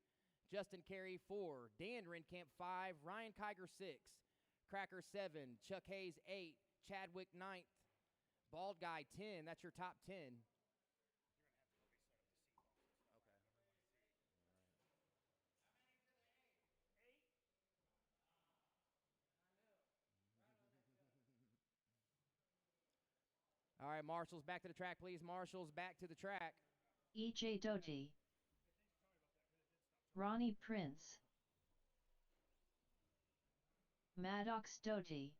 Speaker 3: Justin Carey 4, Dan Renkamp 5, Ryan Kiger 6, Cracker 7, Chuck Hayes 8, Chadwick 9th, Bald Guy 10. That's your top 10. All right, marshals, back to the track, please. Marshals, back to the track.
Speaker 2: E.J. Doty. Ronnie Prince. Maddox Doty.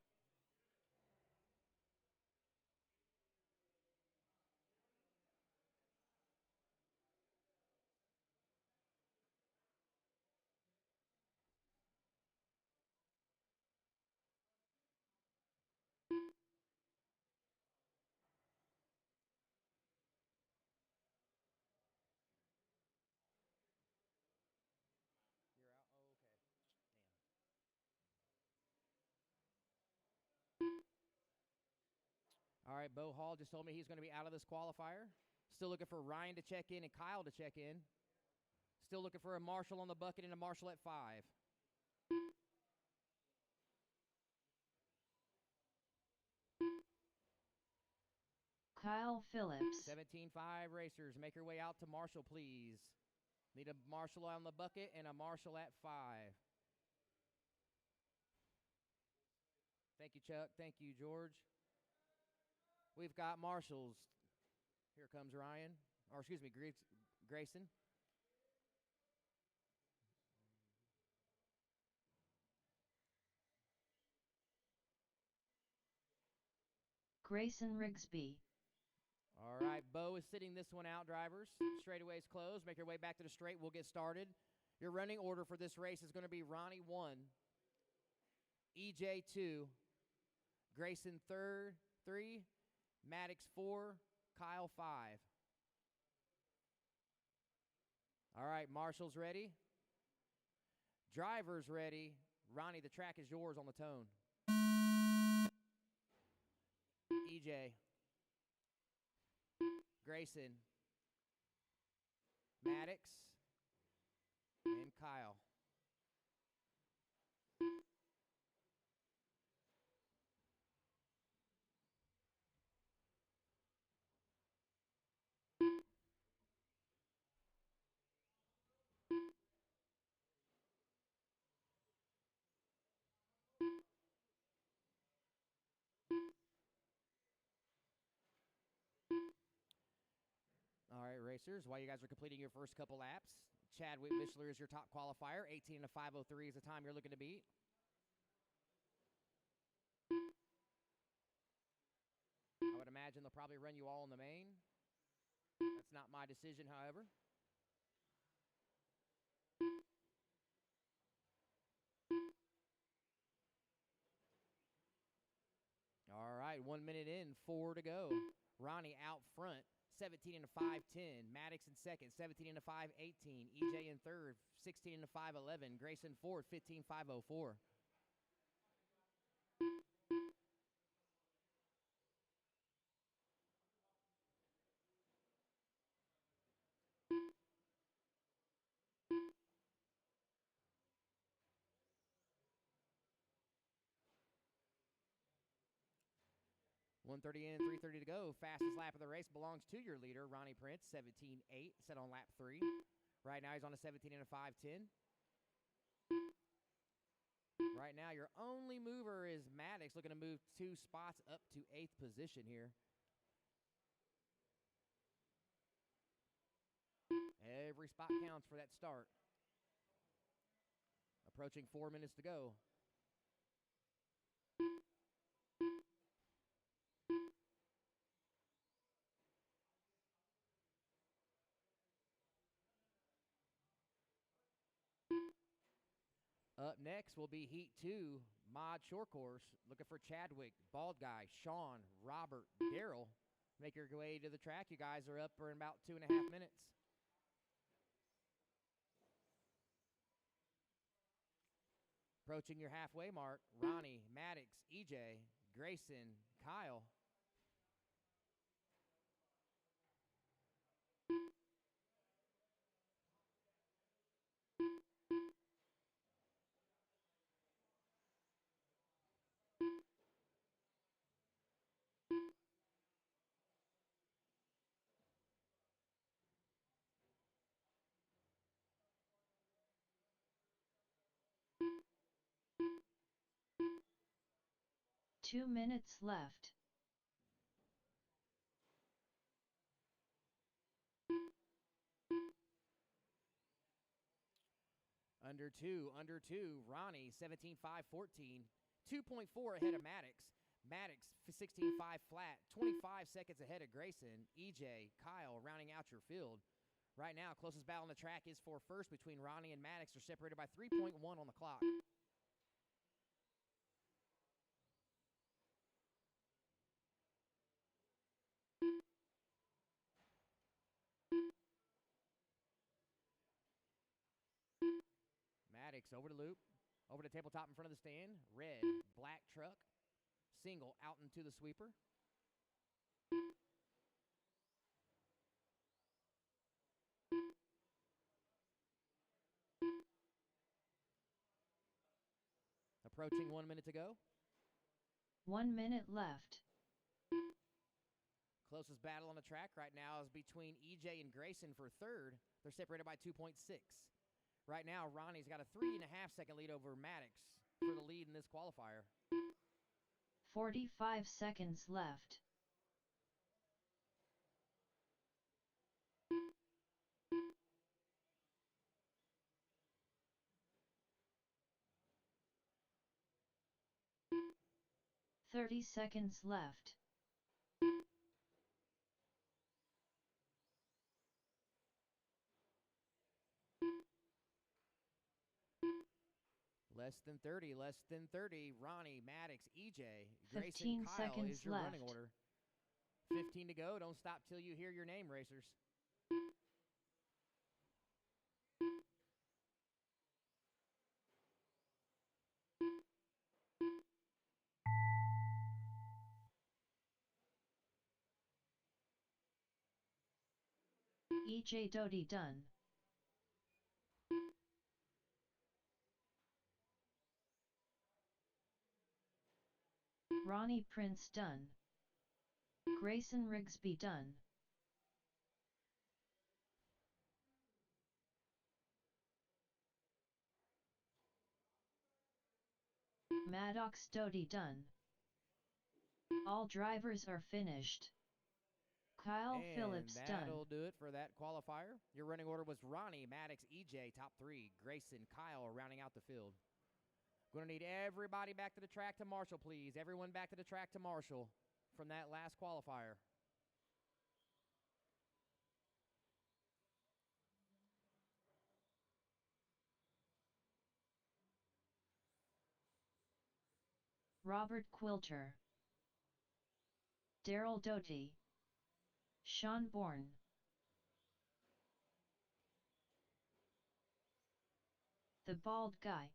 Speaker 3: All right, Bo Hall just told me he's going to be out of this qualifier. Still looking for Ryan to check in and Kyle to check in. Still looking for a marshal on the bucket and a marshal at 5.
Speaker 2: Kyle Phillips.
Speaker 3: 17-5 racers. Make your way out to marshal, please. Need a marshal on the bucket and a marshal at 5. Thank you, Chuck. Thank you, George. We've got marshals. Here comes Ryan. Or excuse me, Grayson.
Speaker 2: Grayson Rigsby.
Speaker 3: All right, Bo is sitting this one out, drivers. Straightaway's closed. Make your way back to the straight. We'll get started. Your running order for this race is going to be Ronnie 1, EJ 2, Grayson 3, Maddox 4, Kyle 5. All right, marshals ready. Drivers ready. Ronnie, the track is yours on the tone. EJ. Grayson, Maddox, and Kyle. All right, racers, while you guys are completing your first couple laps, Chadwick Mishler is your top qualifier. 18 to 5:03 is the time you're looking to beat. I would imagine they'll probably run you all in the main. That's not my decision, however. All right, 1 minute in, 4 to go. Ronnie out front. 17 into 5:10. Maddox in second, 17 into 5:18. EJ in third, 16 into 5:11. Grayson fourth, 15:5:04. .130 in, 3:30 to go. Fastest lap of the race belongs to your leader, Ronnie Prince, 17:8, set on lap 3. Right now he's on a 17 into 5:10. Right now your only mover is Maddox, looking to move 2 spots up to 8th position here. Every spot counts for that start. Approaching 4 minutes to go. Up next will be Heat 2, Mod Short Course. Looking for Chadwick, Bald Guy, Sean, Robert, Daryl. Make your way to the track. You guys are up for in about 2.5 minutes. Approaching your halfway mark, Ronnie, Maddox, EJ, Grayson, Kyle.
Speaker 2: Two minutes left.
Speaker 3: Under two. Ronnie, 17:5:14. 2.4 ahead of Maddox. Maddox, 16:5 flat. 25 seconds ahead of Grayson. EJ, Kyle, rounding out your field. Right now, closest battle on the track is for first between Ronnie and Maddox. They're separated by 3.1 on the clock. Maddox over to loop, over to tabletop in front of the stand. Red, black truck, single out into the sweeper. Approaching 1 minute to go.
Speaker 2: 1 minute left.
Speaker 3: Closest battle on the track right now is between EJ and Grayson for third. They're separated by 2.6. Right now, Ronnie's got a 3.5 second lead over Maddox for the lead in this qualifier.
Speaker 2: 45 seconds left. "30 seconds left.
Speaker 3: Less than 30, less than 30. Ronnie, Maddox, EJ,
Speaker 2: 15
Speaker 3: Grayson, Kyle
Speaker 2: seconds
Speaker 3: is your running
Speaker 2: left.
Speaker 3: order. 15 to go. Don't stop till you hear your name, racers.
Speaker 2: EJ Doty done. Ronnie Prince done. Grayson Rigsby done. Maddox Doty done. All drivers are finished. Kyle
Speaker 3: And
Speaker 2: Phillips done.
Speaker 3: that'll do it for that qualifier. Your running order was Ronnie, Maddox, EJ, top 3. Grayson, Kyle rounding out the field. Going to need everybody back to the track to Marshall, please. Everyone back to the track to Marshall from that last qualifier.
Speaker 2: Robert Quilter. Daryl Doty. Sean Bourne. The bald guy.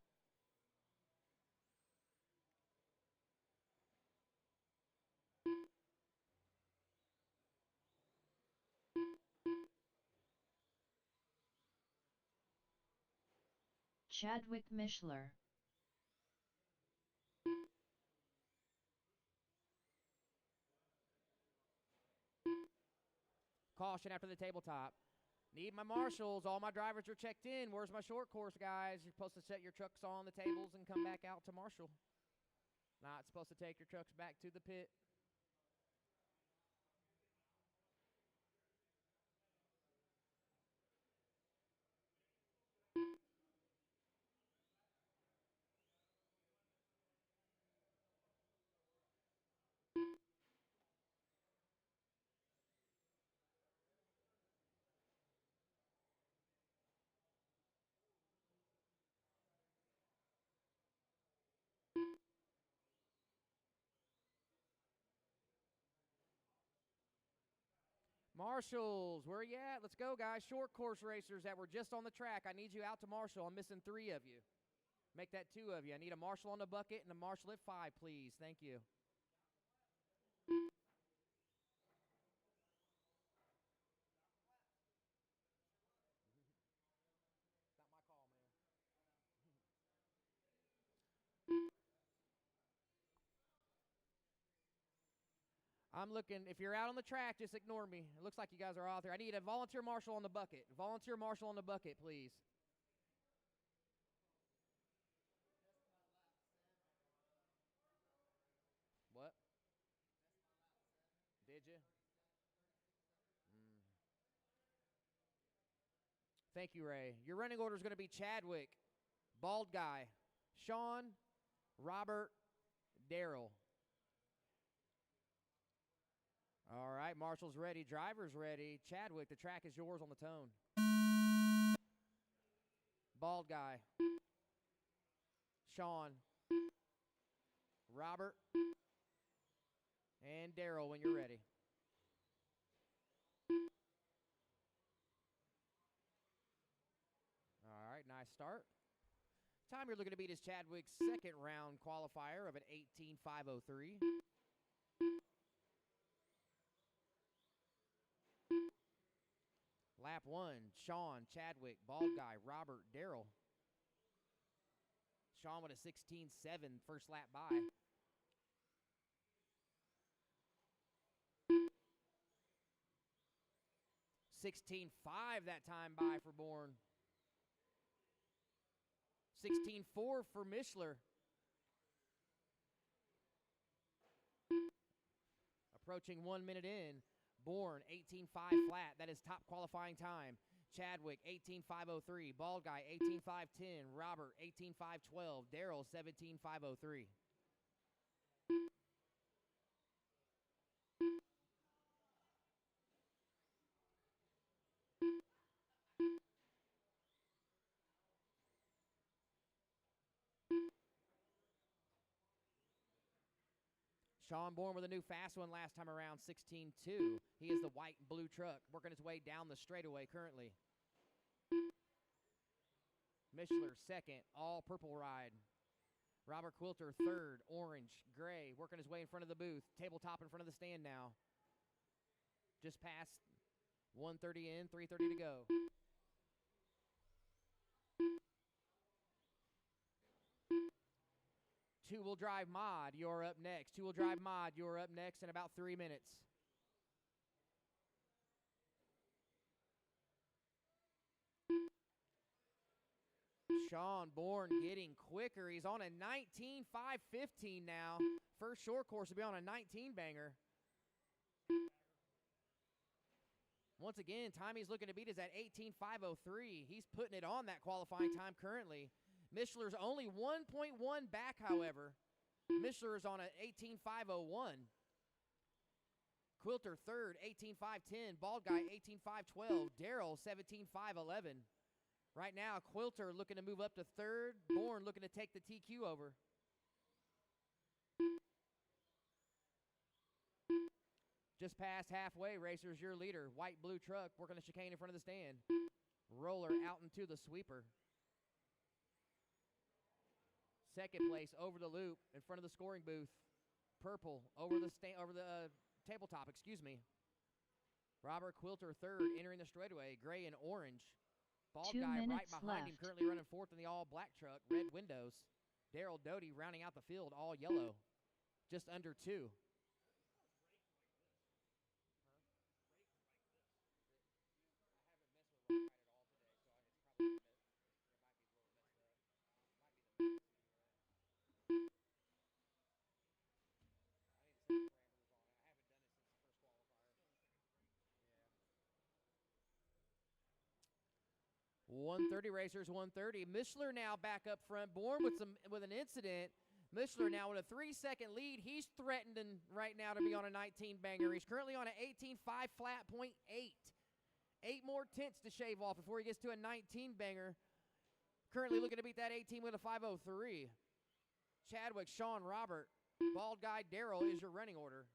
Speaker 2: Chadwick Mishler.
Speaker 3: Caution after the tabletop. Need my marshals. All my drivers are checked in. Where's my short course, guys? You're supposed to set your trucks on the tables and come back out to Marshall. Not supposed to take your trucks back to the pit. Marshals, where you at? Let's go, guys. Short course racers that were just on the track. I need you out to Marshall. I'm missing 3 of you. Make that 2 of you. I need a marshal on the bucket and a marshal at 5, please. Thank you. Not my call, man. I'm looking. If you're out on the track, just ignore me. It looks like you guys are out there. I need a volunteer marshal on the bucket. Volunteer marshal on the bucket, please. What? Did you? Thank you, Ray. Your running order is going to be Chadwick, bald guy, Sean, Robert, Daryl. All right, Marshall's ready. Driver's ready. Chadwick, the track is yours on the tone. Bald guy, Sean, Robert, and Daryl when you're ready. All right, nice start. Time you're looking to beat is Chadwick's second round qualifier of an 18.503. Lap 1, Sean, Chadwick, bald guy, Robert, Daryl. Sean with a 16.7 first lap by. $16.5 that time by for Bourne. 16.4 for Mishler. Approaching 1 minute in. Bourne, 18.5 flat. That is top qualifying time. Chadwick, 18.503. Bald Guy, 18.510. Robert, 18.512. Daryl, 17.503. Sean Bourne with a new fast one last time around, 16.2. He is the white and blue truck, working his way down the straightaway currently. Mishler, second, all purple ride. Robert Quilter, third, orange, gray, working his way in front of the booth. Tabletop in front of the stand now. Just past 1:30 in, 3:30 to go. Two-wheel drive mod, you're up next. Two-wheel drive mod, you're up next in about 3 minutes. Sean Bourne getting quicker. He's on a 19.515 now. First short course will be on a 19 banger. Once again, time he's looking to beat is at 18.503. He's putting it on that qualifying time currently. Mishler's only 1.1 back, however. Mishler is on an 18.501. Quilter third, 18.510. Bald Guy, 18.512. Daryl, 17.511. Right now, Quilter looking to move up to third. Bourne looking to take the TQ over. Just past halfway, racers, your leader. White-blue truck working the chicane in front of the stand. Roller out into the sweeper. Second place over the loop in front of the scoring booth. Purple over the tabletop, excuse me. Robert Quilter third, entering the straightaway. Gray and orange. Bald
Speaker 2: 2
Speaker 3: Guy right
Speaker 2: minutes
Speaker 3: behind him,
Speaker 2: left.
Speaker 3: currently running fourth in the all-black truck. Red windows. Daryl Doty rounding out the field, all yellow. Just under 2. .130 racers, 130. Mishler now back up front. Bourne with an incident. Mishler now with a 3-second lead. He's threatening right now to be on a 19 banger. He's currently on an 18.5 flat, .8. 8 more tenths to shave off before he gets to a 19 banger. Currently looking to beat that 18 with a 503. Chadwick, Sean, Robert, Bald Guy, Daryl is your running order.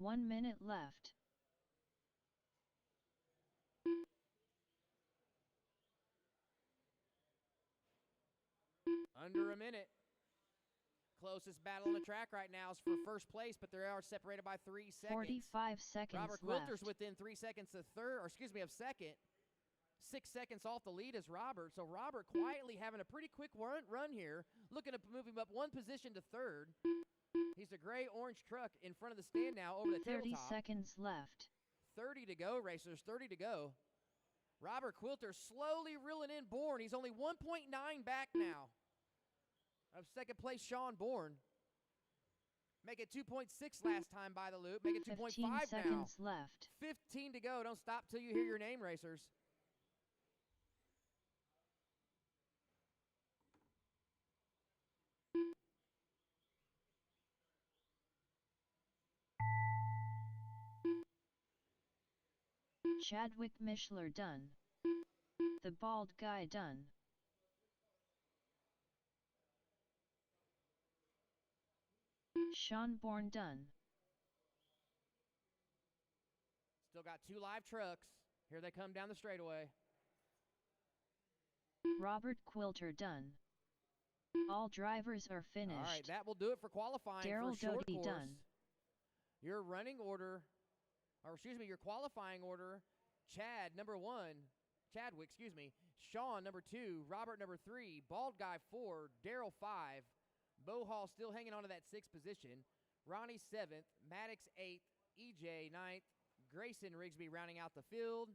Speaker 2: One minute left.
Speaker 3: Under a minute. Closest battle on the track right now is for first place, but they are separated by 3 seconds.
Speaker 2: 45 seconds
Speaker 3: Robert
Speaker 2: left.
Speaker 3: Quilter's within 3 seconds of third, or excuse me, of second. 6 seconds off the lead is Robert. So Robert quietly having a pretty quick run here, looking to move him up one position to third. He's a gray-orange truck in front of the stand now over the
Speaker 2: 30
Speaker 3: tabletop.
Speaker 2: seconds left.
Speaker 3: 30 to go, racers, 30 to go. Robert Quilter slowly reeling in Bourne. He's only 1.9 back now of second place Sean Bourne. Make it 2.6 last time by the loop. Make it 2.5
Speaker 2: 15
Speaker 3: now.
Speaker 2: seconds left.
Speaker 3: 15 to go. Don't stop till you hear your name, racers.
Speaker 2: Chadwick Mishler done. The Bald Guy done. Sean Bourne done.
Speaker 3: Still got 2 live trucks. Here they come down the straightaway.
Speaker 2: Robert Quilter done. All drivers are finished.
Speaker 3: All right, that will do it for qualifying
Speaker 2: Daryl
Speaker 3: for short
Speaker 2: Doty
Speaker 3: course.
Speaker 2: done.
Speaker 3: Your running order, or excuse me, your qualifying order Chadwick, excuse me. Sean, number 2. Robert, number 3. Bald Guy, 4. Daryl, 5. Bohall still hanging on to that 6th position. Ronnie, 7th. Maddox, 8th. EJ, 9th. Grayson Rigsby rounding out the field.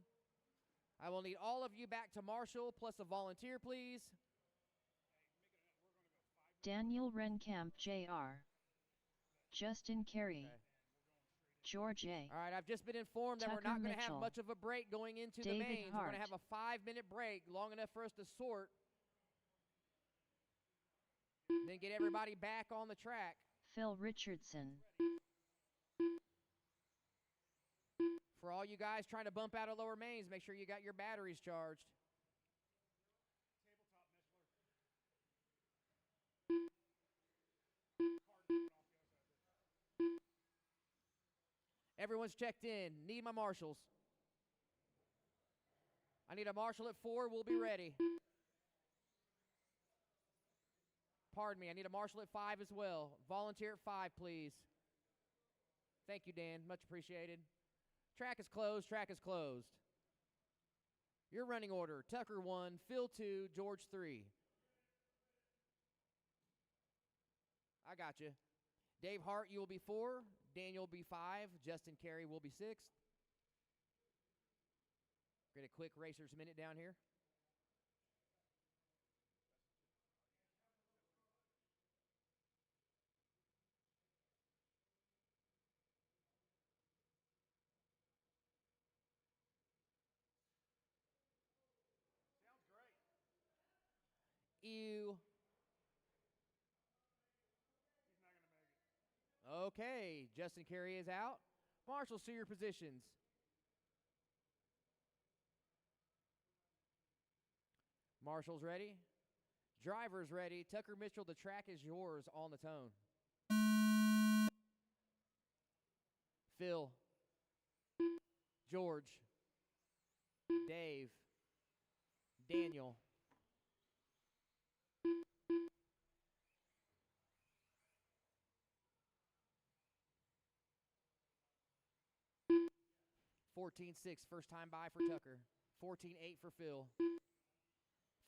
Speaker 3: I will need all of you back to Marshall, plus a volunteer, please.
Speaker 2: Daniel Renkamp Jr. Justin Carey.
Speaker 3: Okay.
Speaker 2: George A.
Speaker 3: All right, I've just been informed that we're
Speaker 2: Tucker
Speaker 3: not going to have
Speaker 2: Mitchell.
Speaker 3: much of a break going into the
Speaker 2: David
Speaker 3: mains. We're going to
Speaker 2: Hart.
Speaker 3: have a 5-minute break, long enough for us to sort. Then get everybody back on the track.
Speaker 2: Phil Richardson.
Speaker 3: For all you guys trying to bump out of lower mains, make sure you got your batteries charged. Everyone's checked in. Need my marshals. I need a marshal at 4. We'll be ready. Pardon me. I need a marshal at 5 as well. Volunteer at 5, please. Thank you, Dan. Much appreciated. Track is closed. Track is closed. Your running order. Tucker 1, Phil 2, George 3. I got you. Dave Hart, you will be 4. Daniel will be 5. Justin Carey will be 6. Get a quick racer's minute down here. Ew. Okay, Justin Carey is out. Marshals to your positions. Marshals ready. Drivers ready. Tucker Mitchell, the track is yours on the tone. Phil. George. Dave. Daniel. $14.6 first time by for Tucker. $14.8 for Phil.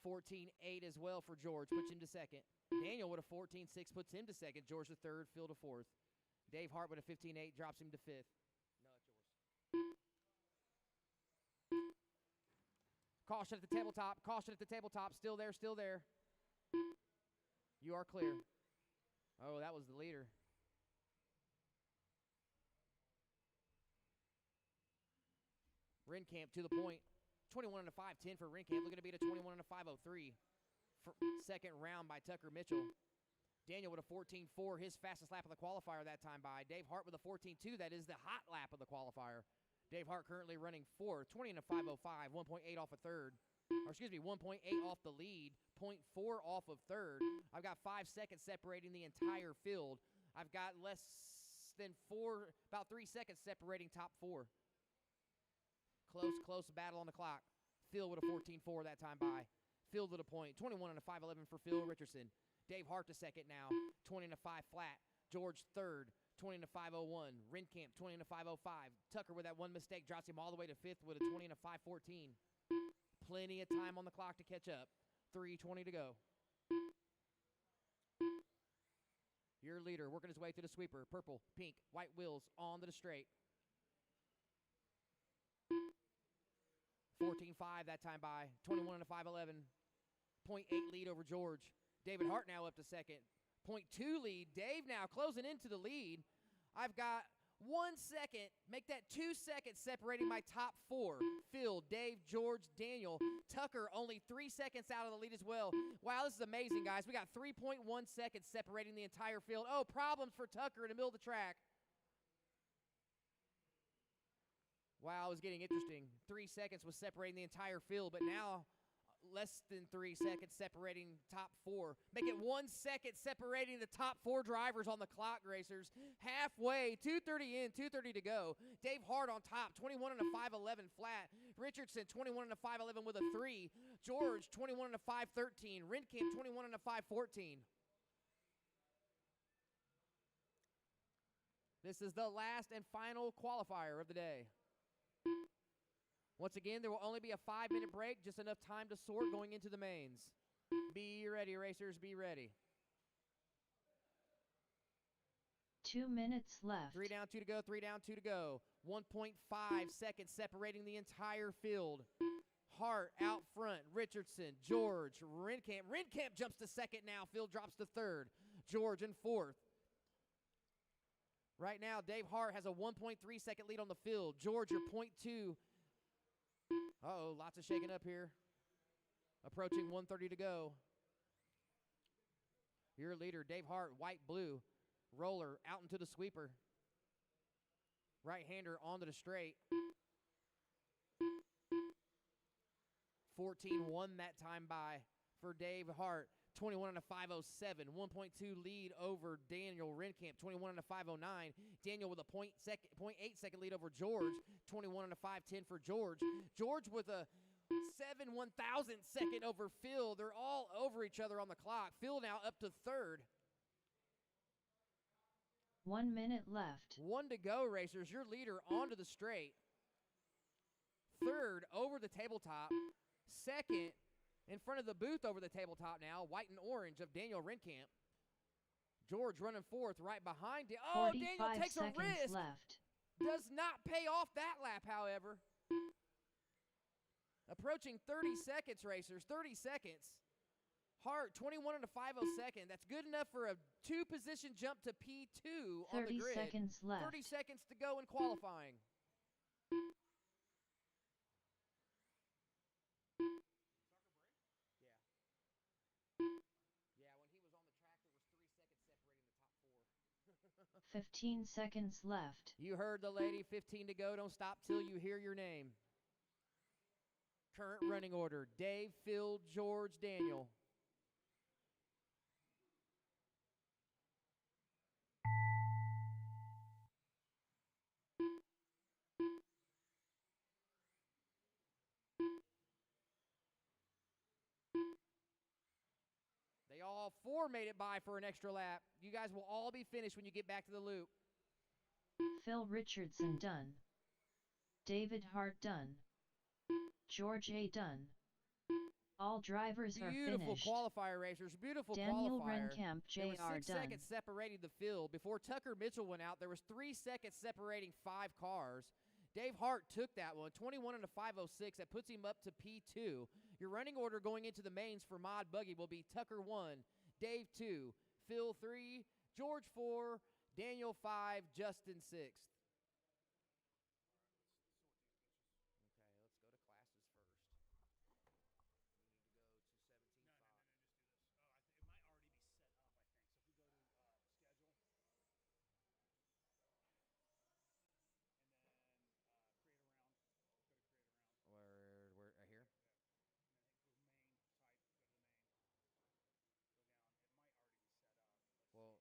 Speaker 3: $14.8 as well for George. Puts him to second. Daniel with a $14.6 puts him to second. George to third. Phil to fourth. Dave Hart with a $15.8 drops him to fifth. No, it's yours. Caution at the tabletop. Caution at the tabletop. Still there. Still there. You are clear. Oh, that was the leader. Renkamp to the point. 21 and a 5.10 for Renkamp. Looking to beat a 21 and a 5.03 for second round by Tucker Mitchell. Daniel with a 14.4, his fastest lap of the qualifier that time by. Dave Hart with a 14.2, that is the hot lap of the qualifier. Dave Hart currently running fourth, 20 and a 5.05, 1.8 off a third. Or excuse me, 1.8 off the lead, 0.4 off of third. I've got 5 seconds separating the entire field. I've got less than about 3 seconds separating top 4. Close battle on the clock. Phil with a 14.4 that time by. Phil to the point. 21 and a 5.11 for Phil Richardson. Dave Hart to second now. 20 and a 5 flat. George third. 20 and a 5.01. Renkamp 20 and a 5.05. Tucker with that one mistake drops him all the way to fifth with a 20 and a 5.14. Plenty of time on the clock to catch up. 3:20 to go. Your leader working his way through the sweeper. Purple, pink, white wheels on to the straight. 14.5 that time by. 21 and a 5.11. 0.8 lead over George. David Hart now up to second. 0.2 lead. Dave now closing into the lead. I've got 1 second. Make that 2 seconds separating my top 4. Phil, Dave, George, Daniel. Tucker only 3 seconds out of the lead as well. Wow, this is amazing, guys. We got 3.1 seconds separating the entire field. Oh, problems for Tucker in the middle of the track. Wow, it was getting interesting. 3 seconds was separating the entire field, but now less than 3 seconds separating top 4. Make it 1 second separating the top 4 drivers on the clock, racers. Halfway, 2:30 in, 2:30 to go. Dave Hart on top, 21 and a 5.11 flat. Richardson, 21 and a 5.11 with a 3. George, 21 and a 5.13. Renkamp, 21 and a 5.14. This is the last and final qualifier of the day. Once again, there will only be a 5-minute break, just enough time to sort going into the mains. Be ready, racers, be ready.
Speaker 2: 2 minutes left.
Speaker 3: 3 down, 2 to go, 3 down, 2 to go. 1.5 seconds separating the entire field. Hart out front, Richardson, George, Renkamp. Renkamp jumps to second now, Field drops to third. George in fourth. Right now, Dave Hart has a 1.3 second lead on the field. George, your 0.2. Uh-oh, lots of shaking up here. Approaching 1:30 to go. Your leader, Dave Hart, white-blue. Roller out into the sweeper. Right-hander onto the straight. 14-1 that time by for Dave Hart. 21 and a 5:07. 1.2 lead over Daniel Renkamp. 21 and a 5:09. Daniel with a 0.8 second lead over George. 21 and a 5:10 for George. George with a 7/1000 second over Phil. They're all over each other on the clock. Phil now up to third.
Speaker 2: 1 minute left.
Speaker 3: 1 to go, racers. Your leader onto the straight. Third over the tabletop. Second in front of the booth over the tabletop now. White and orange of Daniel Renkamp. George running fourth right behind it. Oh, Daniel
Speaker 2: 45
Speaker 3: takes a
Speaker 2: seconds
Speaker 3: risk.
Speaker 2: left.
Speaker 3: Does not pay off that lap, however. Approaching 30 seconds, racers. 30 seconds. Hart, 21 and a 5:02. That's good enough for a 2-position jump to P2 on the
Speaker 2: 30
Speaker 3: grid.
Speaker 2: seconds left.
Speaker 3: 30 seconds to go in qualifying. Yeah, when he was on the track, there was 3 seconds separating the top 4.
Speaker 2: 15 seconds left.
Speaker 3: You heard the lady, 15 to go. Don't stop till you hear your name. Current running order, Dave, Phil, George, Daniel. They all 4 made it by for an extra lap. You guys will all be finished when you get back to the loop.
Speaker 2: Phil Richardson done. David Hart done. George A done. All drivers are
Speaker 3: Beautiful
Speaker 2: finished.
Speaker 3: qualifier racers. Beautiful
Speaker 2: Daniel
Speaker 3: qualifier.
Speaker 2: Renkamp
Speaker 3: There was
Speaker 2: Jr.
Speaker 3: 6
Speaker 2: done.
Speaker 3: seconds separating the field. Before Tucker Mitchell went out, there was 3 seconds separating 5 cars. Dave Hart took that one, 21 and a 5:06. That puts him up to P2. Your running order going into the mains for Mod Buggy will be Tucker 1, Dave 2, Phil 3, George 4, Daniel 5, Justin 6th. Right here? Well,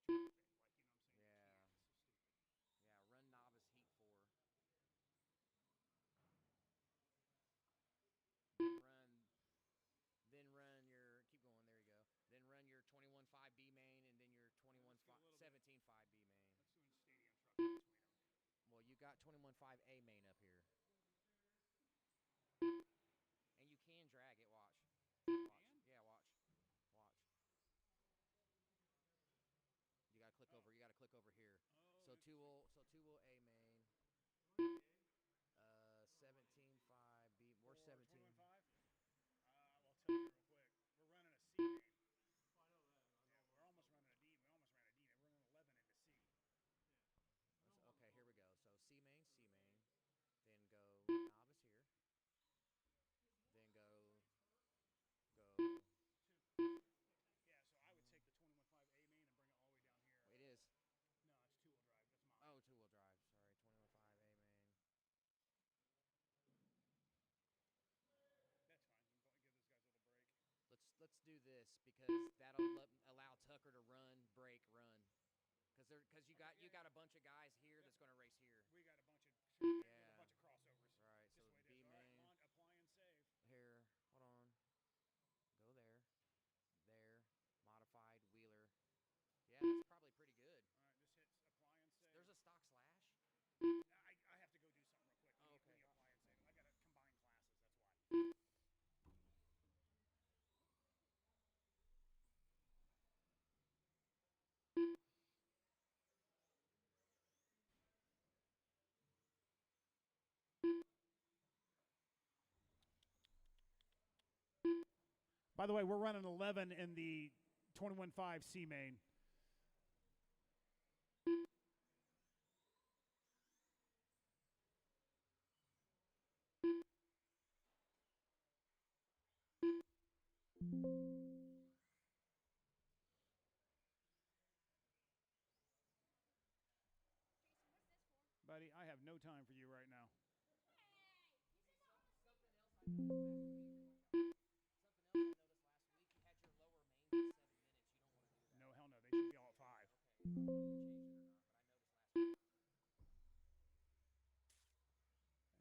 Speaker 1: drop it. Like, you know what I'm saying?
Speaker 3: Yeah.
Speaker 1: You can't. It's so stupid.
Speaker 3: Yeah, run novice heat 4. Then run your, keep going, there you go. Then run your 21.5 B main and then your 17.5 B main.
Speaker 1: Let's do a stadium truck in between them.
Speaker 3: Well, you got 21.5 A main up here. And you can drag it, watch.
Speaker 1: And?
Speaker 3: Yeah, watch. You gotta click over. You gotta click over here.
Speaker 1: Oh,
Speaker 3: So two will A main. 17.5 B. We're 17.
Speaker 1: 21.5? Well, I'll tell you real quick. We're running a C main.
Speaker 4: I know that.
Speaker 1: Yeah, we're almost running a D. We almost ran a D. We're running 11 into C.
Speaker 3: Okay, here we go. So C main. Then go novice here. Then go.
Speaker 1: Yeah, so I would take the 21.5 A main and bring it all the way down here.
Speaker 3: It is.
Speaker 1: No, it's two-wheel drive. That's mine.
Speaker 3: Oh, two-wheel drive. Sorry, 21.5 A main.
Speaker 1: That's fine. You can give those guys a little break.
Speaker 3: Let's do this because that'll allow Tucker to run, break, run. Because you got a bunch of guys here that's going to race here.
Speaker 1: We got a bunch of crossovers.
Speaker 3: Right.
Speaker 1: This
Speaker 3: So
Speaker 1: way it
Speaker 3: B
Speaker 1: is.
Speaker 3: main.
Speaker 1: All right, come on, apply and save.
Speaker 3: Here, hold on. Go there. Modified wheeler. Yeah, that's probably pretty good.
Speaker 1: All right, this hits apply and save.
Speaker 3: There's a stock slash.
Speaker 1: I have to go do something real quick.
Speaker 3: Oh, okay.
Speaker 1: When you apply and save. I got to combine classes. That's why. By the way, we're running 11 in the 21.5 C main. Buddy, I have no time for you right now.
Speaker 3: Something else I noticed last week. You had your lower mains at 7 minutes. You don't want to do that.
Speaker 1: No, hell no. They should be all at 5.
Speaker 3: Okay. I don't know if you changed it or not, but I noticed last week.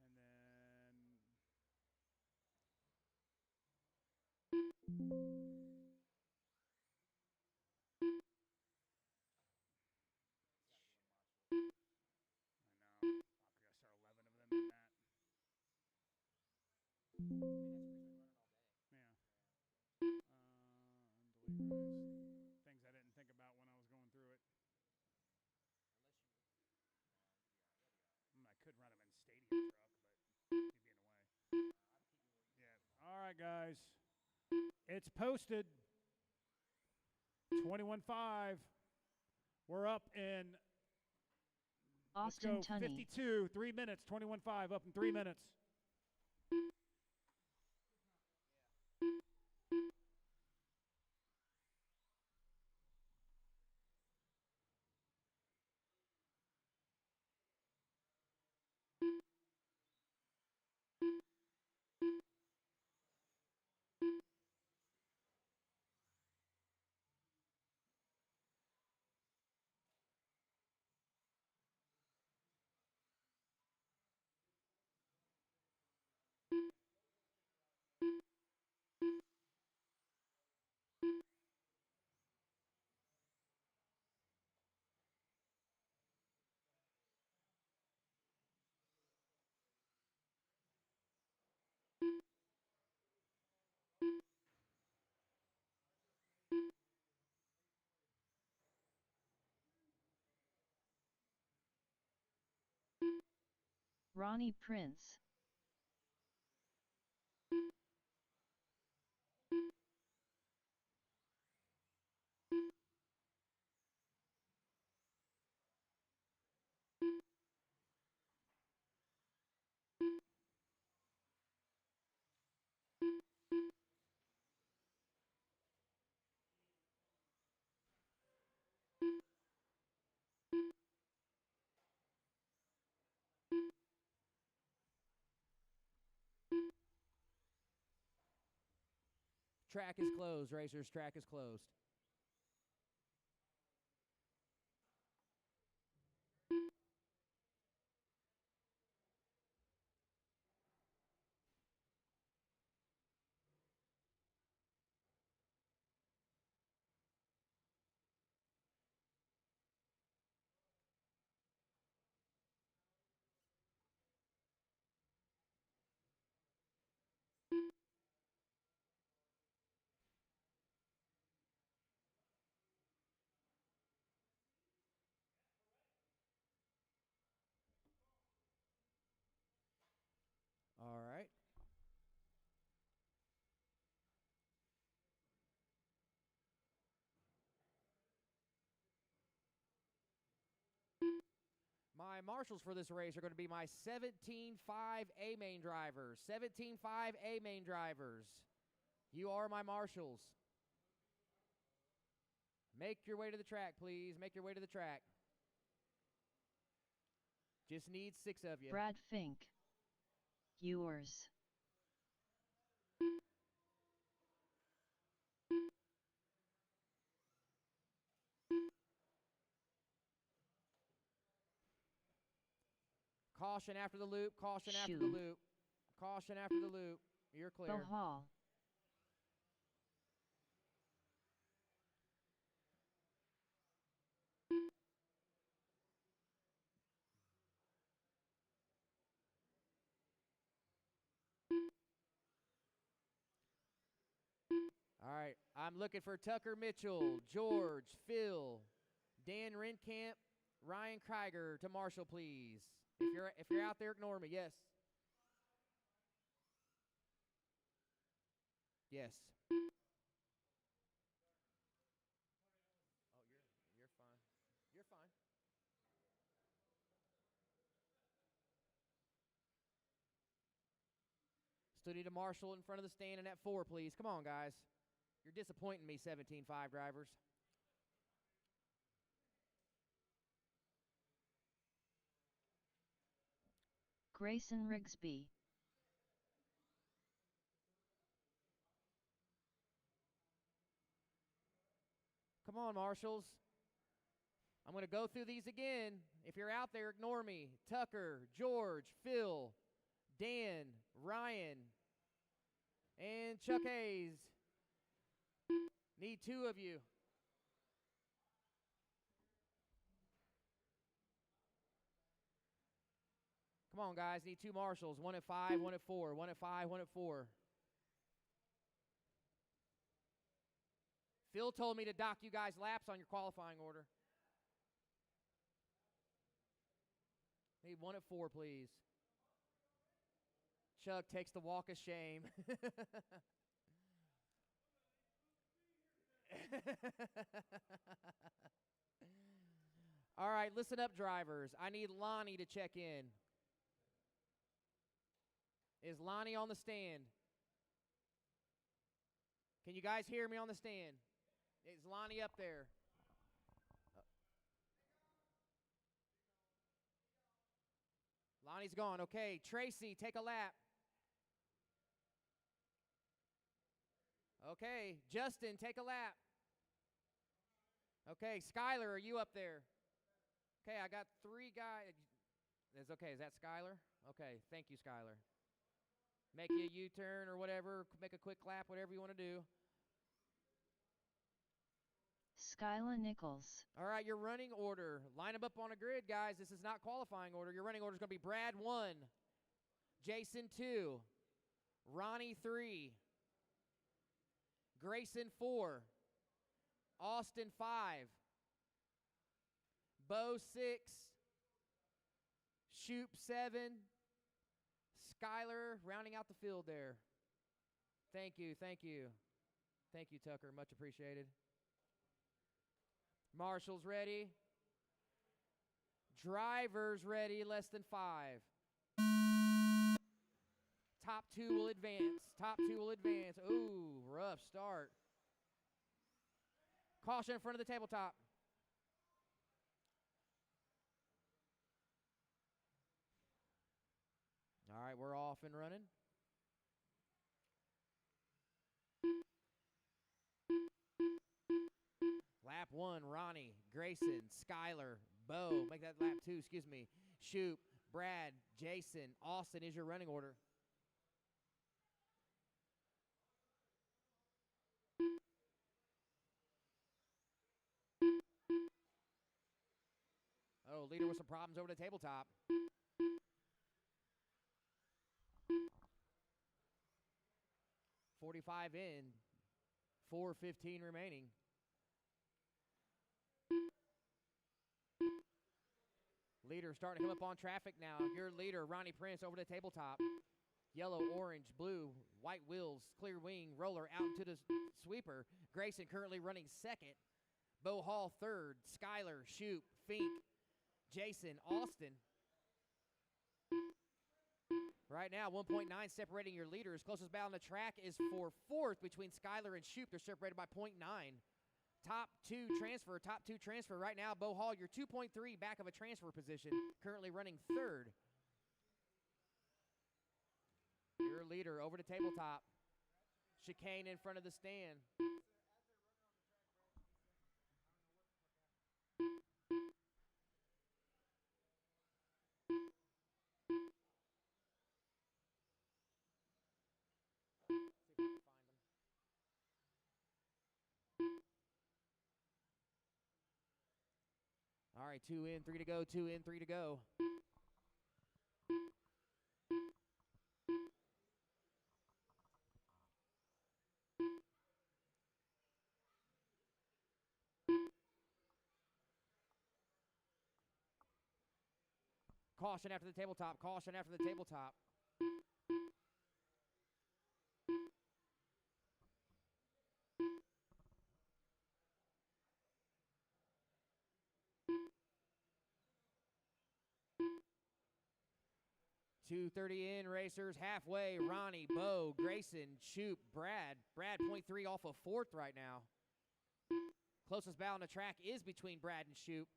Speaker 1: And then I know. Fuck, we gotta start 11 of them in that.
Speaker 3: I mean, that's because we're running all day.
Speaker 1: Yeah. Delete race. Things I didn't think about when I was going through it. I could run them in stadium truck, but you'd be in the way. Yeah. All right, guys. It's posted. 21.5. We're up in
Speaker 2: Austin
Speaker 1: let's go,
Speaker 2: Tunney.
Speaker 1: 52, 3 minutes, 21.5, up in 3 minutes.
Speaker 2: Ronnie Prince.
Speaker 3: Track is closed, racers. Track is closed. My marshals for this race are going to be my 17.5 A main drivers. 17.5 A main drivers. You are my marshals. Make your way to the track, please. Make your way to the track. Just need 6 of you.
Speaker 2: Brad Fink. Yours.
Speaker 3: Caution after the loop. Caution after the
Speaker 2: Shoot.
Speaker 3: loop. Caution after the loop. You're clear.
Speaker 2: Bo Hall.
Speaker 3: All right. I'm looking for Tucker Mitchell, George, Phil, Dan Renkamp, Ryan Krieger to marshal, please. If you're out there, ignore me. Yes. Yes. Oh, you're fine. You're fine. Still need a marshal in front of the stand and at 4, please. Come on, guys. You're disappointing me, 17.5 drivers.
Speaker 2: Grayson Rigsby.
Speaker 3: Come on, marshals. I'm going to go through these again. If you're out there, ignore me. Tucker, George, Phil, Dan, Ryan, and Chuck Hayes. Need 2 of you. Come on, guys. Need 2 marshals. 1 at 5, 1 at 4. 1 at 5, 1 at 4. Phil told me to dock you guys laps on your qualifying order. Need 1 at 4, please. Chuck takes the walk of shame. All right, listen up, drivers. I need Lonnie to check in. Is Lonnie on the stand? Can you guys hear me on the stand? Is Lonnie up there? Lonnie's gone. Okay, Tracy, take a lap. Okay, Justin, take a lap. Okay, Skylar, are you up there? Okay, I got 3 guys. That's okay. Is that Skylar? Okay, thank you, Skylar. Make you a U-turn or whatever. Make a quick lap, whatever you want to do.
Speaker 2: Skyla Nichols.
Speaker 3: All right, your running order. Line them up on a grid, guys. This is not qualifying order. Your running order is going to be Brad 1, Jason 2, Ronnie 3, Grayson 4, Austin 5, Bo 6, Shoop 7, Skylar rounding out the field there. Thank you, thank you. Thank you, Tucker. Much appreciated. Marshals ready. Drivers ready, less than 5. Top 2 will advance. Top 2 will advance. Ooh, rough start. Caution in front of the tabletop. All right, we're off and running. Lap 1, Ronnie, Grayson, Skylar, Bo. Make that lap 2, excuse me. Shoop, Brad, Jason, Austin is your running order. Oh, leader with some problems over the tabletop. .45 in, 4:15 remaining. Leader starting to come up on traffic now. Your leader, Ronnie Prince, over the tabletop. Yellow, orange, blue, white wheels, clear wing, roller out into the sweeper. Grayson currently running second. Bo Hall third. Skylar, Shoop, Fink, Jason, Austin. Right now, 1.9 separating your leaders. Closest battle on the track is for fourth between Skylar and Shoop. They're separated by 0.9. Top two transfer. Right now, Bo Hall, you're 2.3 back of a transfer position, currently running third. Your leader over to tabletop. Chicane in front of the stand. All right, 2 in, 3 to go, 2 in, 3 to go. Caution after the tabletop, caution after the tabletop. .230 in, racers, halfway, Ronnie, Bo, Grayson, Shoop, Brad. Brad, 0.3 off of fourth right now. Closest battle on the track is between Brad and Shoop.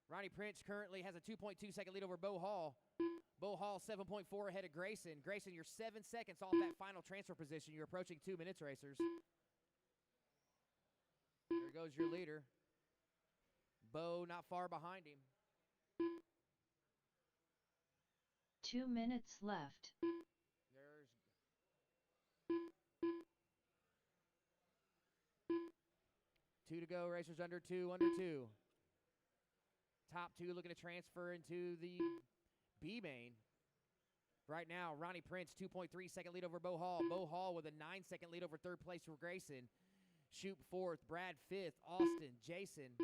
Speaker 3: Ronnie Prince currently has a 2.2 second lead over Bo Hall. Bo Hall 7.4 ahead of Grayson. Grayson, you're 7 seconds off that final transfer position. You're approaching 2 minutes, racers. There goes your leader. Bo not far behind him.
Speaker 2: 2 minutes left.
Speaker 3: There's two to go, racers under two. Top two looking to transfer into the B main. Right now, Ronnie Prince, 2.3 second lead over Bo Hall. Bo Hall with a 9 second lead over third place for Grayson. Shoop fourth, Brad fifth, Austin, Jason.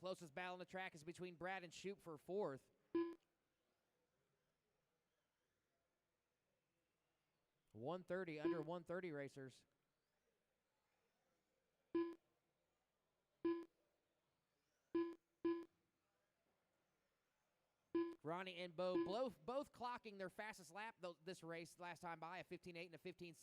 Speaker 3: Closest battle on the track is between Brad and Shoop for fourth. Under 130 racers. Ronnie and Bo both clocking their fastest lap this race last time by, a 15.8 and a 15.7.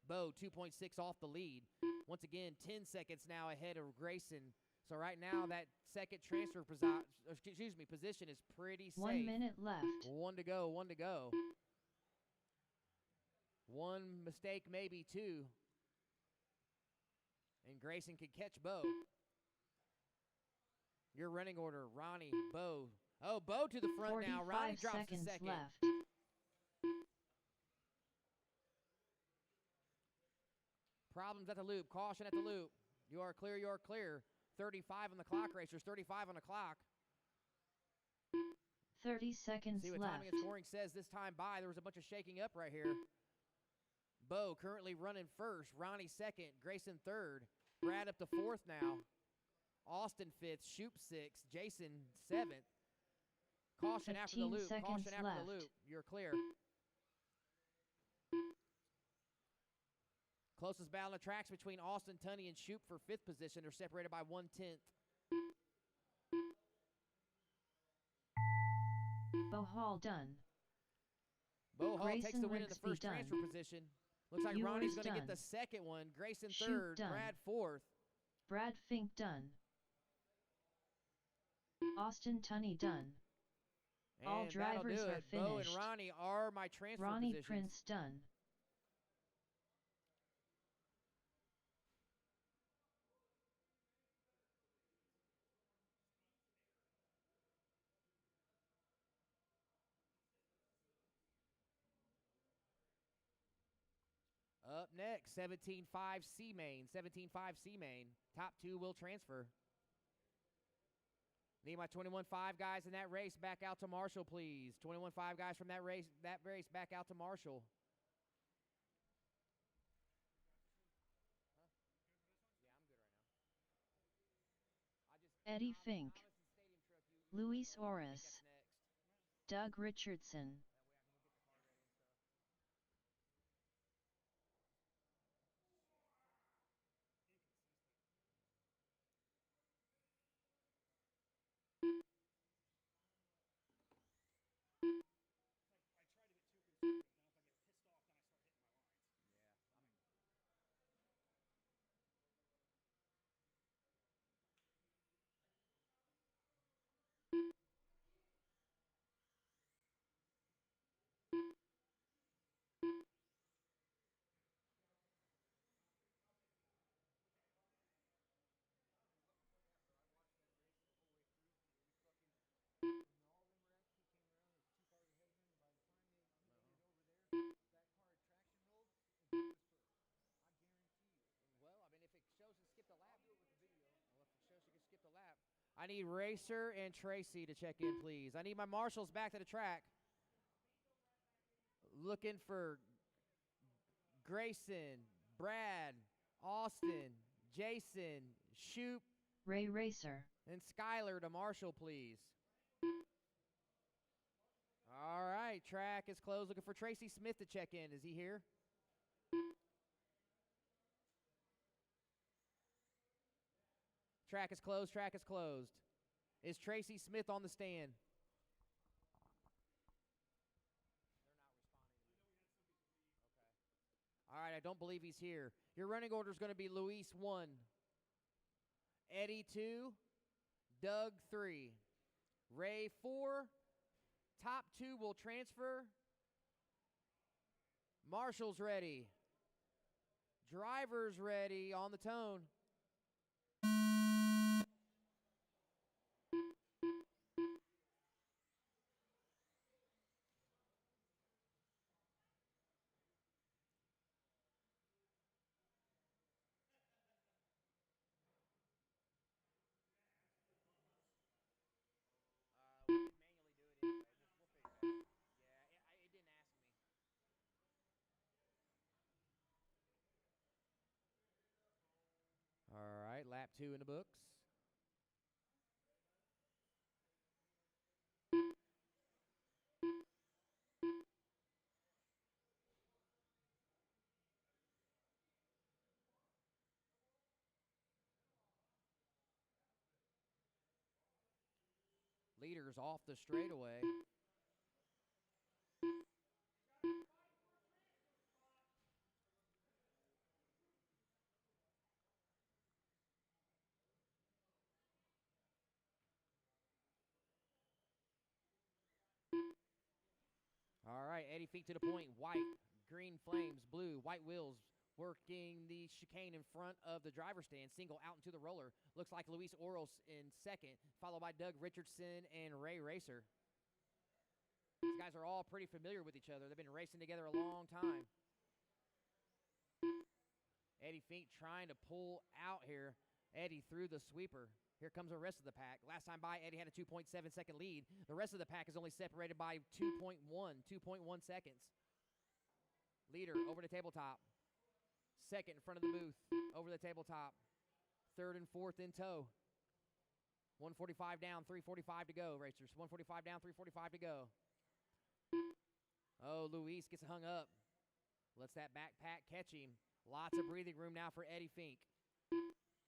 Speaker 3: Bo 2.6 off the lead. Once again, 10 seconds now ahead of Grayson. So right now that second transfer position is pretty safe.
Speaker 2: 1 minute left.
Speaker 3: One to go. One mistake, maybe two. And Grayson can catch Bo. Your running order, Ronnie, Bo. Oh, Bo to the front now. Ronnie drops to second.
Speaker 2: Left.
Speaker 3: Problems at the loop. Caution at the loop. You are clear. 35 on the clock, racers. 35 on the clock.
Speaker 2: 30 seconds
Speaker 3: See what
Speaker 2: left.
Speaker 3: timing and scoring says this time by. There was a bunch of shaking up right here. Bo currently running first. Ronnie second. Grayson third. Brad up to fourth now. Austin fifth. Shoop sixth. Jason seventh. Caution after the loop. Caution after
Speaker 2: left.
Speaker 3: the loop. You're clear. Closest battle on the tracks between Austin, Tunney, and Shoop for fifth position. They're separated by 1/10.
Speaker 2: Bo Hall done.
Speaker 3: Bo Hall takes
Speaker 2: Grayson
Speaker 3: the win in the
Speaker 2: Rigsby
Speaker 3: first
Speaker 2: done.
Speaker 3: transfer position. Looks like
Speaker 2: Ewers
Speaker 3: Ronnie's going to get
Speaker 2: done.
Speaker 3: the second one. Grayson
Speaker 2: Shoop
Speaker 3: third.
Speaker 2: done.
Speaker 3: Brad fourth.
Speaker 2: Brad Fink done. Austin Tunney done. All
Speaker 3: And that'll
Speaker 2: drivers
Speaker 3: do
Speaker 2: are
Speaker 3: it. Bo and
Speaker 2: finished.
Speaker 3: Ronnie are my transfer
Speaker 2: Ronnie
Speaker 3: positions.
Speaker 2: Prince done.
Speaker 3: Up next, 17.5 C main. 17.5 C main. Top two will transfer. Need my 21.5 guys in that race back out to Marshall, please. 21.5 guys from that race back out to Marshall.
Speaker 2: Eddie Fink. Luis Orris. Doug Richardson.
Speaker 3: I need Racer and Tracy to check in, please. I need my marshals back to the track. Looking for Grayson, Brad, Austin, Jason, Shoop,
Speaker 2: Ray Racer.
Speaker 3: and Skylar to marshal, please. All right, track is closed. Looking for Tracy Smith to check in. Is he here? Track is closed. Track is closed. Is Tracy Smith on the stand? All right, I don't believe he's here. Your running order is going to be Luis 1, Eddie 2, Doug 3, Ray 4. Top 2 will transfer. Marshall's ready. Driver's ready on the tone. We can manually do it anyway. We'll figure it out. Yeah, it didn't ask me. All right, lap 2 in the books. Leaders off the straightaway. All right, Eddie Fink to the point. White, green flames, blue, white wheels working the chicane in front of the driver's stand. Single out into the roller. Looks like Luis Oros in second, followed by Doug Richardson and Ray Racer. These guys are all pretty familiar with each other. They've been racing together a long time. Eddie Fink trying to pull out here. Eddie through the sweeper. Here comes the rest of the pack. Last time by, Eddie had a 2.7-second lead. The rest of the pack is only separated by 2.1 seconds. Leader over the tabletop. Second in front of the booth, over the tabletop. Third and fourth in tow. 145 down, 345 to go, racers. 145 down, 345 to go. Oh, Luis gets hung up. Lets that backpack catch him. Lots of breathing room now for Eddie Fink.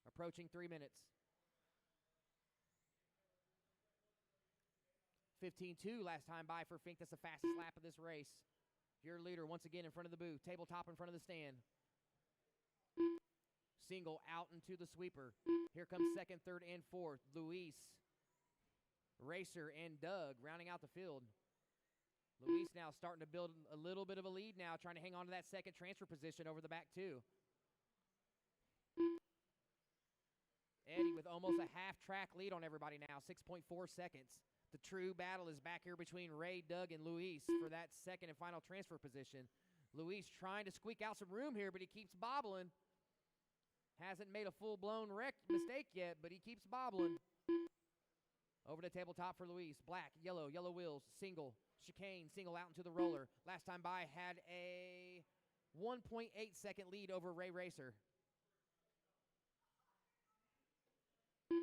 Speaker 3: Approaching 3 minutes. 15-2 last time by for Fink. That's the fastest lap of this race. Your leader once again in front of the booth. Tabletop in front of the stand. Single out into the sweeper. Here comes second, third, and fourth. Luis, Racer, and Doug rounding out the field. Luis now starting to build a little bit of a lead now, trying to hang on to that second transfer position over the back two. Eddie with almost a half-track lead on everybody now, 6.4 seconds. The true battle is back here between Ray, Doug, and Luis for that second and final transfer position. Luis trying to squeak out some room here, but he keeps bobbling. Hasn't made a full-blown mistake yet, but he keeps bobbling. Over the tabletop for Luis. Black, yellow wheels, single, chicane, single out into the roller. Last time by had a 1.8-second lead over Ray Racer.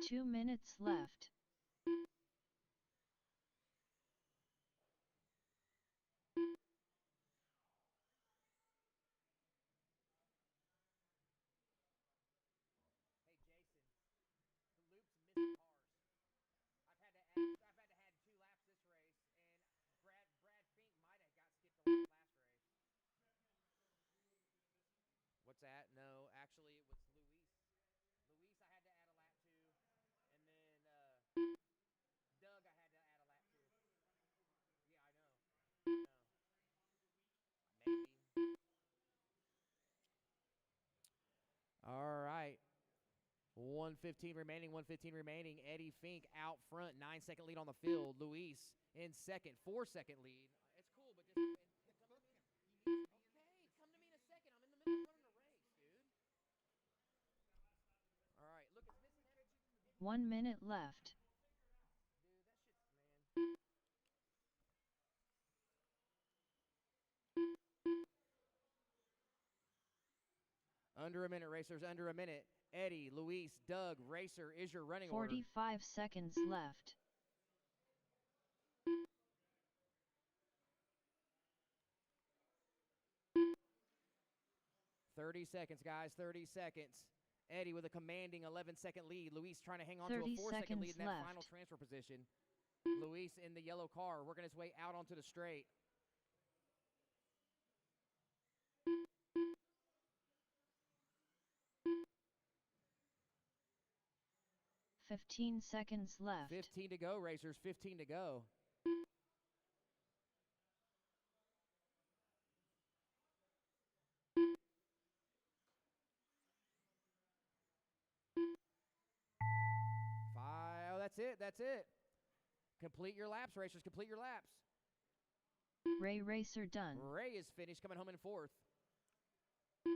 Speaker 2: 2 minutes left.
Speaker 3: What's that? No, actually it was Luis. Luis I had to add a lap to, and then Doug I had to add a lap to. Yeah, I know. Maybe. All right. 1:15 remaining. Eddie Fink out front, 9-second lead on the field. Luis in second, 4-second lead. It's cool, but just come to me in a second. I'm in the middle of running a race, dude. All right, look, it's missing energy from the
Speaker 2: 1 minute left.
Speaker 3: Under a minute, racers, under a minute. Eddie, Luis, Doug, Racer is your running order.
Speaker 2: 45 seconds left.
Speaker 3: 30 seconds, guys, 30 seconds. Eddie with a commanding 11-second lead. Luis trying to hang on to a
Speaker 2: 30
Speaker 3: 4-second lead in that
Speaker 2: seconds
Speaker 3: final
Speaker 2: left.
Speaker 3: transfer position. Luis in the yellow car, working his way out onto the straight.
Speaker 2: 15 seconds left.
Speaker 3: 15 to go, racers, 15 to go. Oh, that's it, that's it. Complete your laps, racers, complete your laps.
Speaker 2: Ray Racer done.
Speaker 3: Ray is finished, coming home in fourth.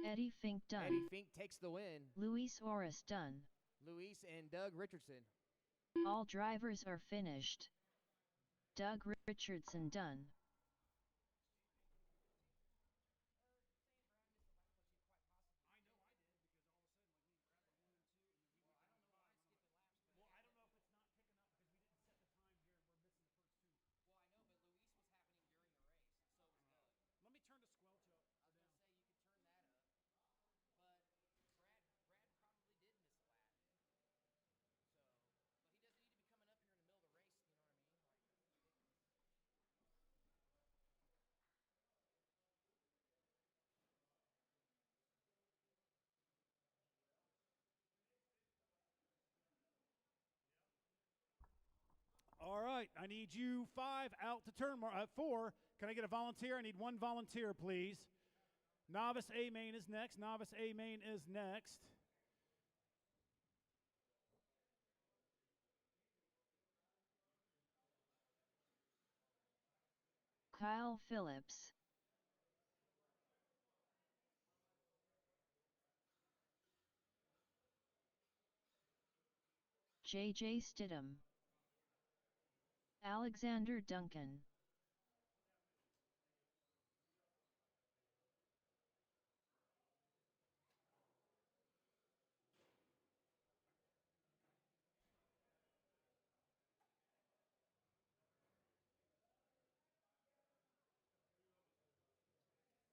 Speaker 2: Eddie Fink done.
Speaker 3: Eddie Fink takes the win.
Speaker 2: Luis Oris done.
Speaker 3: Luis and Doug Richardson.
Speaker 2: All drivers are finished. Doug Richardson done.
Speaker 1: Let me turn the squelch up. All right, I need you 5 out to turn 4. Can I get a volunteer? I need 1 volunteer, please. Novice A main is next. Novice A main is next.
Speaker 2: Kyle Phillips. J.J. Stidham. Alexander Duncan.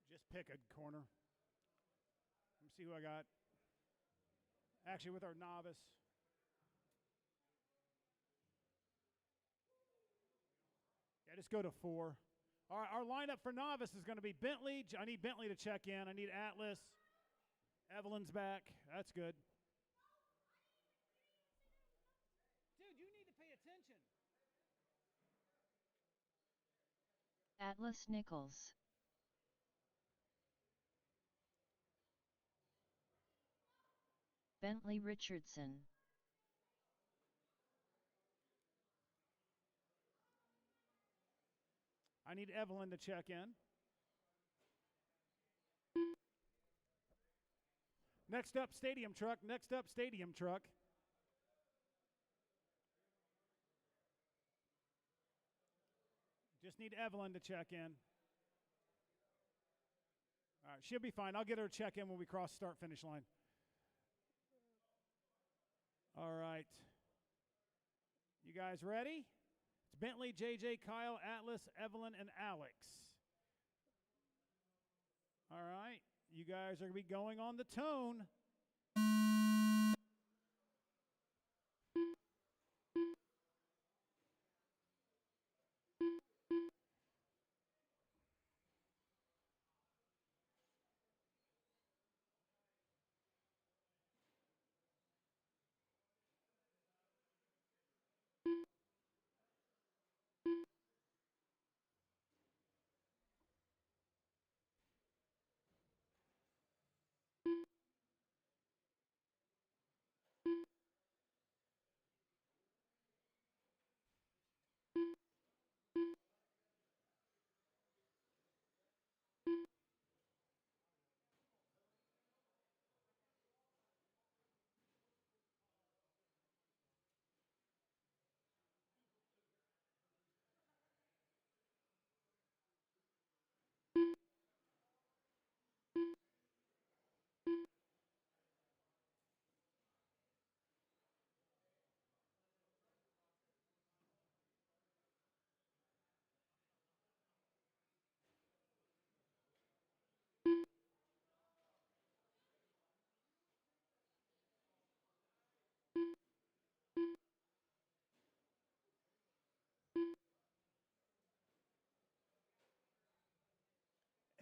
Speaker 1: Just pick a corner. Let me see who I got. Actually, with our novice. Yeah, just go to 4. All right, our lineup for novice is going to be Bentley. I need Bentley to check in. I need Atlas. Evelyn's back. That's good. Dude, you need to pay attention.
Speaker 2: Atlas Nichols. Bentley Richardson.
Speaker 1: I need Evelyn to check in. Next up, stadium truck. Next up, stadium truck. Just need Evelyn to check in. All right, she'll be fine. I'll get her to check in when we cross start-finish line. All right. You guys ready? It's Bentley, JJ, Kyle, Atlas, Evelyn, and Alex. All right. You guys are going to be going on the tone.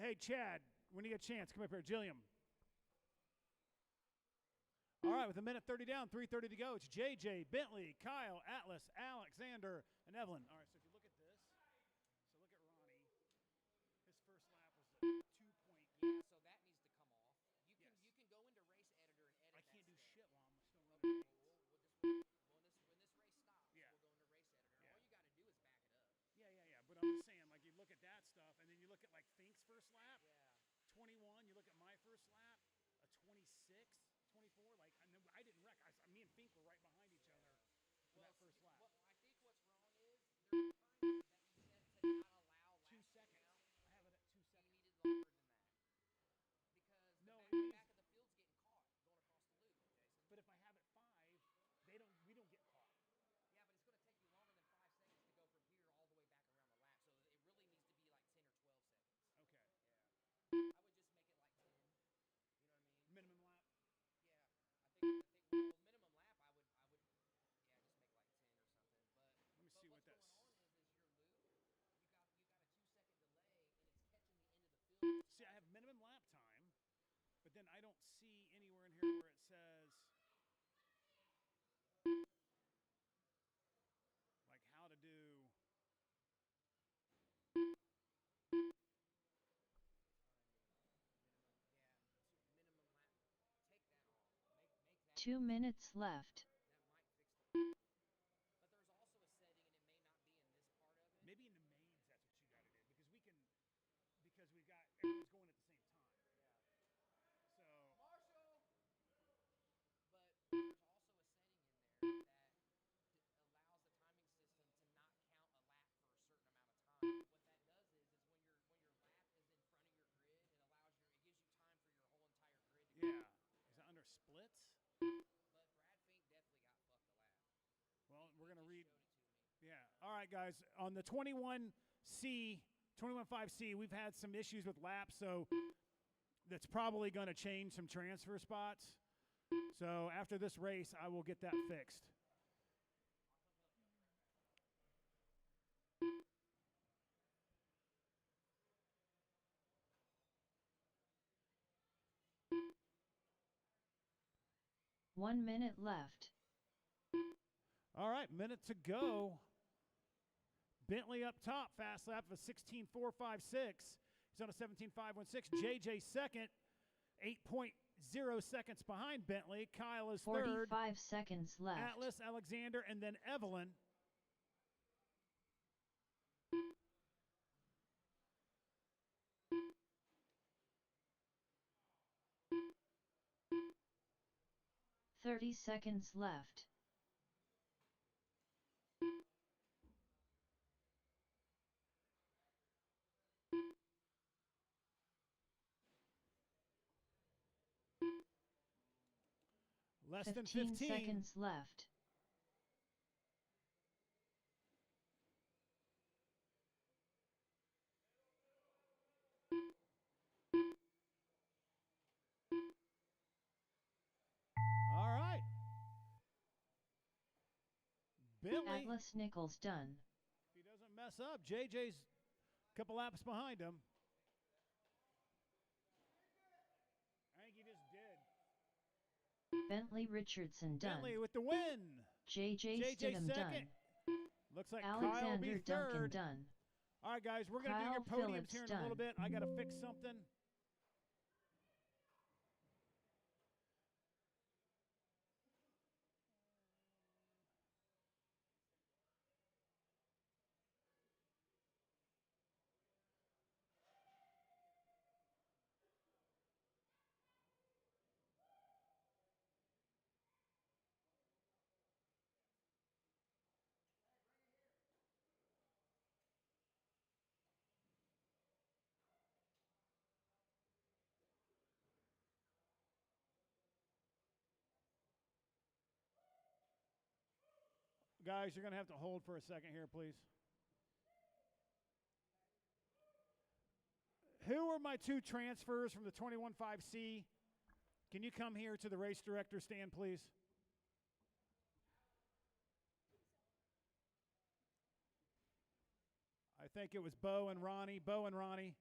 Speaker 1: Hey, Chad, when you get a chance, come up here. Jilliam. All right, with a minute 30 down, 3:30 to go, it's JJ, Bentley, Kyle, Atlas, Alexander, and Evelyn. All right, so if you look at this, so look at Ronnie. His first lap was a 2-point.
Speaker 3: Yeah, so that needs to come off. You can go into Race Editor and edit
Speaker 1: I
Speaker 3: that
Speaker 1: can't do
Speaker 3: stuff.
Speaker 1: shit while I'm still
Speaker 3: Okay,
Speaker 1: running.
Speaker 3: when this race stops,
Speaker 1: Yeah.
Speaker 3: we'll go into Race Editor.
Speaker 1: Yeah.
Speaker 3: All you got to do is back it up.
Speaker 1: Yeah. But I'm just saying, like, you look at that stuff, and then you look at, like, Fink's first lap,
Speaker 3: Yeah.
Speaker 1: 21. You look at my first lap, a 26, 24. Like, and then I didn't wreck. Me and Fink were right behind each other in that first lap.
Speaker 3: Well, I think what's wrong is there's a time that you set to not allow laps
Speaker 1: 2
Speaker 3: to
Speaker 1: seconds.
Speaker 3: count.
Speaker 1: I have it at 2
Speaker 3: You
Speaker 1: seconds.
Speaker 3: needed longer than that. Because
Speaker 1: No,
Speaker 3: the
Speaker 1: it
Speaker 3: back of the field's getting caught going across the loop, Jason.
Speaker 1: But if I have it 5, we don't get caught.
Speaker 3: Yeah, but it's going to take you longer than 5 seconds to go from here all the way back around the lap. So it really needs to be like 10 or 12 seconds.
Speaker 1: Okay.
Speaker 3: Yeah. I would just make it like 10. You know what I mean?
Speaker 1: Minimum lap.
Speaker 3: Yeah. Well, minimum lap I would just make like 10 or something. But
Speaker 1: Let me see what
Speaker 3: what's
Speaker 1: that's.
Speaker 3: going on is your loop, you got a 2-second delay and it's catching the end of the field.
Speaker 1: See, I have minimum lap time, but then I don't see anywhere in here where it says like how to do.
Speaker 3: Minimum lap. Take that off. Make that
Speaker 2: 2 minutes left.
Speaker 3: that might fix the But there's also a setting and it may not be in this part of it.
Speaker 1: Maybe in the mains that's what you got to do because we've got everyone's going at the same time. So
Speaker 3: Marshall. But there's also a setting in there that allows the timing system to not count a lap for a certain amount of time. What that does is when your lap is in front of your grid, it gives you time for your whole entire grid to go.
Speaker 1: is that under splits?
Speaker 3: But Brad Fink definitely got fucked a lap.
Speaker 1: Well, we're
Speaker 3: He
Speaker 1: gonna
Speaker 3: just
Speaker 1: read.
Speaker 3: showed it to me.
Speaker 1: Yeah. All right, guys. On the 21C, 21.5C, we've had some issues with laps, so that's probably going to change some transfer spots. So after this race, I will get that fixed.
Speaker 2: One minute left.
Speaker 1: All right, minute to go. Bentley up top, fast lap of a 16.456. He's on a 17.516. JJ second, 8.0 seconds behind Bentley. Kyle is third.
Speaker 2: 45 seconds left.
Speaker 1: Atlas, Alexander, and then Evelyn.
Speaker 2: Thirty seconds left.
Speaker 1: Less than
Speaker 2: 15
Speaker 1: 15.
Speaker 2: seconds left.
Speaker 1: All right. Bentley,
Speaker 2: Atlas Nichols done.
Speaker 1: if he doesn't mess up, JJ's a couple laps behind him. I think he just did.
Speaker 2: Bentley Richardson done.
Speaker 1: Bentley with the win.
Speaker 2: JJ
Speaker 1: JJ
Speaker 2: Stidham
Speaker 1: second.
Speaker 2: done.
Speaker 1: Looks like Kyle will
Speaker 2: Alexander
Speaker 1: be
Speaker 2: Duncan
Speaker 1: third.
Speaker 2: done.
Speaker 1: All right, guys, we're going to do your
Speaker 2: Kyle
Speaker 1: podiums
Speaker 2: Phillips
Speaker 1: here in a little
Speaker 2: done.
Speaker 1: bit. I got to fix something. Guys, you're going to have to hold for a second here, please. Who are my two transfers from the 21.5C? Can you come here to the race director stand, please? I think it was Bo and Ronnie. Bo and Ronnie.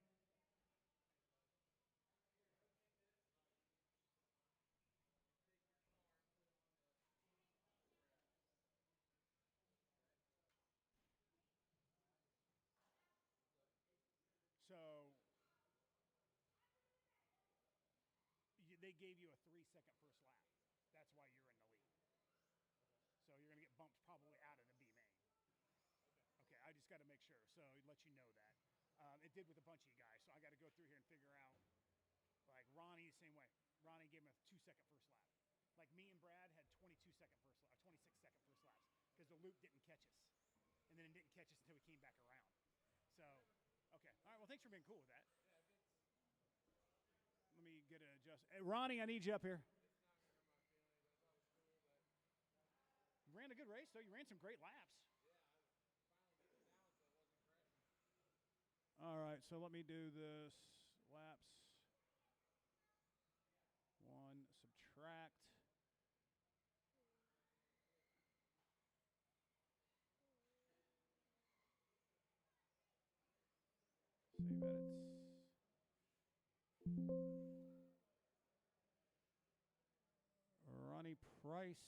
Speaker 1: they gave you a 3-second first lap. That's why you're in the lead. So you're going to get bumped probably out of the B main. Okay, I just got to make sure. So let you know that. It did with a bunch of you guys. So I got to go through here and figure out. Like Ronnie, the same way. Ronnie gave him a 2-second first lap. Like me and Brad had 22-second first lap, 26-second first laps because the loop didn't catch us, and then it didn't catch us until we came back around. So, okay, all right. Well, thanks for being cool with that. Let me get it adjusted. Hey, Ronnie, I need you up here. You ran a good race, though. You ran some great laps. All right, so let me do this laps. 1, subtract. Save edits. Ronnie Price.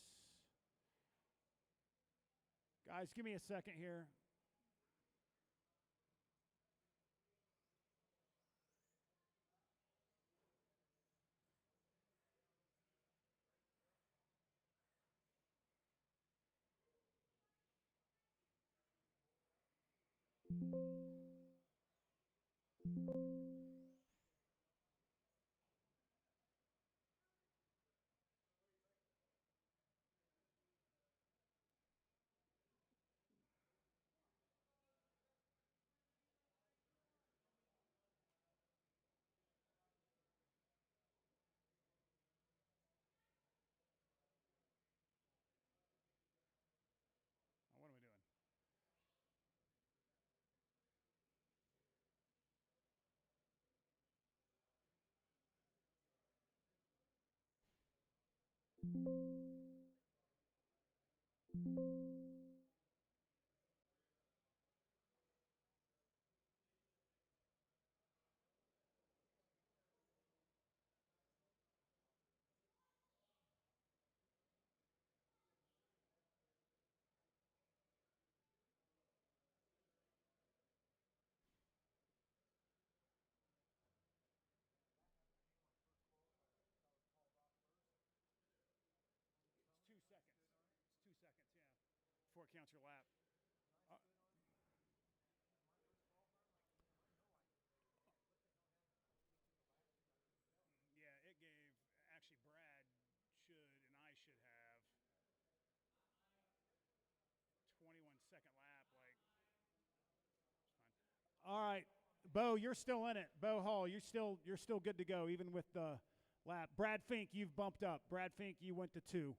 Speaker 1: Guys, give me a second here. What am I doing? It's 2 seconds. It's 2 seconds, yeah. Before it counts your lap. Yeah, it gave, actually Brad should, and I should have 21-second lap, like, it's fine. All right, Bo, you're still in it. Bo Hall, you're still good to go, even with the lap. Brad Fink, you've bumped up. Brad Fink, you went to 2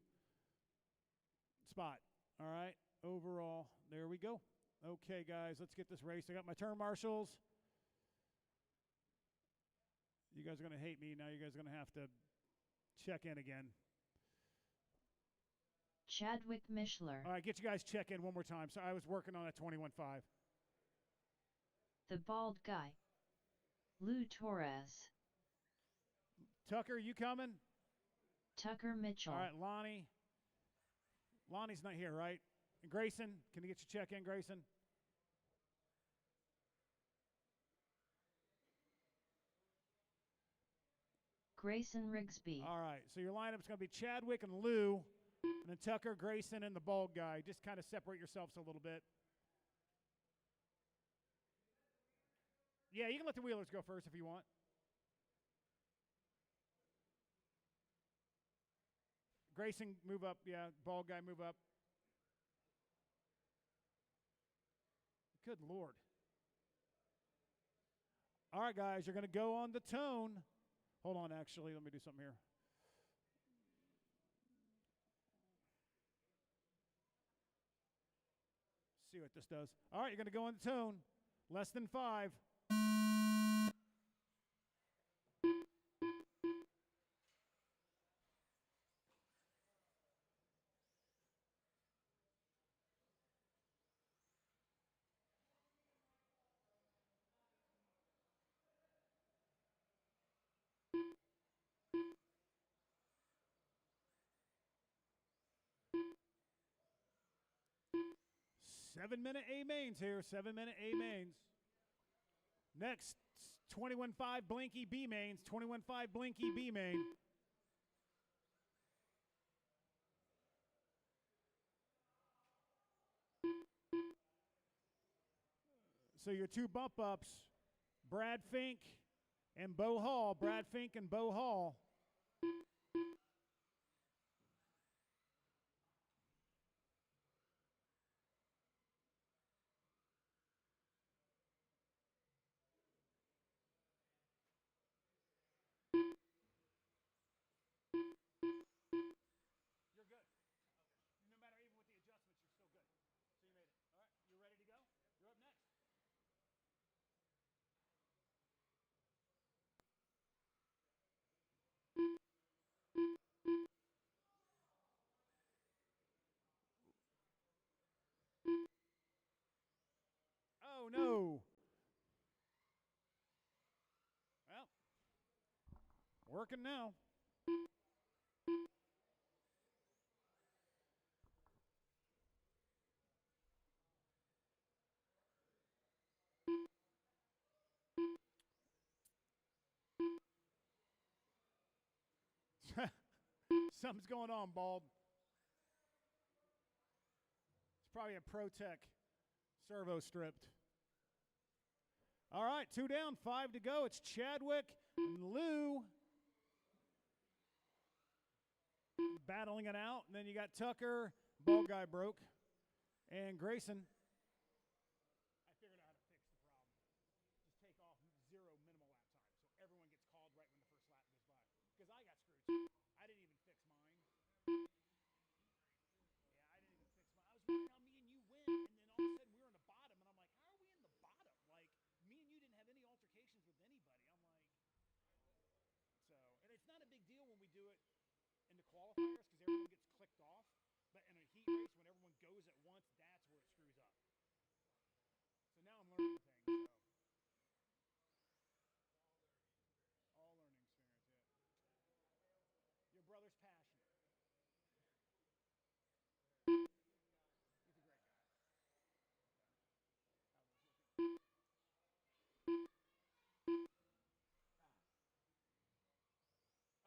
Speaker 1: spot. All right, overall, there we go. Okay, guys, let's get this race. I got my turn marshals. You guys are going to hate me. Now you guys are going to have to check in again.
Speaker 2: Chadwick Mishler.
Speaker 1: All right, get you guys check in one more time. So I was working on a 21.5.
Speaker 2: The Bald Guy. Lou Torres.
Speaker 1: Tucker, you coming?
Speaker 2: Tucker Mitchell.
Speaker 1: All right, Lonnie. Lonnie's not here, right? And Grayson, can you get your check in, Grayson?
Speaker 2: Grayson Rigsby.
Speaker 1: All right, so your lineup's going to be Chadwick and Lou, and then Tucker, Grayson, and the Bald Guy. Just kind of separate yourselves a little bit. Yeah, you can let the Wheelers go first if you want. Grayson, move up. Yeah, Bald Guy, move up. Good Lord. All right, guys, you're going to go on the tone. Hold on, actually. Let me do something here. See what this does. All right, you're going to go on the tone. Less than 5. Seven-minute A mains here. 7-minute A mains. Next, 21.5 Blinky B mains. 21.5 Blinky B main. So your two bump ups, Brad Fink and Bo Hall. Brad Fink and Bo Hall. You're good. No matter even with the adjustments, you're still good. So you made it. All right, you ready to go? You're up next. Oh no. Well, working now. Something's going on, Bald. It's probably a ProTech servo stripped. All right, 2 down, 5 to go. It's Chadwick and Lou battling it out. And then you got Tucker, ball guy broke, and Grayson. I figured out how to fix the problem. Just take off 0 minimal lap time, so everyone gets called right when the first lap goes by. Because I got screwed. I didn't even fix mine. Yeah, I didn't even fix mine. I was wondering how me and you win, and then all of a sudden we were in the bottom, and I'm like, how are we in the bottom? Like, me and you didn't have any altercations with anybody. I'm like, so, and it's not a big deal when we do it in the qualifiers because everyone gets clicked off. But in a heat race, when everyone goes at once, that's where it screws up. So now I'm learning things. So. All learning experience, yeah. Your brother's passionate. He's a great guy.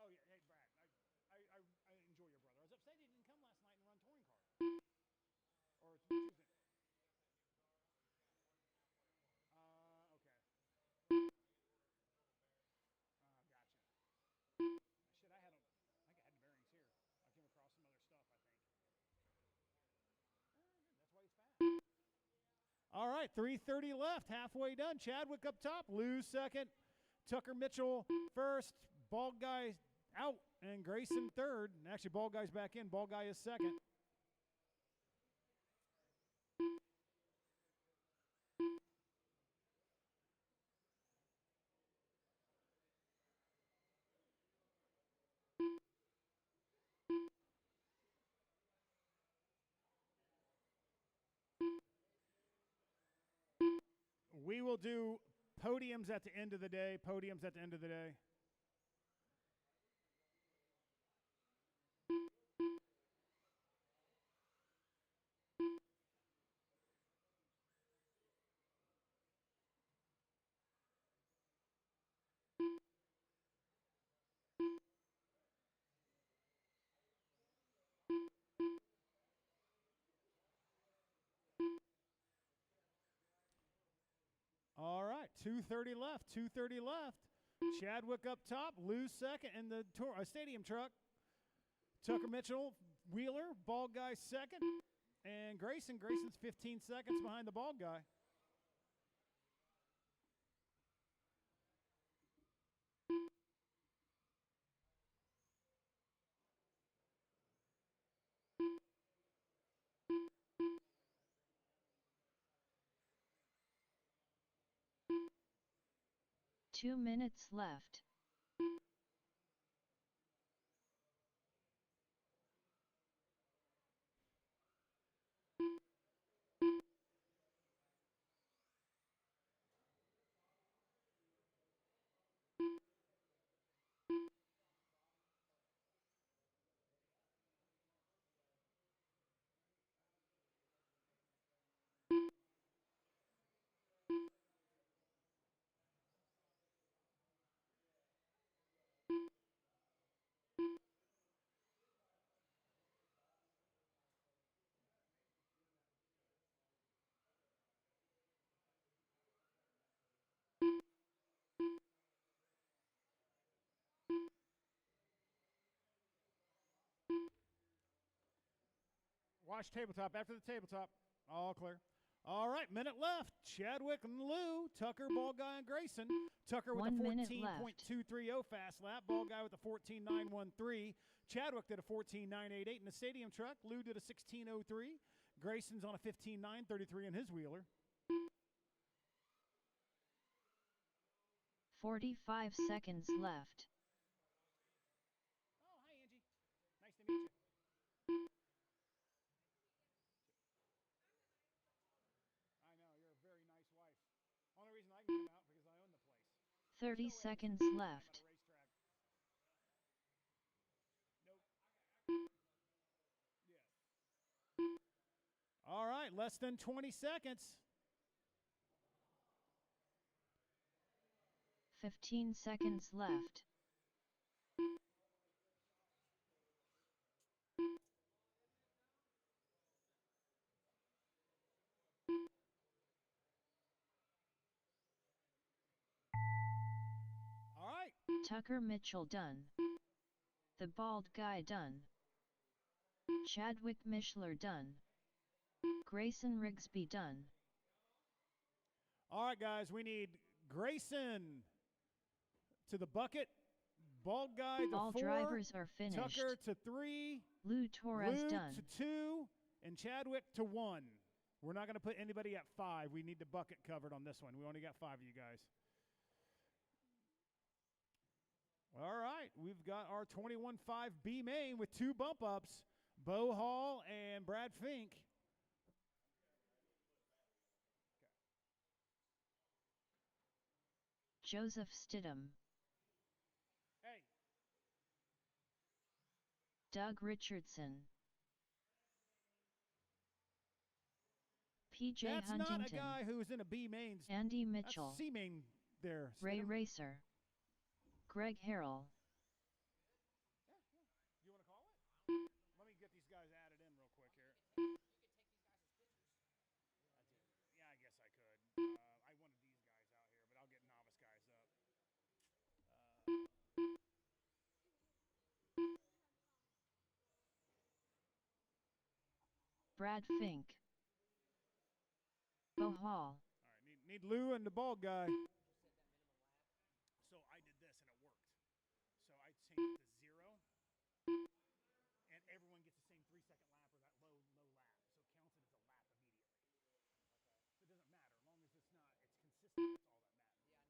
Speaker 1: Oh yeah, hey Brad, I enjoy your brother. I was upset he didn't come last night and run touring car. Or Tuesday. Okay. Gotcha. Shit, I had the bearings here. I came across some other stuff, I think. That's why he's fast. All right, 3:30 left, halfway done. Chadwick up top, Lou second, Tucker Mitchell first, bald guy out, and Grayson third. And actually, bald guy's back in. Bald guy is second. We will do podiums at the end of the day. Podiums at the end of the day. All right, 2:30 left. 2:30 left. Chadwick up top, Lou second in the stadium truck. Tucker Mitchell, Wheeler, bald guy second, and Grayson's 15 seconds behind the bald guy.
Speaker 2: Two minutes left.
Speaker 1: Watch tabletop. After the tabletop. All clear. All right, minute left. Chadwick and Lou, Tucker, Ball Guy, and Grayson. Tucker with
Speaker 2: 1
Speaker 1: a
Speaker 2: minute
Speaker 1: 14.230 fast lap. Ball Guy with a 14.913. Chadwick did a 14.988 in the stadium truck. Lou did a 16.03. Grayson's on a 15.933 in his wheeler.
Speaker 2: 45 seconds left.
Speaker 1: Oh, hi, Angie. Nice to meet you. I know, you're a very nice wife. Only reason I can come out because I own the place.
Speaker 2: 30
Speaker 1: No way
Speaker 2: seconds
Speaker 1: I'm at
Speaker 2: left.
Speaker 1: a racetrack. Nope. Yeah. All right, less than 20 seconds.
Speaker 2: 15 seconds left.
Speaker 1: All right.
Speaker 2: Tucker Mitchell done. The Bald Guy done. Chadwick Mishler done. Grayson Rigsby done.
Speaker 1: All right, guys, we need Grayson to the bucket. Bald Guy to
Speaker 2: All
Speaker 1: 4.
Speaker 2: drivers are finished.
Speaker 1: Tucker to 3.
Speaker 2: Lou Torres
Speaker 1: Lou
Speaker 2: done.
Speaker 1: to 2. And Chadwick to 1. We're not going to put anybody at 5. We need the bucket covered on this one. We only got 5 of you guys. All right, we've got our 21.5 B main with 2 bump ups, Bo Hall and Brad Fink.
Speaker 2: Joseph Stidham.
Speaker 1: Hey,
Speaker 2: Doug Richardson. PJ
Speaker 1: that's
Speaker 2: Huntington.
Speaker 1: not a guy who's in a B main.
Speaker 2: Andy Mitchell.
Speaker 1: That's C main there.
Speaker 2: Ray
Speaker 1: Stidham.
Speaker 2: Racer. Greg Harrell.
Speaker 1: You want to call it? Let me get these guys added in real quick here. Yeah, I guess I could. I wanted these guys out here, but I'll get novice guys up.
Speaker 2: Brad Fink. Bo Hall.
Speaker 1: All right, need Lou and the bald guy. So I did this and it worked. So I changed it to 0, and everyone gets the same 3-second lap or that low lap. So it counts it as a lap immediately.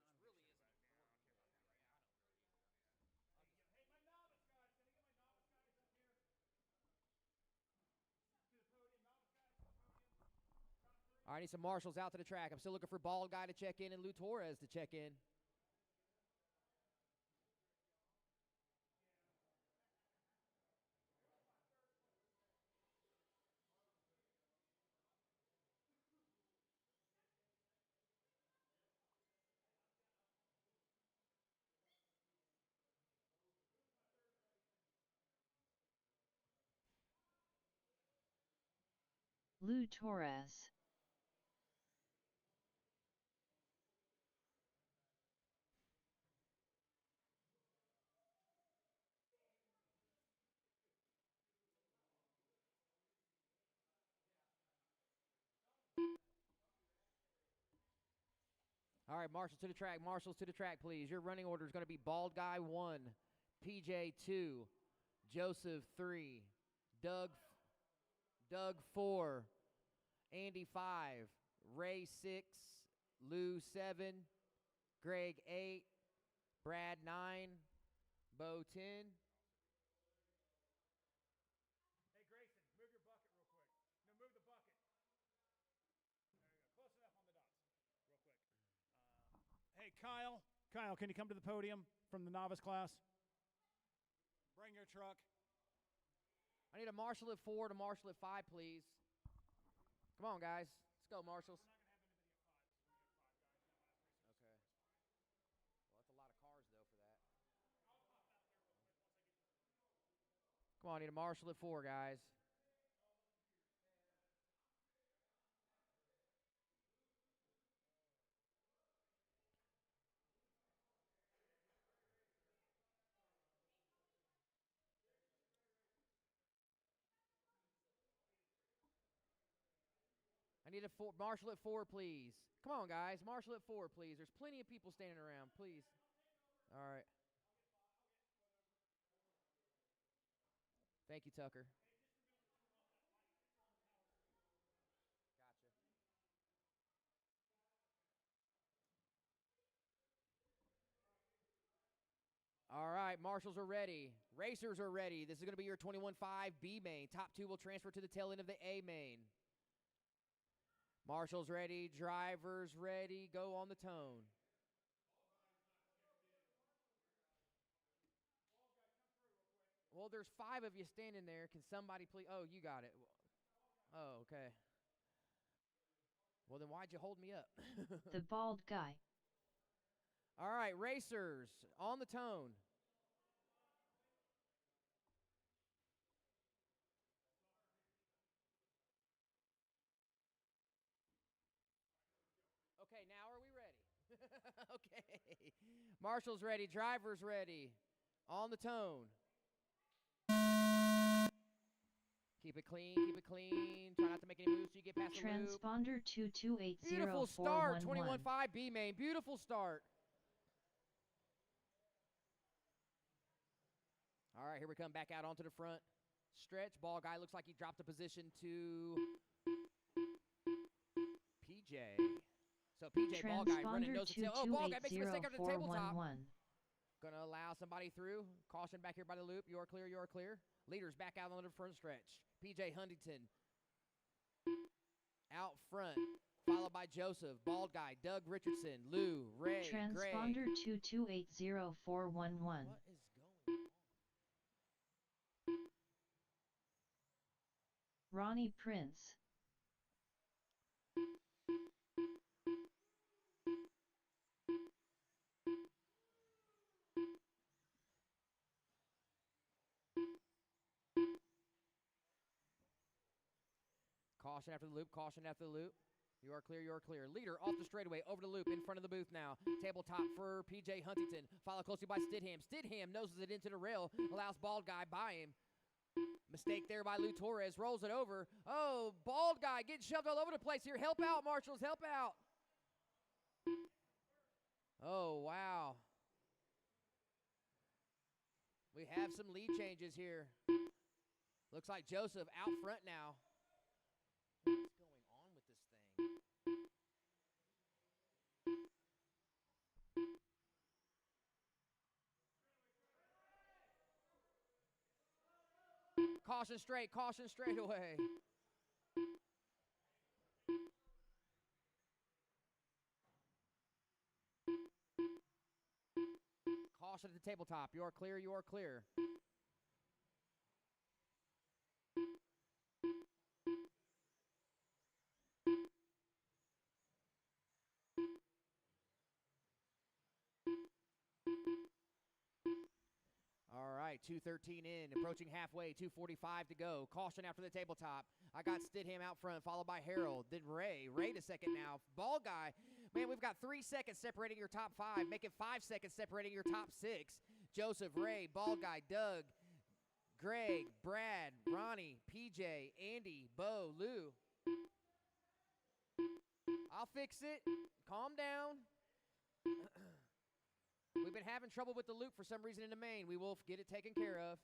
Speaker 1: So it doesn't matter as long as it's not. It's consistent. That's all that matters.
Speaker 3: All right, I need some marshals out to the track. I'm still looking for Bald Guy to check in and Lou Torres to check in.
Speaker 2: Lou Torres.
Speaker 3: All right, marshals to the track. Marshals to the track, please. Your running order is going to be Bald Guy 1, PJ 2, Joseph 3, Doug 4, Andy 5, Ray 6, Lou 7, Greg 8, Brad 9, Bo 10.
Speaker 1: Hey, Grayson, move your bucket real quick. No, move the bucket. There you go. Close enough on the dots. Real quick. Hey, Kyle. Kyle, can you come to the podium from the novice class? Bring your truck.
Speaker 3: I need a marshal at 4 and a marshal at 5, please. Come on, guys. Let's go, marshals. Okay. Well, that's a lot of cars, though, for that. Come on, I need a marshal at 4, guys. I need a marshal at 4, please. Come on, guys. Marshal at 4, please. There's plenty of people standing around, please. All right. Thank you, Tucker. All right, marshals are ready. Racers are ready. This is going to be your 21-5 B main. Top 2 will transfer to the tail end of the A main. Marshals ready. Drivers ready. Go on the tone. Well, there's 5 of you standing there. Can somebody please? Oh, you got it. Oh, okay. Well, then why'd you hold me up?
Speaker 2: The bald guy.
Speaker 3: All right, racers, on the tone. Okay, now are we ready? Okay. Marshals ready, drivers ready. On the tone. Keep it clean, keep it clean. Try not to make any moves so you get past the loop.
Speaker 2: Transponder 22804111.
Speaker 3: Beautiful start, 21-5 B main. Beautiful start. All right, here we come back out onto the front stretch. Ball guy looks like he dropped a position to PJ. So PJ, ball guy running nose to tail. Oh, ball guy makes a mistake on the tabletop. Gonna allow somebody through. Caution back here by the loop. You're clear, you're clear. Leaders back out on the front stretch. PJ Huntington out front, followed by Joseph, bald guy, Doug Richardson, Lou, Ray,
Speaker 2: Transponder
Speaker 3: Gray.
Speaker 2: 22804111.
Speaker 3: What is going on?
Speaker 2: Ronnie Prince.
Speaker 3: Caution after the loop, caution after the loop. You are clear, you are clear. Leader off the straightaway, over the loop, in front of the booth now. Tabletop for PJ Huntington, followed closely by Stidham. Stidham noses it into the rail, allows bald guy by him. Mistake there by Lou Torres, rolls it over. Oh, bald guy getting shoved all over the place here. Help out, marshals, help out. Oh, wow. We have some lead changes here. Looks like Joseph out front now. What's going on with this thing? Caution straight away. Caution at the tabletop. You are clear, you are clear. All right, 2:13 in, approaching halfway, 2:45 to go. Caution after the tabletop. I got Stidham out front, followed by Harold, then Ray. Ray to second now. Ball guy. Man, we've got 3 seconds separating your top 5. Make it 5 seconds separating your top 6. Joseph, Ray, ball guy, Doug, Greg, Brad, Ronnie, PJ, Andy, Bo, Lou. I'll fix it. Calm down. We've been having trouble with the loop for some reason in the main. We will get it taken care of.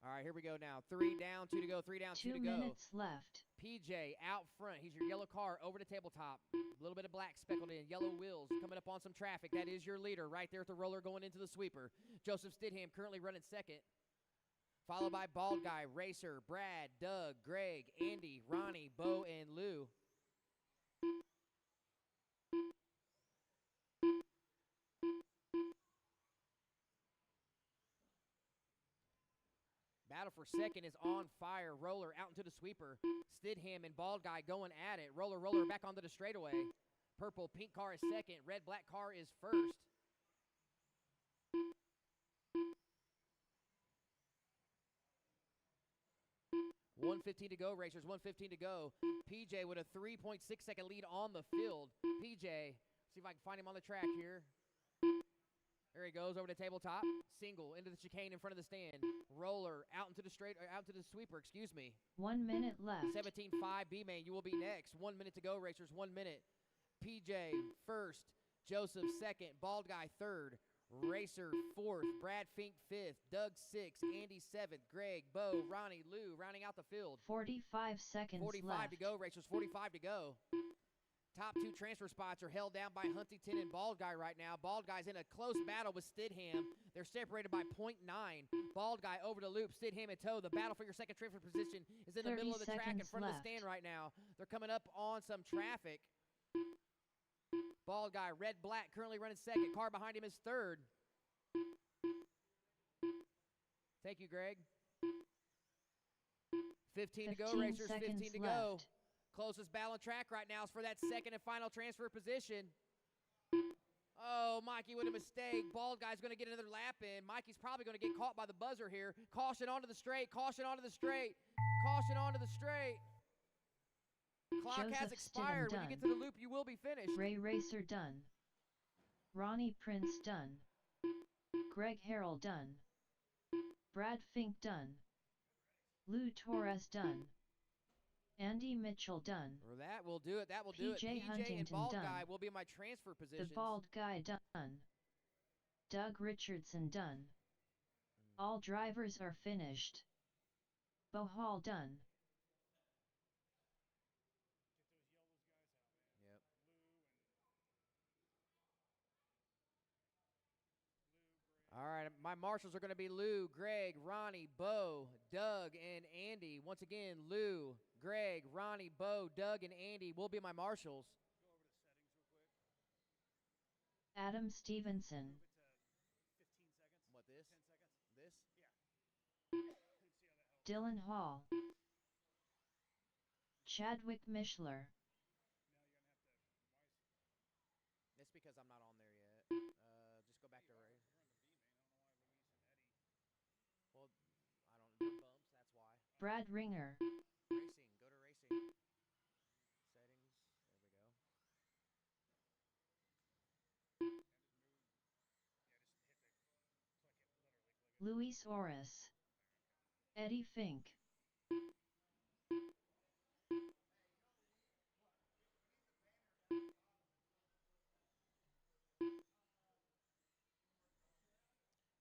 Speaker 3: All right, here we go now. 3 down, 2 to go, 3 down, 2 to go.
Speaker 2: 2 minutes left.
Speaker 3: PJ out front. He's your yellow car over the tabletop. A little bit of black speckled in. Yellow wheels coming up on some traffic. That is your leader right there at the roller going into the sweeper. Joseph Stidham currently running second. Followed by bald guy, Racer, Brad, Doug, Greg, Andy, Ronnie, Bo, and Lou. Battle for second is on fire. Roller out into the sweeper. Stidham and bald guy going at it. Roller back onto the straightaway. Purple, pink car is second. Red, black car is first. 1:15 to go, racers. 1:15 to go. PJ with a 3.6-second lead on the field. PJ, see if I can find him on the track here. There he goes over the tabletop. Single into the chicane in front of the stand. Roller out into the sweeper, excuse me.
Speaker 2: 1 minute left.
Speaker 3: 17.5 B-Main, you will be next. 1 minute to go, racers. 1 minute. PJ first. Joseph second. Bald Guy third. Racer fourth. Brad Fink fifth. Doug sixth. Andy seventh. Greg, Bo, Ronnie, Lou rounding out the field.
Speaker 2: 45 seconds
Speaker 3: 45
Speaker 2: left.
Speaker 3: to go, racers. 45 to go. Top two transfer spots are held down by Huntington and Bald Guy right now. Bald Guy's in a close battle with Stidham. They're separated by 0.9. Bald Guy over the loop. Stidham in tow. The battle for your second transfer position is in the middle of the track in front of the stand right now. They're coming up on some traffic. Bald Guy, red, black, currently running second. Car behind him is third. Thank you, Greg. 15 to go, racers. 15 to go. Closest battle on track right now is for that second and final transfer position. Oh, Mikey with a mistake. Bald Guy's going to get another lap in. Mikey's probably going to get caught by the buzzer here. Caution onto the straight. Caution onto the straight. Caution onto the straight. Clock has expired. When you get to the loop, you will be finished.
Speaker 2: Ray Racer done. Ronnie Prince done. Greg Harrell done. Brad Fink done. Lou Torres done. Andy Mitchell done.
Speaker 3: Or that will do it. That will do it.
Speaker 2: PJ Huntington
Speaker 3: and Bald
Speaker 2: done.
Speaker 3: Guy will be in my transfer positions.
Speaker 2: The Bald Guy done. Doug Richardson done. All drivers are finished. Bo Hall done.
Speaker 3: Yep. All right, my marshals are going to be Lou, Greg, Ronnie, Bo, Doug, and Andy. Once again, Lou, Greg, Ronnie, Bo, Doug, and Andy will be my marshals.
Speaker 2: Adam Stevenson.
Speaker 3: What, this? 10 seconds? This?
Speaker 2: Dylan Hall. Chadwick Mishler.
Speaker 3: That's because I'm not on there yet. Just go back to Ray. Well, I don't know. Bumps, that's why.
Speaker 2: Brad Ringer.
Speaker 3: Racing. Go to racing. Settings. There we go.
Speaker 2: Luis Orris. Eddie Fink.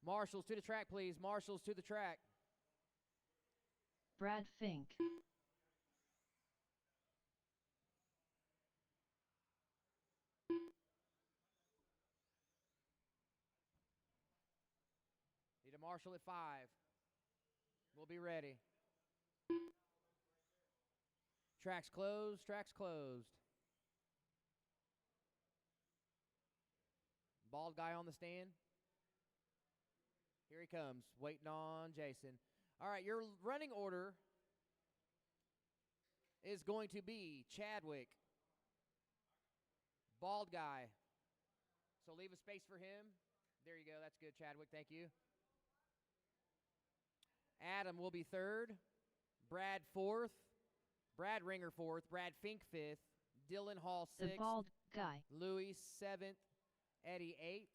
Speaker 3: Marshals to the track, please. Marshals to the track.
Speaker 2: Brad Fink.
Speaker 3: Need a marshal at 5. We'll be ready. Track's closed. Track's closed. Bald Guy on the stand. Here he comes, waiting on Jason. All right, your running order is going to be Chadwick, Bald Guy. So leave a space for him. There you go. That's good, Chadwick. Thank you. Adam will be third. Brad fourth. Brad Ringer fourth. Brad Fink fifth. Dylan Hall
Speaker 2: The
Speaker 3: sixth.
Speaker 2: Bald Guy.
Speaker 3: Louis seventh. Eddie eighth.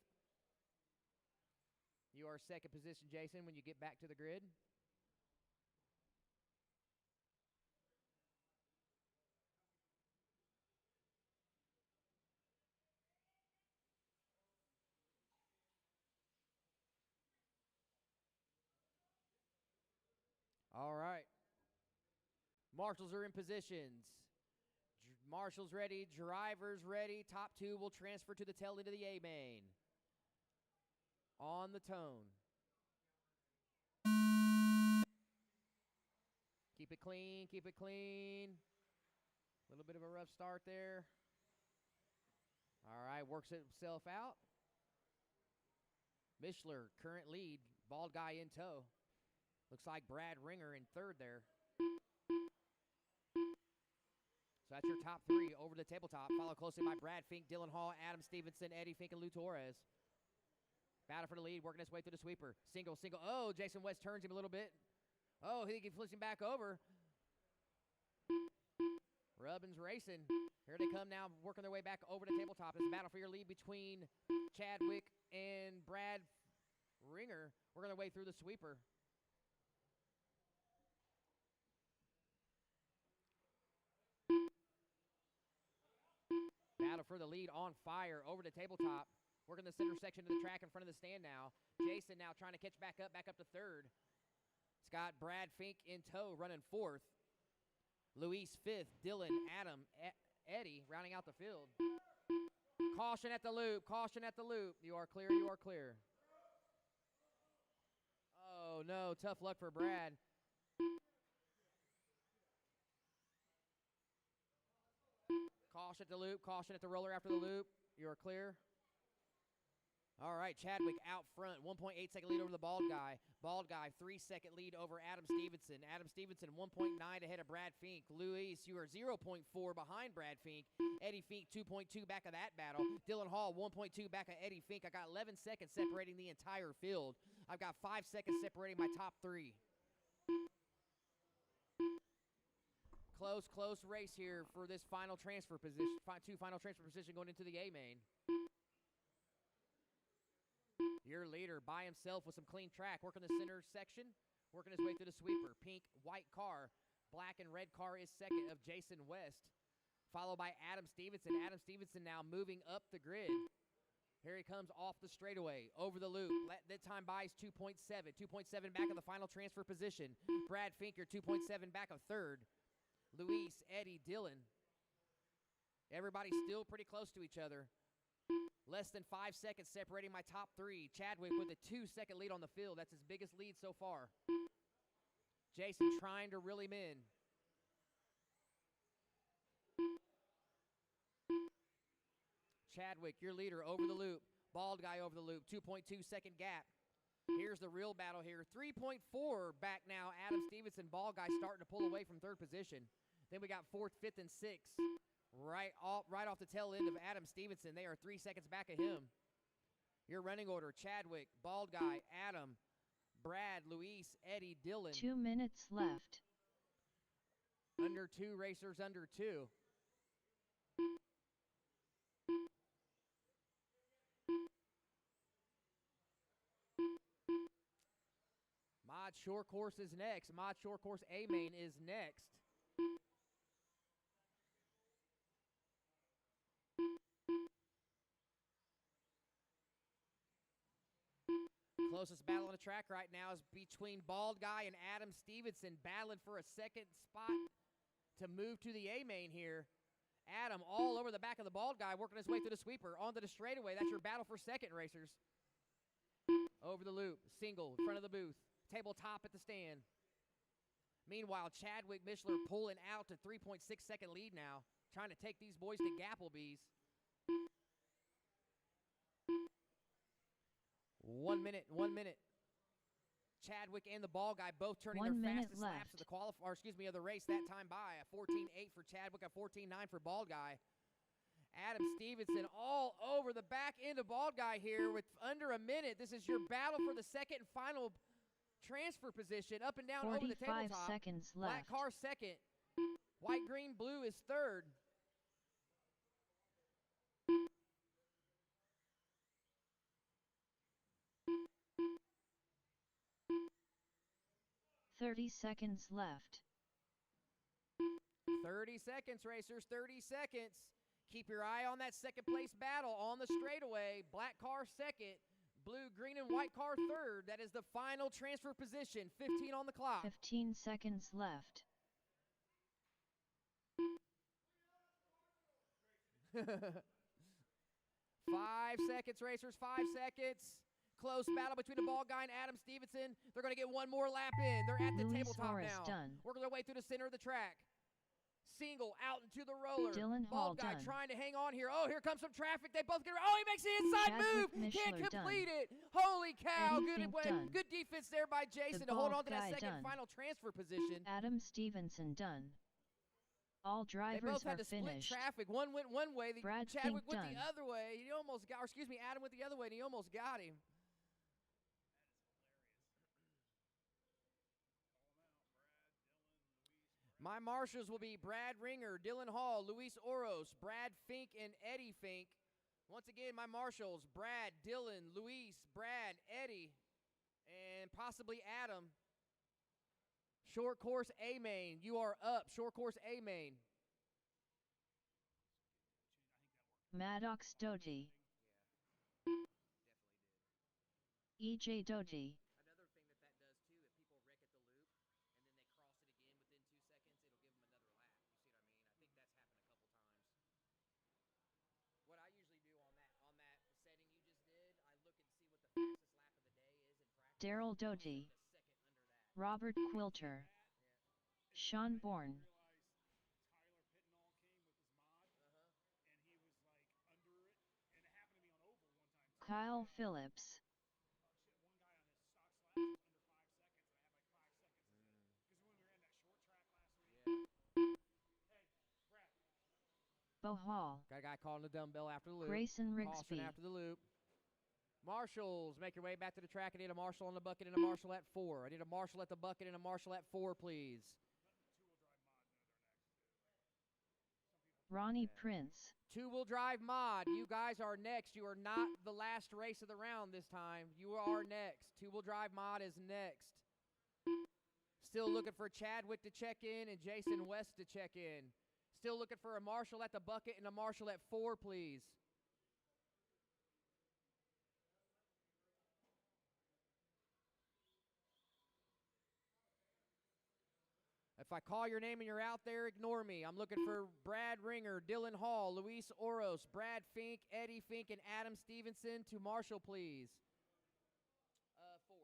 Speaker 3: You are second position, Jason, when you get back to the grid. All right. Marshals are in positions. Marshals ready, drivers ready. Top two will transfer to the tail end of the A-main. On the tone. Keep it clean, keep it clean. A little bit of a rough start there. All right, works itself out. Mishler, current lead. Bald Guy in tow. Looks like Brad Ringer in third there. So that's your top three over the tabletop. Followed closely by Brad Fink, Dylan Hall, Adam Stevenson, Eddie Fink, and Lou Torres. Battle for the lead, working his way through the sweeper. Single, single. Oh, Jason West turns him a little bit. Oh, he flips him back over. Rubbins racing. Here they come now, working their way back over to tabletop. It's a battle for your lead between Chadwick and Brad Ringer. Working their way through the sweeper. Battle for the lead on fire over to tabletop. Working the center section of the track in front of the stand now. Jason now trying to catch back up to third. It's got Brad Fink in tow, running fourth. Luis fifth, Dylan, Adam, Eddie rounding out the field. Caution at the loop, caution at the loop. You are clear, you are clear. Oh no, tough luck for Brad. Caution at the loop, caution at the roller after the loop. You are clear. All right, Chadwick out front, 1.8 second lead over the bald guy. Bald guy, 3 second lead over Adam Stevenson. Adam Stevenson, 1.9 ahead of Brad Fink. Luis, you are 0.4 behind Brad Fink. Eddie Fink, 2.2 back of that battle. Dylan Hall, 1.2 back of Eddie Fink. I got 11 seconds separating the entire field. I've got 5 seconds separating my top three. Close race here for this final transfer position. Two final transfer position going into the A main. Your leader by himself with some clean track, working the center section, working his way through the sweeper. Pink, white car, black and red car is second of Jason West, followed by Adam Stevenson. Adam Stevenson now moving up the grid. Here he comes off the straightaway, over the loop. That time by is 2.7. 2.7 back of the final transfer position. Brad Finker, 2.7 back of third. Luis, Eddie, Dylan. Everybody's still pretty close to each other. Less than 5 seconds separating my top three. Chadwick with a 2-second lead on the field. That's his biggest lead so far. Jason trying to reel him in. Chadwick, your leader, over the loop. Bald guy over the loop. 2.2 second gap. Here's the real battle here. 3.4 back now. Adam Stevenson, bald guy starting to pull away from third position. Then we got fourth, fifth, and sixth. Right off the tail end of Adam Stevenson. They are 3 seconds back of him. Your running order, Chadwick, bald guy, Adam, Brad, Luis, Eddie, Dylan.
Speaker 2: 2 minutes left.
Speaker 3: Under two racers, under two. Mod Shore Course is next. Mod Shore Course A-Main is next. Closest battle on the track right now is between Bald Guy and Adam Stevenson, battling for a second spot to move to the A-Main here. Adam all over the back of the Bald Guy, working his way through the sweeper. Onto the straightaway. That's your battle for second, racers. Over the loop. Single in front of the booth. Tabletop at the stand. Meanwhile, Chadwick Mishler pulling out to 3.6 second lead now, trying to take these boys to Gapplebee's. 1 minute, 1 minute. Chadwick and the ball guy both turning their fastest laps of the of the race that time by. A 14.8 for Chadwick, a 14.9 for bald guy. Adam Stevenson all over the back end of bald guy here with under a minute. This is your battle for the second and final transfer position, up and down over the tabletop.
Speaker 2: 45 seconds left.
Speaker 3: Black car second. White, green, blue is third.
Speaker 2: Seconds left.
Speaker 3: 30 seconds, racers, 30 seconds. Keep your eye on that second place battle on the straightaway. Black car second, blue, green, and white car third. That is the final transfer position. 15 on the clock.
Speaker 2: 15 seconds left.
Speaker 3: Five seconds, racers, 5 seconds. Close battle between the ball guy and Adam Stevenson. They're going to get one more lap in. They're at the
Speaker 2: Luis
Speaker 3: tabletop
Speaker 2: Forrest
Speaker 3: now.
Speaker 2: done.
Speaker 3: Working their way through the center of the track. Single out into the roller.
Speaker 2: Dylan Hall
Speaker 3: ball guy
Speaker 2: done.
Speaker 3: trying to hang on here. Oh, here comes some traffic. They both get around. Oh, he makes the inside
Speaker 2: Chadwick
Speaker 3: move. Can't
Speaker 2: Mishler
Speaker 3: complete
Speaker 2: done.
Speaker 3: it. Holy cow.
Speaker 2: Eddie
Speaker 3: Good
Speaker 2: Fink
Speaker 3: way.
Speaker 2: done.
Speaker 3: Good defense there by Jason
Speaker 2: The
Speaker 3: to hold
Speaker 2: bald
Speaker 3: on to that
Speaker 2: guy
Speaker 3: second
Speaker 2: done.
Speaker 3: final transfer position.
Speaker 2: Adam Stevenson done. All
Speaker 3: They
Speaker 2: drivers
Speaker 3: both had
Speaker 2: are
Speaker 3: to split
Speaker 2: finished.
Speaker 3: traffic. One went one way.
Speaker 2: Brad
Speaker 3: Chadwick
Speaker 2: Fink
Speaker 3: went the
Speaker 2: done.
Speaker 3: other way. He almost got, or excuse me, Adam went the other way, and he almost got him. My marshals will be Brad Ringer, Dylan Hall, Luis Oros, Brad Fink, and Eddie Fink. Once again, my marshals, Brad, Dylan, Luis, Brad, Eddie, and possibly Adam. Short course A main, you are up. Short course A main.
Speaker 2: Maddox Doty. EJ Doty.
Speaker 3: Another thing that does too, if people wreck at the loop and then they cross it again within 2 seconds, it'll give them another lap. You see what I mean? I think that's happened a couple times. What I usually do on that setting you just did, I look and see what the fastest lap of the day is in practice.
Speaker 2: Daryl Doty. Robert Quilter. Sean Bourne. Kyle Phillips. Bo Hall.
Speaker 3: Got a guy calling the dumbbell after the loop.
Speaker 2: Grayson
Speaker 3: Caution
Speaker 2: Rigsby.
Speaker 3: after the loop. Marshals, make your way back to the track. I need a marshal on the bucket and a marshal at 4. I need a marshal at the bucket and a marshal at 4, please.
Speaker 2: Ronnie Prince.
Speaker 3: Two-wheel drive mod. You guys are next. You are not the last race of the round this time. You are next. Two-wheel drive mod is next. Still looking for Chadwick to check in and Jason West to check in. Still looking for a marshal at the bucket and a marshal at 4, please. If I call your name and you're out there, ignore me. I'm looking for Brad Ringer, Dylan Hall, Luis Oros, Brad Fink, Eddie Fink, and Adam Stevenson to marshal, please. 4.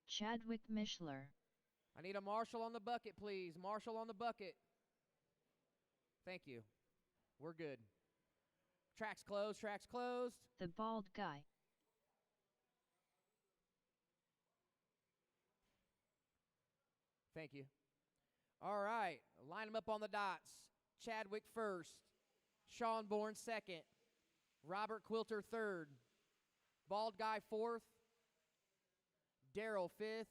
Speaker 2: Chadwick Mishler.
Speaker 3: I need a marshal on the bucket, please. Marshal on the bucket. Thank you. We're good. Track's closed. Track's closed.
Speaker 2: The bald guy.
Speaker 3: Thank you. All right. Line them up on the dots. Chadwick first. Sean Bourne second. Robert Quilter third. Bald guy fourth. Daryl fifth.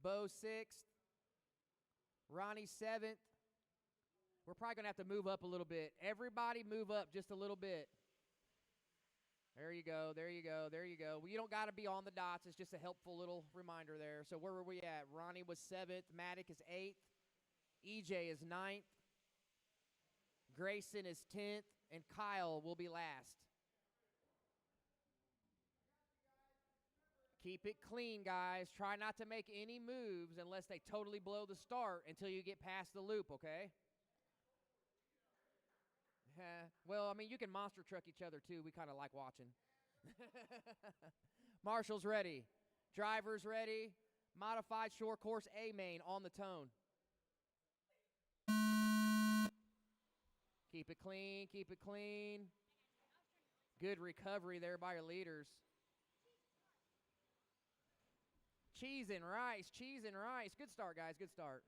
Speaker 3: Bo sixth. Ronnie seventh. We're probably going to have to move up a little bit. Everybody move up just a little bit. There you go, there you go, there you go. Well, you don't got to be on the dots. It's just a helpful little reminder there. So where were we at? Ronnie was 7th. Maddox is 8th. EJ is 9th. Grayson is 10th. And Kyle will be last. Keep it clean, guys. Try not to make any moves unless they totally blow the start until you get past the loop, okay? Well, I mean, you can monster truck each other, too. We kind of like watching. Marshall's ready. Driver's ready. Modified short course A main on the tone. Keep it clean. Keep it clean. Good recovery there by your leaders. Cheese and rice. Cheese and rice. Good start, guys. Good start.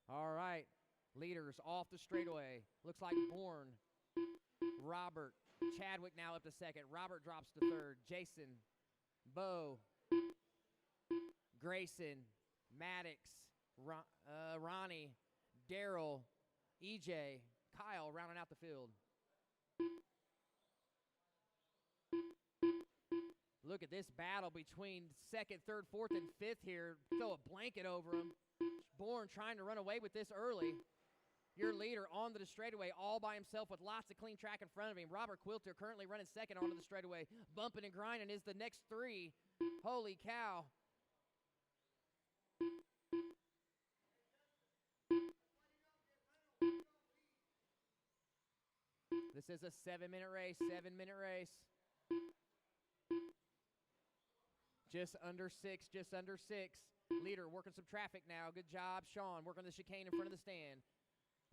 Speaker 3: All right, leaders off the straightaway. Looks like Bourne, Robert, Chadwick now up to second. Robert drops to third. Jason, Bo, Grayson, Maddox, Ronnie, Daryl, EJ, Kyle rounding out the field. Look at this battle between second, third, fourth, and fifth here. Throw a blanket over them. Bourne trying to run away with this early. Your leader onto the straightaway all by himself with lots of clean track in front of him. Robert Quilter currently running second onto the straightaway. Bumping and grinding is the next 3. Holy cow. This is a 7-minute race. 7-minute race. Just under 6. Just under 6. Leader working some traffic now. Good job, Sean. Working the chicane in front of the stand.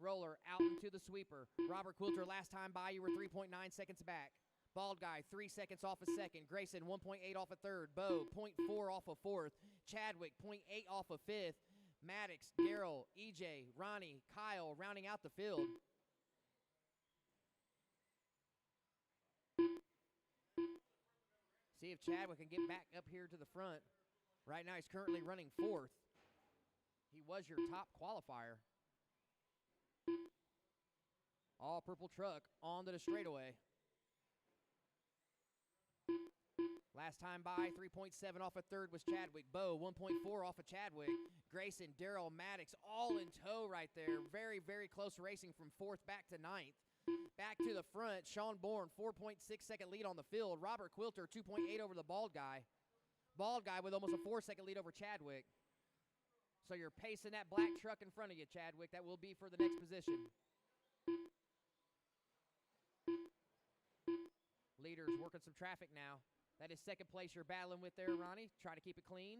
Speaker 3: Roller out into the sweeper. Robert Quilter, last time by, you were 3.9 seconds back. Bald guy, 3 seconds off a second. Grayson, 1.8 off a third. Bo, 0.4 off a fourth. Chadwick, 0.8 off a fifth. Maddox, Daryl, EJ, Ronnie, Kyle rounding out the field. See if Chadwick can get back up here to the front. Right now he's currently running 4th. He was your top qualifier. All purple truck onto the straightaway. Last time by, 3.7 off of 3rd was Chadwick. Bo, 1.4 off of Chadwick. Grayson, Darrell, Maddox, all in tow right there. Very, very close racing from 4th back to 9th. Back to the front, Sean Bourne, 4.6 second lead on the field. Robert Quilter, 2.8 over the bald guy. Bald guy with almost a 4-second lead over Chadwick. So you're pacing that black truck in front of you, Chadwick. That will be for the next position. Leaders working some traffic now. That is 2nd place you're battling with there, Ronnie. Try to keep it clean.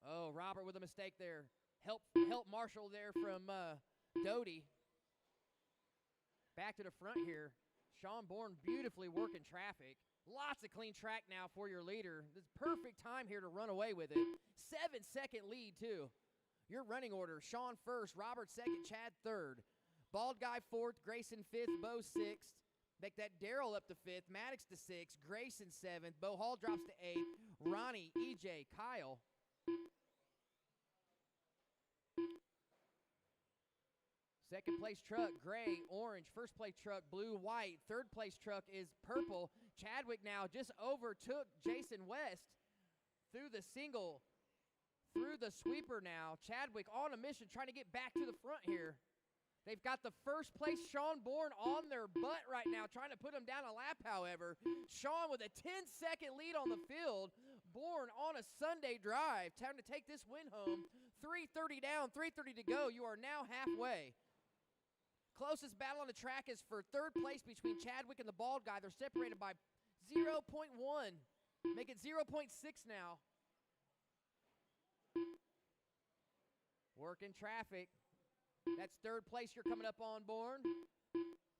Speaker 3: Oh, Robert with a mistake there. Help Marshall there from Doty. Back to the front here. Sean Bourne beautifully working traffic. Lots of clean track now for your leader. This is perfect time here to run away with it. 7-second lead, too. Your running order, Sean 1st, Robert 2nd, Chad 3rd. Bald guy 4th, Grayson 5th, Bo 6th. Make that Darrell up to 5th, Maddox to 6th, Grayson 7th, Bo Hall drops to 8th, Ronnie, EJ, Kyle. Second place truck, gray, orange. First place truck, blue, white. Third place truck is purple. Chadwick now just overtook Jason West through the single, through the sweeper now. Chadwick on a mission trying to get back to the front here. They've got the first place Sean Bourne on their butt right now, trying to put him down a lap, however. Sean with a 10-second lead on the field. Bourne on a Sunday drive. Time to take this win home. 3:30 down, 3:30 to go. You are now halfway. Closest battle on the track is for 3rd place between Chadwick and the bald guy. They're separated by 0.1. Make it 0.6 now. Working traffic. That's 3rd place you're coming up on, Bourne.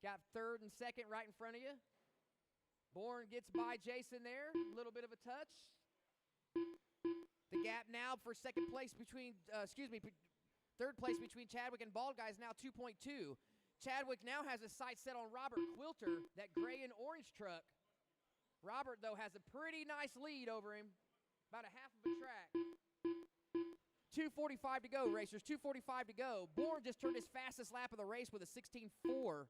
Speaker 3: Got 3rd and 2nd right in front of you. Bourne gets by Jason there. A little bit of a touch. The gap now for 2nd place between, 3rd place between Chadwick and bald guy is now 2.2. Chadwick now has a sight set on Robert Quilter, that gray and orange truck. Robert, though, has a pretty nice lead over him. About a half of a track. 2:45 to go, racers. 2:45 to go. Bourne just turned his fastest lap of the race with a 16.4.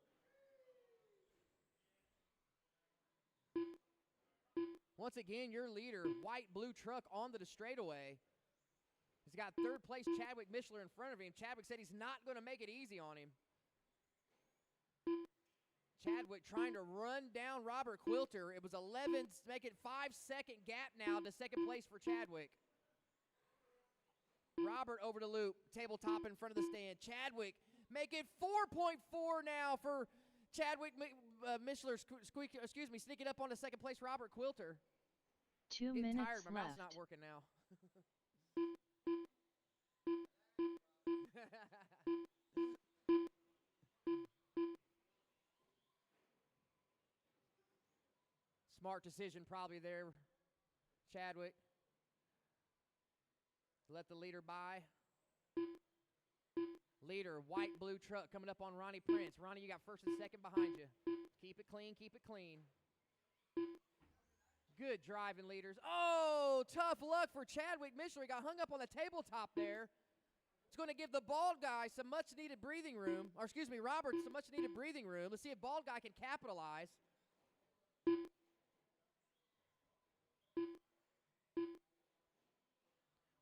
Speaker 3: Once again, your leader, white-blue truck onto the straightaway. He's got 3rd place Chadwick Mishler in front of him. Chadwick said he's not going to make it easy on him. Chadwick trying to run down Robert Quilter. It was 11, make it 5-second gap now to 2nd place for Chadwick. Robert over the loop, tabletop in front of the stand. Chadwick make it 4.4 now for Chadwick Mishler, sneaking up on the 2nd place Robert Quilter.
Speaker 2: 2
Speaker 3: Getting
Speaker 2: minutes
Speaker 3: tired, my mouth's
Speaker 2: left.
Speaker 3: not working now. Smart decision probably there, Chadwick. Let the leader by. Leader, white-blue truck coming up on Ronnie Prince. Ronnie, you got 1st and 2nd behind you. Keep it clean, keep it clean. Good driving, leaders. Oh, tough luck for Chadwick Mishler. He got hung up on the tabletop there. It's going to give the bald guy some much-needed breathing room. Or, Robert some much-needed breathing room. Let's see if bald guy can capitalize.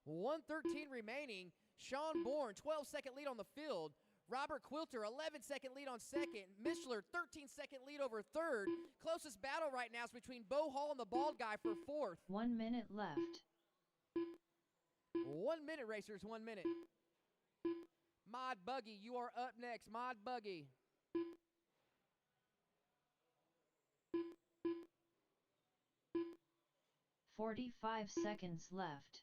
Speaker 3: .113 remaining. Sean Bourne, 12-second lead on the field. Robert Quilter, 11-second lead on 2nd. Mishler, 13-second lead over 3rd. Closest battle right now is between Bo Hall and the bald guy for 4th.
Speaker 2: 1 minute left.
Speaker 3: 1 minute, racers, 1 minute. Mod Buggy, you are up next. Mod Buggy.
Speaker 2: .45 seconds left.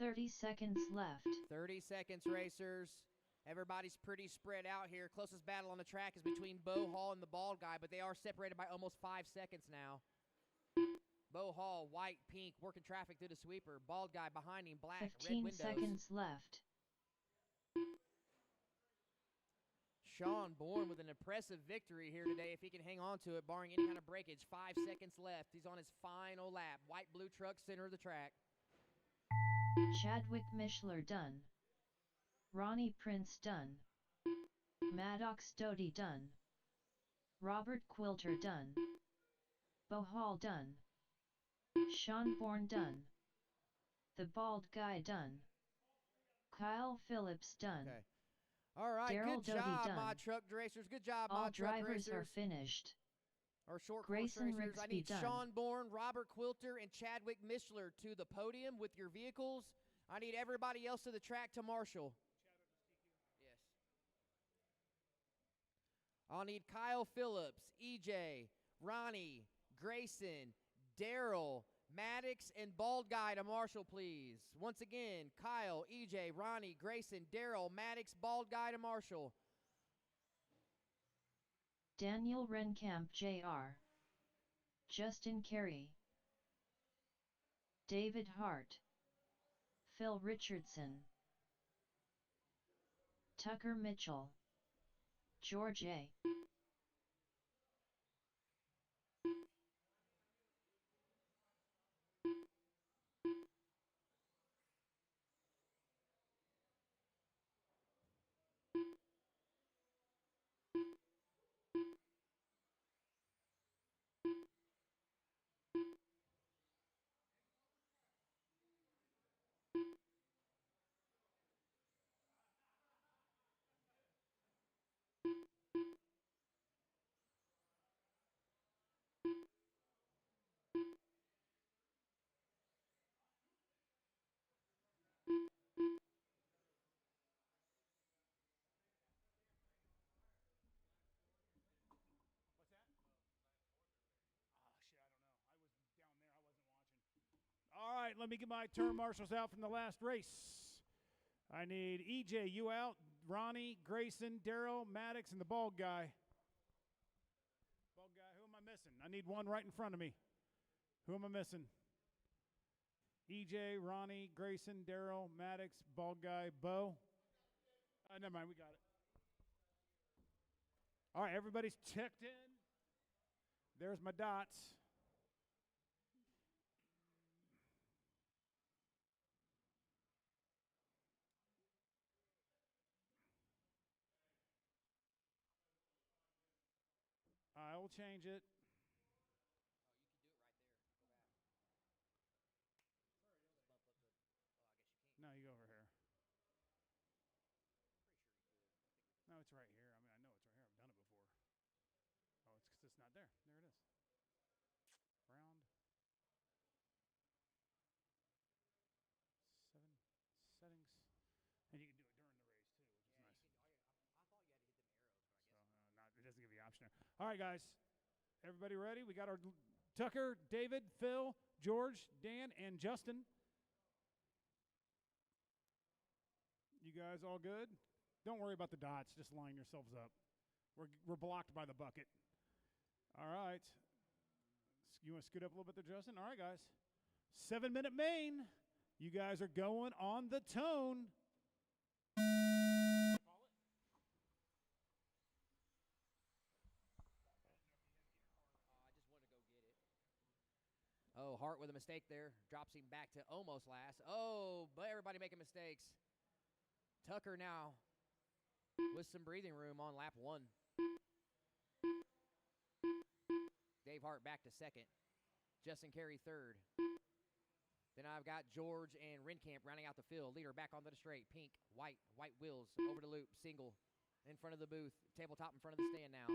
Speaker 2: .30 seconds left.
Speaker 3: 30 seconds, racers. Everybody's pretty spread out here. Closest battle on the track is between Bo Hall and the bald guy, but they are separated by almost 5 seconds now. Bo Hall, white, pink, working traffic through the sweeper. Bald guy behind him, black, red
Speaker 2: 15
Speaker 3: windows.
Speaker 2: seconds left.
Speaker 3: Sean Bourne with an impressive victory here today if he can hang on to it, barring any kind of breakage. 5 seconds left. He's on his final lap. White, blue truck, center of the track.
Speaker 2: Chadwick Mishler done. Ronnie Prince done. Maddox Doty done. Robert Quilter done. Bo Hall done. Sean Bourne done. The bald guy done. Kyle Phillips done.
Speaker 3: Okay. All right,
Speaker 2: Daryl
Speaker 3: good
Speaker 2: Doty
Speaker 3: job,
Speaker 2: done.
Speaker 3: Mod Truck Racers. Good job,
Speaker 2: All
Speaker 3: Mod Truck
Speaker 2: drivers
Speaker 3: Racers.
Speaker 2: are finished.
Speaker 3: Or short course
Speaker 2: Grayson
Speaker 3: racers. I
Speaker 2: Rigsby
Speaker 3: need
Speaker 2: done.
Speaker 3: Sean Bourne, Robert Quilter, and Chadwick Mishler to the podium with your vehicles. I need everybody else to the track to marshal. Yes. I'll need Kyle Phillips, EJ, Ronnie, Grayson, Daryl, Maddox, and Bald Guy to marshal, please. Once again, Kyle, EJ, Ronnie, Grayson, Daryl, Maddox, Bald Guy to marshal.
Speaker 2: Daniel Renkamp Jr. Justin Carey. David Hart. Phil Richardson. Tucker Mitchell. George A.
Speaker 1: All right, let me get my turn marshals out from the last race. I need EJ, you out, Ronnie, Grayson, Daryl, Maddox, and the bald guy. Bald guy, who am I missing? I need one right in front of me. Who am I missing? EJ, Ronnie, Grayson, Daryl, Maddox, bald guy, Bo. Never mind, we got it. All right, everybody's checked in. There's my dots. I will change it. No, you go over here. No, it's right here. I mean, I know it's right here. I've done it before. Oh, it's because it's not there. There it is. Round. 7 settings. And you can do it during the race, too, which is nice. It doesn't give you the option there. All right, guys. Everybody ready? We got our Tucker, David, Phil, George, Dan, and Justin. You guys all good? Don't worry about the dots. Just line yourselves up. We're blocked by the bucket. All right. You want to scoot up a little bit there, Justin? All right, guys. 7-minute main. You guys are going on the tone.
Speaker 3: Oh, Hart with a mistake there. Drops him back to almost last. Oh, but everybody making mistakes. Tucker now with some breathing room on lap 1. Dave Hart back to second. Justin Carey third. Then I've got George and Renkamp rounding out the field. Leader back onto the straight. Pink, white wheels over the loop. Single in front of the booth. Tabletop in front of the stand now.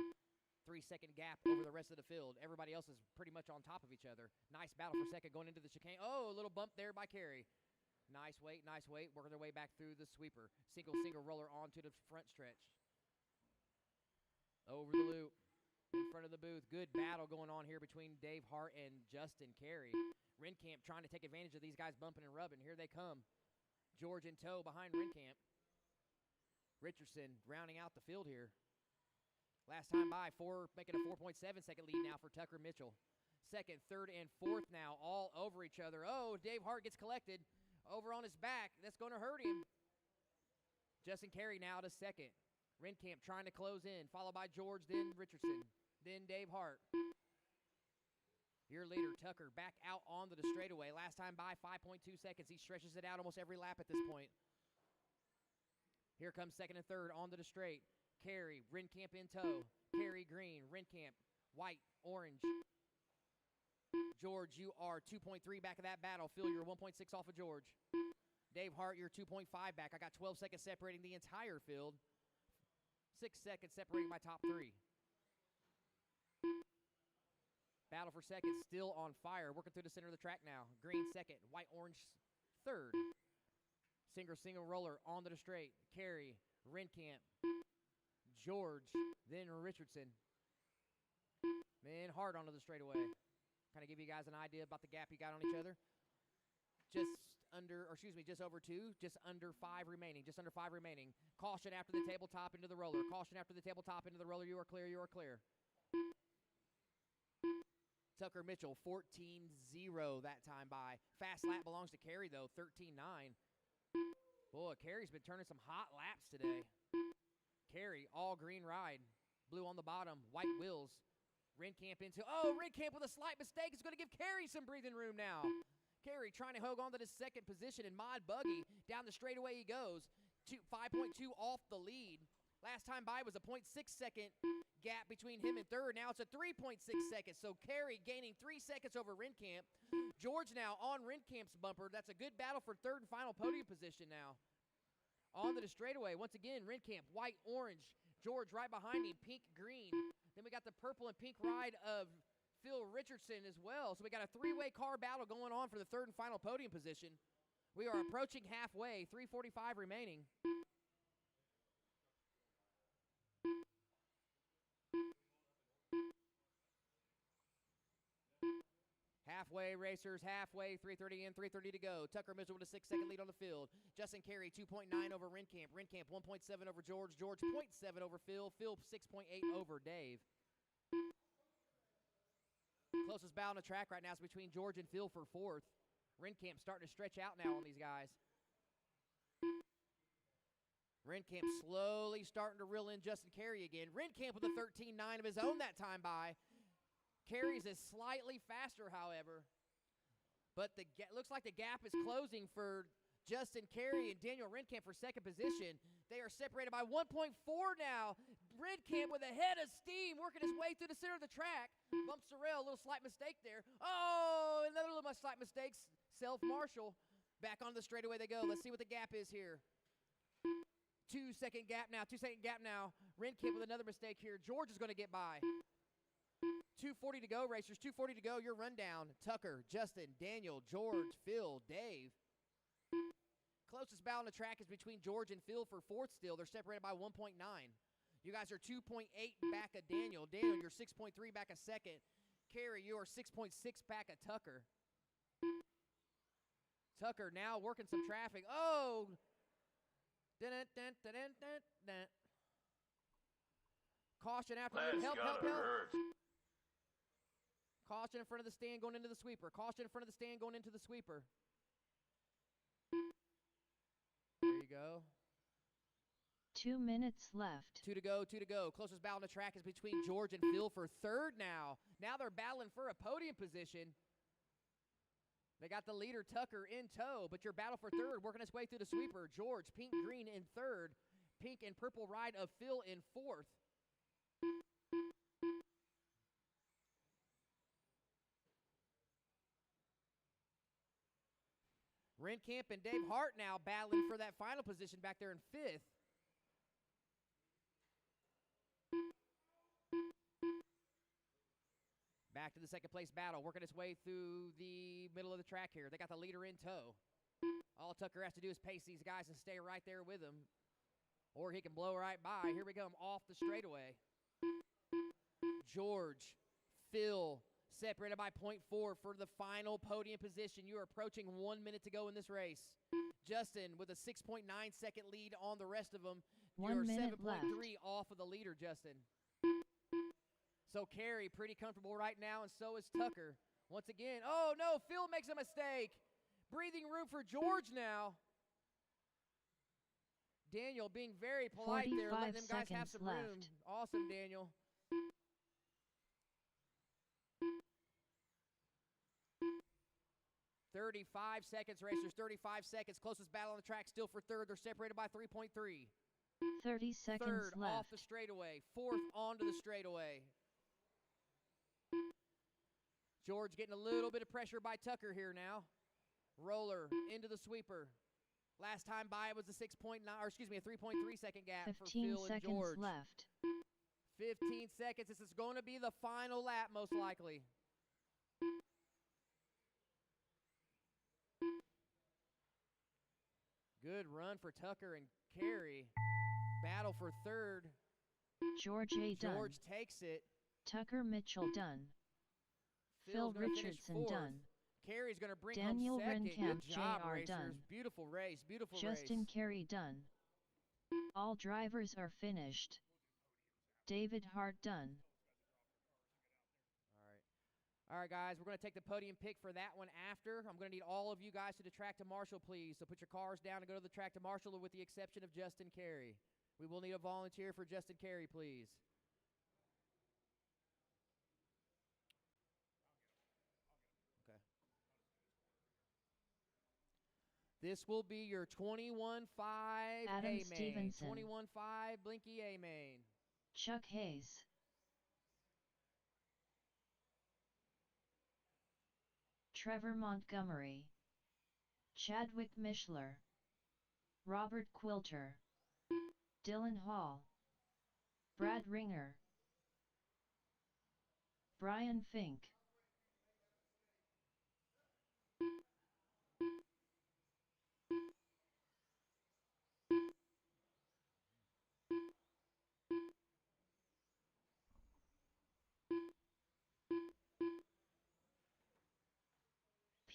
Speaker 3: 3-second gap over the rest of the field. Everybody else is pretty much on top of each other. Nice battle for second going into the chicane. Oh, a little bump there by Carey. Nice weight, nice weight. Working their way back through the sweeper. Single roller onto the front stretch. Over the loop. In front of the booth. Good battle going on here between Dave Hart and Justin Carey. Renkamp trying to take advantage of these guys bumping and rubbing. Here they come. George in tow behind Renkamp. Richardson rounding out the field here. Last time by, making a 4.7-second lead now for Tucker Mitchell. Second, third, and fourth now, all over each other. Oh, Dave Hart gets collected over on his back. That's going to hurt him. Justin Carey now to second. Renkamp trying to close in, followed by George, then Richardson, then Dave Hart. Your leader, Tucker, back out onto the straightaway. Last time by, 5.2 seconds. He stretches it out almost every lap at this point. Here comes second and third onto the straight. Carey, Renkamp in tow. Carey green, Renkamp, white, orange. George, you are 2.3 back of that battle. Phil, you're 1.6 off of George. Dave Hart, you're 2.5 back. I got 12 seconds separating the entire field. 6 seconds separating my top three. Battle for second, still on fire. Working through the center of the track now. Green second, white, orange third. Single roller onto the straight. Carey, Renkamp, George, then Richardson. Then Hart onto the straightaway. Kind of give you guys an idea about the gap you got on each other. Just over two, just under five remaining. Caution after the tabletop into the roller. You are clear, Tucker Mitchell, 14-0 that time by. Fast lap belongs to Carey, though, 13-9. Boy, Carey's been turning some hot laps today. Carey, all green ride. Blue on the bottom, white wheels. Renkamp Renkamp with a slight mistake is going to give Carey some breathing room now. Carey trying to hold on to the second position in Mod Buggy. Down the straightaway he goes. 5.2 off the lead. Last time by was a 0.6-second gap between him and third. Now it's a 3.6 seconds. So Carey gaining 3 seconds over Renkamp. George now on Renkamp's bumper. That's a good battle for third and final podium position now. On to the straightaway. Once again, Renkamp, white, orange. George right behind him, pink, green. Then we got the purple and pink ride of Phil Richardson as well. So we got a three-way car battle going on for the third and final podium position. We are approaching halfway, 3:45 remaining. Halfway, racers, halfway, 3:30 in, 3:30 to go. Tucker Mitchell with a 6-second lead on the field. Justin Carey, 2.9 over Renkamp. Renkamp, 1.7 over George. George, 0.7 over Phil. Phil, 6.8 over Dave. Closest battle on the track right now is between George and Phil for fourth. Renkamp starting to stretch out now on these guys. Renkamp slowly starting to reel in Justin Carey again. Renkamp with a 13.9 of his own that time by. Carey's is slightly faster, however. But looks like the gap is closing for Justin Carey and Daniel Renkamp for second position. They are separated by 1.4 now. Renkamp with a head of steam working his way through the center of the track. Bumps the rail, a little slight mistake there. Oh, another little slight mistake. Self-marshal. Back on the straightaway they go. Let's see what the gap is here. 2-second gap now. Renkamp with another mistake here. George is going to get by. 2:40 to go, racers. 2:40 to go. Your rundown. Tucker, Justin, Daniel, George, Phil, Dave. Closest battle on the track is between George and Phil for fourth still. They're separated by 1.9. You guys are 2.8 back of Daniel. Daniel, you're 6.3 back a second. Carey, you are 6.6 back of Tucker. Tucker now working some traffic. Oh! Caution after help. Caution in front of the stand going into the sweeper. There you go.
Speaker 2: 2 minutes left.
Speaker 3: 2 to go. Closest battle on the track is between George and Phil for third now. Now they're battling for a podium position. They got the leader, Tucker, in tow, but your battle for third working its way through the sweeper. George, pink, green in third. Pink and purple ride of Phil in fourth. Renkamp and Dave Hart now battling for that final position back there in fifth. Back to the second place battle, working its way through the middle of the track here. They got the leader in tow. All Tucker has to do is pace these guys and stay right there with them. Or he can blow right by. Here we go, off the straightaway. George, Phil, separated by 0.4 for the final podium position. You are approaching 1 minute to go in this race. Justin with a 6.9-second lead on the rest of them.
Speaker 2: 1
Speaker 3: You're
Speaker 2: minute
Speaker 3: 7.3
Speaker 2: left.
Speaker 3: off of the leader, Justin. So Carey pretty comfortable right now, and so is Tucker. Once again, oh no, Phil makes a mistake. Breathing room for George now. Daniel being very polite there,
Speaker 2: 45
Speaker 3: letting them guys have
Speaker 2: seconds
Speaker 3: some room.
Speaker 2: left.
Speaker 3: Awesome, Daniel. "35 seconds, racers, 35 seconds. Closest battle on the track still for third. They're separated by 3.3.
Speaker 2: 30 seconds
Speaker 3: Third
Speaker 2: left.
Speaker 3: off the straightaway. Fourth onto the straightaway. George getting a little bit of pressure by Tucker here now. Roller into the sweeper. Last time by it was a 3.3 second gap for
Speaker 2: 15
Speaker 3: Phil and
Speaker 2: seconds
Speaker 3: George.
Speaker 2: left.
Speaker 3: 15 seconds. This is going to be the final lap, most likely. Good run for Tucker and Carey. Battle for third.
Speaker 2: George A. Dunn.
Speaker 3: George takes it.
Speaker 2: Tucker Mitchell Dunn. Phil
Speaker 3: Phil's gonna finish
Speaker 2: Richardson
Speaker 3: fourth.
Speaker 2: Dunn.
Speaker 3: Carey's going to bring
Speaker 2: Daniel
Speaker 3: home second.
Speaker 2: Renkamp,
Speaker 3: Good job,
Speaker 2: J.R.
Speaker 3: racers.
Speaker 2: Dunn.
Speaker 3: Beautiful race. Beautiful
Speaker 2: Justin
Speaker 3: race.
Speaker 2: Carey Dunn. All drivers are finished. David Hart Dunn.
Speaker 3: All right, guys, we're going to take the podium pick for that one after. I'm going to need all of you guys to the track to Marshall, please. So put your cars down and go to the track to Marshall with the exception of Justin Carey. We will need a volunteer for Justin Carey, please. Okay. This will be your 21.5
Speaker 2: Adam
Speaker 3: A-Main.
Speaker 2: Stevenson.
Speaker 3: 21.5 Blinky A-Main.
Speaker 2: Chuck Hayes. Trevor Montgomery. Chadwick Mishler. Robert Quilter. Dylan Hall. Brad Ringer. Brian Fink.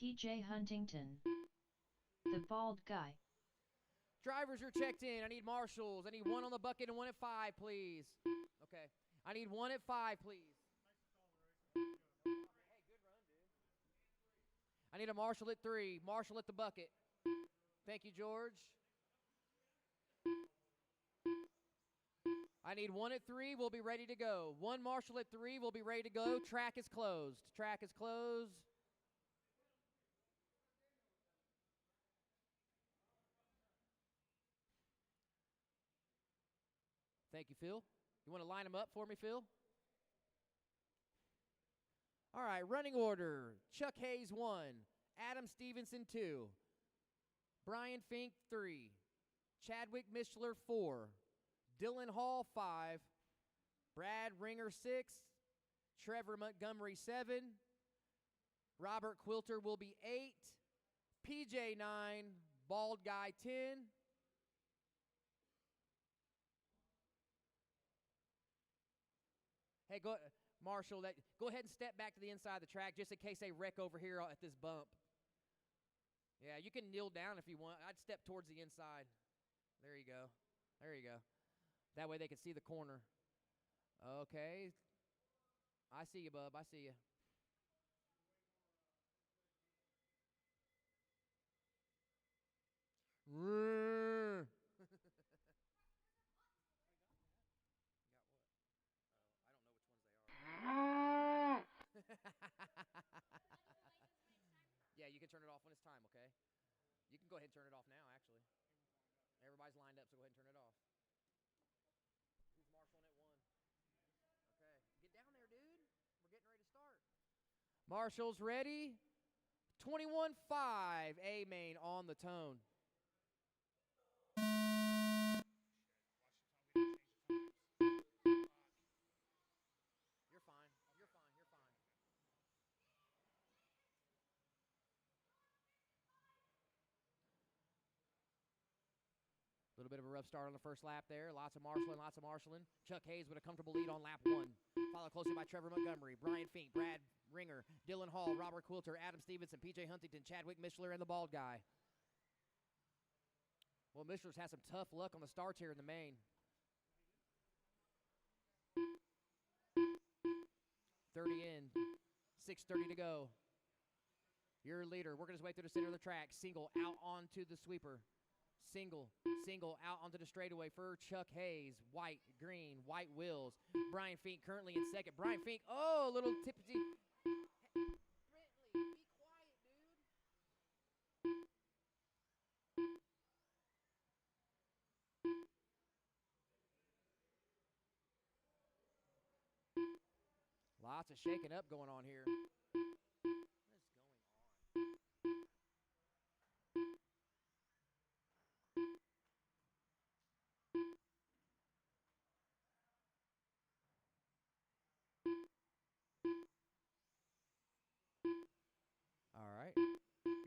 Speaker 2: PJ Huntington. The bald guy.
Speaker 3: Drivers are checked in. I need marshals. I need one on the bucket and one at 5, please. Okay. I need one at 5, please. Hey, good run, dude. I need a marshal at 3. Marshal at the bucket. Thank you, George. I need one at 3. We'll be ready to go. One marshal at 3. We'll be ready to go. Track is closed. Track is closed. Thank you, Phil. You want to line them up for me, Phil? All right, running order. Chuck Hayes, 1. Adam Stevenson, 2. Brian Fink, 3. Chadwick Mishler, 4. Dylan Hall, 5. Brad Ringer, 6. Trevor Montgomery, 7. Robert Quilter will be 8. PJ, 9. Bald Guy, 10. Hey, Marshall, go ahead and step back to the inside of the track just in case they wreck over here at this bump. Yeah, you can kneel down if you want. I'd step towards the inside. There you go. There you go. That way they can see the corner. Okay. I see you, bub. I see you. Yeah, you can turn it off when it's time, okay? You can go ahead and turn it off now, actually. Everybody's lined up, so go ahead and turn it off. Who's marshaling at 1? Okay. Get down there, dude. We're getting ready to start. Marshall's ready. 21.5 A-Main on the tone. You're fine. You're fine. You're fine. A little bit of a rough start on the first lap there. Lots of marshaling, lots of marshaling. Chuck Hayes with a comfortable lead on lap 1. Followed closely by Trevor Montgomery, Brian Fink, Brad Ringer, Dylan Hall, Robert Quilter, Adam Stevenson, PJ Huntington, Chadwick Mishler, and the bald guy. Well, Mishler's had some tough luck on the starts here in the main. 30 in, 6:30 to go. Your leader working his way through the center of the track. Single out onto the sweeper. Single out onto the straightaway for Chuck Hayes. White, green, white wheels. Brian Fink currently in second. Brian Fink, oh, a little tippy. Brentley, be quiet, dude. Lots of shaking up going on here.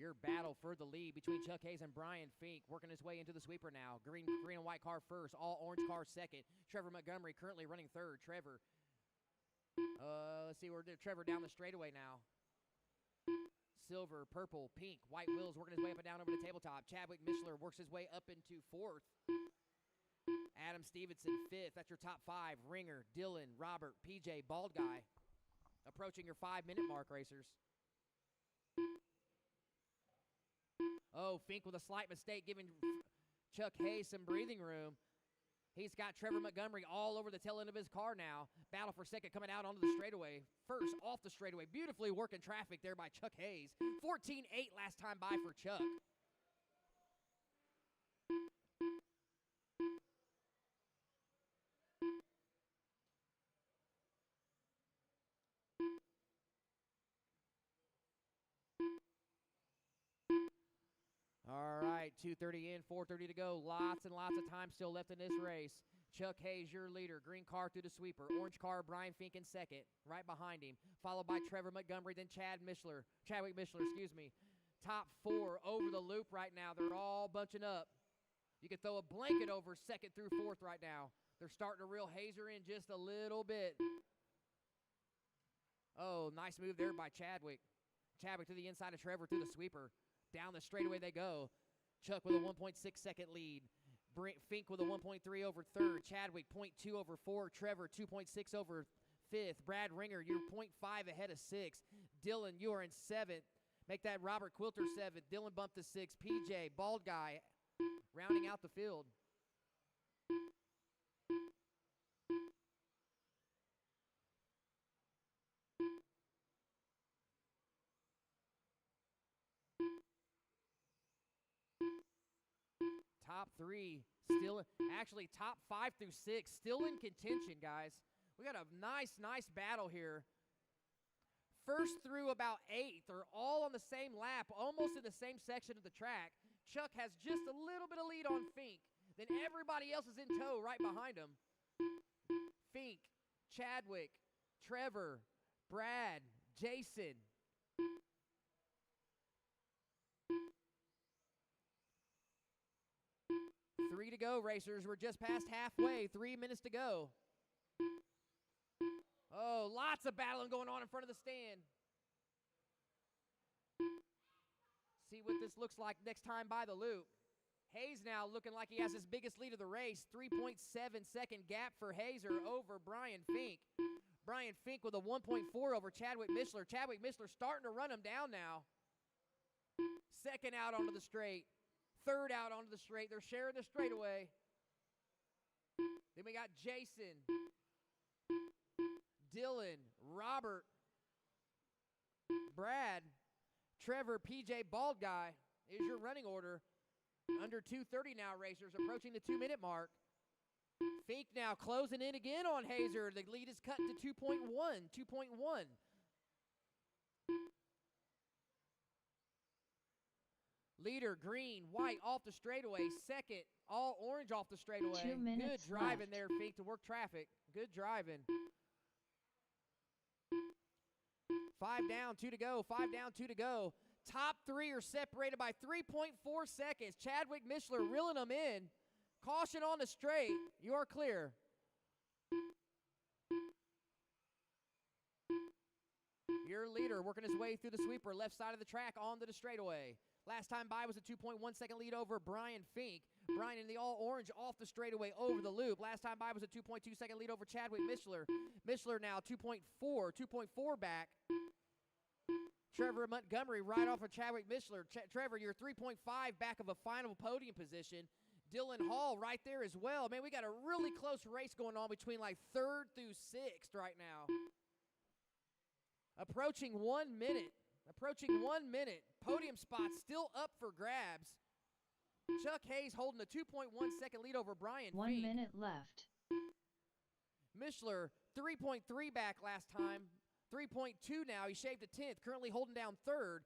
Speaker 3: Your battle for the lead between Chuck Hayes and Brian Fink, working his way into the sweeper now. Green and white car first, all orange car second. Trevor Montgomery currently running third. Trevor, let's see, Trevor down the straightaway now. Silver, purple, pink, white wheels working his way up and down over the tabletop. Chadwick Mishler works his way up into fourth. Adam Stevenson fifth. That's your top five. Ringer, Dylan, Robert, PJ, Bald Guy. Approaching your 5-minute mark, racers. Oh, Fink with a slight mistake, giving Chuck Hayes some breathing room. He's got Trevor Montgomery all over the tail end of his car now. Battle for second coming out onto the straightaway. First off the straightaway. Beautifully working traffic there by Chuck Hayes. 14-8 last time by for Chuck. All right, 2:30 in, 4:30 to go. Lots and lots of time still left in this race. Chuck Hayes, your leader. Green car through the sweeper. Orange car, Brian Fink in second, right behind him. Followed by Trevor Montgomery, then Chadwick Mishler, excuse me. Top four over the loop right now. They're all bunching up. You could throw a blanket over second through fourth right now. They're starting to reel Hazer in just a little bit. Oh, nice move there by Chadwick. Chadwick to the inside of Trevor through the sweeper. Down the straightaway they go. Chuck with a 1.6 second lead. Fink with a 1.3 over third. Chadwick 0.2 over fourth. Trevor 2.6 over fifth. Brad Ringer, you're 0.5 ahead of sixth. Dylan, you are in seventh. Make that Robert Quilter seventh. Dylan bumped to sixth. PJ, Bald Guy, rounding out the field. Top three, actually top 5 through 6, still in contention, guys. We got a nice battle here. First through about 8th are all on the same lap, almost in the same section of the track. Chuck has just a little bit of lead on Fink. Then everybody else is in tow right behind him. Fink, Chadwick, Trevor, Brad, Jason. 3 to go, racers. We're just past halfway. 3 minutes to go. Oh, lots of battling going on in front of the stand. See what this looks like next time by the loop. Hayes now looking like he has his biggest lead of the race. 3.7 second gap for Hazer over Brian Fink. Brian Fink with a 1.4 over Chadwick Mishler. Chadwick Mishler starting to run him down now. Second out onto the straight. Third out onto the straight. They're sharing the straightaway. Then we got Jason, Dylan, Robert, Brad, Trevor, PJ, Bald Guy is your running order. Under 2:30 now, racers, approaching the 2-minute mark. Fink now closing in again on Hazer. The lead is cut to 2.1. Leader, green, white, off the straightaway. Second, all orange off the straightaway.
Speaker 2: 2 minutes
Speaker 3: Good driving
Speaker 2: left.
Speaker 3: there, Fink, to work traffic. Good driving. 5 down, 2 to go. 5 down, 2 to go. Top three are separated by 3.4 seconds. Chadwick Mishler reeling them in. Caution on the straight. You are clear. Your leader working his way through the sweeper, left side of the track onto the straightaway. Last time by was a 2.1 second lead over Brian Fink. Brian in the all-orange off the straightaway over the loop. Last time by was a 2.2 second lead over Chadwick Mishler. Mishler now 2.4 back. Trevor Montgomery right off of Chadwick Mishler. Trevor, you're 3.5 back of a final podium position. Dylan Hall right there as well. Man, we got a really close race going on between like 3rd through 6th right now. Approaching 1 minute. Podium spots still up for grabs. Chuck Hayes holding a 2.1 second lead over Brian Fink.
Speaker 2: 1 minute left.
Speaker 3: Mishler, 3.3 back last time. 3.2 now. He shaved a 10th. Currently holding down 3rd.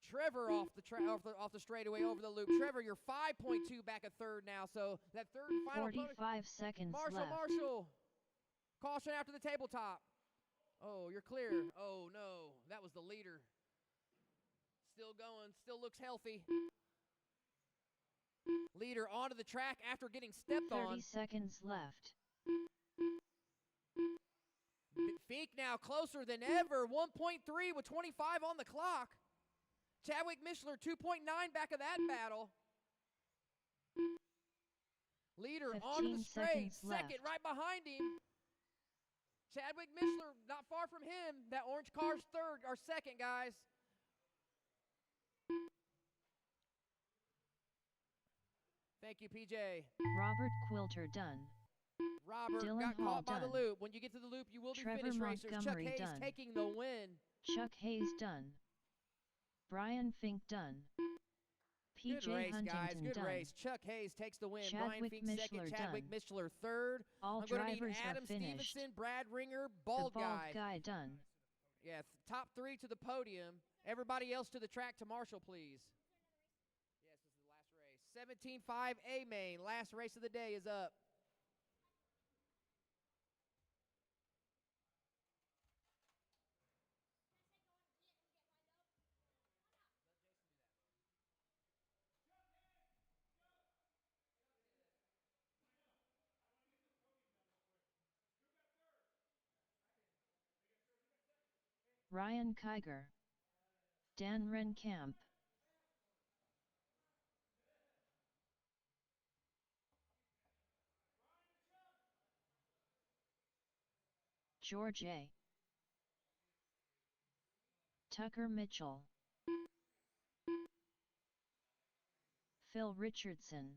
Speaker 3: Trevor off the straightaway over the loop. Trevor, you're 5.2 back a 3rd now. So that 3rd and final.
Speaker 2: 45 seconds left.
Speaker 3: Marshall. Caution after the tabletop. Oh, you're clear. Oh, no. That was the leader. Still going. Still looks healthy. Leader onto the track after getting stepped
Speaker 2: 30
Speaker 3: on.
Speaker 2: 30 seconds left.
Speaker 3: Fink now closer than ever. 1.3 with 25 on the clock. Chadwick Mishler 2.9 back of that battle. Leader onto the straight. Second right behind him. Chadwick Mishler not far from him. That orange car's 3rd or 2nd, guys. Thank you, PJ.
Speaker 2: Robert Quilter done.
Speaker 3: Robert
Speaker 2: Dylan
Speaker 3: got
Speaker 2: Hall
Speaker 3: caught by the
Speaker 2: done.
Speaker 3: loop. When you get to the loop, you will
Speaker 2: Trevor
Speaker 3: be finished racers. Chuck
Speaker 2: Montgomery
Speaker 3: Hayes
Speaker 2: done.
Speaker 3: taking the win.
Speaker 2: Chuck Hayes done. Brian Fink done. PJ
Speaker 3: Good race,
Speaker 2: Huntington
Speaker 3: guys. Good
Speaker 2: done.
Speaker 3: race. Chuck Hayes takes the win. Brian
Speaker 2: Chadwick
Speaker 3: Fink
Speaker 2: Mishler
Speaker 3: 2nd. Chadwick
Speaker 2: done.
Speaker 3: Mishler 3rd.
Speaker 2: All
Speaker 3: I'm going to need
Speaker 2: drivers
Speaker 3: Adam
Speaker 2: are finished.
Speaker 3: Stevenson, Brad Ringer,
Speaker 2: The
Speaker 3: bald
Speaker 2: bald
Speaker 3: guy.
Speaker 2: guy done.
Speaker 3: Yeah, top 3 to the podium. Everybody else to the track to Marshall, please. Yes, this is the last race. 17.5 A main. Last race of the day is up.
Speaker 2: Ryan Kiger. Dan Renkamp. George A. Tucker Mitchell. Phil Richardson.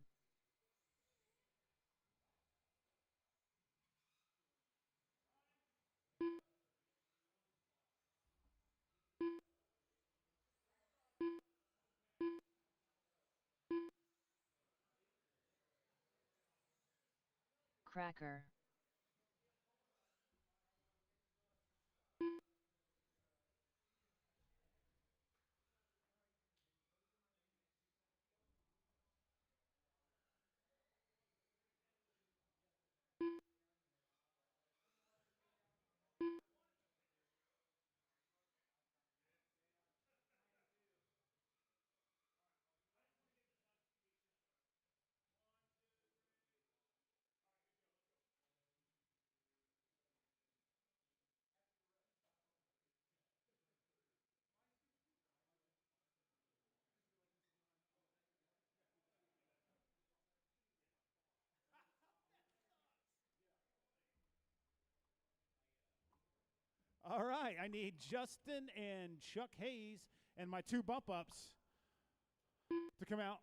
Speaker 2: Cracker.
Speaker 1: All right, I need Justin and Chuck Hayes and my 2 bump ups to come out.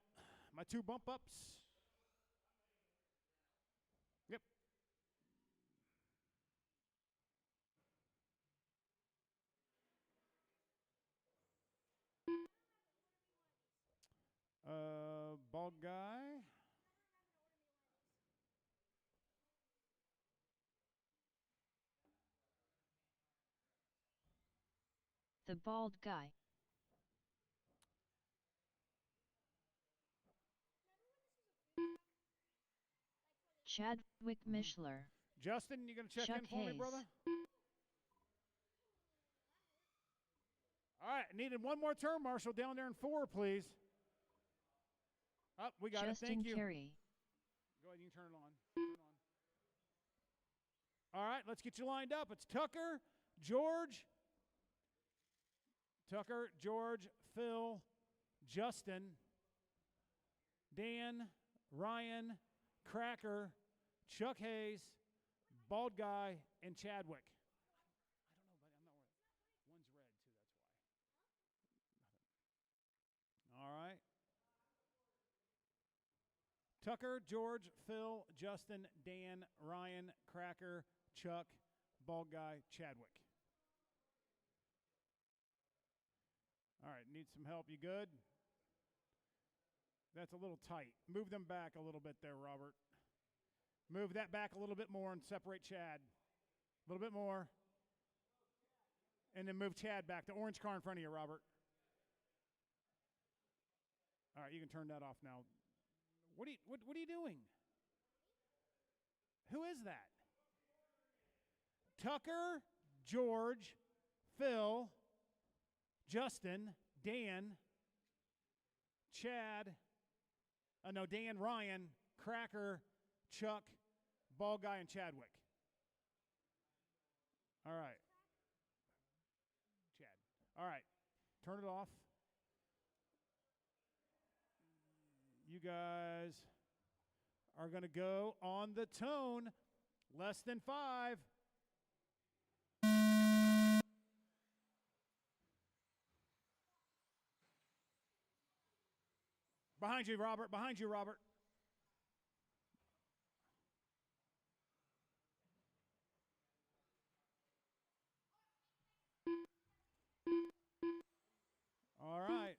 Speaker 1: My 2 bump ups. Yep. Bald guy.
Speaker 2: The bald guy. Chadwick Mishler.
Speaker 1: Justin, you going to check
Speaker 2: Chuck
Speaker 1: in for me,
Speaker 2: Hayes.
Speaker 1: brother? All right, needed one more turn, Marshall, down there in 4, please. Oh, we got
Speaker 2: Justin
Speaker 1: it. Thank you.
Speaker 2: Carey.
Speaker 1: Go ahead, you can turn it on. Turn it on. All right, let's get you lined up. It's Tucker, George, Tucker, George, Phil, Justin, Dan, Ryan, Cracker, Chuck Hayes, Bald Guy, and Chadwick. I don't know, but I'm not worried. One's red, too, that's why. All right. Tucker, George, Phil, Justin, Dan, Ryan, Cracker, Chuck, Bald Guy, Chadwick. All right, need some help. You good? That's a little tight. Move them back a little bit there, Robert. Move that back a little bit more and separate Chad. A little bit more. And then move Chad back. The orange car in front of you, Robert. All right, you can turn that off now. What are you doing? Who is that? Tucker, George, Phil, Justin, Dan, Chad, Dan, Ryan, Cracker, Chuck, Bald Guy, and Chadwick. All right. Chad. All right. Turn it off. You guys are going to go on the tone. Less than 5. Behind you, Robert. Behind you, Robert. All right.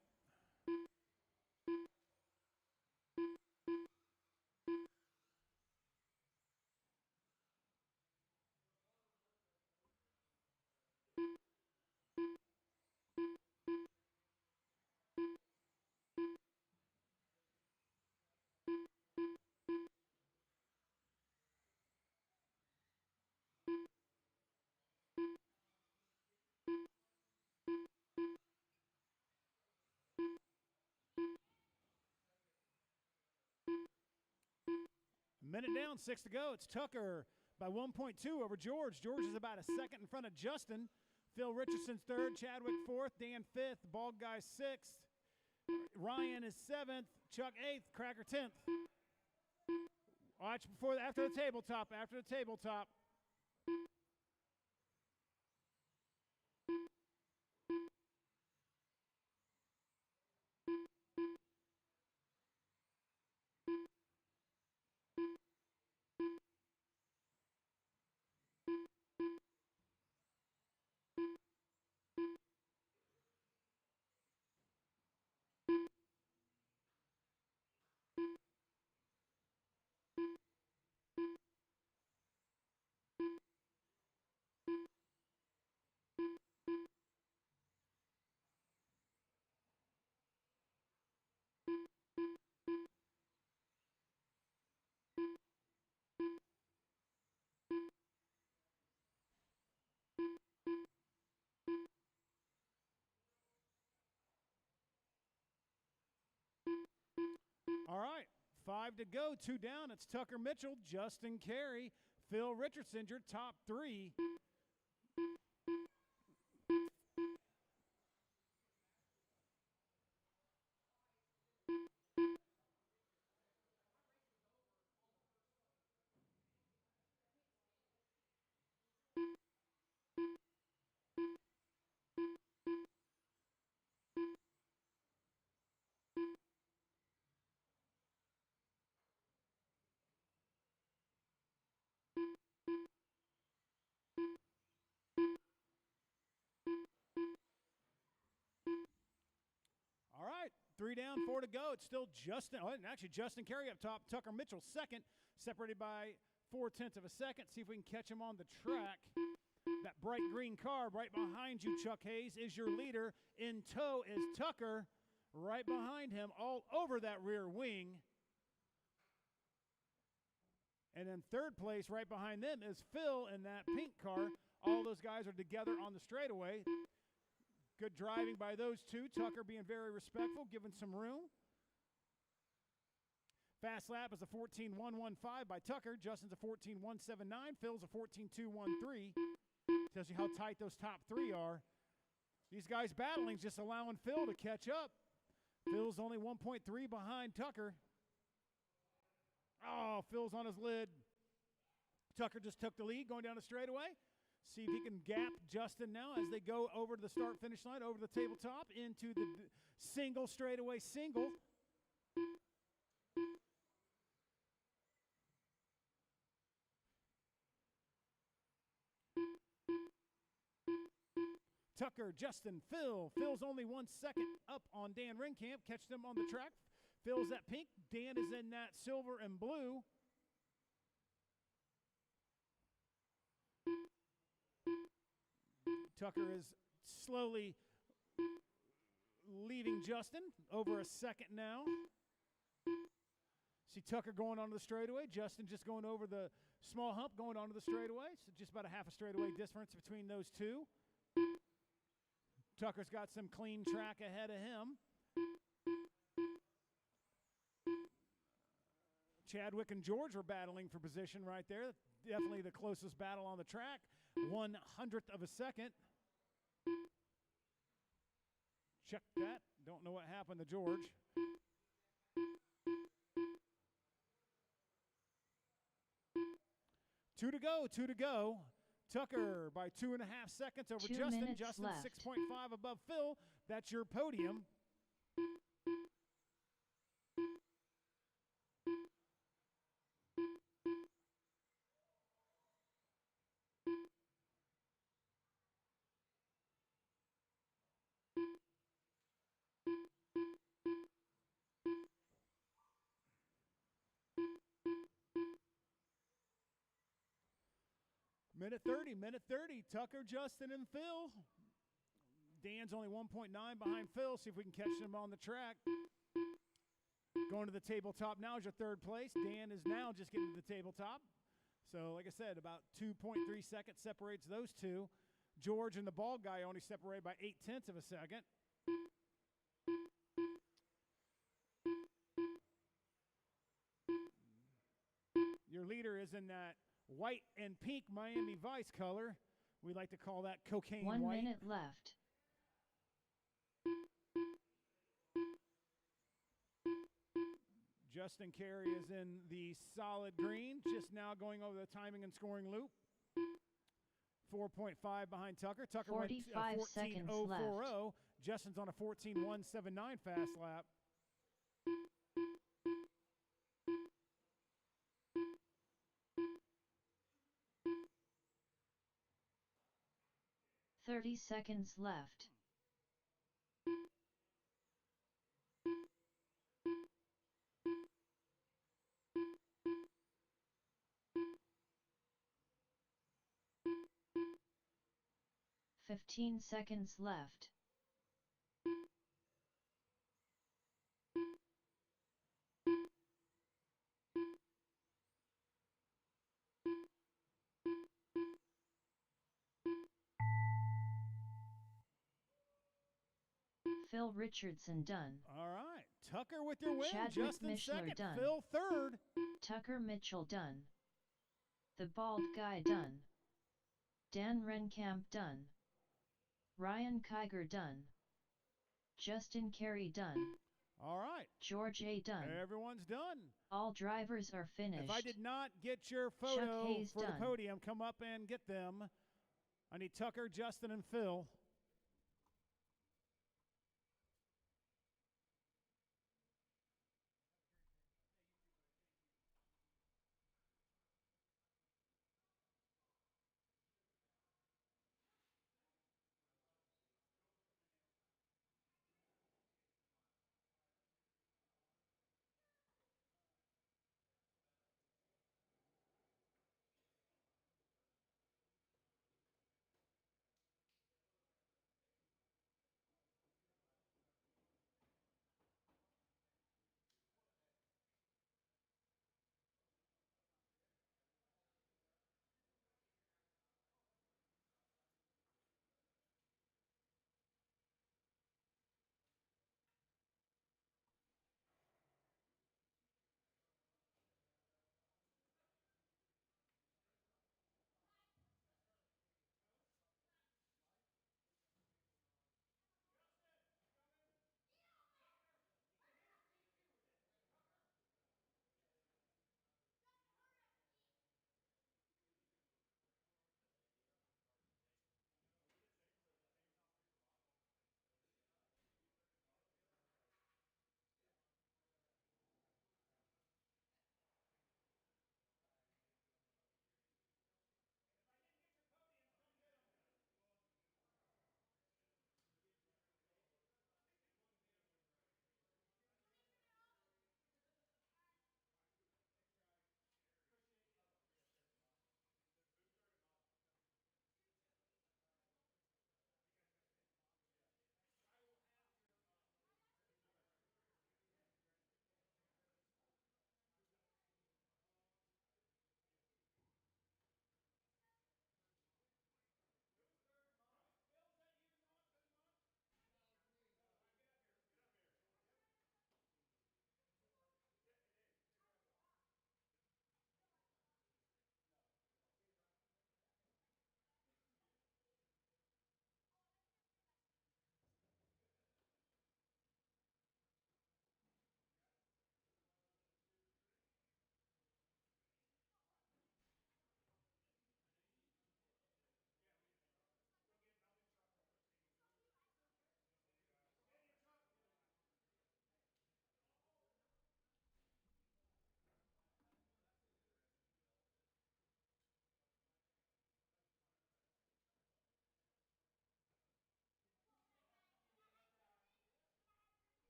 Speaker 1: Minute down, 6 to go. It's Tucker by 1.2 over George. George is about a second in front of Justin. Phil Richardson's third, Chadwick fourth, Dan fifth, Bald Guy sixth, Ryan is seventh, Chuck eighth, Cracker 10th. Watch after the tabletop, All right, 5 to go, 2 down. It's Tucker Mitchell, Justin Carey, Phil Richardson, your top 3. All right, 3 down, 4 to go. It's still Justin. Oh, and actually, Justin Carey up top. Tucker Mitchell second, separated by 0.4 of a second. See if we can catch him on the track. That bright green car right behind you, Chuck Hayes, is your leader. In tow is Tucker. Right behind him, all over that rear wing. And in third place, right behind them, is Phil in that pink car. All those guys are together on the straightaway. Good driving by those two. Tucker being very respectful, giving some room. Fast lap is a 14.115 by Tucker. Justin's a 14.179. Phil's a 14.213. Tells you how tight those top 3 are. These guys battling, just allowing Phil to catch up. Phil's only 1.3 behind Tucker. Oh, Phil's on his lid. Tucker just took the lead going down the straightaway. See if he can gap Justin now as they go over to the start-finish line, over the tabletop, into the single straightaway single. Tucker, Justin, Phil. Phil's only 1 second up on Dan Ringkamp. Catch them on the track. Phil's that pink. Dan is in that silver and blue. Tucker is slowly leaving Justin. Over a second now. See Tucker going onto the straightaway. Justin just going over the small hump, going onto the straightaway. So just about a half a straightaway difference between those two. Tucker's got some clean track ahead of him. Chadwick and George were battling for position right there. Definitely the closest battle on the track. 1/100th of a second. Check that. Don't know what happened to George. Two to go. Tucker by 2.5 seconds over
Speaker 2: 2
Speaker 1: Justin.
Speaker 2: minutes
Speaker 1: Justin
Speaker 2: left.
Speaker 1: 6.5 above Phil. That's your podium. Minute 30. Tucker, Justin, and Phil. Dan's only 1.9 behind Phil. See if we can catch him on the track. Going to the tabletop now is your third place. Dan is now just getting to the tabletop. So, like I said, about 2.3 seconds separates those two. George and the bald guy only separated by 0.8 of a second. Your leader is in that white and pink Miami Vice color. We like to call that cocaine
Speaker 2: 1
Speaker 1: white.
Speaker 2: minute left.
Speaker 1: Justin Carey is in the solid green, just now going over the timing and scoring loop. 4.5 behind Tucker. Tucker went
Speaker 2: 45 seconds left.
Speaker 1: 14.040. Justin's on a 14.179 fast lap.
Speaker 2: Thirty seconds left. Fifteen seconds left. Phil Richardson done.
Speaker 1: All right. Tucker with your win.
Speaker 2: Chadwick
Speaker 1: Justin
Speaker 2: Mishler
Speaker 1: second.
Speaker 2: done.
Speaker 1: Phil third.
Speaker 2: Tucker Mitchell done. The bald guy done. Dan Renkamp done. Ryan Kiger done. Justin Carey done.
Speaker 1: All right.
Speaker 2: George A. done.
Speaker 1: Everyone's done.
Speaker 2: All drivers are finished.
Speaker 1: If I did not get your photo
Speaker 2: Hayes
Speaker 1: for
Speaker 2: done.
Speaker 1: the podium, come up and get them. I need Tucker, Justin, and Phil.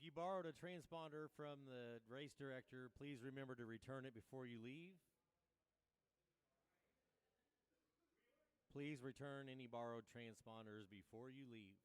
Speaker 4: If you borrowed a transponder from the race director, please remember to return it before you leave. Please return any borrowed transponders before you leave.